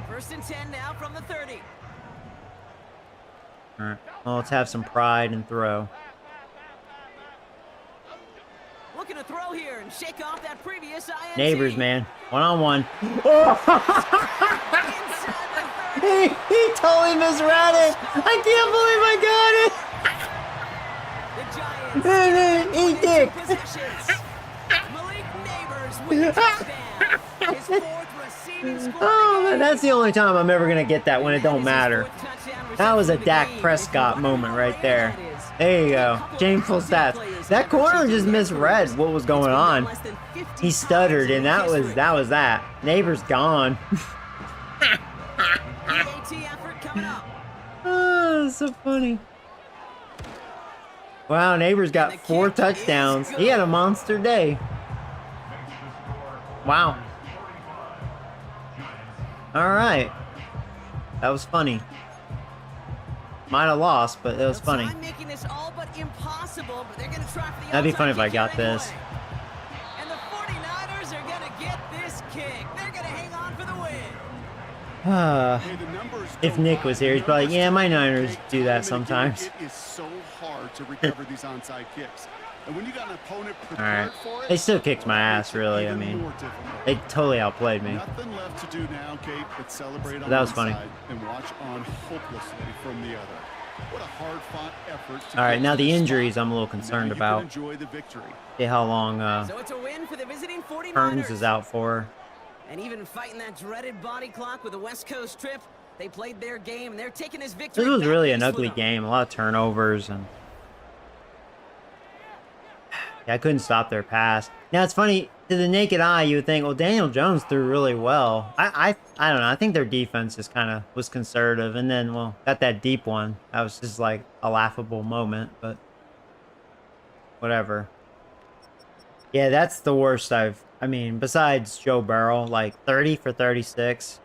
1st and 10 now from the 30. All right. Well, let's have some pride and throw. Looking to throw here and shake off that previous INT. Neighbors, man. One-on-one. he totally misread it. I can't believe I got it. The Giants. He did. Malik Neighbors with the touchdown. His 4th receiving score. Oh, man, that's the only time I'm ever going to get that when it don't matter. That was a Dak Prescott moment right there. There you go. Shameful stats. That corner just misread what was going on. He stuttered, and that was that. Neighbor's gone. Oh, that's so funny. Wow, Neighbor's got 4 touchdowns. He had a monster day. Wow. All right. That was funny. Might have lost, but it was funny. That'd be funny if I got this. And the 49ers are going to get this kick. They're going to hang on for the win. If Nick was here, he'd be like, yeah, my Niners do that sometimes. It is so hard to recover these onside kicks. And when you got an opponent All prepared right. for it, They still kicked my ass, really. I mean, they totally outplayed me. nothing left to do now, Kate, but celebrate on That was one funny. side and watch on hopelessly from the other. What a hard-fought effort. All right, now the injuries I'm a little concerned about. Enjoy the victory. See how long So it's a win for the visiting 49ers. Burns is out for. And even fighting that dreaded body clock with a West Coast trip, they played their game, and they're taking this victory. This was back really an peacefully. ugly game. A lot of turnovers, and yeah, I couldn't stop their pass. Now it's funny, to the naked eye, you would think, well, Daniel Jones threw really well. I don't know. I think their defense just kind of was conservative, and then, well, got that deep one. That was just like a laughable moment, but whatever. Yeah, that's the worst I mean, besides Joe Burrow, like 30 for 36.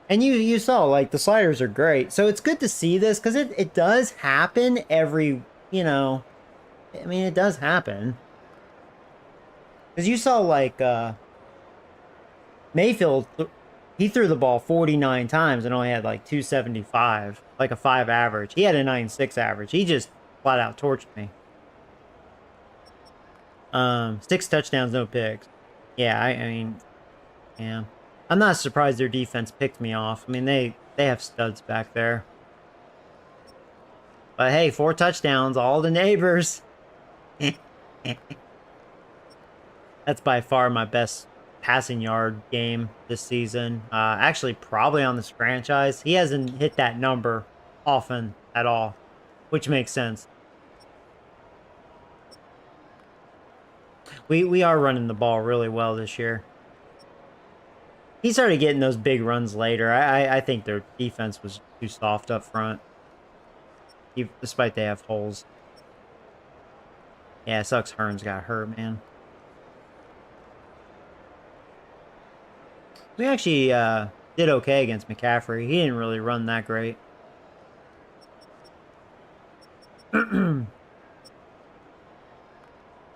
And you saw, like, the sliders are great. So it's good to see this, because it does happen every, you know, I mean, it does happen. Because you saw, like, Mayfield, he threw the ball 49 times and only had, like, 275, like a 5 average. He had a 9.6 average. He just flat out torched me. 6 touchdowns, no picks. Yeah, I mean, yeah. I'm not surprised their defense picked me off. I mean, they have studs back there. But hey, 4 touchdowns, all the neighbors. That's by far my best passing yard game this season. Actually, probably on this franchise. He hasn't hit that number often at all, which makes sense. We are running the ball really well this year. He started getting those big runs later. I think their defense was too soft up front, despite they have holes. Yeah, it sucks Hearns got hurt, man. We actually did okay against McCaffrey. He didn't really run that great.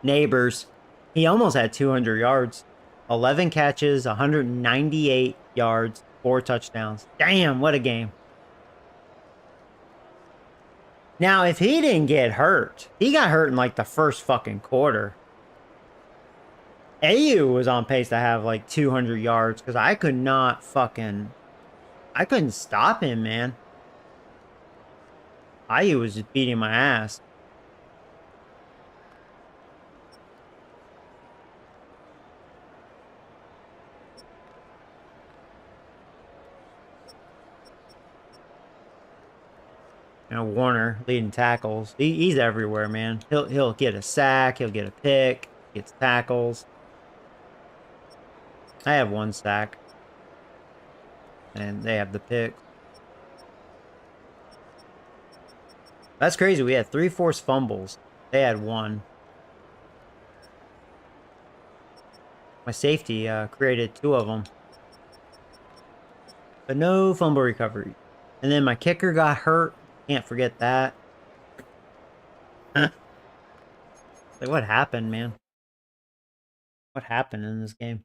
Neighbors. He almost had 200 yards. 11 catches, 198 yards, 4 touchdowns. Damn, what a game. Now, if he didn't get hurt, he got hurt in like the first fucking quarter. AU was on pace to have like 200 yards because I couldn't stop him, man. IU was just beating my ass. You know, Warner leading tackles. He's everywhere, man. He'll get a sack. He'll get a pick. Gets tackles. I have 1 sack, and they have the pick. That's crazy. We had 3 forced fumbles. They had 1. My safety created 2 of them, but no fumble recovery. And then my kicker got hurt. Can't forget that. Like, what happened, man? What happened in this game?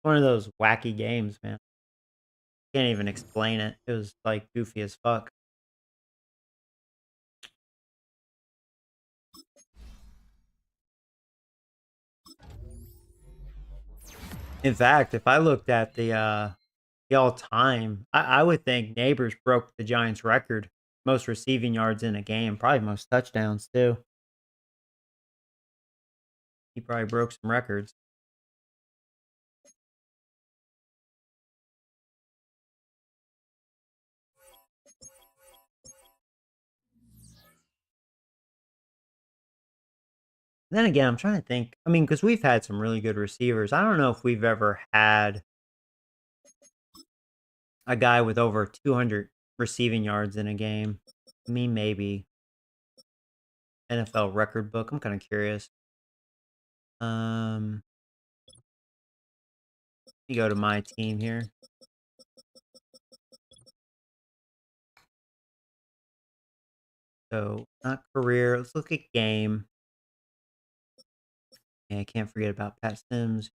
One of those wacky games, man. Can't even explain it. It was like goofy as fuck. In fact, if I looked at the all-time, I would think Neighbors broke the Giants' record. Most receiving yards in a game, probably most touchdowns too. He probably broke some records. Then again, I'm trying to think. I mean, because we've had some really good receivers. I don't know if we've ever had a guy with over 200 receiving yards in a game. I mean, maybe NFL record book. I'm kind of curious. Um, you go to my team here. So not career. Let's look at game. Yeah, I can't forget about Pat Sims.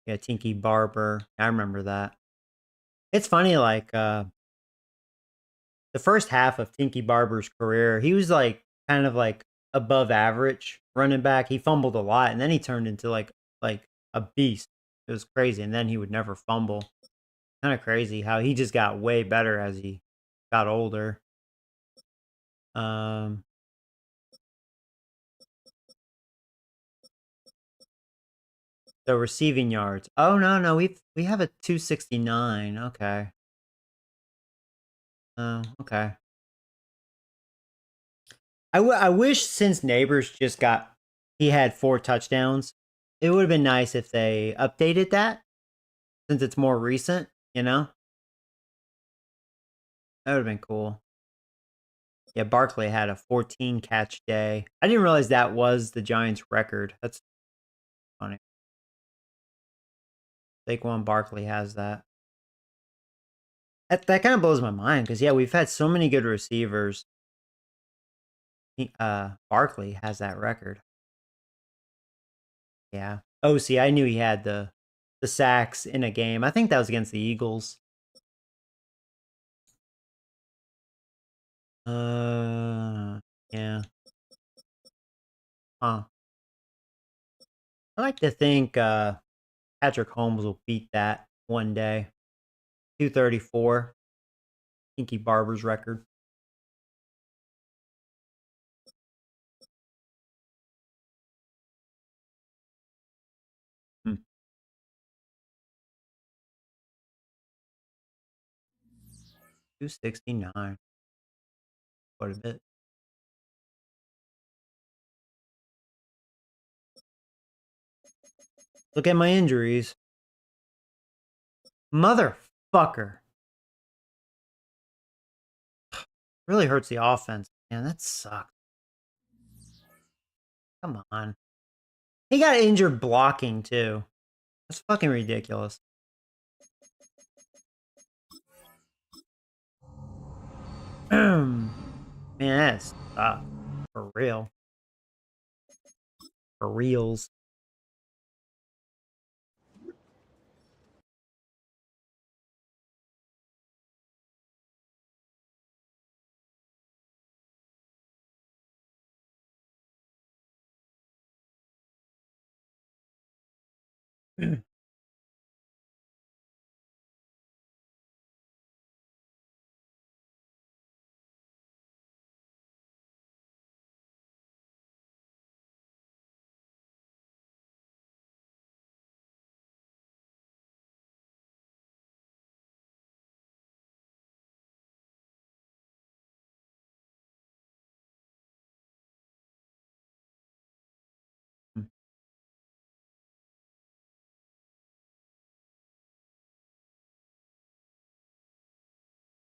Yeah, Tinky Barber. I remember that. It's funny, like the first half of Tinky Barber's career, he was like kind of like above average running back. He fumbled a lot, and then he turned into like a beast. It was crazy, and then he would never fumble. Kind of crazy how he just got way better as he got older. Um, so receiving yards. Oh no, we have a 269. Okay. Oh, okay. I wish since Neighbors just got he had 4 touchdowns, it would have been nice if they updated that since it's more recent, you know? That would have been cool. Yeah, Barkley had a 14 catch day. I didn't realize that was the Giants record. That's funny. Saquon Barkley has that. That kind of blows my mind because yeah, we've had so many good receivers. Barkley has that record. Yeah. Oh, see, I knew he had the sacks in a game. I think that was against the Eagles. Yeah. Huh. I like to think Patrick Holmes will beat that one day. 234. Inky Barber's record. Hmm. 269. Quite a bit. Look at my injuries. Motherfucker. Really hurts the offense. Man, that sucks. Come on. He got injured blocking too. That's fucking ridiculous. Man, that sucks. For real. For reals.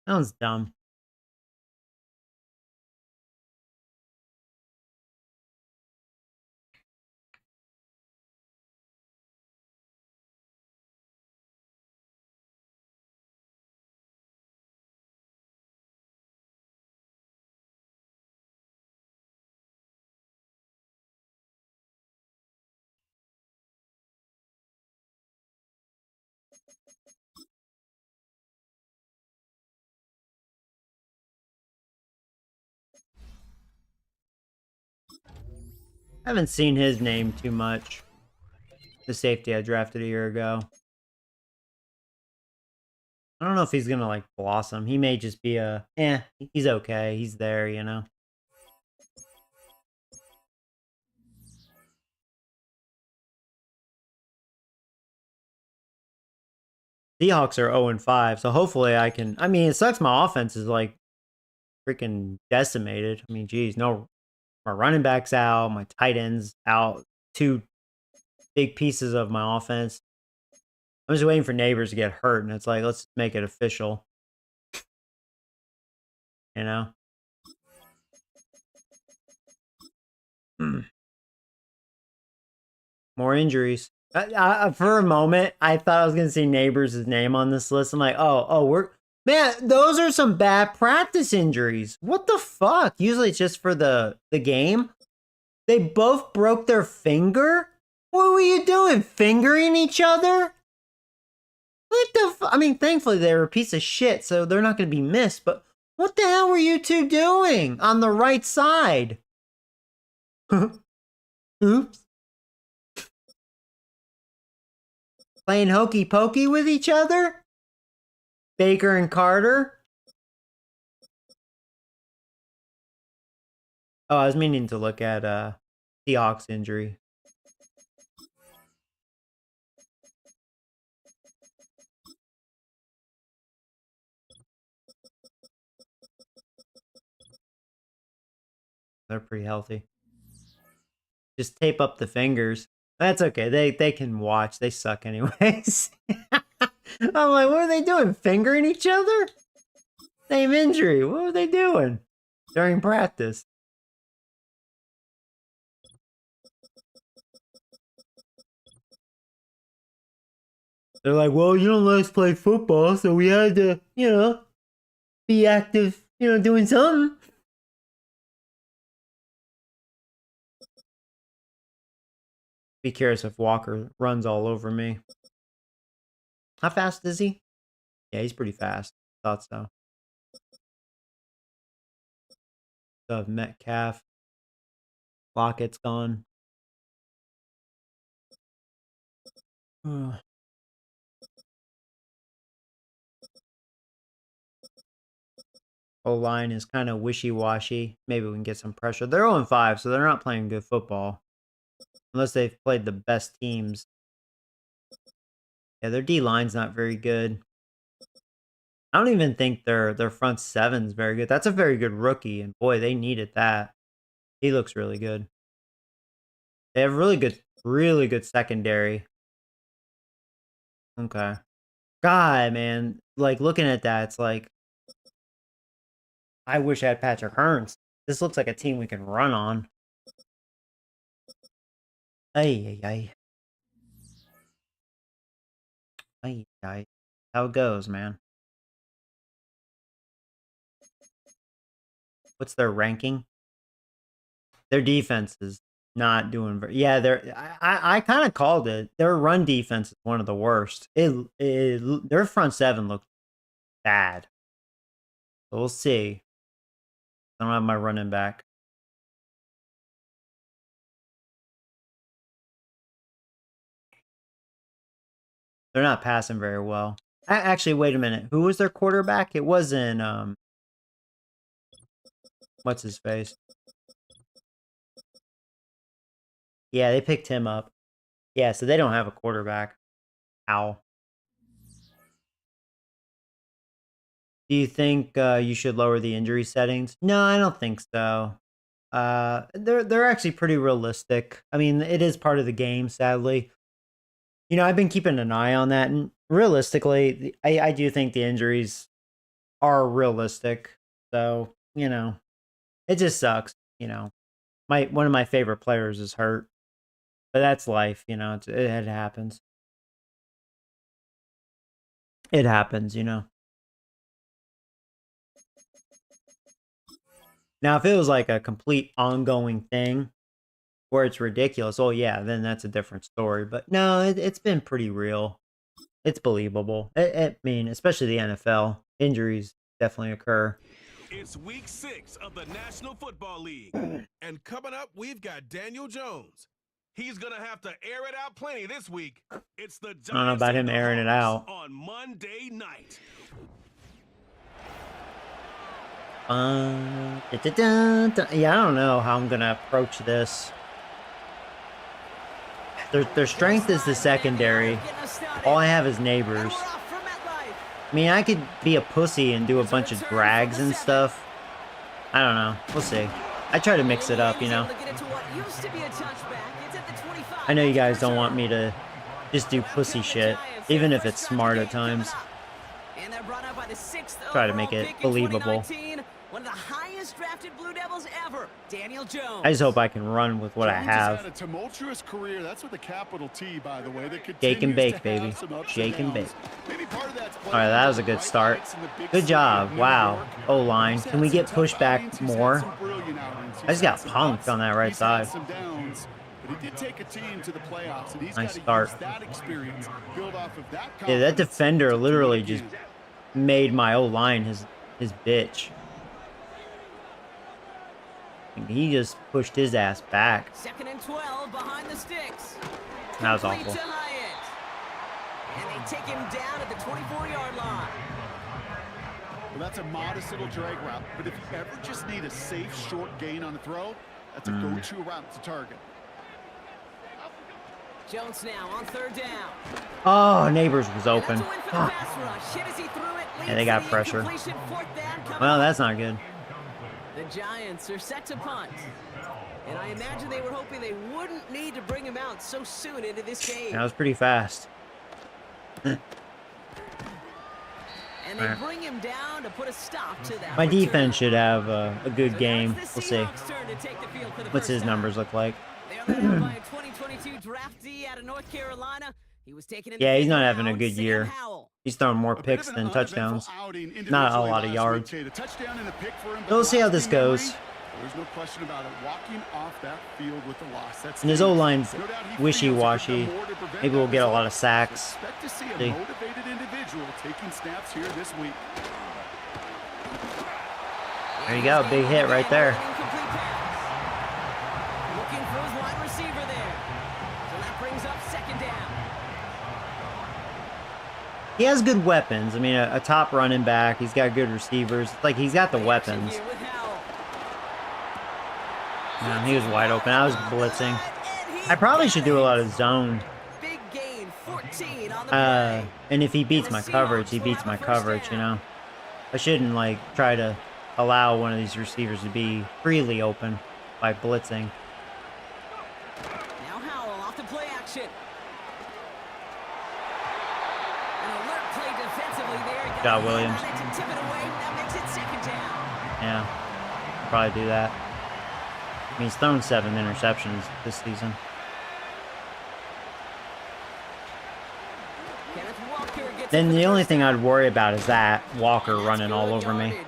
Sounds dumb. I haven't seen his name too much. The safety I drafted a year ago. I don't know if he's gonna like blossom. He may just be he's okay. He's there, you know. Seahawks are 0-5, so hopefully I can. I mean, it sucks. My offense is like freaking decimated. I mean, geez, no, my running backs out, my tight ends out, two big pieces of my offense. I'm just waiting for Neighbors to get hurt, and it's like, let's make it official. You know? More injuries. For a moment, I thought I was going to see Neighbors' name on this list. I'm like, man, those are some bad practice injuries. What the fuck? Usually it's just for the game. They both broke their finger? What were you doing? Fingering each other? What the I mean, thankfully they were a piece of shit, so they're not going to be missed, but what the hell were you two doing on the right side? Oops. Playing hokey pokey with each other? Baker and Carter? Oh, I was meaning to look at Seahawks injury. They're pretty healthy. Just tape up the fingers. That's okay. They can watch. They suck anyways. I'm like, what are they doing? Fingering each other? Same injury. What were they doing during practice? They're like, well, you don't let us play football, so we had to, be active, doing something. Be curious if Walker runs all over me. How fast is he? Yeah, he's pretty fast. Thought so. So Metcalf. Lockett's gone. O-line is kind of wishy-washy. Maybe we can get some pressure. They're 0-5, so they're not playing good football. Unless they've played the best teams. Yeah, their D-line's not very good. I don't even think their front seven's very good. That's a very good rookie, and boy, they needed that. He looks really good. They have really good secondary. Okay. God, man. Like, looking at that, it's like, I wish I had Patrick Hearns. This looks like a team we can run on. Ay, ay, ay. Ay, ay. How it goes, man. What's their ranking? Their defense is not doing very. Yeah, I kind of called it. Their run defense is one of the worst. Their front seven looked bad. So we'll see. I don't have my running back. They're not passing very well. Actually, wait a minute. Who was their quarterback? It wasn't what's his face? Yeah, they picked him up. Yeah, so they don't have a quarterback. Ow. Do you think you should lower the injury settings? No, I don't think so. They're actually pretty realistic. I mean, it is part of the game, sadly. I've been keeping an eye on that, and realistically, I do think the injuries are realistic. So, you know, it just sucks, you know. One of my favorite players is hurt. But that's life, you know. It happens. It happens, you know. Now, if it was like a complete ongoing thing where it's ridiculous, oh yeah, then that's a different story. But no, it's been pretty real. It's believable. I mean, especially the NFL. Injuries definitely occur. It's week 6 of the National Football League. And coming up, we've got Daniel Jones. He's going to have to air it out plenty this week. It's the Giants. I don't know about him airing it out. On Monday night. Yeah, I don't know how I'm going to approach this. Their strength is the secondary. All I have is neighbors. I mean, I could be a pussy and do a bunch of drags and stuff. I don't know. We'll see. I try to mix it up, you know. I know you guys don't want me to just do pussy shit, even if it's smart at times. Try to make it believable. One of the highest drafted Blue Devils ever, Daniel Jones. I just hope I can run with what I have. Had a tumultuous career. That's with a capital T, by the way. Shake and bake, baby. Shake and bake. All right, that was a good start. Good job. Wow. O-line. Can we get pushed back more? I just got punked on that right side. But he did take a team to the playoffs, and he's nice got to start. use that experience, build off of that. Yeah, that defender literally just made my O-line his bitch. He just pushed his ass back. 2nd and 12 behind the sticks. That was awful. And they take him down at the 24-yard line. Well, that's a modest little drag route, but if you ever just need a safe short gain on a throw, that's a go-to route to target. Jones now on 3rd down. Oh, Neighbors was open. Oh. Yeah, they got pressure. Well, that's not good. The Giants are set to punt. And I imagine they were hoping they wouldn't need to bring him out so soon into this game. That was pretty fast. And they bring him down to put a stop to that. My defense should have a good game. We'll see. What's his numbers look like? They're led out by a 2022 draftee out of North Carolina. He was taken in Yeah, he's not having a good year. He's throwing more picks than touchdowns. Not a lot of yards. We'll see how this goes. There's no question about it. Walking off that field with a loss. That's and his O-line's wishy-washy. Maybe we'll get a lot of sacks. Expect to see a motivated individual taking snaps here this week. There you go, big hit right there. Looking for his wide receiver there. So that brings up 2nd down. He has good weapons. I mean, a top running back. He's got good receivers. It's like he's got the weapons. Yeah, he was wide open. I was blitzing. I probably should do a lot of zone. Big gain, 14 on the and if he beats my coverage, he beats my coverage, you know. I shouldn't like try to allow one of these receivers to be freely open by blitzing. Now Howell off the play action. An alert play defensively there. Good job, Williams. To tip it away. That makes it 2nd down. Yeah, probably do that. I mean, he's thrown 7 interceptions this season. Then the only thing I'd worry about is that Walker running all over me.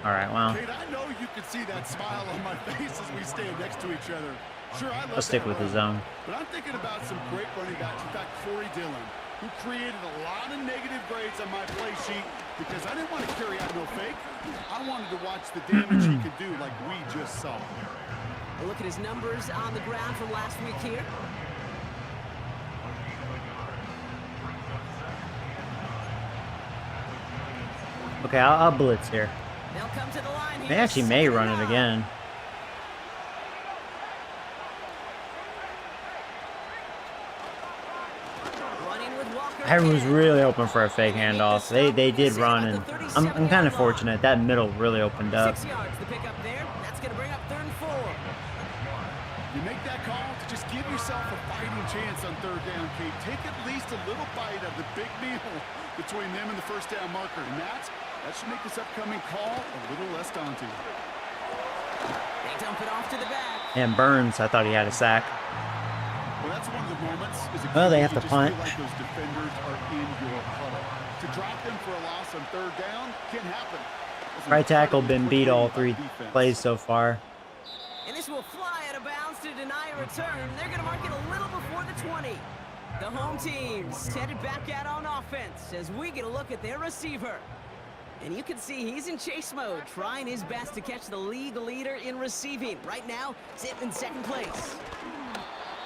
All right, well. Kate, I know you can see that smile on my face as we stand next to each other. Sure, I love I'll stick with the zone. But I'm thinking about some great running backs. In fact, Corey Dillon, who created a lot of negative grades on my play sheet because I didn't want to carry out no fake. I wanted to watch the damage he could do like we just saw. A look at his numbers on the ground from last week here. Okay, I'll blitz here. They'll come to the line here. They actually may run it again. I was really hoping for a fake handoff. They did run, and I'm kind of fortunate. That middle really opened up. 6 yards to pick up there. That's going to bring up 3rd and 4. You make that call to just give yourself a fighting chance on third down, Kate. Take at least a little bite of the big meal between them and the first down marker. And that should make this upcoming call a little less daunting. They dump it off to the back. And Burns, I thought he had a sack. Well, that's one of the moments. Well, they have to punt. Feel like those defenders are in your huddle. To drop them for a loss on third down can happen. Right tackle been beat all 3 plays so far. And this will fly out of bounds to deny a return. They're going to mark it a little before the 20. The home team's headed back out on offense as we get a look at their receiver. And you can see he's in chase mode, trying his best to catch the league leader in receiving. Right now, sitting in second place.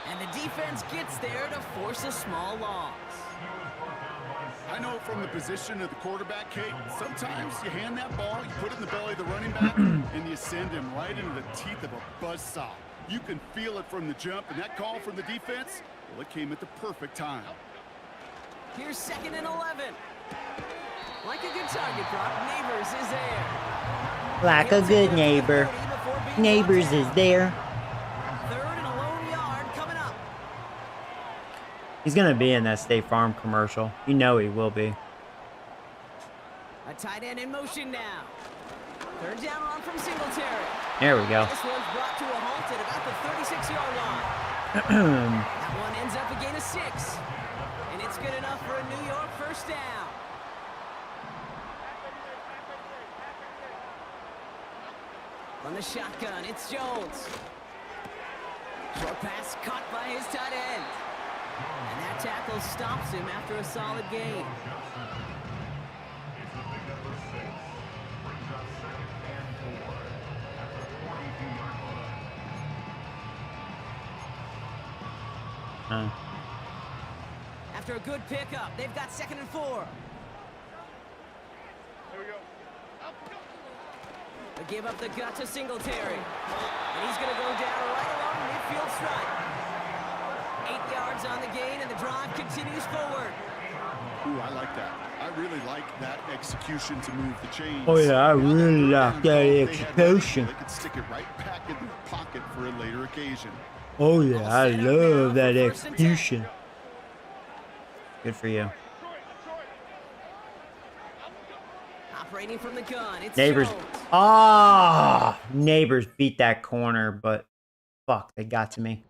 And the defense gets there to force a small loss. I know from the position of the quarterback, Kate, sometimes you hand that ball, you put it in the belly of the running back, and you send him right into the teeth of a buzzsaw. You can feel it from the jump, and that call from the defense, well, it came at the perfect time. Here's 2nd and 11. Like a good target drop, Neighbors is there. Like a good neighbor. Neighbors is there. 3rd and a lone yard coming up. He's going to be in that State Farm commercial. You know he will be. A tight end in motion now. 3rd down run from Singletary. There we go. This one's brought to a halt at about the 36-yard line. That one ends up a gain of 6. And it's good enough for a New York first down. On the shotgun, it's Jones. Short pass caught by his tight end. And that tackle stops him after a solid gain. After a good pickup, they've got 2nd and 4. They give up the gut to Singletary. And he's going to go down right along the midfield stripe. 8 yards on the gain, and the drive continues forward. Ooh, I like that. I really like that execution to move the chains. Oh, yeah, I really like that execution. They could stick it right back in their pocket for a later occasion. Oh, yeah, I love that execution. Good for you. Operating from the gun, it's Neighbors. Jones. Ah, Neighbors beat that corner, but fuck, they got to me.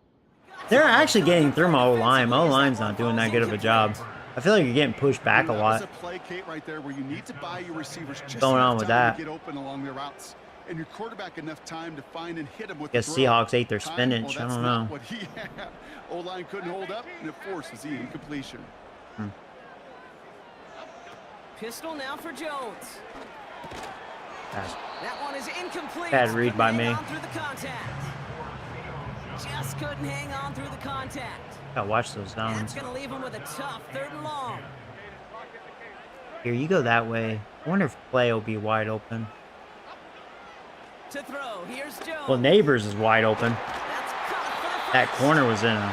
They're actually getting through my O-line. My O-line's not doing that good of a job. I feel like you're getting pushed back a lot. That's a play, Kate, right there, where you need to buy your receivers just going on enough with time that? to get open along their routes, and your quarterback enough time to find and hit them with Guess the throw. Seahawks ate their Time, spinach. well, I that's don't not know. what he had. O-line couldn't hold up, and it forces the incompletion. Pistol now for Jones. That one is incomplete. Bad read by me. Through the contact. Just couldn't hang on through the contact. Gotta watch those That's downs. going to leave him with a tough 3rd and long. Here, you go that way. I wonder if play will be wide open. To throw, here's Jones. Well, Neighbors is wide open. That's caught for the That first. corner was in a, And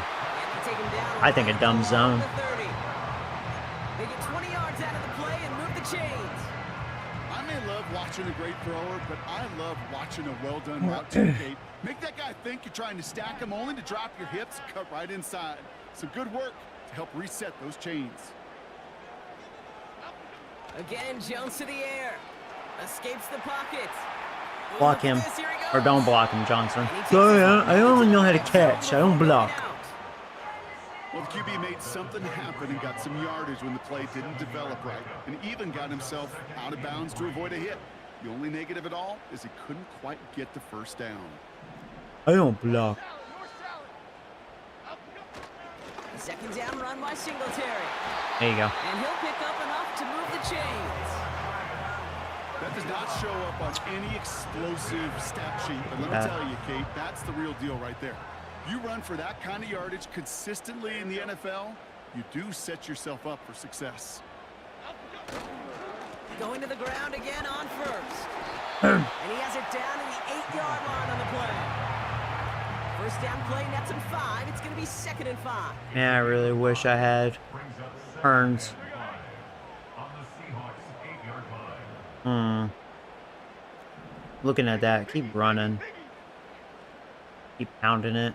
they take him down I think, a dumb along zone. the 30. They get 20 yards out of the play and move the chains. I may love watching a great thrower, but I love watching a well-done route too, Kate. Make that guy think you're trying to stack him, only to drop your hips, cut right inside. Some good work to help reset those chains. Again, Jones to the air. Escapes the pocket. Ooh, Block look at him. this, here he Or goes. don't block him, Johnson. And he takes Sorry, this one I only know how to into the catch. I don't block. out. Well, the QB made something happen and got some yardage when the play didn't develop right, and even got himself out of bounds to avoid a hit. The only negative at all is he couldn't quite get the first down. I don't block. Second down run by Singletary. There you go. And he'll pick up enough to move the chains. That does not show up on any explosive stat sheet, but let me tell you, Kate, that's the real deal right there. You run for that kind of yardage consistently in the NFL, you do set yourself up for success. Going to the ground again on first. And he has it down in the 8-yard line on the play. First down play, nets him 5. It's going to be 2nd and 5. Man, I really wish I had Hearns. Looking at that, keep running. Keep pounding it.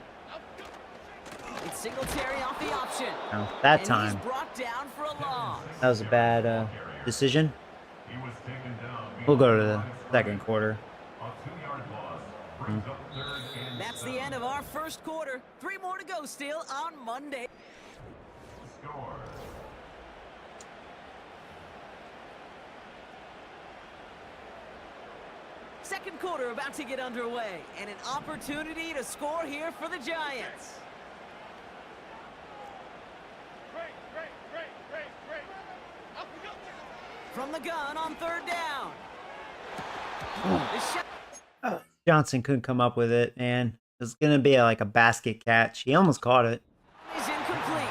Singletary off the option. Oh, that And time. he's brought down for a loss. That was a bad decision. He was taken down. We'll go to the second quarter. A 2-yard loss brings up 3rd and That's the end of our first quarter. 3 more to go still on Monday. score. Second quarter about to get underway, and an opportunity to score here for the Giants. From the gun on 3rd down. The shot Johnson couldn't come up with it, man. It was gonna be like a basket catch. He almost caught it. is incomplete.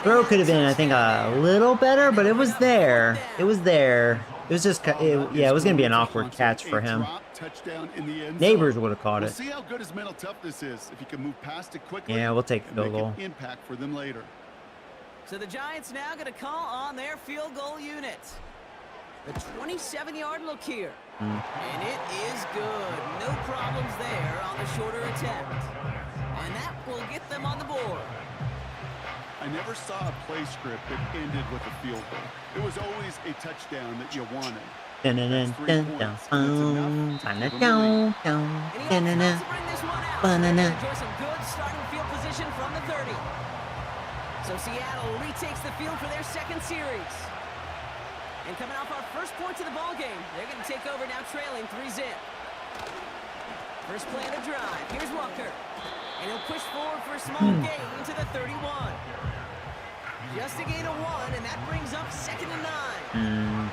Throw could have been, I think, a little better, but it was there. It was there. It was just, yeah, it was gonna be an awkward catch for him. Touchdown in the end zone. Neighbors would have caught We'll it. see how good his mental toughness is if he can move past it quickly. Yeah, we'll take and field make goal. an impact for them later. So the Giants now going to call on their field goal unit. The 27-yard look here. And it is good. No problems there on the shorter attempt. And that will get them on the board. I never saw a play script that ended with a field goal. It was always a touchdown that you wanted. Dun dun dun dun dun dun dun dun dun And he dun wants to bring this one out. Banana. Enjoy some good starting field position from the 30. So Seattle retakes the field for their second series. And coming off our first points of the ball game, they're going to take over now trailing 3-zip. First play of the drive. Here's Walker. And he'll push forward for a small gain to the 31. Just a gain of 1, and that brings up 2nd and 9.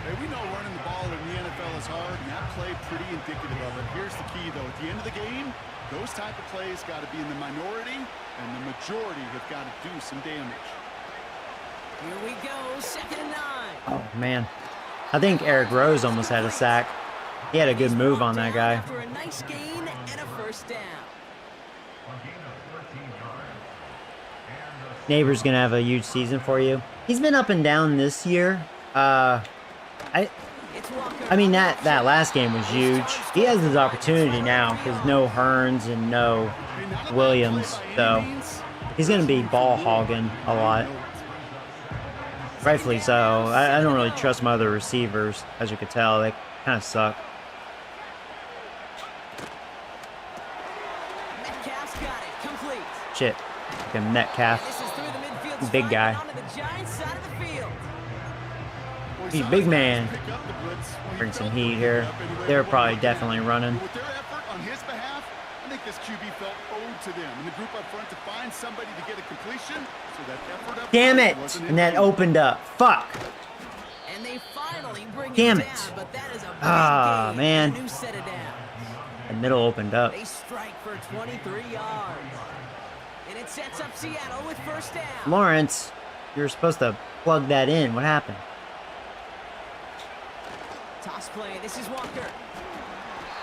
Hey, we know running the ball in the NFL is hard, and that play pretty indicative of it. Here's the key, though. At the end of the game, those type of plays got to be in the minority, and the majority have got to do some damage. Here we go, 2nd and 9. Oh, man. I think Eric Rose almost had a sack. He had a good move on that guy. After a nice gain and a first down. Neighbor's gonna have a huge season for you. He's been up and down this year. I mean that last game was huge. He has his opportunity now because no Hearns and no Williams, so he's gonna be ball hogging a lot. Rightfully so. I don't really trust my other receivers, as you could tell. They kind of suck. Metcalf's got it, complete. Shit. Like a Metcalf. This is through the midfield Big stripe guy. onto the Giants side of the field. He's a big man. Bring some heat here. They're probably definitely running. With their effort on his behalf, I think this QB felt owed to them. And the group up front to find somebody to get a completion, so that effort up Damn front it! wasn't in And that vain. opened up. Fuck! And they finally bring Damn it it. down, but that is a big Ah, gain. man. A new set of downs. The middle opened up. They strike for 23 yards. And it sets up Seattle with first down. Lawrence, you were supposed to plug that in. What happened? Toss play. This is Walker.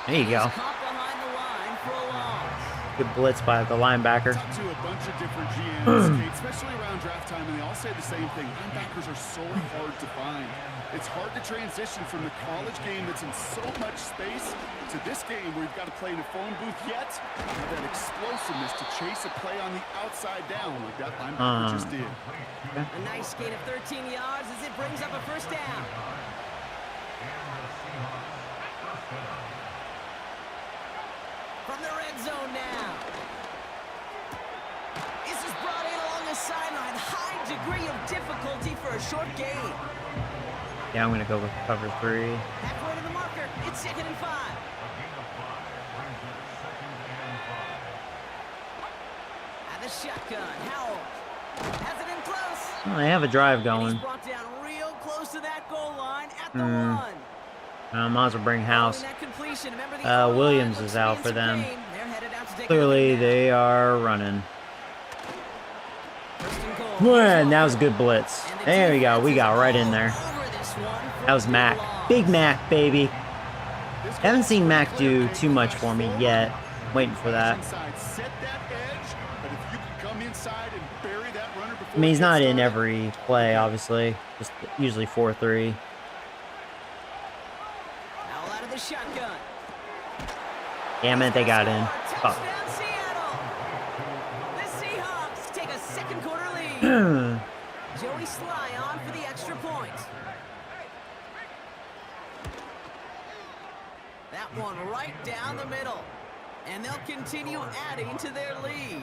There you go. He's caught behind the line for a loss. Good blitz by the linebacker. Talked to a bunch of different GMs, Kate, especially around draft time, and they all say the same thing. Linebackers are so hard to find. It's hard to transition from the college game that's in so much space to this game where you've got to play in a phone booth yet. Have that explosiveness to chase a play on the outside down like that linebacker just did. A nice gain of 13 yards as it brings up a first down. From the red zone now. This is brought in along the sideline. High degree of difficulty for a short gain. Yeah, I'm going to go with cover 3. Halfway to the marker. It's 2nd and 5. At the shotgun. Howell has it in close. Oh, they have a drive And going. he's brought down real close to that goal line at the 1. Might as well bring House. Following that completion, remember the O-line Williams looks is to be out in for some them. pain. They're headed out to take Clearly, over the they are running. First and goal. And that was a good blitz. And the There we go. defense We is got right all in there. over this one for That was a Mac. loss. Big Mac, baby. Haven't seen Mac do too much for me yet. Waiting for that. Inside, set that edge, but if you can come inside and bury that runner before I mean, he's he not gets in started, every play, obviously. Just usually 4-3. Howell out of the shotgun. Damn it, they got in. Fuck. Touchdown, Seattle. Joey Sly on for the extra point. That one right down the middle. And they'll continue adding to their lead.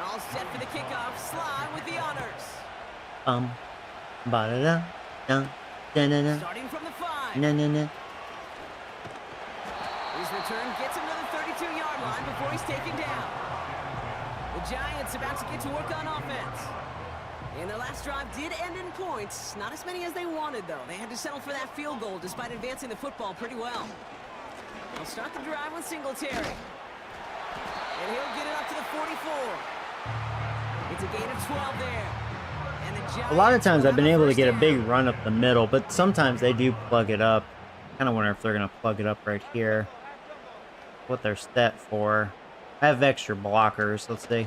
All set for the kickoff. Sly with the honors. Ba-da-da, dun, da-da-da. Starting from the 5. Na-na-na. His return gets him to the 32-yard line before he's taken down. The Giants about to get to work on offense. And their last drive did end in points. Not as many as they wanted, though. They had to settle for that field goal despite advancing the football pretty well. They'll start the drive with Singletary. And he'll get it up to the 44. It's a gain of 12 there. And the Giants, a lot of times I've been able to get a big run up the middle, but sometimes they do plug it up. Kind of wonder if they're going to plug it up right here. What they're set for. I have extra blockers. Let's see.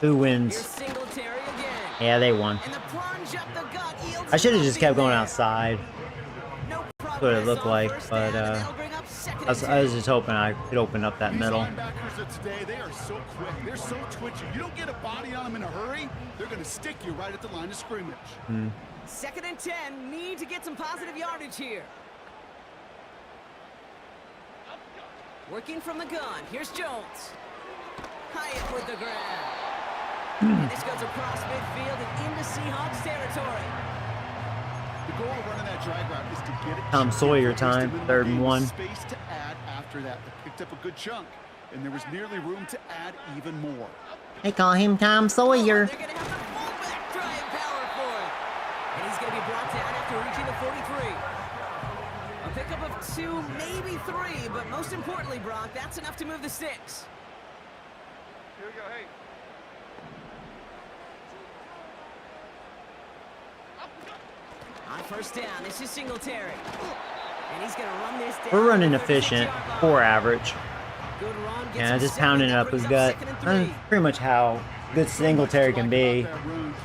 Who wins? Singletary again. Yeah, they won. And the plunge up the gut yields I should have just kept going there. outside. No That's what it looked like, but I was just hoping I could open up that These middle. linebackers of today, they are so quick. They're so twitchy. You don't get a body on them in a hurry, they're going to stick you right at the line of scrimmage. 2nd and 10. Need to get some positive yardage here. Working from the gun. Here's Jones. Hyatt with the grab. And this goes across midfield and into Seahawks territory. The goal of running that drag route is to get it. Tom Sawyer time, 3rd and 1. Space to add after that. They picked up a good chunk, and there was nearly room to add even more. They call him Tom Sawyer. They're going to have the fullback trying power for it. And he's going to be brought down after reaching the 43. A pickup of 2, maybe 3, but most importantly, Brock, that's enough to move the sticks. Here we go, hey. On 1st down, this is Singletary. And he's going to run this down. We're running efficient, 4 average. Good run, gets Yeah, him just set, pounding it and up that his brings gut. up 2nd and 3. That's pretty much how good Singletary can be.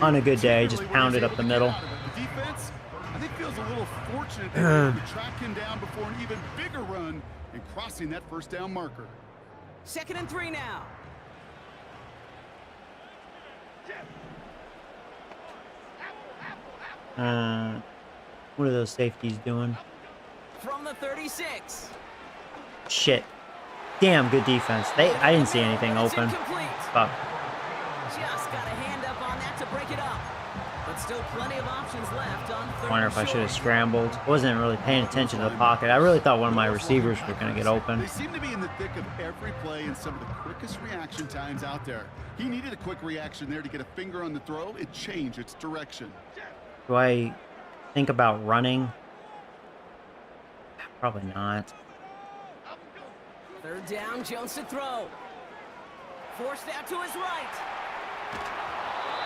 On a good day, just pound it up the middle. The defense, I think, feels a little fortunate they were able to track him down before an even bigger run and crossing that 1st down marker. 2nd and 3 now. What are those safeties doing? From the 36. Shit. Damn, good defense. I didn't see anything It's open. incomplete. Fuck. Just got a hand up on that to break it up. But still plenty of options left on 3rd. Wonder if I should have scrambled. Wasn't really paying attention to the pocket. I really thought one of my receivers were going to get open. They seem to be in the thick of every play and some of the quickest reaction times out there. He needed a quick reaction there to get a finger on the throw. It changed its direction. Do I think about running? Probably not. 3rd down, Jones to throw. Forced out to his right.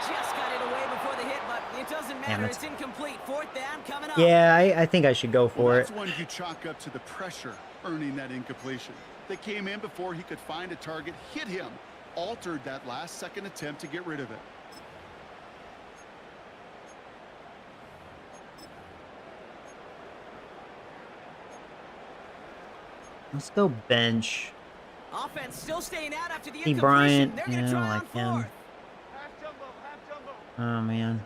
Just got it away before the hit, but it doesn't matter. It's incomplete. 4th down coming up. Yeah, I think I should go for it. That's one you chalk up to the pressure earning that incompletion. They came in before he could find a target, hit him, altered that last-second attempt to get rid of it. Let's go bench. Offense still staying out after the Hey, incompletion. Bryant. They're Yeah, gonna I try don't on like him. 4th. Oh, man.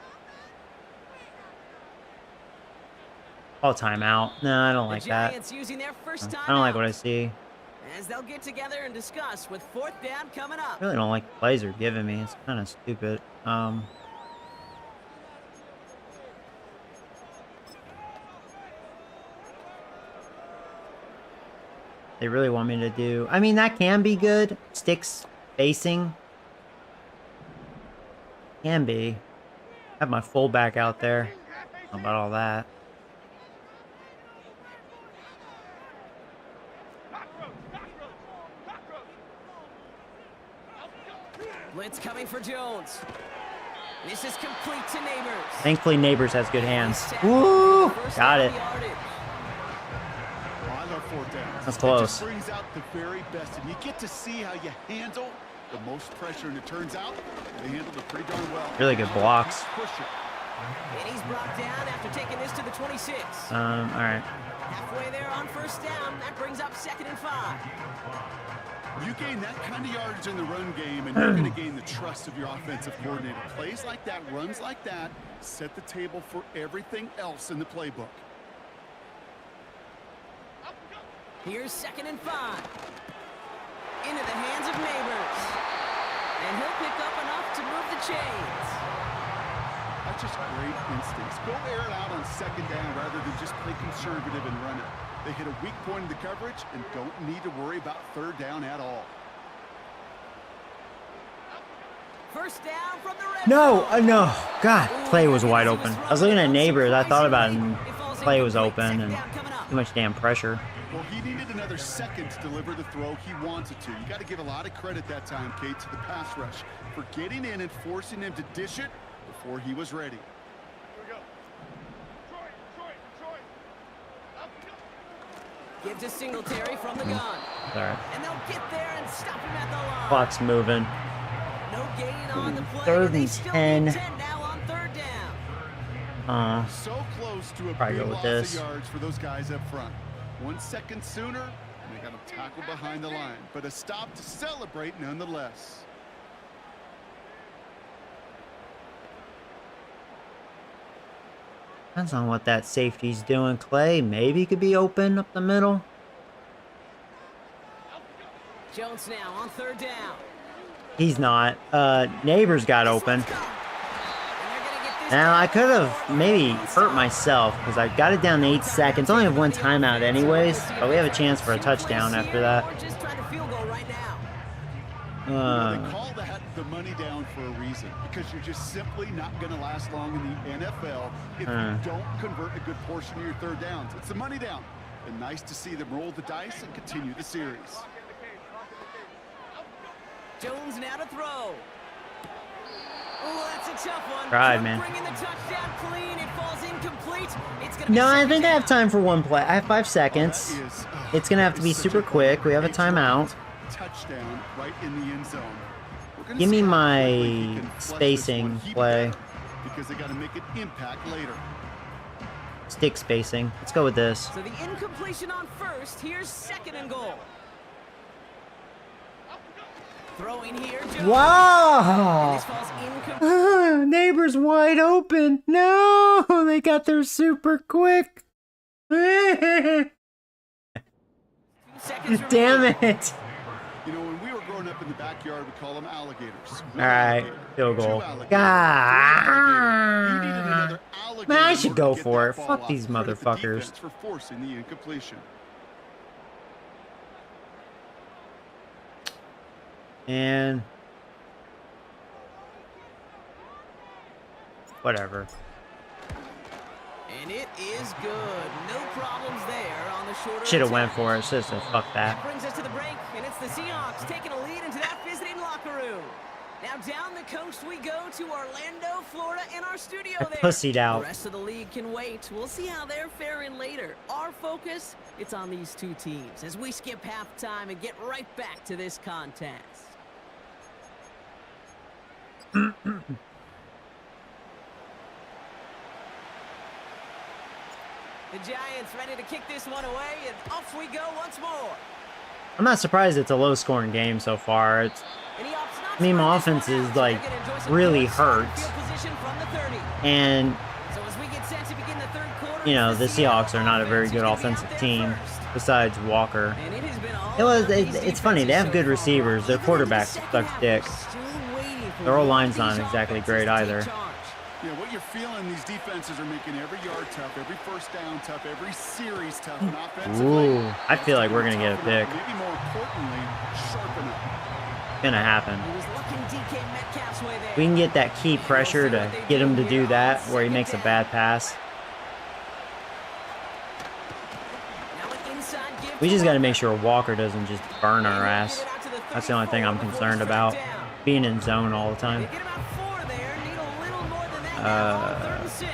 Oh, timeout. No, I don't like The that. Giants using their first time I don't like out, what I see. as they'll get together and discuss with 4th down coming up. I really don't like the plays they're giving me. It's kind of stupid. They really want me to do... I mean, that can be good. Sticks facing. Can be. Have my fullback out there. How about all that? Blitz coming for Jones. This is complete to Neighbors. Thankfully, Neighbors has good hands. Woo! Got it. Oh, I love 4th downs. That's It close. just brings out the very best, and you get to see how you handle the most pressure, and it turns out they handled it pretty darn well. Really good blocks. Push it. And he's brought down after taking this to the 26. All right. Halfway there on 1st down. That brings up 2nd and 5. You gain that kind of yardage in the run game, and you're going to gain the trust of your offensive coordinator. Plays like that, runs like that, set the table for everything else in the playbook. Here's 2nd and 5. Into the hands of Neighbors. And he'll pick up enough to move the chains. That's just great instincts. Go air it out on 2nd down rather than just play conservative and run it. They hit a weak point in the coverage and don't need to worry about 3rd down at all. First down from the red No, zone. no. God, play was wide open. I was looking at Neighbors. I thought about it, and play was open, and too much damn pressure. Well, he needed another second to deliver the throw he wanted to. You got to give a lot of credit that time, Kate, to the pass rush for getting in and forcing him to dish it before he was ready. Give to Singletary from the gun. Sorry. And they'll get there and stop him at the line. Clock's moving. No gain on the play. 3rd They and still 10. need 10 now on 3rd down. So close to a Probably big go with loss this. of yards for those guys up front. 1 second sooner, and they got him tackled behind the line. But a stop to celebrate nonetheless. Depends on what that safety's doing, Clay. Maybe he could be open up the middle. Jones now on 3rd down. He's not. Neighbors got open. Now, I could have maybe hurt myself because I got it down to 8 seconds. Only have 1 timeout anyways, but we have a chance for a touchdown after that. They call that the money down for a reason, because you're just simply not going to last long in the NFL if you don't convert a good portion of your 3rd downs. It's the money down. And nice to see them roll the dice and continue the series. Jones now to throw. Oh, that's a tough one. Tried, man. Bringing the touchdown clean. It falls incomplete. It's gonna No, I be think I have down. time for 1 play. I have 5 seconds. It's going to have to be super quick. We have a timeout. Touchdown right in the end zone. Give me my spacing play. Because they got to make an impact later. Stick spacing. Let's go with this. So the incompletion on 1st. Here's 2nd and goal. Throwing here. Jones. Wow! This falls incomplete. Neighbors wide open. No, they got there super quick. Seconds Damn remaining. it. You know, when we were growing up in the backyard, we call them alligators. All right, field goal. God. Man, I should go for it. Fuck these motherfuckers. For forcing the incompletion. And whatever. And it is good. No problems there on the shorter. Should have went attack. for it. Should have said fuck that. Brings us to the break, and it's the Seahawks taking a lead into that visiting locker room. Now down the coast we go to Orlando, Florida, in our studio I there. pussied out. The rest of the league can wait. We'll see how they're faring later. Our focus, it's on these two teams as we skip halftime and get right back to this contest. The Giants ready to kick this one away, and off we go once more. I'm not surprised it's a low-scoring game so far. It's, And he opts not I mean, to my run this one offense is out, so like they're gonna enjoy some really good starting hurt, field position from the 30. and So as we get set to begin the third quarter, you know the it's Seahawks are not a very good offense who's offensive gonna be out team there first. besides Walker. And it has been all It was. about these It's funny. They have defenses good so far. receivers. Their Even quarterback into the sucks second dick. half, we're still waiting for Their one of O-line's not these exactly offenses great to take either. charge. Yeah, what you're feeling, these defenses are making every yard tough, every first down tough, every series tough, and offensively. Ooh, I feel like we're gonna get a pick. Maybe more importantly, sharpen up. Gonna happen. He was looking DK Metcalf's way there. We can get that key pressure to get him to do that, where he makes a bad pass. Now an inside give We to just got to Walker. make sure Walker doesn't just burn our ass. That's the only thing I'm concerned about. Being in zone all the They time. get about 4 there, need a little more than that now on 3rd and 6.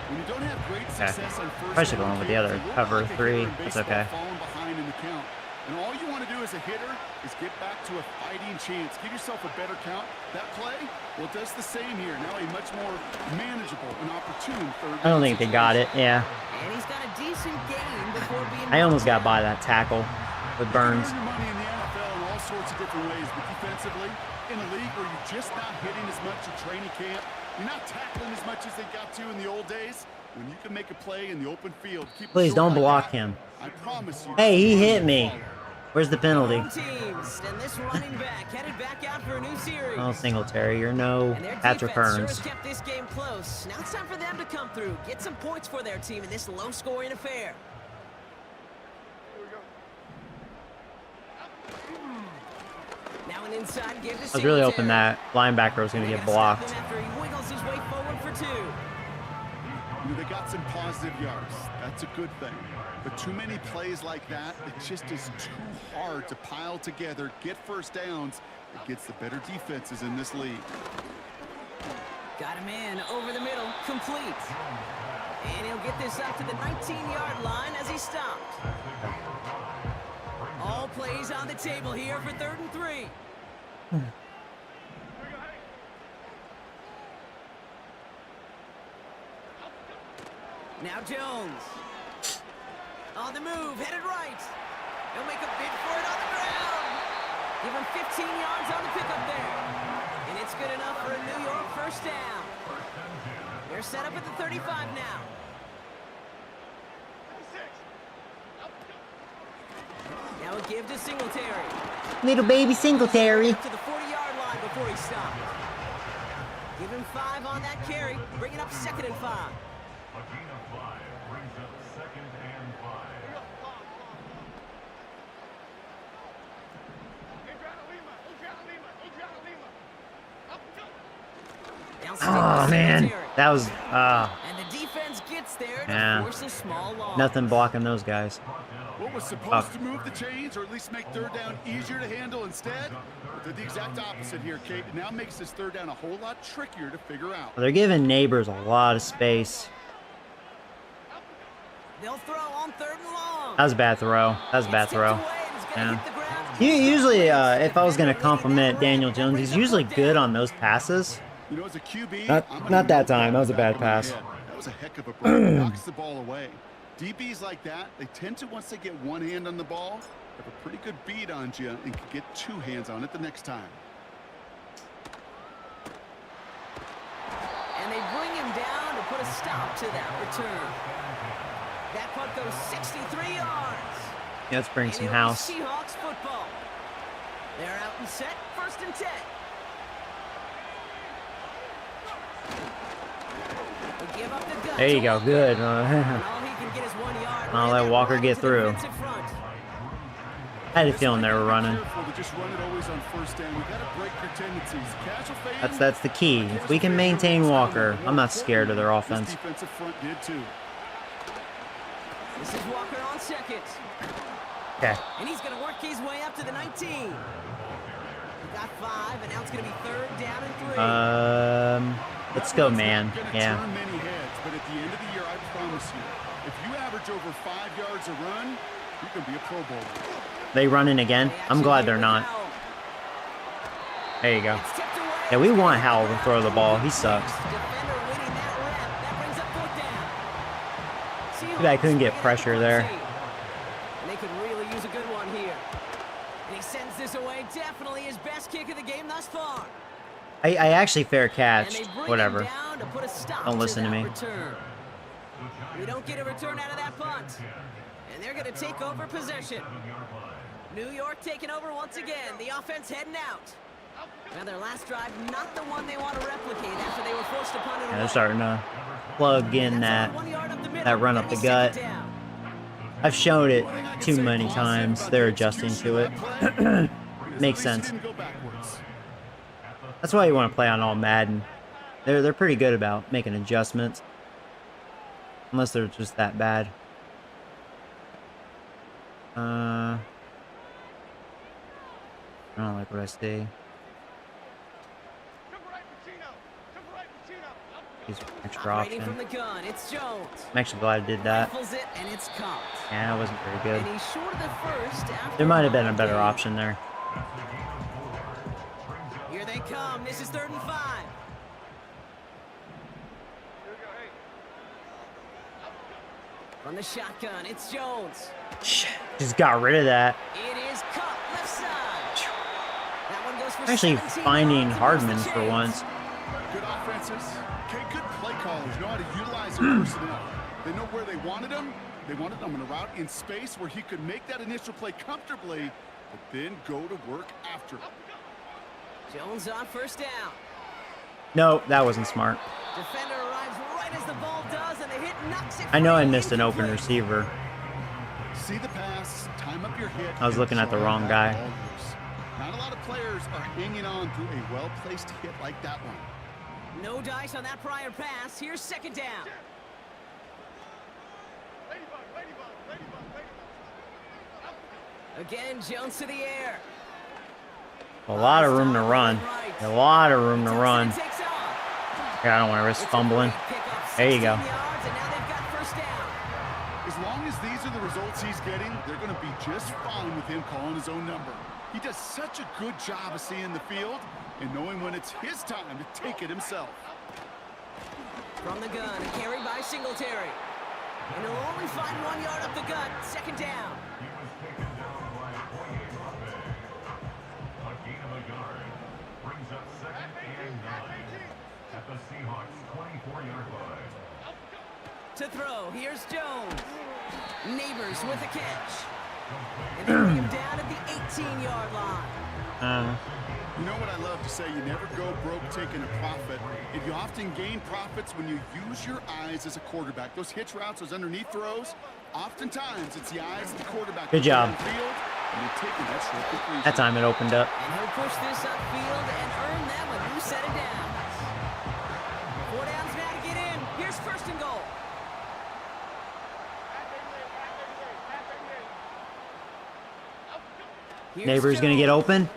When you don't have great success on first Probably should down, go in with the Kate, other it will cover like a 3. hitter in That's baseball okay. falling behind in the count. And all you want to do as a hitter is get back to a fighting chance. Give yourself a better count. That play, well, it does the same here. Now a much more manageable and opportune third I don't down think they got it. Yeah. And he's got a decent gain before being I almost got by that tackle with Burns. Earn your money in the defensively in a league where you're just not hitting as much at training camp. You're not tackling as much as they got to in the old days. When you can make a play in the open field, Please don't block him. I promise you. Hey, he hit me. Where's the penalty? Teams, and this running back headed back out for a new series. Oh, Singletary, you're no Patrick Hearns. Sure kept this game close. Now it's time for them to come through, get some points for their team in this low-scoring affair. Now an inside give to I was really hoping that linebacker was going to get blocked. After he wiggles his way forward for 2. They got some positive yards. That's a good thing. But too many plays like that, it just is too hard to pile together, get first downs against the better defenses in this league. Got him in over the middle, complete. And he'll get this up to the 19-yard line as he stopped. All plays on the table here for 3rd and 3. Now Jones. On the move, headed right. He'll make a bid for it on the ground. Give him 15 yards on the pickup there. And it's good enough for a New York first down. They're set up at the 35 now. Now a give to Singletary. Little baby Singletary. To the 40-yard line before he stopped. Give him 5 on that carry. Bring it up 2nd and 5. A gain of 5 brings up 2nd and 5. Oh man, that was and the defense gets there to force a small loss. Nothing blocking those guys. What was supposed to move the chains or at least make 3rd down easier to handle instead? Did the exact opposite here, Kate. It now makes this 3rd down a whole lot trickier to figure out. Well, they're giving neighbors a lot of space. They'll throw on 3rd and long. That was a bad throw. That was a bad throw. Yeah. Usually, if I was going to compliment Daniel Jones, he's usually good on those passes. You know, as a QB, not that time. That was a bad pass. That was a heck of a break. Knocks the ball away. DBs like that, they tend to, once they get one hand on the ball, have a pretty good beat on you and can get 2 hands on it the next time. And they bring him down to put a stop to that return. That punt goes 63 yards. Yeah, let's bring some house. Seahawks football. They're out and set, 1st and 10. There you go, good. I'll let Walker get through. I had a feeling they were running. That's the key. If we can maintain Walker, I'm not scared of their offense. This is Walker on 2nd. Okay. And he's going to work his way up to the 19. He got 5, and now it's going to be 3rd down and 3. Let's go, man. Yeah. But at the end of the year, I promise you, if you average over 5 yards a run, you can be a Pro Bowler. They running again? I'm glad they're not. There you go. Yeah, we want Howell to throw the ball. He sucks. Too bad I couldn't get pressure there. They could really use a good one here. And he sends this away. Definitely his best kick of the game thus far. I actually fair catched. Whatever. Don't listen to me. We don't get a return out of that punt. And they're going to take over possession. New York taking over once again. The offense heading out. Now their last drive, not the one they want to replicate after they were forced to punt it away. Yeah, they're starting to plug in that run up the gut. I've shown it too many times. They're adjusting to it. Makes sense. That's why you want to play on All-Madden. They're pretty good about making adjustments. Unless they're just that bad. I don't like what I see. He's extra option. From the gun, it's Jones. I'm actually glad I did that. It and it's caught. Yeah, that wasn't very good. And he's short of the first there might have been a better option there. Here they come. This is 3rd and 5. From the shotgun, it's Jones. Just got rid of that. It is caught left side. That one goes for I'm actually 17 finding yards Hardman against the for Giants. once. Good offenses. Okay, good play callers know how to utilize their personnel. They know where they wanted him. They wanted him in a route in space where he could make that initial play comfortably, but then go to work after it. Jones on first down. No, that wasn't smart. Defender arrives right as the ball does, and the hit knocks it I know I free. missed an open Incomplete. receiver. See the pass, time up your hit. I was and looking at the draw wrong that guy. ball loose. Not a lot of players are hanging on through a well-placed hit like that one. No dice on that prior pass. Here's second down. Again, Jones to the air. A lot of room to run. A lot of room to run. Takes off. Yeah, I don't want to risk It's a fumbling. great pickup, There you 16 go. yards, and now they've got first down. As long as these are the results he's getting, they're going to be just fine with him calling his own number. He does such a good job of seeing the field and knowing when it's his time to take it himself. From the gun, a carry by Singletary. And he'll only find 1 yard up the gut. Second down. He was taken down by All-Madden. A gain of a yard. Brings up second and 9 at the Seahawks 24-yard line. To throw, here's Jones. Neighbors with a catch. And they bring him down at the 18-yard line. You know what I love to say, you never go broke taking a profit, and you often gain profits when you use your eyes as a quarterback. Those hitch routes, those underneath throws, oftentimes it's the eyes of the quarterback. Good job. Field, and you're taking that short conclusion. That time it opened up. And he'll push this upfield and earn them a new set of downs. 4 downs now to get in. Here's first and goal. Here's Neighbor's gonna get Jones. open.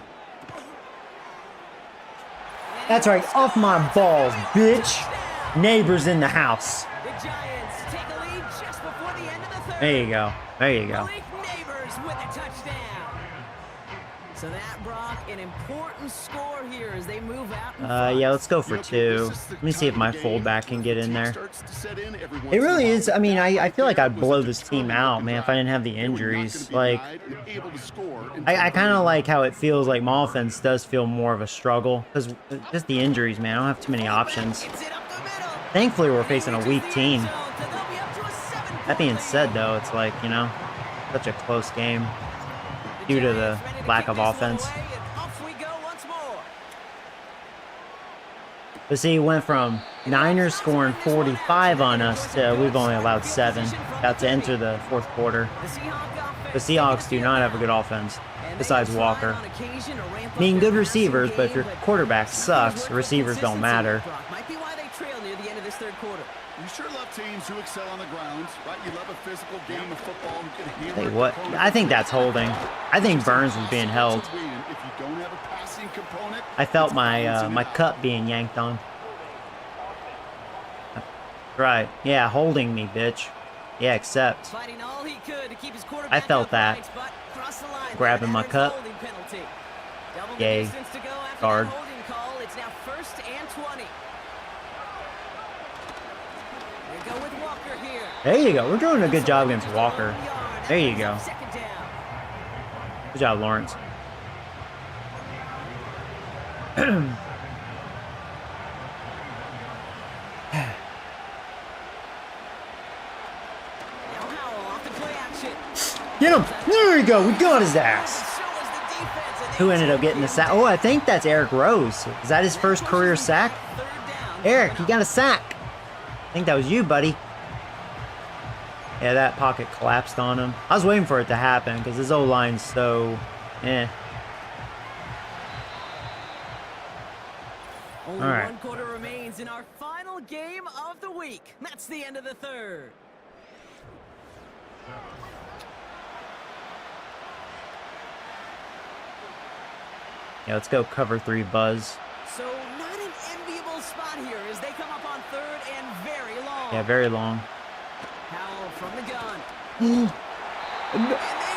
That's right, off my balls, bitch. Neighbor's in the house. The Giants take a lead just before the end of the third. There you go. There you go. Malik Neighbors with a touchdown. So that, Brock, an important score here as they move out in front. Yeah, let's go for two. Let me see if my fullback can get in there. It really is. I mean, I feel like I'd blow this team out, man, if I didn't have the injuries. Like, I kind of like how it feels like my offense does feel more of a struggle. Because just the injuries, man. I don't have too many options. Gets it up the middle. Thankfully, we're facing a weak team. So they'll be up to a 7-point That being said, lead. though, it's like, you know, such a close game The due to the Giants ready to lack kick of this one offense. away, and off we go once more. But see, it went from Niners scoring 45 on us to we've only allowed 7. About to enter the fourth quarter. The Seahawks do not have a good offense, besides Walker. I mean, good receivers, but if your quarterback sucks, receivers don't matter. Might be why they trail near the end of this third quarter. You sure love teams who excel on the ground, right? You love a physical game of football who can hammer Hey, an what? opponent. I think that's holding. I think Burns was being held. To win. If you don't have a passing component, I felt it's my balancing my it out. cup being yanked on. Right. Yeah, holding me, bitch. Yeah, accept. Fighting all he could to keep his quarterback I felt that. upright, but crossed the line. Grabbing There, my and cup. holding penalty. Double the Yay. distance to go after Guard. that holding call. It's now 1st and 20. They go with Walker here. There you go. We're doing a good job against Walker. There you go. Second down. Good job, Lawrence. Now Howell off the play action. Get him! There you go. We got his ass. So was the defense, and Who they ended up getting the sack? Oh, I think that's Eric Rose. Is that his first career sack? third down. Eric, you got a sack. I think that was you, buddy. Yeah, that pocket collapsed on him. I was waiting for it to happen because his O-line's so... eh. Only All right. 1 quarter remains in our final game of the week. That's the end of the third. Yeah, let's go cover 3 Buzz. So not an enviable spot here as they come up on third and very long. Yeah, very long. Howell from the gun.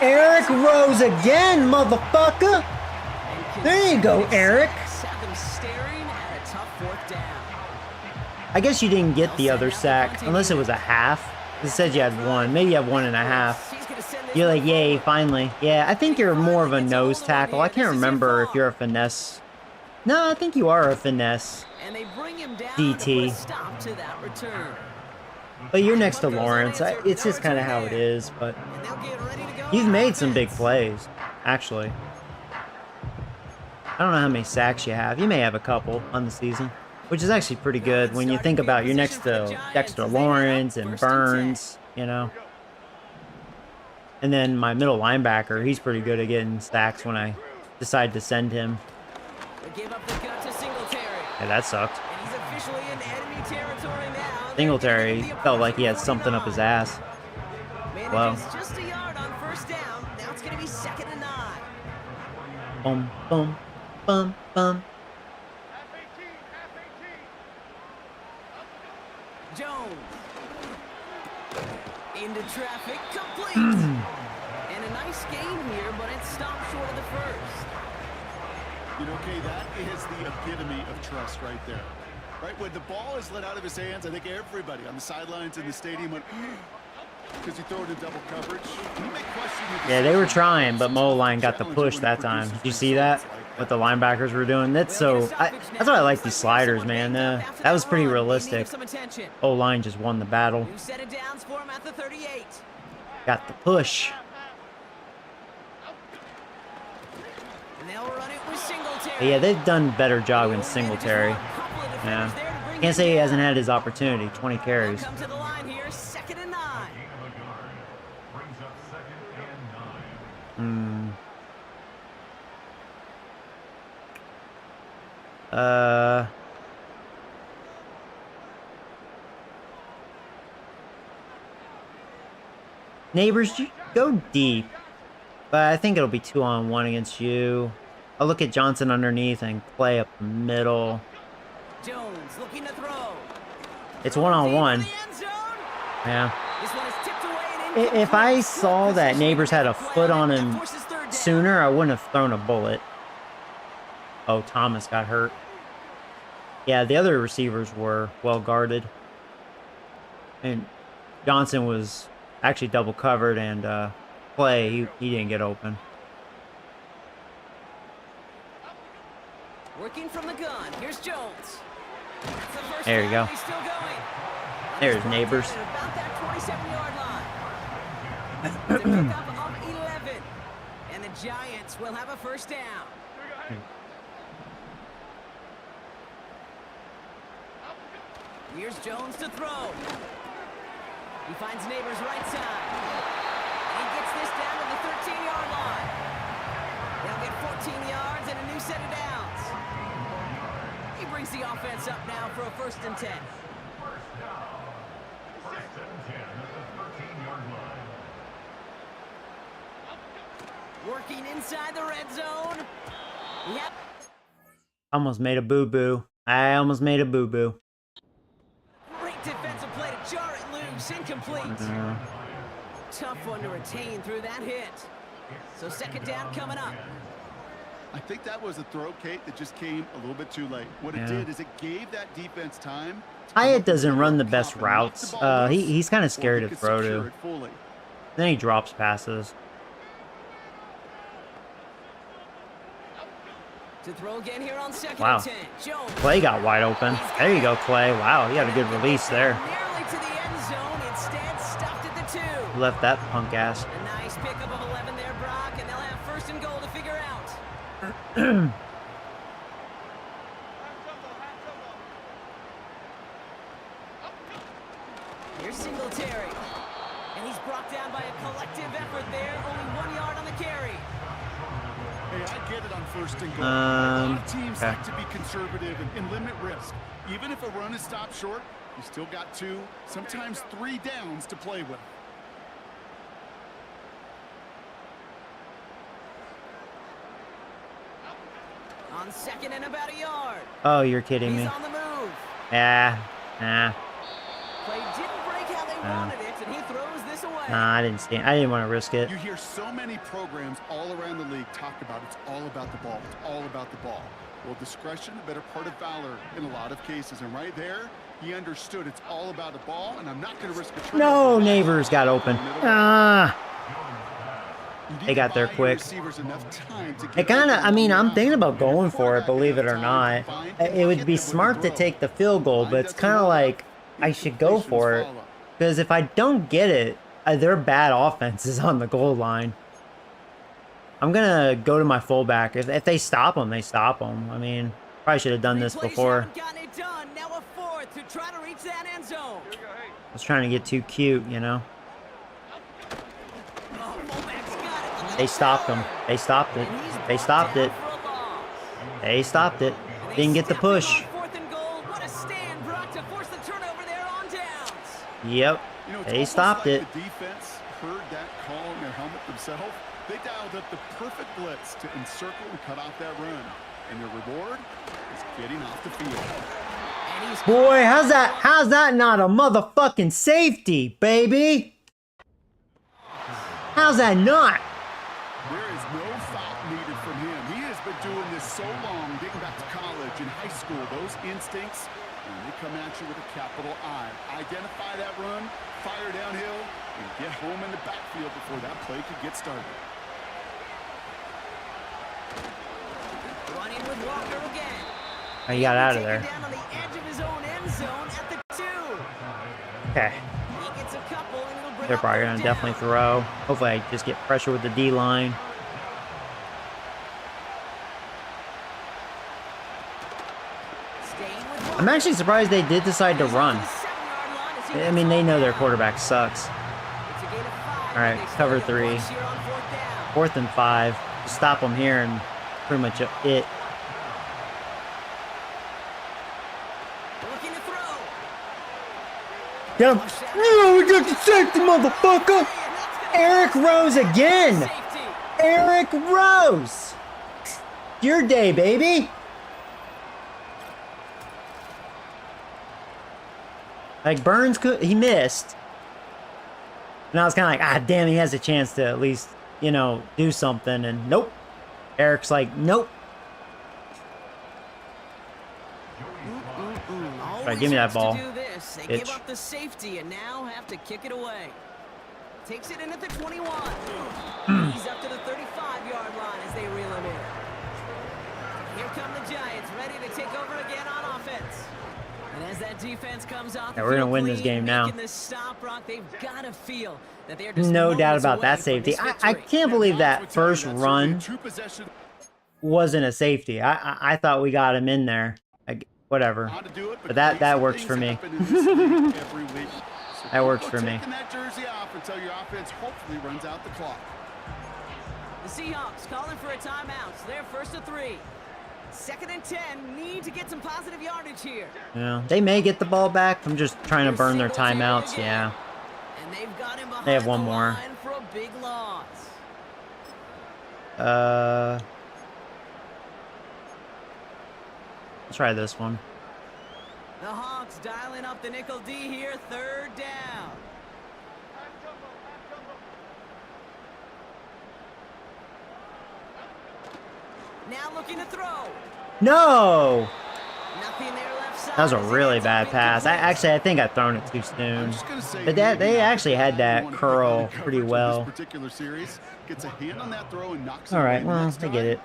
Eric Rose again, motherfucker! There you go, Eric. Have them staring at a tough 4th down. I guess you didn't get the other sack, unless it was a half. It said you had 1. Maybe you have 1.5. She's gonna send this You're one like, yay, forward. finally. Yeah, I think you're more of a nose tackle. I can't remember if you're a finesse No, I think you are a finesse And they bring him down DT. to put a stop to that return. But you're next to Lawrence. It's just kind of how it is. But And they'll get ready to go you've on made some big offense. plays, actually. I don't know how many sacks you have. You may have a couple on the season, which is actually pretty good when you think about you're next to Dexter Lawrence and Burns, you know. And then my middle linebacker, he's pretty good at getting sacks when I decide to send him. They give up the gut to Singletary. Yeah, that sucked. And he's officially in enemy territory now. Singletary felt like he had something up his ass. Wow. Manages just a yard on first down. Now it's going to be 2nd and 9. Boom, boom, bum, bum. Jones. Into traffic, complete. And a nice gain here, but it stopped short of the first. You know, Kay, that is the epitome of trust right there. Right, when the ball is let out of his hands, I think everybody on the sidelines in the stadium went, because you throw it in double coverage. You may question the Yeah, they were decision. trying, but Mo-line got the push that time. Did you see that? What the linebackers were doing? That's why I like these sliders, man. That was pretty realistic. O-line just won the battle. New set of downs for him at the 38. Got the push. And they'll run it with Singletary. But yeah, they've done a better job in Singletary. Yeah. Can't say he hasn't had his opportunity. 20 carries. Come to the line here, 2nd and 9. Brings up 2nd and 9. Neighbors, you go deep. But I think it'll be 2-on-1 against you. I'll look at Johnson underneath and Clay up the middle. Jones looking to throw. It's 1-on-1. Deep for the end zone. Yeah. This one is tipped away and If I incomplete. saw that Neighbors had a foot on him That forces 3rd down. sooner, I wouldn't have thrown a bullet. Oh, Thomas got hurt. Yeah, the other receivers were well guarded. And Johnson was actually double covered, and Clay, he didn't get open. Working from the gun. Here's Jones. That's the first There you down. go. He's still going. There's Neighbors. At about that 27-yard line. It's a pickup of 11. And the Giants will have a first down. Here's Jones to throw. He finds Neighbors right side. He gets this down to the 13-yard line. They'll get 14 yards and a new set of downs. He brings the offense up now for a 1st and 10. First down. 1st and 10 at the 13-yard line. Working inside the red zone. Yep. Almost made a boo-boo. I almost made a boo-boo. Great defensive play to jar it loose. Incomplete. Tough one to retain through that hit. So 2nd down coming up. I think that was a throw, Kate, that just came a little bit too late. What it did is it gave that defense time. Hyatt doesn't run the best routes. He's kind of scary to throw to. Then he drops passes. To throw again here on 2nd Wow. and 10. Jones. Clay got wide open. There you go, Clay. Wow, he had a good release there. Nearly to the end zone. Instead, stopped at the 2. Left that punk ass. A nice pickup of 11 there, Brock, and they'll have 1st and goal to figure out. Here's Singletary. And he's brought down by a collective effort there. Only 1 yard on the carry. Hey, I get it on 1st and goal. A lot of teams okay. like to be conservative and limit risk. Even if a run is stopped short, you still got 2, sometimes 3 downs to play with. On 2nd and about a yard. Oh, you're kidding He's me. on the move. Yeah. Nah. Play didn't break how they wanted it, and he throws this away. Nah, I didn't want to risk it. You hear so many programs all around the league talk about it's all about the ball. It's all about the ball. Well, discretion, the better part of valor in a lot of cases. And right there, he understood it's all about the ball, and I'm not going to risk a turnover. No, Neighbors got open. Ah. They got there quick. It kind of, I mean, I'm thinking about going for it, believe it or not. It would be smart to take the field goal, but it's kind of like I should go for it. Because if I don't get it, their bad offense is on the goal line. I'm going to go to my fullback. If they stop them, they stop them. I mean, probably should have done this before. I was trying to get too cute, you know. They stopped him. They stopped it. They stopped it. They stopped it. Didn't get the push. Yep. They stopped it. The defense heard that call in their helmet themselves. They dialed up the perfect blitz to encircle and cut off that run. And their reward is getting off the field. Boy, how's that not a motherfucking safety, baby? How's that not? There is no foul needed from him. He has been doing this so long, dating back to college and high school. Those instincts, when they come at you with a capital I. Identify that run, fire downhill, and get home in the backfield before that play could get started. Running with Walker again. Oh, he got out of there. Down on the edge of his own end zone at the 2. Okay. He gets a couple and it'll bring They're probably up going to third definitely down. throw. Hopefully I just get pressure with the D-line. I'm actually surprised they did decide to run. I mean, they know their quarterback sucks. All right, cover 3. 4th and 5. Stop them here and pretty much it. Get him. No, we got the safety, motherfucker. Eric Rose again. Eric Rose. Your day, baby. Like Burns he missed. And I was kind of like, ah, damn, he has a chance to at least, you know, do something. And nope. Eric's like, nope. All right, give me that ball. They give up the safety and now have to kick it away. Takes it in at the 21. He's up to the 35-yard line as they reel him in. Here come the Giants, ready to take over again on offense. And as that defense comes off, yeah, we're gonna win this game now. This stop, Brock, they've got to feel that they're no doubt about that safety. I can't believe that first run wasn't a safety. I thought we got him in there. Whatever. But that works for me. That works for me. That jersey off until your offense hopefully runs out the clock. The Seahawks calling for a timeout. So they're 1st and 3. 2nd and 10. Need to get some positive yardage here. Yeah, they may get the ball back. I'm just trying to burn their timeouts. Yeah. And they've got him behind they have one more. For a big loss. Let's try this one. The Hawks dialing up the nickel D here. 3rd down. Now looking to throw. No! Nothing there left side. That was a really bad pass. I think I've thrown it too soon. But they actually had that curl pretty well. All right, well, they get it.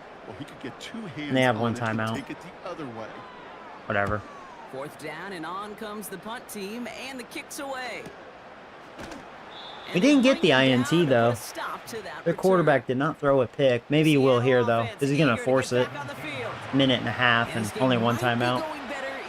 And they have one timeout. Whatever. 4th down, and on comes the punt team, and the kick's away. We didn't get the INT, though. Their quarterback did not throw a pick. Maybe he will here, though, because he's going to force it. Minute and a half and only one timeout.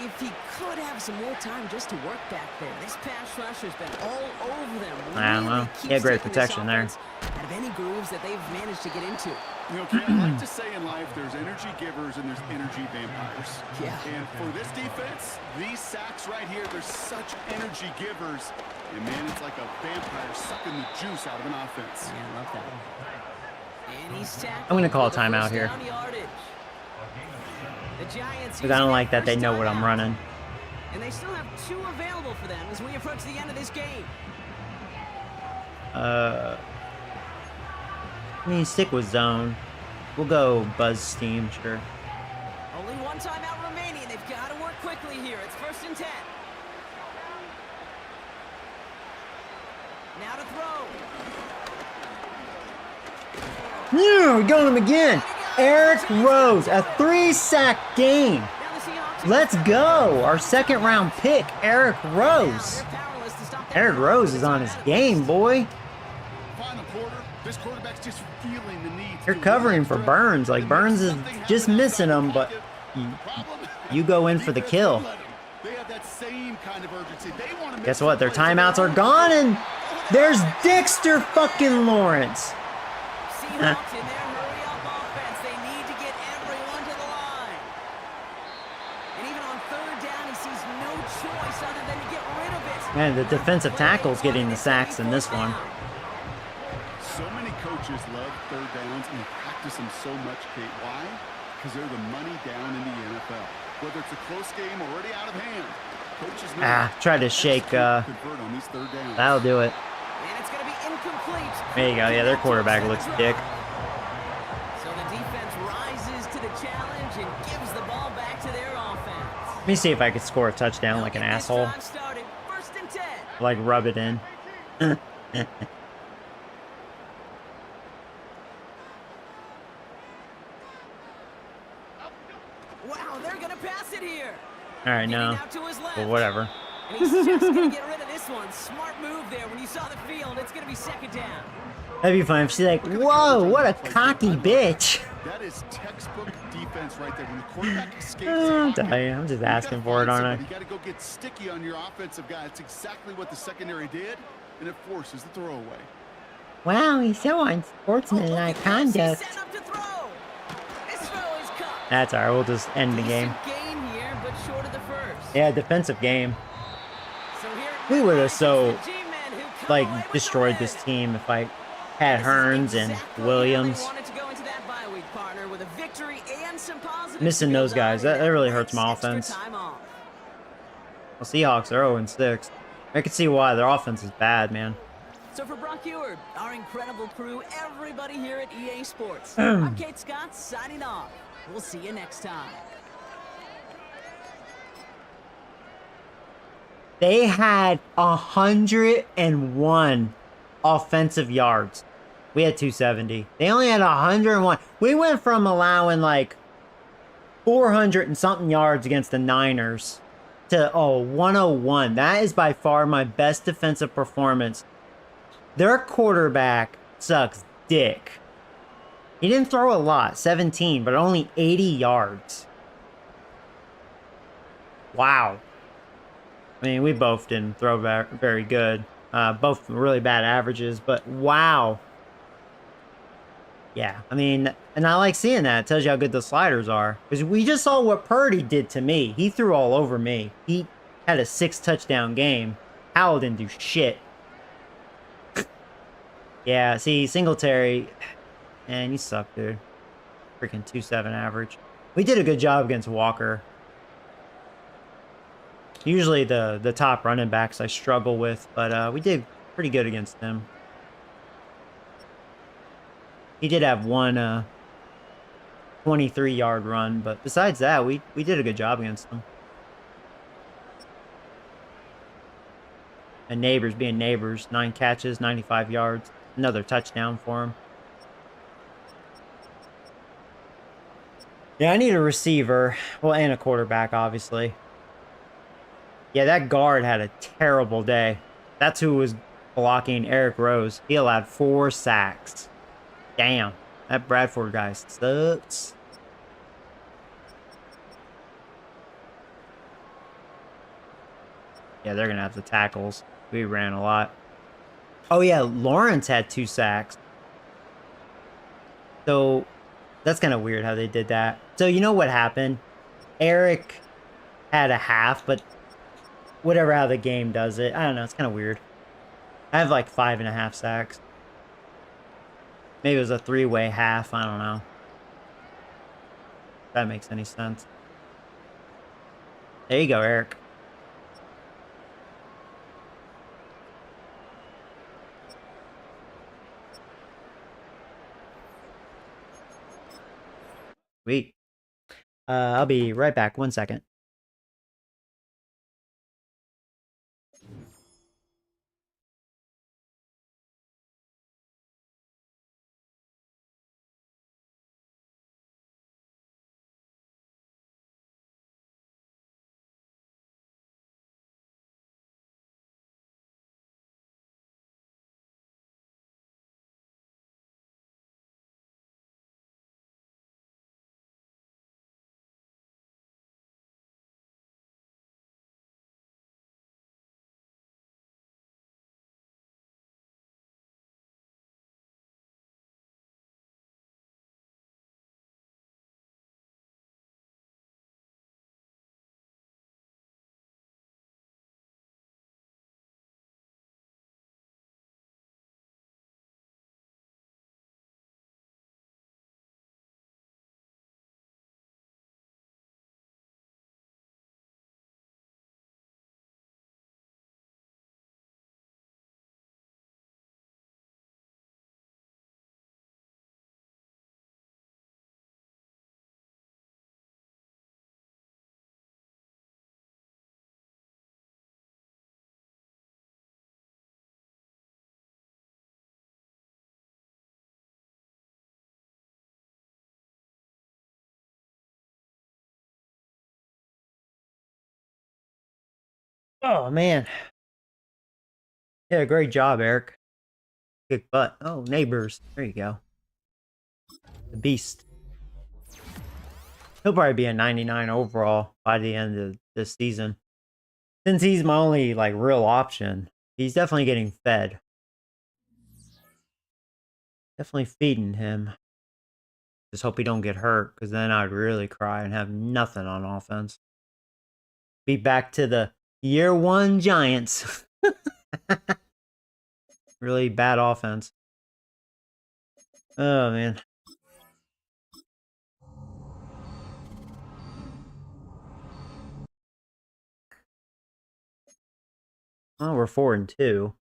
If he could have some more time just to work back there. This pass rush has been all over them. I don't know. He had great protection there. Out of any grooves that they've managed to get into. You know, Ken, I like to say in life, there's energy givers and there's energy vampires. Yeah. And for this defense, these sacks right here, they're such energy givers. And, man, it's like a vampire sucking the juice out of an offense. Yeah, I love that. And he's tackled. I'm going to call a timeout here. Because I don't like that they know what I'm running. And they still have 2 available for them as we approach the end of this game. I mean, stick with zone. We'll go Buzz Steam, sure. Only 1 timeout remaining. They've got to work quickly here. It's 1st and 10. Now to throw. Yeah, we got him again. Eric Rose, a 3-sack game. Let's go. Our second round pick, Eric Rose. Eric Rose is on his game, boy. Final quarter, this quarterback's just feeling the need. You're covering for Burns. Like, Burns is just missing him, but you go in for the kill. They have that same kind of urgency. They want to. Guess what? Their timeouts are gone, and there's Dexter fucking Lawrence. Seahawks in their hurry-up offense. They need to get everyone to the line. And even on third down, he sees no choice other than to get rid of it. Man, the defensive tackle's getting the sacks in this one. So many coaches love third downs and practice them so much, Kate. Why? Because they're the money down in the NFL. Whether it's a close game or already out of hand, coaches know. Try to shake. Convert on these third downs. That'll do it. And it's going to be incomplete. There you go. Yeah, their quarterback looks dick. So the defense rises to the challenge and gives the ball back to their offense. Let me see if I could score a touchdown like an asshole. First and 10. Like, rub it in. Wow, they're going to pass it here. All right, no. Well, whatever. And he's just going to get rid of this one. Smart move there. When you saw the field, it's going to be second down. That'd be fun if she's like, whoa, what a cocky bitch. That is textbook defense right there. When the quarterback escapes, I'm just asking for it, aren't I? You got to go get sticky on your offensive guy. It's exactly what the secondary did, and it forces the throwaway. Wow, he's so unsportsmanlike conduct. That's all right. We'll just end the game. Yeah, defensive game. We would have so, like, destroyed this team if I had Hearns and Williams. Missing those guys, that really hurts my offense. Well, Seahawks are 0-6. I can see why. Their offense is bad, man. So for Brock Eward, our incredible crew, everybody here at EA Sports, I'm Kate Scott signing off. We'll see you next time. They had 101 offensive yards. We had 270. They only had 101. We went from allowing like 400 and something yards against the Niners to 101. That is by far my best defensive performance. Their quarterback sucks dick. He didn't throw a lot, 17, but only 80 yards. Wow. I mean, we both didn't throw very good. Both really bad averages, but wow. Yeah, I mean, and I like seeing that. It tells you how good the sliders are. Because we just saw what Purdy did to me. He threw all over me. He had a 6-touchdown game. Howell didn't do shit. Yeah, see, Singletary, man, you suck, dude. Freaking 2.7 average. We did a good job against Walker. Usually the top running backs I struggle with, but we did pretty good against them. He did have one 23-yard run, but besides that, we did a good job against them. And Neighbors being Neighbors, 9 catches, 95 yards. Another touchdown for him. Yeah, I need a receiver. Well, and a quarterback, obviously. Yeah, that guard had a terrible day. That's who was blocking Eric Rose. He allowed 4 sacks. Damn. That Bradford guy sucks. Yeah, they're going to have the tackles. We ran a lot. Oh, yeah, Lawrence had 2 sacks. So, that's kind of weird how they did that. So, you know what happened? Eric had a half, but whatever how the game does it. I don't know, it's kind of weird. I have like 5.5 sacks. Maybe it was a 3-way half, I don't know. If that makes any sense. There you go, Eric. Sweet. I'll be right back. 1 second. Oh, man. Yeah, great job, Eric. Kick butt. Oh, neighbors. There you go. The beast. He'll probably be a 99 overall by the end of this season. Since he's my only, like, real option, he's definitely getting fed. Definitely feeding him. Just hope he don't get hurt, because then I'd really cry and have nothing on offense. Be back to the year one Giants. Really bad offense. Oh, man. Well, we're 4-2.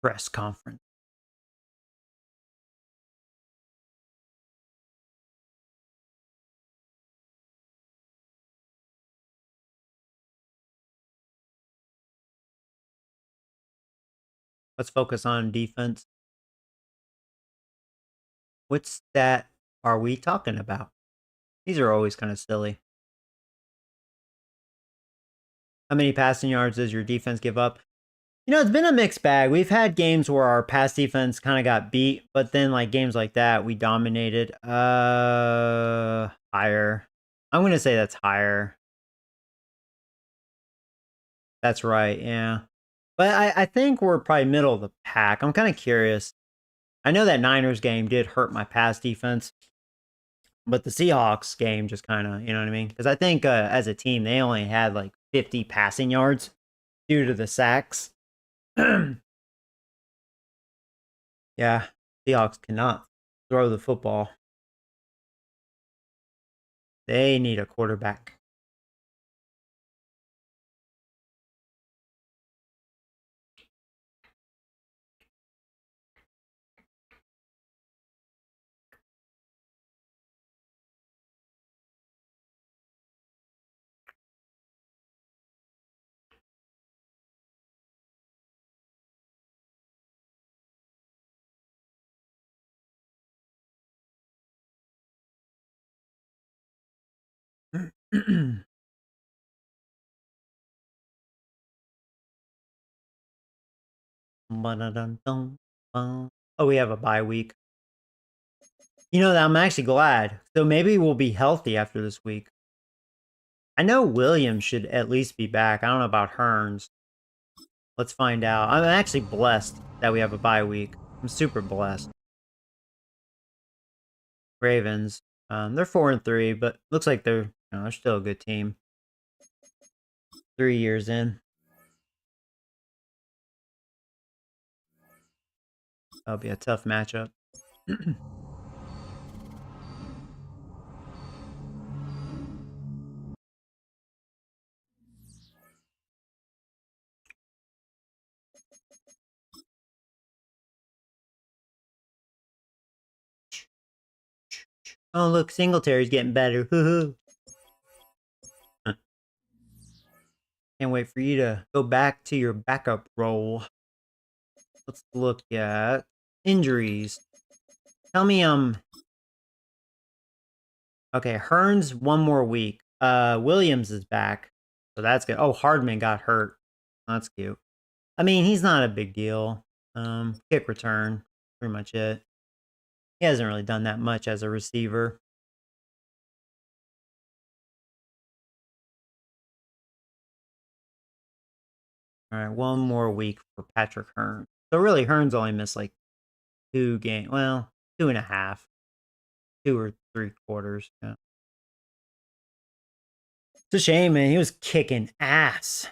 Press conference. Let's focus on defense. What stat are we talking about? These are always kind of silly. How many passing yards does your defense give up? You know, it's been a mixed bag. We've had games where our pass defense kind of got beat, but then like games like that, we dominated. Higher. I'm going to say that's higher. That's right, yeah. But I think we're probably middle of the pack. I'm kind of curious. I know that Niners game did hurt my pass defense, but the Seahawks game just kind of, you know what I mean? Because I think as a team, they only had like 50 passing yards due to the sacks. Yeah, Seahawks cannot throw the football. They need a quarterback. Oh, we have a bye week. You know, I'm actually glad. So maybe we'll be healthy after this week. I know Williams should at least be back. I don't know about Hearns. Let's find out. I'm actually blessed that we have a bye week. I'm super blessed. Ravens. They're 4-3, but looks like they're still a good team. 3 years in. That'll be a tough matchup. Oh, look, Singletary's getting better. Hoo-hoo. Can't wait for you to go back to your backup role. Let's look at injuries. Tell me, okay, Hearns 1 more week. Williams is back, so that's good. Oh, Hardman got hurt. That's cute. I mean, he's not a big deal. Kick return, pretty much it. He hasn't really done that much as a receiver. All right, 1 more week for Patrick Hearns. So really, Hearns only missed like 2 games. Well, 2.5, 2 or 3 quarters. Yeah. It's a shame, man. He was kicking ass.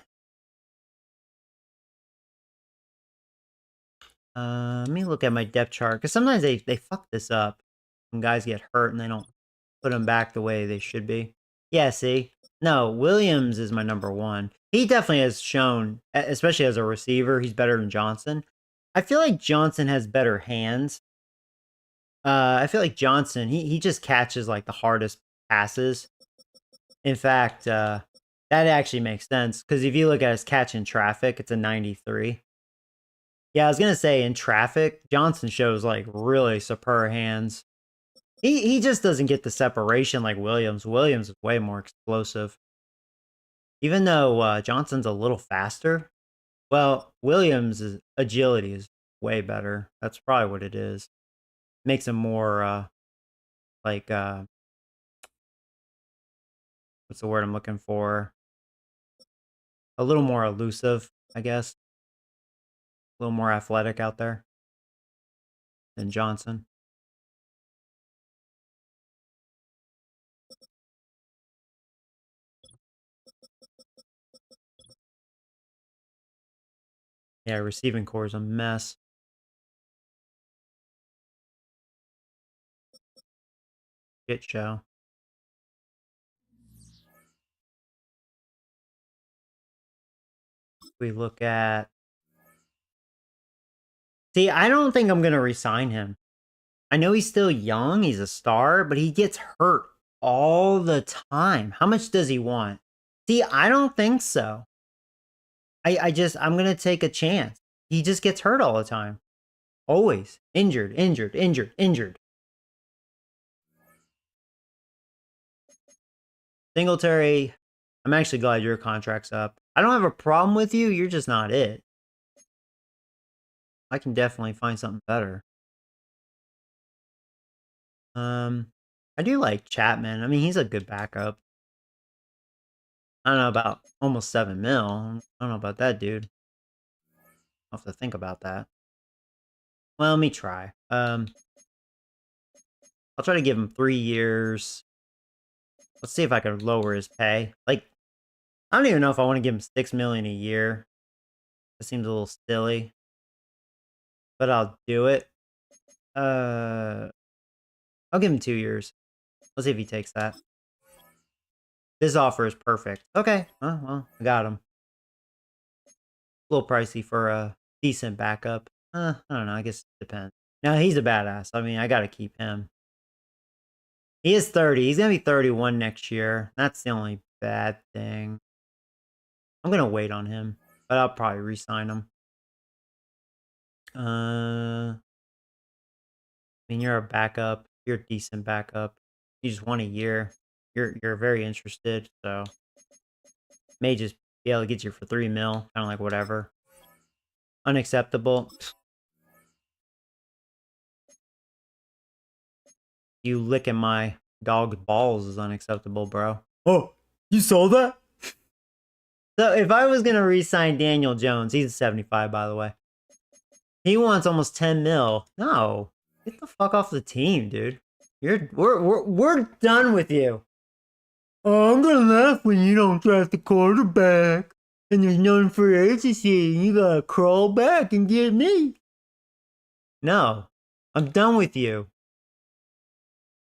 Let me look at my depth chart because sometimes they fuck this up when guys get hurt and they don't put them back the way they should be. Yeah, see, no, Williams is my number 1. He definitely has shown, especially as a receiver, he's better than Johnson. I feel like Johnson has better hands. I feel like Johnson, he just catches like the hardest passes. In fact, that actually makes sense because if you look at his catch in traffic, it's a 93. Yeah, I was gonna say in traffic, Johnson shows like really superb hands. He just doesn't get the separation like Williams. Williams is way more explosive. Even though Johnson's a little faster, well, Williams' agility is way better. That's probably what it is. Makes him more like what's the word I'm looking for? A little more elusive, I guess. A little more athletic out there than Johnson. Yeah, receiving core is a mess. Shit show. We look at. See, I don't think I'm going to resign him. I know he's still young, he's a star, but he gets hurt all the time. How much does he want? See, I don't think so. I'm going to take a chance. He just gets hurt all the time. Always. Injured, injured, injured, injured. Singletary, I'm actually glad your contract's up. I don't have a problem with you, you're just not it. I can definitely find something better. I do like Chapman. I mean, he's a good backup. I don't know about almost 7 mil. I don't know about that, dude. I'll have to think about that. Well, let me try. I'll try to give him 3 years. Let's see if I can lower his pay. Like, I don't even know if I want to give him 6 million a year. That seems a little silly. But I'll do it. I'll give him 2 years. Let's see if he takes that. This offer is perfect. Okay. Well, I got him. A little pricey for a decent backup. I don't know. I guess it depends. No, he's a badass. I mean, I got to keep him. He is 30. He's going to be 31 next year. That's the only bad thing. I'm going to wait on him, but I'll probably re-sign him. I mean, you're a backup. You're a decent backup. You just want a year. You're very interested, so may just be able to get you for 3 mil. Kind of like whatever. Unacceptable. You licking my dog's balls is unacceptable, bro. Oh, you saw that? So if I was gonna re-sign Daniel Jones, he's a 75, by the way. He wants almost 10 mil. No, get the fuck off the team, dude. We're done with you. Oh, I'm gonna laugh when you don't draft a quarterback and there's none for agency and you gotta crawl back and get me. No, I'm done with you.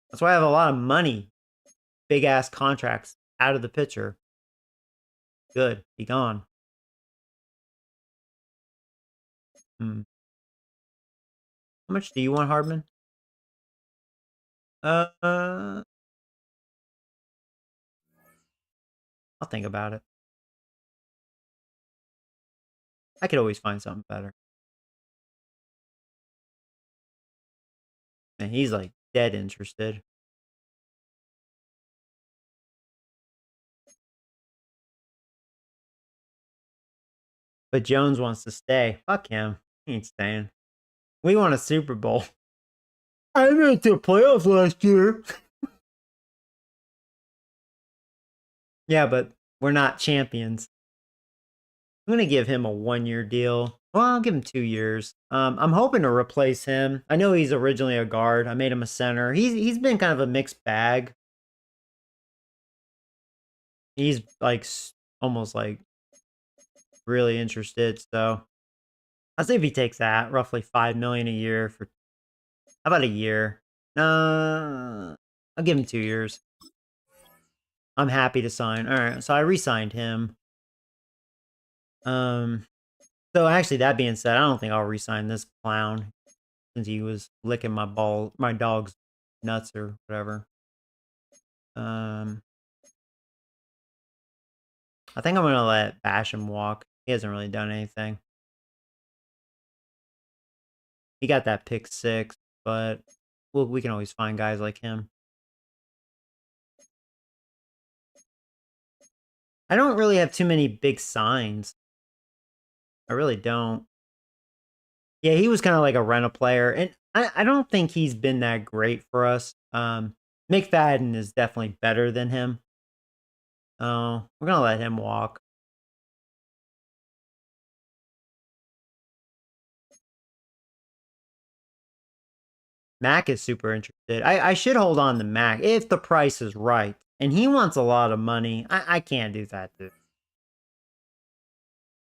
That's why I have a lot of money. Big ass contracts out of the picture. Good, be gone. How much do you want, Hardman? I'll think about it. I could always find something better. And he's like dead interested. But Jones wants to stay. Fuck him. He ain't staying. We won a Super Bowl. I made it to the playoffs last year. Yeah, but we're not champions. I'm gonna give him a 1-year deal. Well, I'll give him 2 years. I'm hoping to replace him. I know he's originally a guard. I made him a center. He's been kind of a mixed bag. He's like almost like really interested. So I'll see if he takes that. Roughly 5 million a year for how about a year? I'll give him 2 years. I'm happy to sign. All right, so I re-signed him. So actually, that being said, I don't think I'll re-sign this clown since he was licking my dog's nuts or whatever. I think I'm gonna let Basham walk. He hasn't really done anything. He got that pick 6, but we can always find guys like him. I don't really have too many big signs. I really don't. Yeah, he was kind of like a rental player, and I don't think he's been that great for us. McFadden is definitely better than him. Oh, we're gonna let him walk. Mac is super interested. I should hold on to Mac if the price is right. And he wants a lot of money. I can't do that, dude.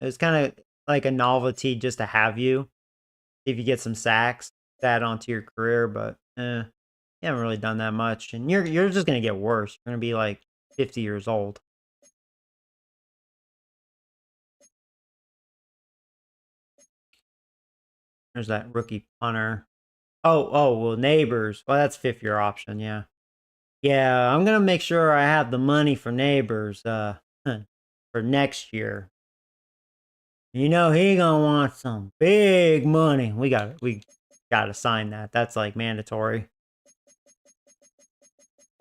It's kind of like a novelty just to have you. If you get some sacks, add onto your career, but you haven't really done that much. And you're just gonna get worse. You're gonna be like 50 years old. There's that rookie punter. Well, Neighbors. Well, that's fifth year option, yeah. Yeah, I'm gonna make sure I have the money for Neighbors, for next year. You know he gonna want some big money. We gotta sign that. That's like mandatory.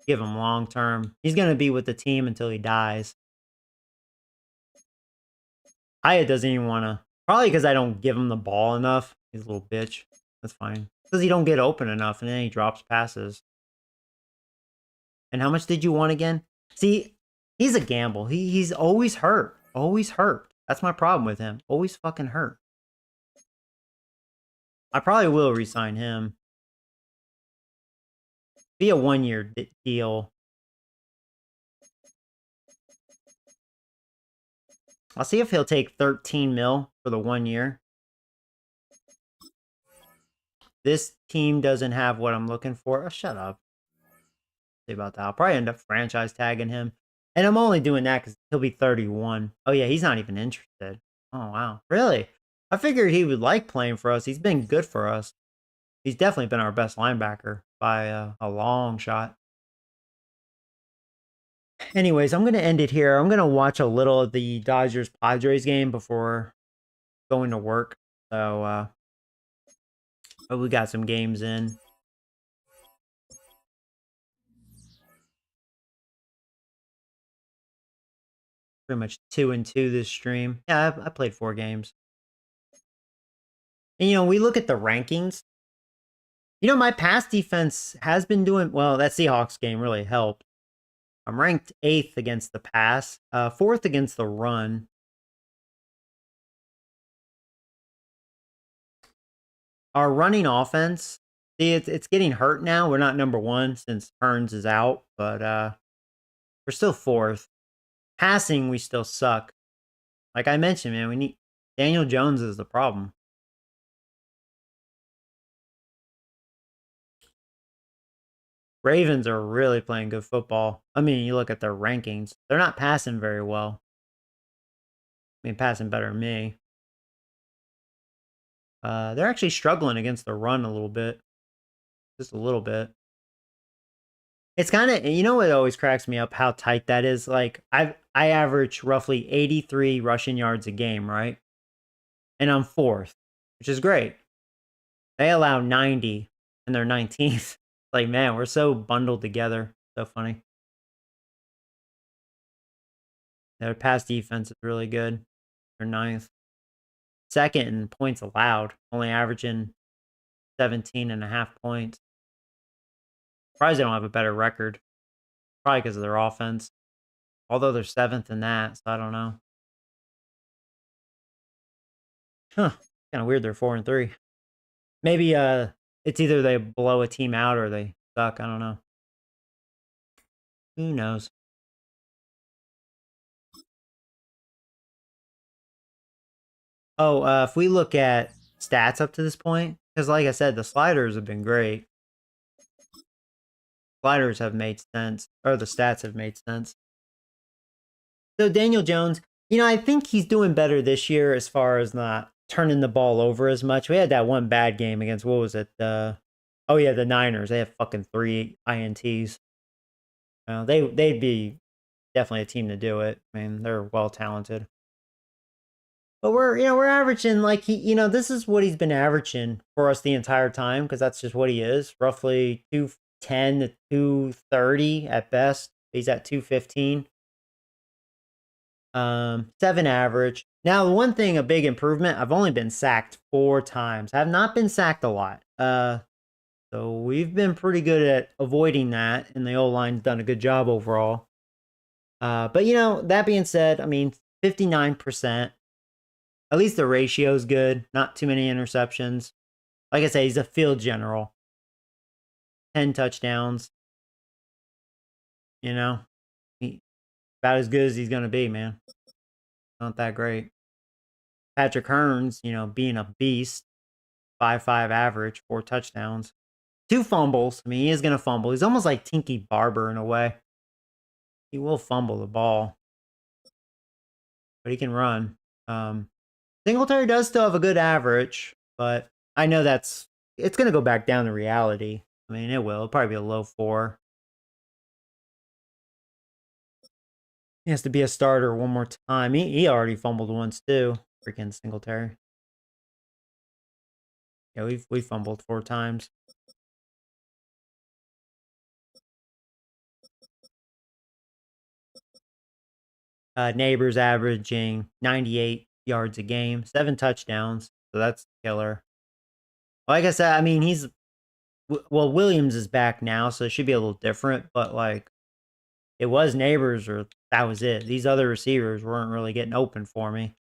Give him long term. He's gonna be with the team until he dies. Hyatt doesn't even wanna. Probably because I don't give him the ball enough. He's a little bitch. That's fine. Because he don't get open enough, and then he drops passes. And how much did you want again? See, he's a gamble. He's always hurt. Always hurt. That's my problem with him. Always fucking hurt. I probably will re-sign him. Be a 1-year deal. I'll see if he'll take 13 mil for the 1 year. This team doesn't have what I'm looking for. Oh, shut up. See about that. I'll probably end up franchise tagging him. And I'm only doing that because he'll be 31. Oh, yeah, he's not even interested. Oh, wow. Really? I figured he would like playing for us. He's been good for us. He's definitely been our best linebacker by a long shot. Anyways, I'm going to end it here. I'm going to watch a little of the Dodgers-Padres game before going to work. So, we got some games in. Pretty much 2-2 this stream. Yeah, I played 4 games. And, we look at the rankings. My pass defense has been doing well. That Seahawks game really helped. I'm ranked 8th against the pass, 4th against the run. Our running offense, see, it's getting hurt now. We're not number 1 since Hearns is out, but we're still 4th. Passing, we still suck. Like I mentioned, man, we need Daniel Jones is the problem. Ravens are really playing good football. I mean, you look at their rankings. They're not passing very well. I mean, passing better than me. They're actually struggling against the run a little bit. Just a little bit. It's kind of, what always cracks me up, how tight that is. Like, I average roughly 83 rushing yards a game, right? And I'm 4th, which is great. They allow 90, and they're 19th. Like, man, we're so bundled together. So funny. Their pass defense is really good. They're 9th. 2nd in points allowed, only averaging 17.5 points. Surprised they don't have a better record. Probably because of their offense. Although they're 7th in that, so I don't know. Huh. Kind of weird they're 4-3. Maybe it's either they blow a team out or they suck. I don't know. Who knows? Oh, if we look at stats up to this point, because like I said, the sliders have been great. Sliders have made sense, or the stats have made sense. So Daniel Jones, I think he's doing better this year as far as not turning the ball over as much. We had that one bad game against, what was it? The Niners. They have fucking 3 INTs. They'd be definitely a team to do it. I mean, they're well talented. But we're averaging like this is what he's been averaging for us the entire time because that's just what he is, roughly 210 to 230 at best. He's at 215. 7 average. Now, the one thing, a big improvement, I've only been sacked 4 times. I have not been sacked a lot. So we've been pretty good at avoiding that, and the O-line's done a good job overall. But that being said, I mean, 59%. At least the ratio's good. Not too many interceptions. Like I say, he's a field general. 10 touchdowns. About as good as he's going to be, man. Not that great. Patrick Hearns, being a beast. 5.5 average, 4 touchdowns. 2 fumbles. I mean, he is going to fumble. He's almost like Tinky Barber in a way. He will fumble the ball. But he can run. Singletary does still have a good average, but I know it's going to go back down to reality. I mean, it will. It'll probably be a low 4. He has to be a starter one more time. He already fumbled once too. Freaking Singletary. Yeah, we fumbled 4 times. Neighbors averaging 98 yards a game, 7 touchdowns. So that's killer. Like I said, I mean, Williams is back now, so it should be a little different. But like, it was Neighbors, or that was it. These other receivers weren't really getting open for me.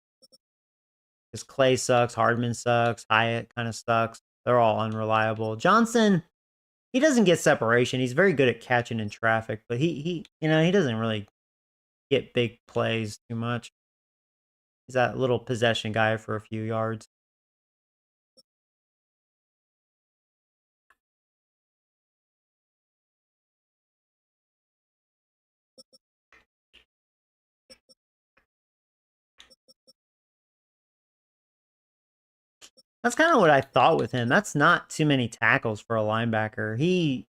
Because Clay sucks, Hardman sucks, Hyatt kind of sucks. They're all unreliable. Johnson, he doesn't get separation. He's very good at catching in traffic, but he doesn't really get big plays too much. He's that little possession guy for a few yards. That's kind of what I thought with him. That's not too many tackles for a linebacker.